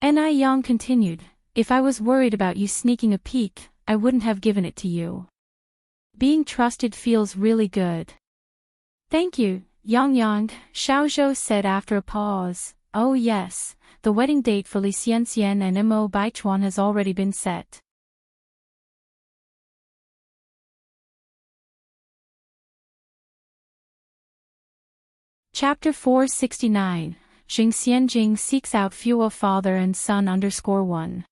Ni Yang continued, "If I was worried about you sneaking a peek, I wouldn't have given it to you. Being trusted feels really good." "Thank you, Yang," Xiao Zhou said after a pause. "Oh yes, the wedding date for Li Xianxian and Mo Baichuan has already been set." Chapter 469, Jing Xianjing seeks out Fuo father and son _1.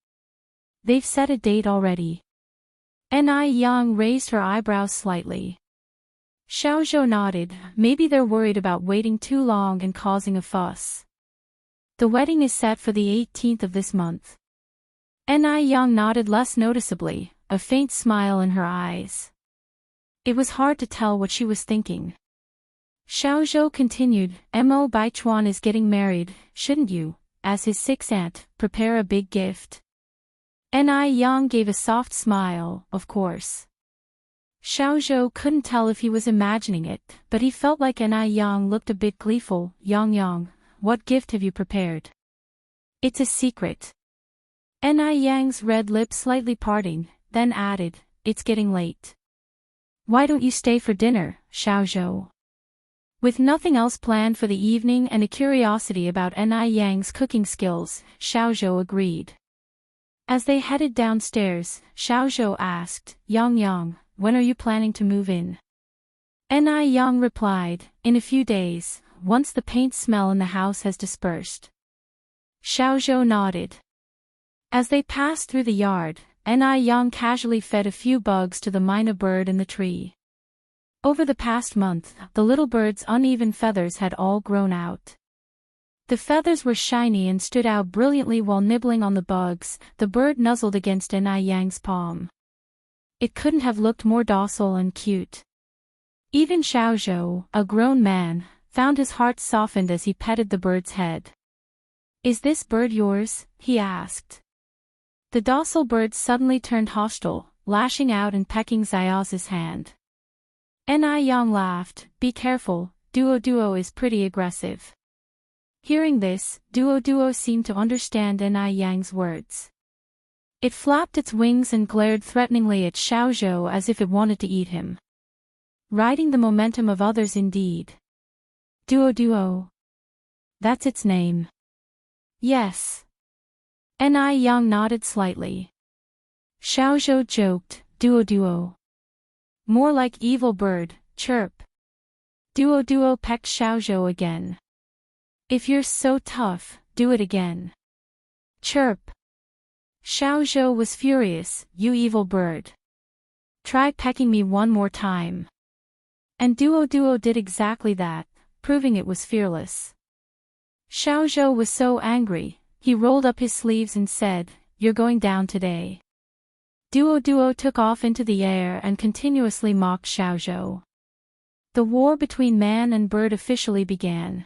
They've set a date already. Ni Yang raised her eyebrows slightly. Xiao Zhou nodded, maybe they're worried about waiting too long and causing a fuss. The wedding is set for the 18th of this month. Ni Yang nodded less noticeably, a faint smile in her eyes. It was hard to tell what she was thinking. Xiao Zhou continued, Mo Baichuan is getting married, shouldn't you, as his sixth aunt, prepare a big gift? Ni Yang gave a soft smile, of course. Xiao Zhou couldn't tell if he was imagining it, but he felt like Ni Yang looked a bit gleeful. Yang, what gift have you prepared? It's a secret. Ni Yang's red lips slightly parting, then added, it's getting late. Why don't you stay for dinner, Xiao Zhou? With nothing else planned for the evening and a curiosity about Ni Yang's cooking skills, Xiao Zhou agreed. As they headed downstairs, Xiao Zhou asked, Yang, when are you planning to move in? Ni Yang replied, in a few days, once the paint smell in the house has dispersed. Xiao Zhou nodded. As they passed through the yard, Ni Yang casually fed a few bugs to the myna bird in the tree. Over the past month, the little bird's uneven feathers had all grown out. The feathers were shiny and stood out brilliantly while nibbling on the bugs. The bird nuzzled against Yang's palm. It couldn't have looked more docile and cute. Even Xiaozhou, a grown man, found his heart softened as he petted the bird's head. "Is this bird yours?" he asked. The docile bird suddenly turned hostile, lashing out and pecking Xiao's hand. Yang laughed. "Be careful, Duo is pretty aggressive." Hearing this, Duo seemed to understand Yang's words. It flapped its wings and glared threateningly at Xiaozhou as if it wanted to eat him. Riding the momentum of others indeed. Duo. That's its name. Yes. Yang nodded slightly. Xiaozhou joked, Duo. More like evil bird, chirp. Duo pecked Xiaozhou again. "If you're so tough, do it again. Chirp." Xiaozhou was furious. "You evil bird. Try pecking me one more time." And Duo did exactly that, proving it was fearless. Xiaozhou was so angry, he rolled up his sleeves and said, "You're going down today." Duo took off into the air and continuously mocked Xiaozhou. The war between man and bird officially began.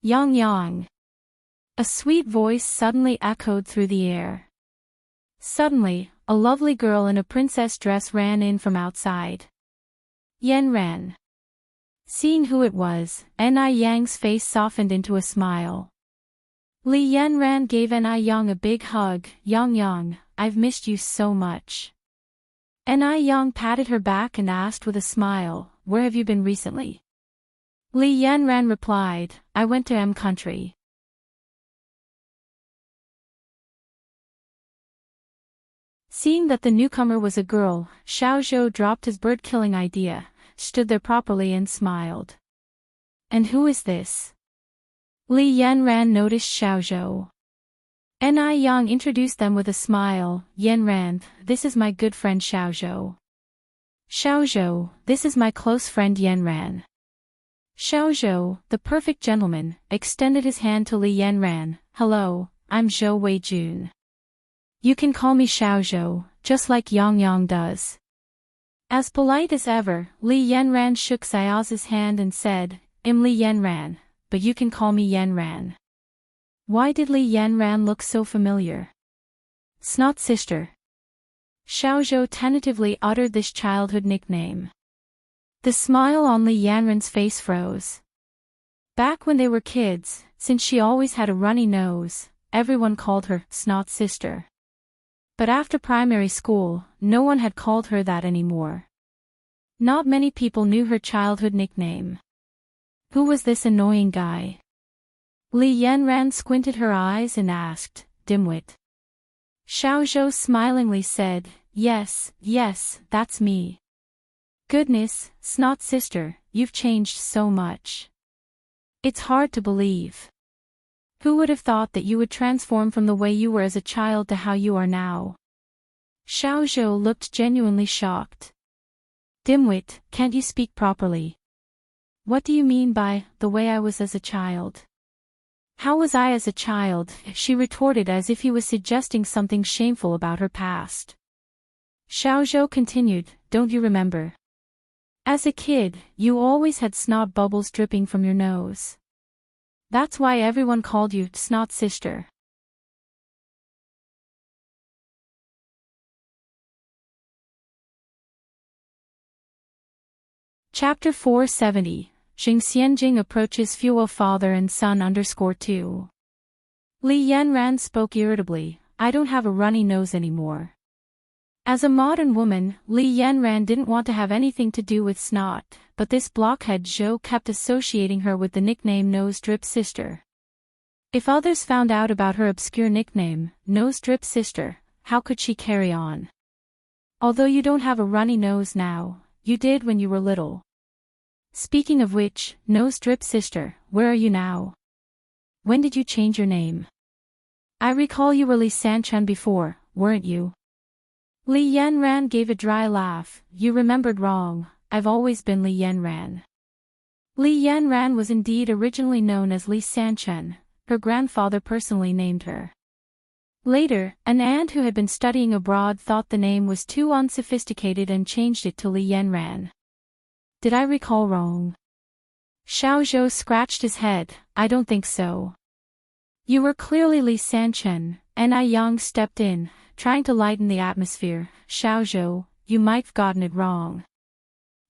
Yang. A sweet voice suddenly echoed through the air. Suddenly, a lovely girl in a princess dress ran in from outside. Ran. Seeing who it was, Yang's face softened into a smile. Li Ran gave Yang a big hug. Yang, I've missed you so much. Yang patted her back and asked with a smile, "Where have you been recently?" Li Ran replied, "I went to M country." Seeing that the newcomer was a girl, Xiaozhou dropped his bird-killing idea, stood there properly and smiled. "And who is this?" Li Ran noticed Xiaozhou. Yang introduced them with a smile. "Ran, this is my good friend Xiaozhou. Xiaozhou, this is my close friend Ran." Xiaozhou, the perfect gentleman, extended his hand to Li Ran. "Hello, I'm Zhou Weijun. You can call me Xiaozhou, just like Yang does." As polite as ever, Li Ran shook Xiao's hand and said, "I'm Li Ran, but you can call me Ran." Why did Li Ran look so familiar? Snot sister. Xiaozhou tentatively uttered this childhood nickname. The smile on Li Yanran's face froze. Back when they were kids, since she always had a runny nose, everyone called her Snot Sister. But after primary school, no one had called her that anymore. Not many people knew her childhood nickname. Who was this annoying guy? Li Yanran squinted her eyes and asked, "Dimwit." Xiaozhou smilingly said, Yes, that's me." "Goodness, Snot sister, you've changed so much. It's hard to believe. Who would have thought that you would transform from the way you were as a child to how you are now?" Xiaozhou looked genuinely shocked. "Dimwit, can't you speak properly? What do you mean by, the way I was as a child?" "How was I as a child?" she retorted as if he was suggesting something shameful about her past. Xiaozhou continued, "Don't you remember? As a kid, you always had snot bubbles dripping from your nose. That's why everyone called you Snot Sister." Chapter 470, Xing Xianjing approaches Fuo father and son _2. Li Yanran spoke irritably, "I don't have a runny nose anymore." As a modern woman, Li Yanran didn't want to have anything to do with snot, but this blockhead Zhou kept associating her with the nickname Nose Drip Sister. If others found out about her obscure nickname, Nose Drip Sister, how could she carry on? "Although you don't have a runny nose now, you did when you were little. Speaking of which, Nose Drip Sister, where are you now? When did you change your name? I recall you were Li Sanchun before, weren't you?" Li Yanran gave a dry laugh. "You remembered wrong, I've always been Li Yanran. Li Yanran was indeed originally known as Li Sanchen. Her grandfather personally named her. Later, an aunt who had been studying abroad thought the name was too unsophisticated and changed it to Li Yanran. Did I recall wrong? Xiao Zhou scratched his head. I don't think so. You were clearly Li Sanchen, and I Yang stepped in, trying to lighten the atmosphere. Xiao Zhou, you might've gotten it wrong.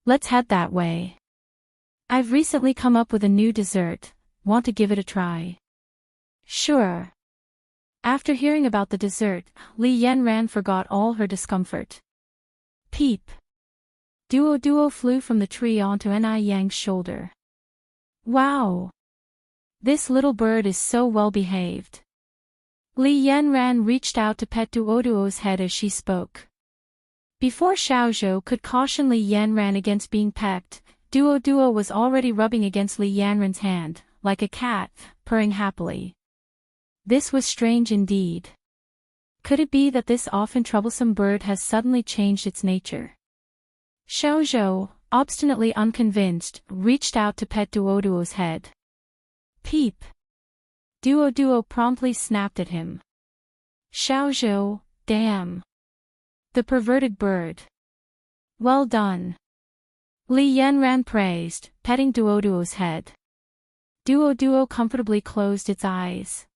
Let's head that way. I've recently come up with a new dessert. Want to give it a try? Sure. After hearing about the dessert, Li Yanran forgot all her discomfort. Peep. Duo flew from the tree onto Ni Yang's shoulder. Wow! This little bird is so well behaved. Li Yanran reached out to pet Duo's head as she spoke. Before Xiao Zhou could caution Li Yanran against being pecked, Duo was already rubbing against Li Yanran's hand, like a cat, purring happily. This was strange indeed. Could it be that this often troublesome bird has suddenly changed its nature? Xiao Zhou, obstinately unconvinced, reached out to pet Duo's head. Peep! Duo promptly snapped at him. Xiao Zhou, damn! The perverted bird. Well done. Li Yanran praised, petting Duo's head. Duo comfortably closed its eyes.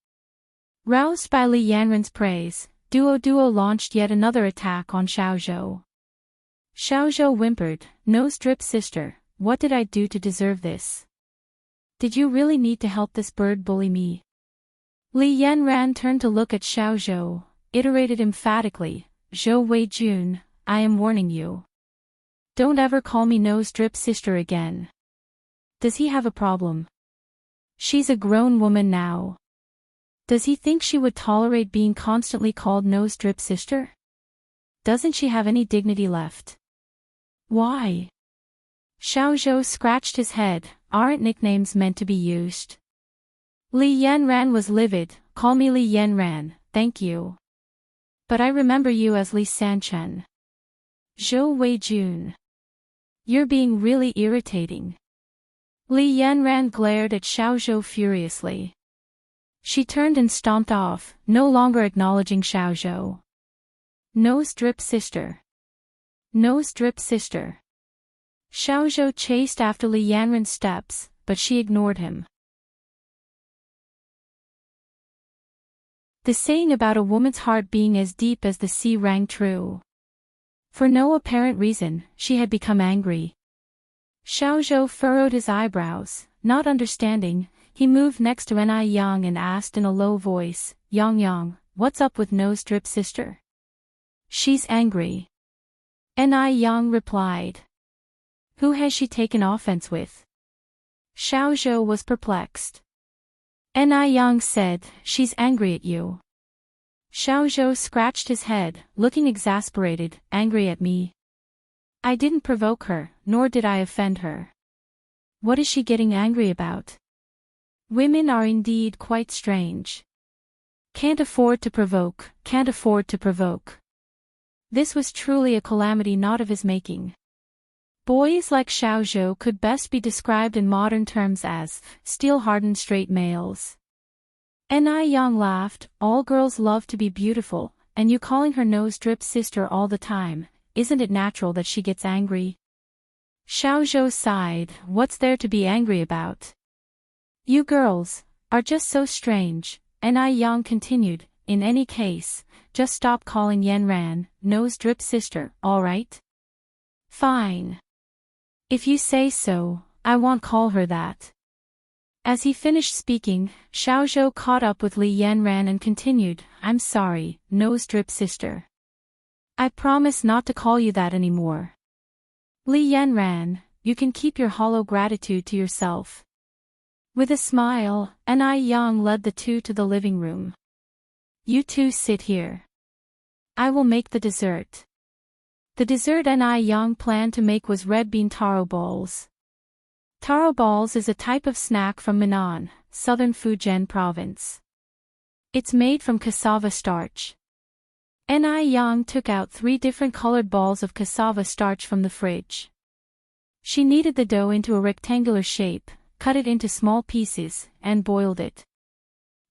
Roused by Li Yanran's praise, Duo launched yet another attack on Xiao Zhou. Xiao Zhou whimpered, "Nose drip sister, what did I do to deserve this? Did you really need to help this bird bully me?" Li Yanran turned to look at Xiao Zhou, iterated emphatically, "Zhou Weijun, I am warning you. Don't ever call me nose drip sister again." Does he have a problem? She's a grown woman now. Does he think she would tolerate being constantly called nose drip sister? Doesn't she have any dignity left? Why? Xiao Zhou scratched his head. Aren't nicknames meant to be used? Li Yanran was livid. Call me Li Yanran, thank you. But I remember you as Li Sanchen. Zhou Weijun. You're being really irritating. Li Yanran glared at Xiao Zhou furiously. She turned and stomped off, no longer acknowledging Xiao Zhou. Nose drip sister. Nose drip sister. Xiao Zhou chased after Li Yanran's steps, but she ignored him. The saying about a woman's heart being as deep as the sea rang true. For no apparent reason, she had become angry. Xiao Zhou furrowed his eyebrows, not understanding. He moved next to Ni Yang and asked in a low voice, Yang, what's up with nose drip sister? She's angry. Ni Yang replied. Who has she taken offense with? Xiao Zhou was perplexed. Ni Yang said, she's angry at you. Xiao Zhou scratched his head, looking exasperated. Angry at me? I didn't provoke her, nor did I offend her. What is she getting angry about? Women are indeed quite strange. Can't afford to provoke, can't afford to provoke. This was truly a calamity not of his making. Boys like Xiao Zhou could best be described in modern terms as steel-hardened straight males. Ni Yang laughed. All girls love to be beautiful, and you calling her nose drip sister all the time, isn't it natural that she gets angry? Xiao Zhou sighed. What's there to be angry about? You girls are just so strange, Ni Yang continued. In any case, just stop calling Yanran nose drip sister, all right? Fine. If you say so, I won't call her that. As he finished speaking, Xiao Zhou caught up with Li Yanran and continued, I'm sorry, nose drip sister. I promise not to call you that anymore. Li Yanran, you can keep your hollow gratitude to yourself. With a smile, Ni Yang led the two to the living room. You two sit here. I will make the dessert. The dessert Ni Yang planned to make was red bean taro balls. Taro balls is a type of snack from Minnan, southern Fujian province. It's made from cassava starch. Ni Yang took out 3 different colored balls of cassava starch from the fridge. She kneaded the dough into a rectangular shape, cut it into small pieces, and boiled it.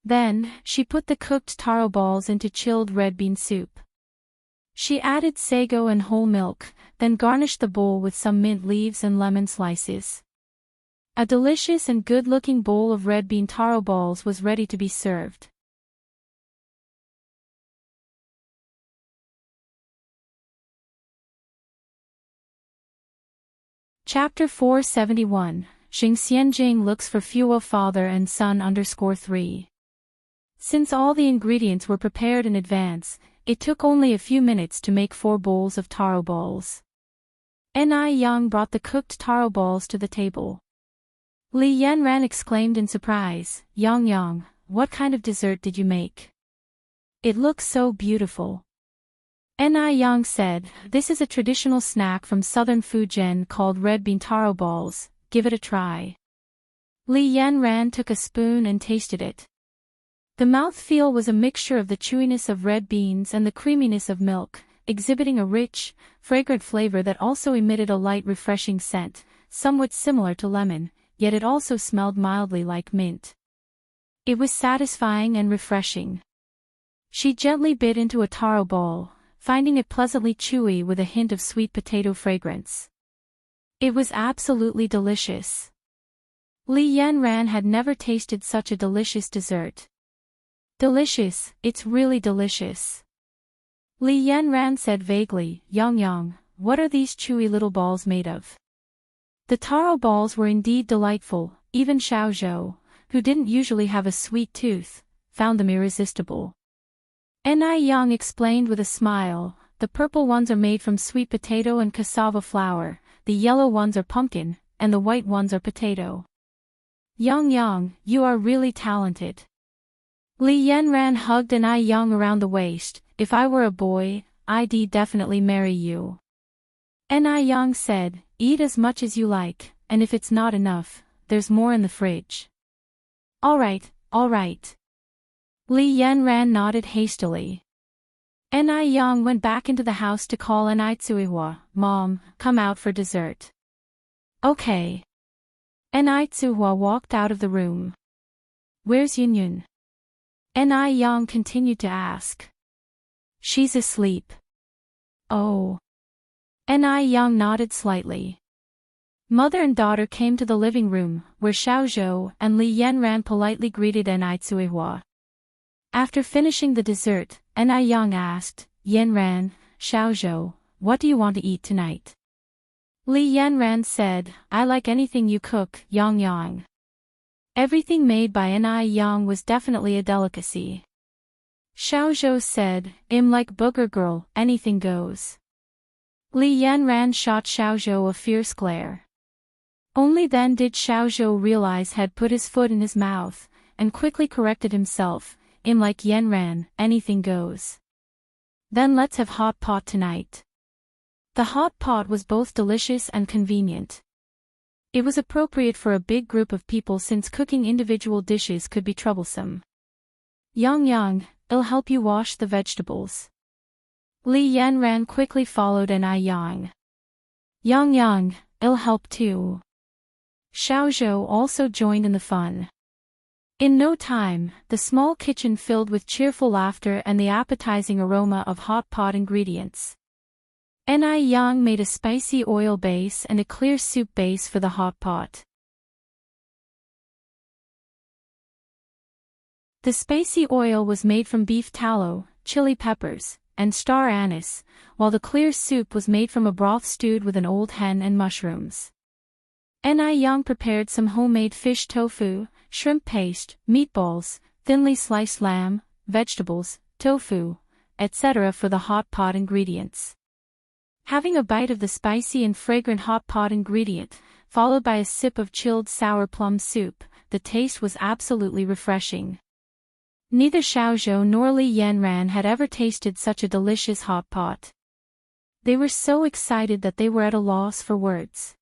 Then, she put the cooked taro balls into chilled red bean soup. She added sago and whole milk, then garnished the bowl with some mint leaves and lemon slices. A delicious and good-looking bowl of red bean taro balls was ready to be served. Chapter 471, Xing Xianjing looks for fuel. Father and son _3. Since all the ingredients were prepared in advance, it took only a few minutes to make 4 bowls of taro balls. Yang brought the cooked taro balls to the table. Li Yanran exclaimed in surprise, Yang, what kind of dessert did you make? It looks so beautiful. Yang said, this is a traditional snack from southern Fujian called red bean taro balls, give it a try. Li Yanran took a spoon and tasted it. The mouthfeel was a mixture of the chewiness of red beans and the creaminess of milk, exhibiting a rich, fragrant flavor that also emitted a light refreshing scent, somewhat similar to lemon, yet it also smelled mildly like mint. It was satisfying and refreshing. She gently bit into a taro ball, finding it pleasantly chewy with a hint of sweet potato fragrance. It was absolutely delicious. Li Yanran had never tasted such a delicious dessert. Delicious, it's really delicious. Li Yanran said vaguely, Yang, what are these chewy little balls made of? The taro balls were indeed delightful, even Xiaozhou, who didn't usually have a sweet tooth, found them irresistible. Yang explained with a smile, the purple ones are made from sweet potato and cassava flour, the yellow ones are pumpkin, and the white ones are potato. Yang, you are really talented. Li Yanran hugged Yang around the waist, if I were a boy, I'd definitely marry you. Yang said, eat as much as you like, and if it's not enough, there's more in the fridge. Alright. Li Yanran nodded hastily. Yang went back into the house to call Tsuihua, Mom, come out for dessert. Okay. Tsuihua walked out of the room. Where's Yunyun? Yang continued to ask. She's asleep. Oh. Yang nodded slightly. Mother and daughter came to the living room, where Xiaozhou and Li Yanran politely greeted Tsuihua. After finishing the dessert, Yang asked, Yanran, Xiaozhou, what do you want to eat tonight? Li Yanran said, I like anything you cook, Yang. Everything made by Yang was definitely a delicacy. Xiaozhou said, like booger girl, anything goes. Li Yanran shot Xiaozhou a fierce glare. Only then did Xiaozhou realize had put his foot in his mouth, and quickly corrected himself, like Yanran, anything goes. Then let's have hot pot tonight. The hot pot was both delicious and convenient. It was appropriate for a big group of people since cooking individual dishes could be troublesome. Yang, I'll help you wash the vegetables. Li Yanran quickly followed Yang. Yang, I'll help too. Xiaozhou also joined in the fun. In no time, the small kitchen filled with cheerful laughter and the appetizing aroma of hot pot ingredients. Yang made a spicy oil base and a clear soup base for the hot pot. The spicy oil was made from beef tallow, chili peppers, and star anise, while the clear soup was made from a broth stewed with an old hen and mushrooms. Yang prepared some homemade fish tofu, shrimp paste, meatballs, thinly sliced lamb, vegetables, tofu, etc. for the hot pot ingredients. Having a bite of the spicy and fragrant hot pot ingredient, followed by a sip of chilled sour plum soup, the taste was absolutely refreshing. Neither Xiaozhou nor Li Yanran had ever tasted such a delicious hot pot. They were so excited that they were at a loss for words.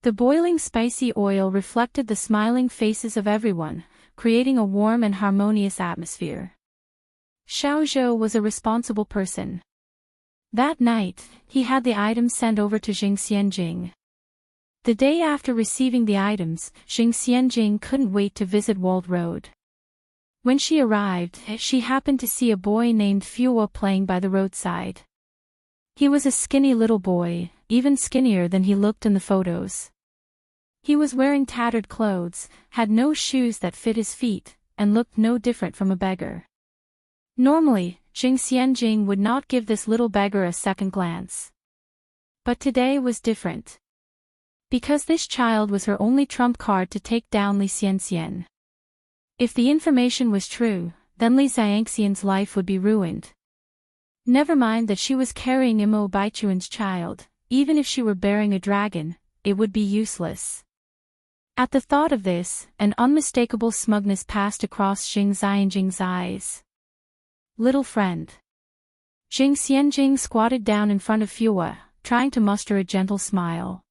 The boiling spicy oil reflected the smiling faces of everyone, creating a warm and harmonious atmosphere. Xiaozhou was a responsible person. That night, he had the items sent over to Xing Xianjing. The day after receiving the items, Xing Xianjing couldn't wait to visit Walled Road. When she arrived, she happened to see a boy named Fuwa playing by the roadside. He was a skinny little boy, even skinnier than he looked in the photos. He was wearing tattered clothes, had no shoes that fit his feet, and looked no different from a beggar. Normally, Xing Xianjing would not give this little beggar a second glance. But today was different. Because this child was her only trump card to take down Li Xianxian. If the information was true, then Li Xianxian's life would be ruined. Never mind that she was carrying Imo Baichuan's child, even if she were bearing a dragon, it would be useless. At the thought of this, an unmistakable smugness passed across Xing Xianjing's eyes. Little friend. Xing Xianjing squatted down in front of Fuwa, trying to muster a gentle smile.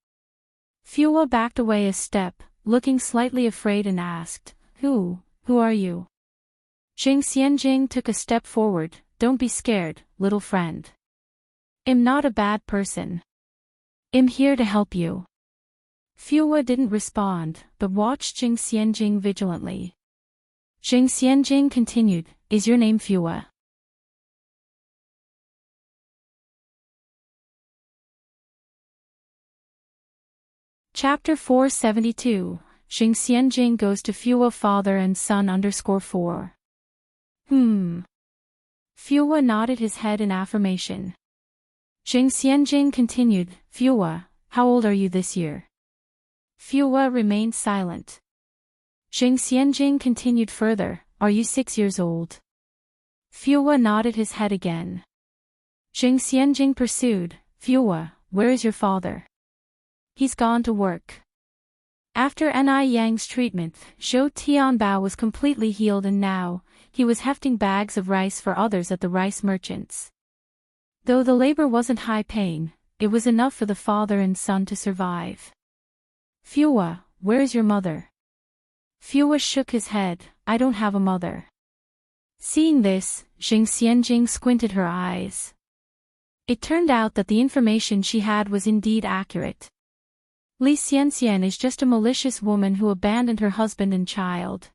Fuwa backed away a step, looking slightly afraid and asked, Who are you? Xing Xianjing took a step forward, Don't be scared, little friend. I'm not a bad person. I'm here to help you. Fuwa didn't respond, but watched Xing Xianjing vigilantly. Xing Xianjing continued, Is your name Fuwa? Chapter 472, Xing Xianjing goes to Fuwa father and son _4. Fuwa nodded his head in affirmation. Xing Xianjing continued, Fuwa, how old are you this year? Fuwa remained silent. Xing Xianjing continued further, Are you 6 years old? Fuwa nodded his head again. Xing Xianjing pursued, Fuwa, where is your father? He's gone to work. After Ni Yang's treatment, Zhou Tianbao was completely healed and now, he was hefting bags of rice for others at the rice merchants. Though the labor wasn't high-paying, it was enough for the father and son to survive. Fuwa, where is your mother? Fuwa shook his head, I don't have a mother. Seeing this, Xing Xianjing squinted her eyes. It turned out that the information she had was indeed accurate. Li Xianxian is just a malicious woman who abandoned her husband and child.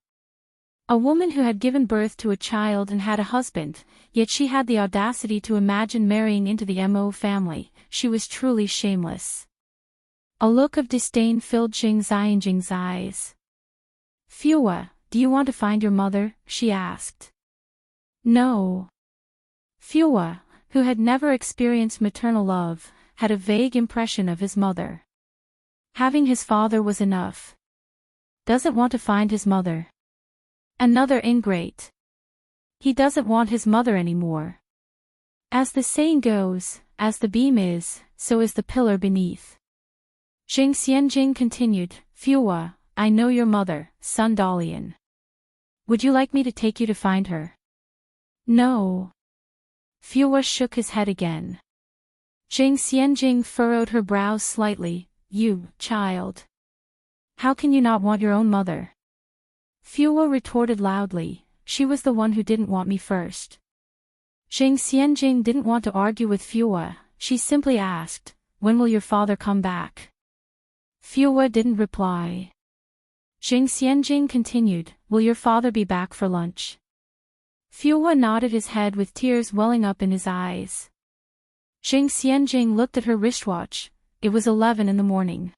A woman who had given birth to a child and had a husband, yet she had the audacity to imagine marrying into the Mo family. She was truly shameless. A look of disdain filled Xing Xianjing's eyes. Fuwa, do you want to find your mother? She asked. No. Fuwa, who had never experienced maternal love, had a vague impression of his mother. Having his father was enough. Doesn't want to find his mother. Another ingrate. He doesn't want his mother anymore. As the saying goes, as the beam is, so is the pillar beneath. Xing Xianjing continued, Fuwa, I know your mother, Sun Dalian. Would you like me to take you to find her? No. Fuwa shook his head again. Xing Xianjing furrowed her brows slightly, You, child. How can you not want your own mother? Fuwa retorted loudly, She was the one who didn't want me first. Xing Xianjing didn't want to argue with Fuwa, she simply asked, When will your father come back? Fuwa didn't reply. Xing Xianjing continued, Will your father be back for lunch? Fuwa nodded his head with tears welling up in his eyes. Xing Xianjing looked at her wristwatch, it was 11 in the morning.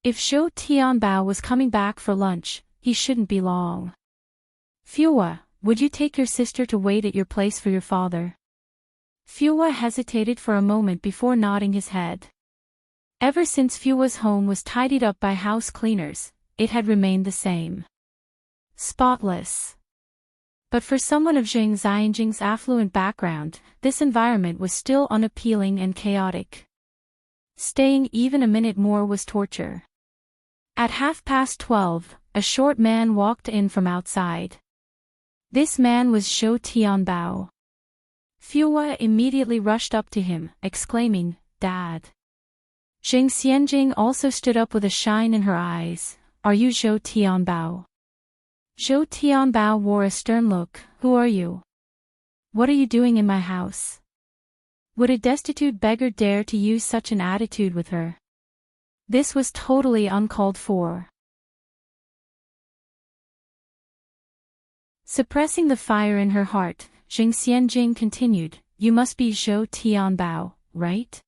If Zhou Tianbao was coming back for lunch, he shouldn't be long. Fuwa, would you take your sister to wait at your place for your father? Fuwa hesitated for a moment before nodding his head. Ever since Fuwa's home was tidied up by house cleaners, it had remained the same. Spotless. But for someone of Xing Xianjing's affluent background, this environment was still unappealing and chaotic. Staying even a minute more was torture. At 12:30, a short man walked in from outside. This man was Zhou Tianbao. Fuwa immediately rushed up to him, exclaiming, Dad. Xing Xianjing also stood up with a shine in her eyes, Are you Zhou Tianbao? Zhou Tianbao wore a stern look, Who are you? What are you doing in my house? Would a destitute beggar dare to use such an attitude with her? This was totally uncalled for. Suppressing the fire in her heart, Jing Xianjing continued, "You must be Zhou Tianbao, right?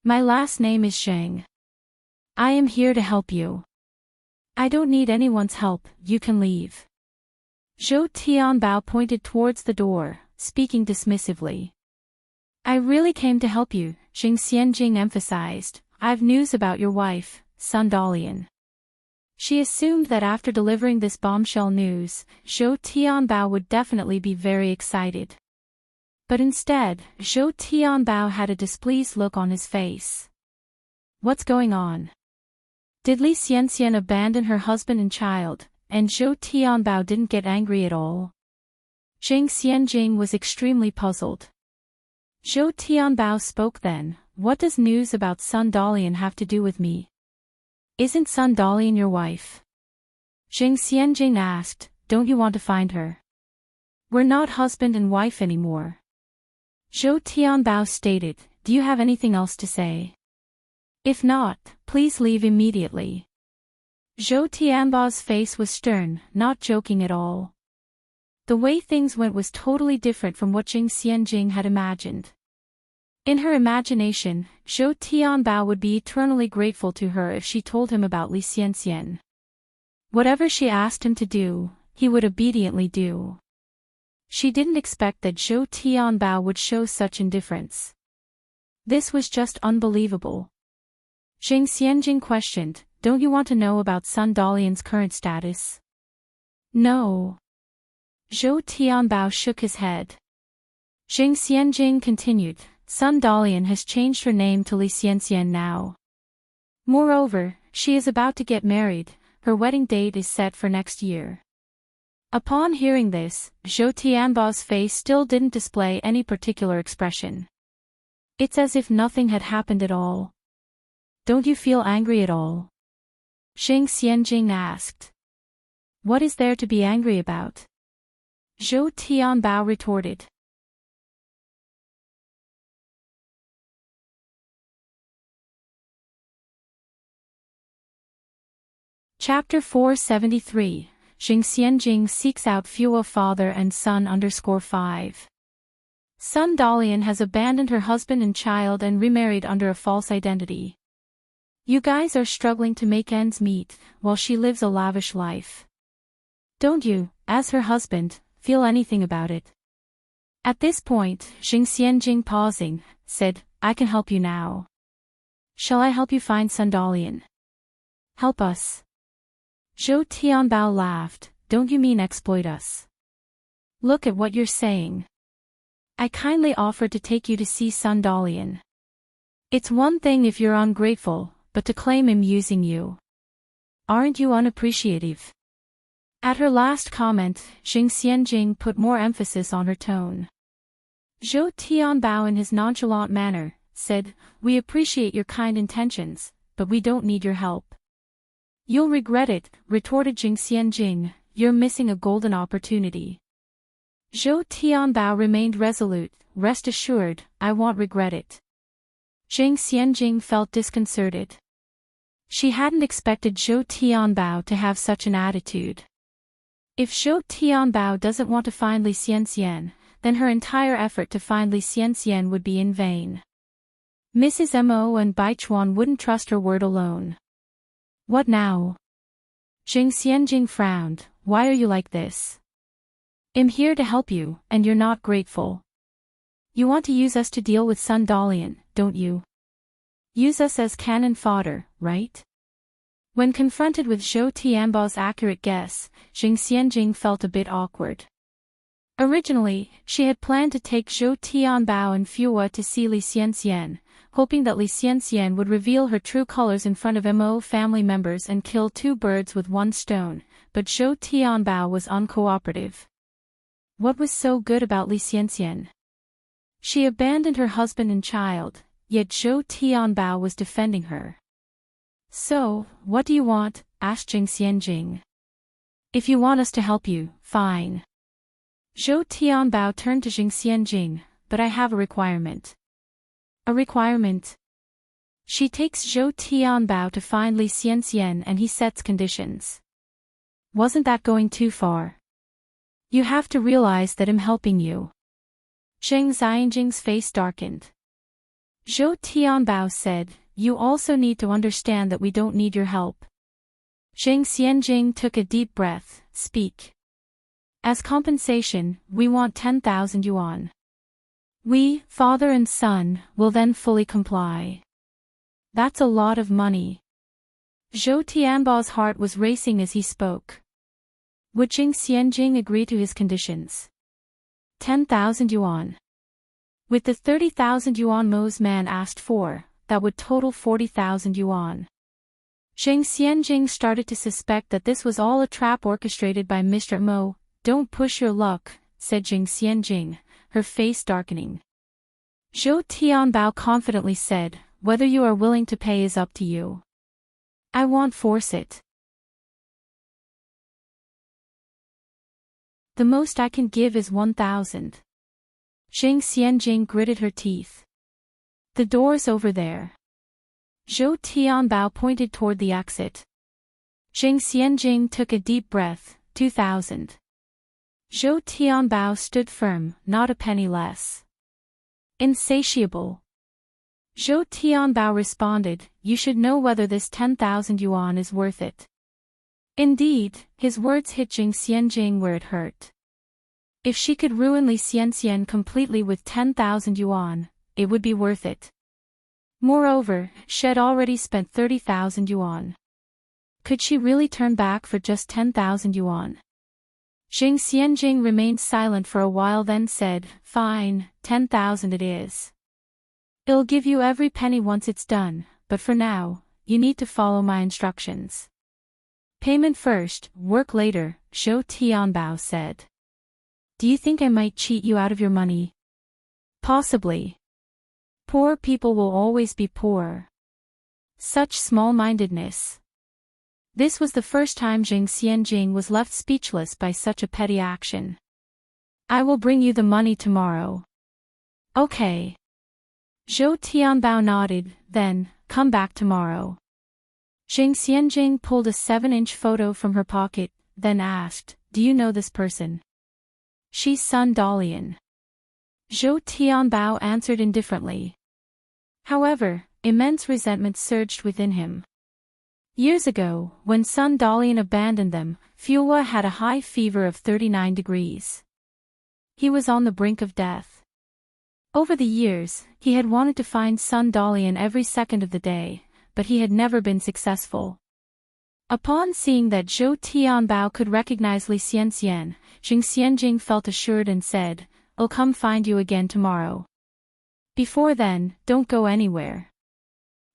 My last name is Zheng. I am here to help you. I don't need anyone's help, you can leave." Zhou Tianbao pointed towards the door, speaking dismissively. "I really came to help you," Jing Xianjing emphasized. "I've news about your wife, Sun Dalian." She assumed that after delivering this bombshell news, Zhou Tianbao would definitely be very excited. But instead, Zhou Tianbao had a displeased look on his face. What's going on? Did Li Xianxian abandon her husband and child, and Zhou Tianbao didn't get angry at all? Jing Xianjing was extremely puzzled. Zhou Tianbao spoke then, "What does news about Sun Dalian have to do with me? Isn't Sun Dalian your wife?" Jing Xianjing asked, "Don't you want to find her? We're not husband and wife anymore." Zhou Tianbao stated, "Do you have anything else to say? If not, please leave immediately." Zhou Tianbao's face was stern, not joking at all. The way things went was totally different from what Jing Xianjing had imagined. In her imagination, Zhou Tianbao would be eternally grateful to her if she told him about Li Xianxian. Whatever she asked him to do, he would obediently do. She didn't expect that Zhou Tianbao would show such indifference. This was just unbelievable. Jing Xianjing questioned, "Don't you want to know about Sun Dalian's current status?" "No." Zhou Tianbao shook his head. Jing Xianjing continued, "Sun Dalian has changed her name to Li Xianxian now. Moreover, she is about to get married, her wedding date is set for next year." Upon hearing this, Zhou Tianbao's face still didn't display any particular expression. It's as if nothing had happened at all. "Don't you feel angry at all?" Jing Xianjing asked. "What is there to be angry about?" Zhou Tianbao retorted. Chapter 473, Jing Xianjing seeks out Fuwa father and son _5. Sun Dalian has abandoned her husband and child and remarried under a false identity. You guys are struggling to make ends meet, while she lives a lavish life. Don't you, as her husband, feel anything about it? At this point, Jing Xianjing pausing, said, "I can help you now. Shall I help you find Sun Dalian?" "Help us?" Zhou Tianbao laughed, "Don't you mean exploit us? Look at what you're saying. I kindly offered to take you to see Sun Dalian. It's one thing if you're ungrateful, but to claim him using you. Aren't you unappreciative?" At her last comment, Jing Xianjing put more emphasis on her tone. Zhou Tianbao in his nonchalant manner, said, "We appreciate your kind intentions, but we don't need your help." "You'll regret it," retorted Jing Xianjing, "you're missing a golden opportunity." Zhou Tianbao remained resolute, "Rest assured, I won't regret it." Jing Xianjing felt disconcerted. She hadn't expected Zhou Tianbao to have such an attitude. If Zhou Tianbao doesn't want to find Li Xianxian, then her entire effort to find Li Xianxian would be in vain. Mrs. Mo and Baichuan wouldn't trust her word alone. "What now?" Jing Xianjing frowned, "Why are you like this? I'm here to help you, and you're not grateful. You want to use us to deal with Sun Dalian, don't you? Use us as cannon fodder, right?" When confronted with Zhou Tianbao's accurate guess, Jing Xianjing felt a bit awkward. Originally, she had planned to take Zhou Tianbao and Fuwa to see Li Xianxian, hoping that Li Xianxian would reveal her true colors in front of Mo family members and kill two birds with one stone, but Zhou Tianbao was uncooperative. What was so good about Li Xianxian? She abandoned her husband and child, yet Zhou Tianbao was defending her. "So, what do you want?" asked Jing Xianjing. "If you want us to help you, fine." Zhou Tianbao turned to Jing Xianjing, "But I have a requirement." "A requirement?" She takes Zhou Tianbao to find Li Xianxian and he sets conditions. Wasn't that going too far? You have to realize that I'm helping you. Zheng Xianjing's face darkened. Zhou Tianbao said, you also need to understand that we don't need your help. Zheng Xianjing took a deep breath, speak. As compensation, we want 10,000 yuan. We, father and son, will then fully comply. That's a lot of money. Zhou Tianbao's heart was racing as he spoke. Would Zheng Xianjing agree to his conditions? 10,000 yuan. With the 30,000 yuan Mo's man asked for, that would total 40,000 yuan. Zheng Xianjing started to suspect that this was all a trap orchestrated by Mr. Mo. Don't push your luck, said Zheng Xianjing, her face darkening. Zhou Tianbao confidently said, whether you are willing to pay is up to you. I won't force it. The most I can give is 1,000. Zheng Xianjing gritted her teeth. The door's over there. Zhou Tianbao pointed toward the exit. Zheng Xianjing took a deep breath, 2,000. Zhou Tianbao stood firm, not a penny less. Insatiable. Zhou Tianbao responded, you should know whether this 10,000 yuan is worth it. Indeed, his words hit Zheng Xianjing where it hurt. If she could ruin Li Xianxian completely with 10,000 yuan, it would be worth it. Moreover, she had already spent 30,000 yuan. Could she really turn back for just 10,000 yuan? Zheng Xianjing remained silent for a while then said, fine, 10,000 it is. I'll give you every penny once it's done, but for now, you need to follow my instructions. Payment first, work later, Zhou Tianbao said. Do you think I might cheat you out of your money? Possibly. Poor people will always be poor. Such small-mindedness. This was the first time Zheng Xianjing was left speechless by such a petty action. I will bring you the money tomorrow. Okay. Zhou Tianbao nodded, then, come back tomorrow. Zheng Xianjing pulled a 7-inch photo from her pocket, then asked, do you know this person? She's Sun Dalian. Zhou Tianbao answered indifferently. However, immense resentment surged within him. Years ago, when Sun Dalian abandoned them, Fuwa had a high fever of 39 degrees. He was on the brink of death. Over the years, he had wanted to find Sun Dalian every second of the day, but he had never been successful. Upon seeing that Zhou Tianbao could recognize Li Xianxian, Zheng Xianjing felt assured and said, I'll come find you again tomorrow. Before then, don't go anywhere.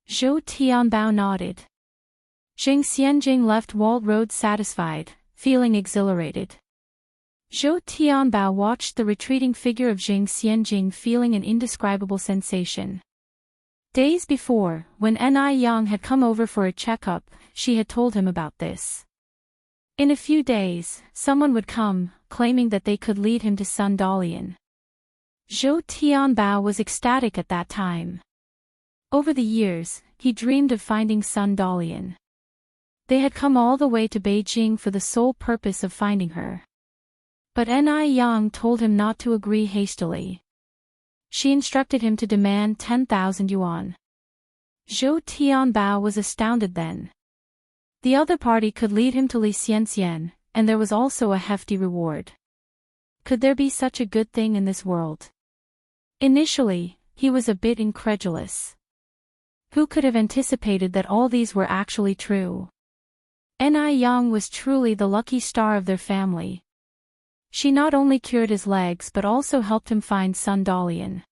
Zhou Tianbao nodded. Zheng Xianjing left Walled Road satisfied, feeling exhilarated. Zhou Tianbao watched the retreating figure of Zheng Xianjing feeling an indescribable sensation. Days before, when Ni Yang had come over for a checkup, she had told him about this. In a few days, someone would come, claiming that they could lead him to Sun Dalian. Zhou Tianbao was ecstatic at that time. Over the years, he dreamed of finding Sun Dalian. They had come all the way to Beijing for the sole purpose of finding her. But Ni Yang told him not to agree hastily. She instructed him to demand 10,000 yuan. Zhou Tianbao was astounded then. The other party could lead him to Li Xianxian, and there was also a hefty reward. Could there be such a good thing in this world? Initially, he was a bit incredulous. Who could have anticipated that all these were actually true? Ni Yang was truly the lucky star of their family. She not only cured his legs but also helped him find Sun Dalian.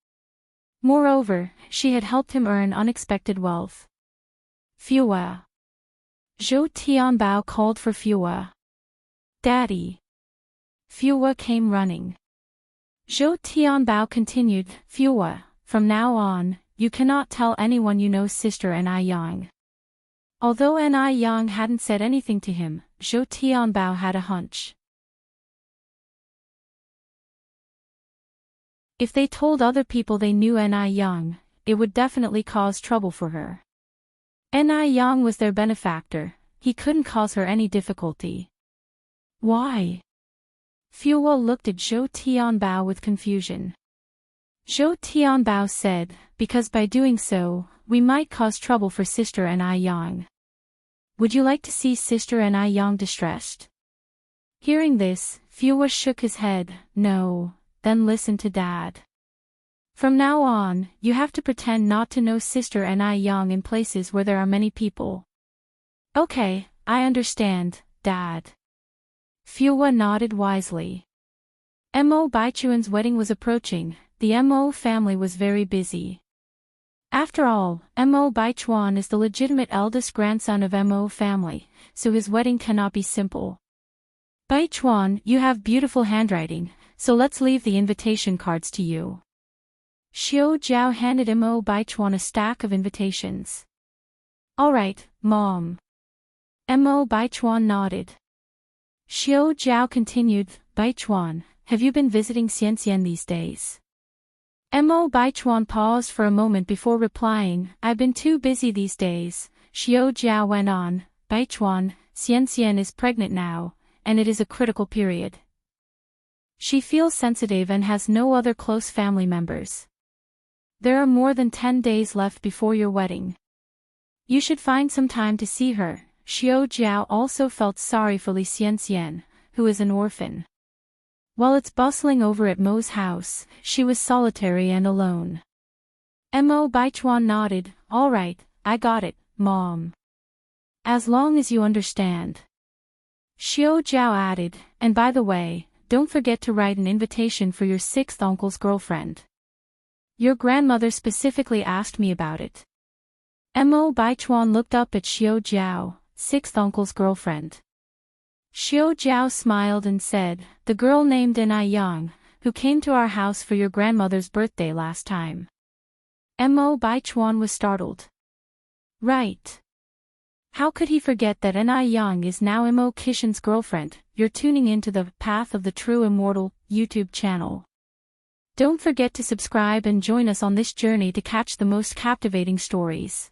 Moreover, she had helped him earn unexpected wealth. Fuwa. Zhou Tianbao called for Fuwa. Daddy. Fuwa came running. Zhou Tianbao continued, Fuwa, from now on, you cannot tell anyone you know Sister Ni Yang. Although Ni Yang hadn't said anything to him, Zhou Tianbao had a hunch. If they told other people they knew Ni Yang, it would definitely cause trouble for her. Ni Yang was their benefactor, he couldn't cause her any difficulty. Why? Fuwa looked at Zhou Tianbao with confusion. Zhou Tianbao said, because by doing so, we might cause trouble for Sister Ni Yang. Would you like to see Sister Ni Yang distressed? Hearing this, Fuwa shook his head. No, then listen to Dad. From now on, you have to pretend not to know Sister Ni Yang in places where there are many people. Okay, I understand, Dad. Fuwa nodded wisely. Mo Baichuan's wedding was approaching, the Mo family was very busy. After all, Mo Baichuan is the legitimate eldest grandson of Mo family, so his wedding cannot be simple. Baichuan, you have beautiful handwriting, so let's leave the invitation cards to you. Xiao Jiao handed Mo Baichuan a stack of invitations. Alright, Mom. Mo Baichuan nodded. Xiao Jiao continued, Baichuan, have you been visiting Xianxian these days? Mo Baichuan paused for a moment before replying, I've been too busy these days. Xiao Jiao went on, Baichuan, Xianxian is pregnant now, and it is a critical period. She feels sensitive and has no other close family members. There are more than 10 days left before your wedding. You should find some time to see her. Xiao Jiao also felt sorry for Li Xianxian, who is an orphan. While it's bustling over at Mo's house, she was solitary and alone. Mo Baichuan nodded, all right, I got it, Mom. As long as you understand. Xiao Jiao added, and by the way, don't forget to write an invitation for your sixth uncle's girlfriend. Your grandmother specifically asked me about it. Mo Baichuan looked up at Xiao Jiao, sixth uncle's girlfriend. Xiao Jiao smiled and said, the girl named Ni Yang, who came to our house for your grandmother's birthday last time. Mo Baichuan was startled. Right. How could he forget that Ni Yang is now Mo Kishan's girlfriend? You're tuning into the Path of the True Immortal YouTube channel. Don't forget to subscribe and join us on this journey to catch the most captivating stories.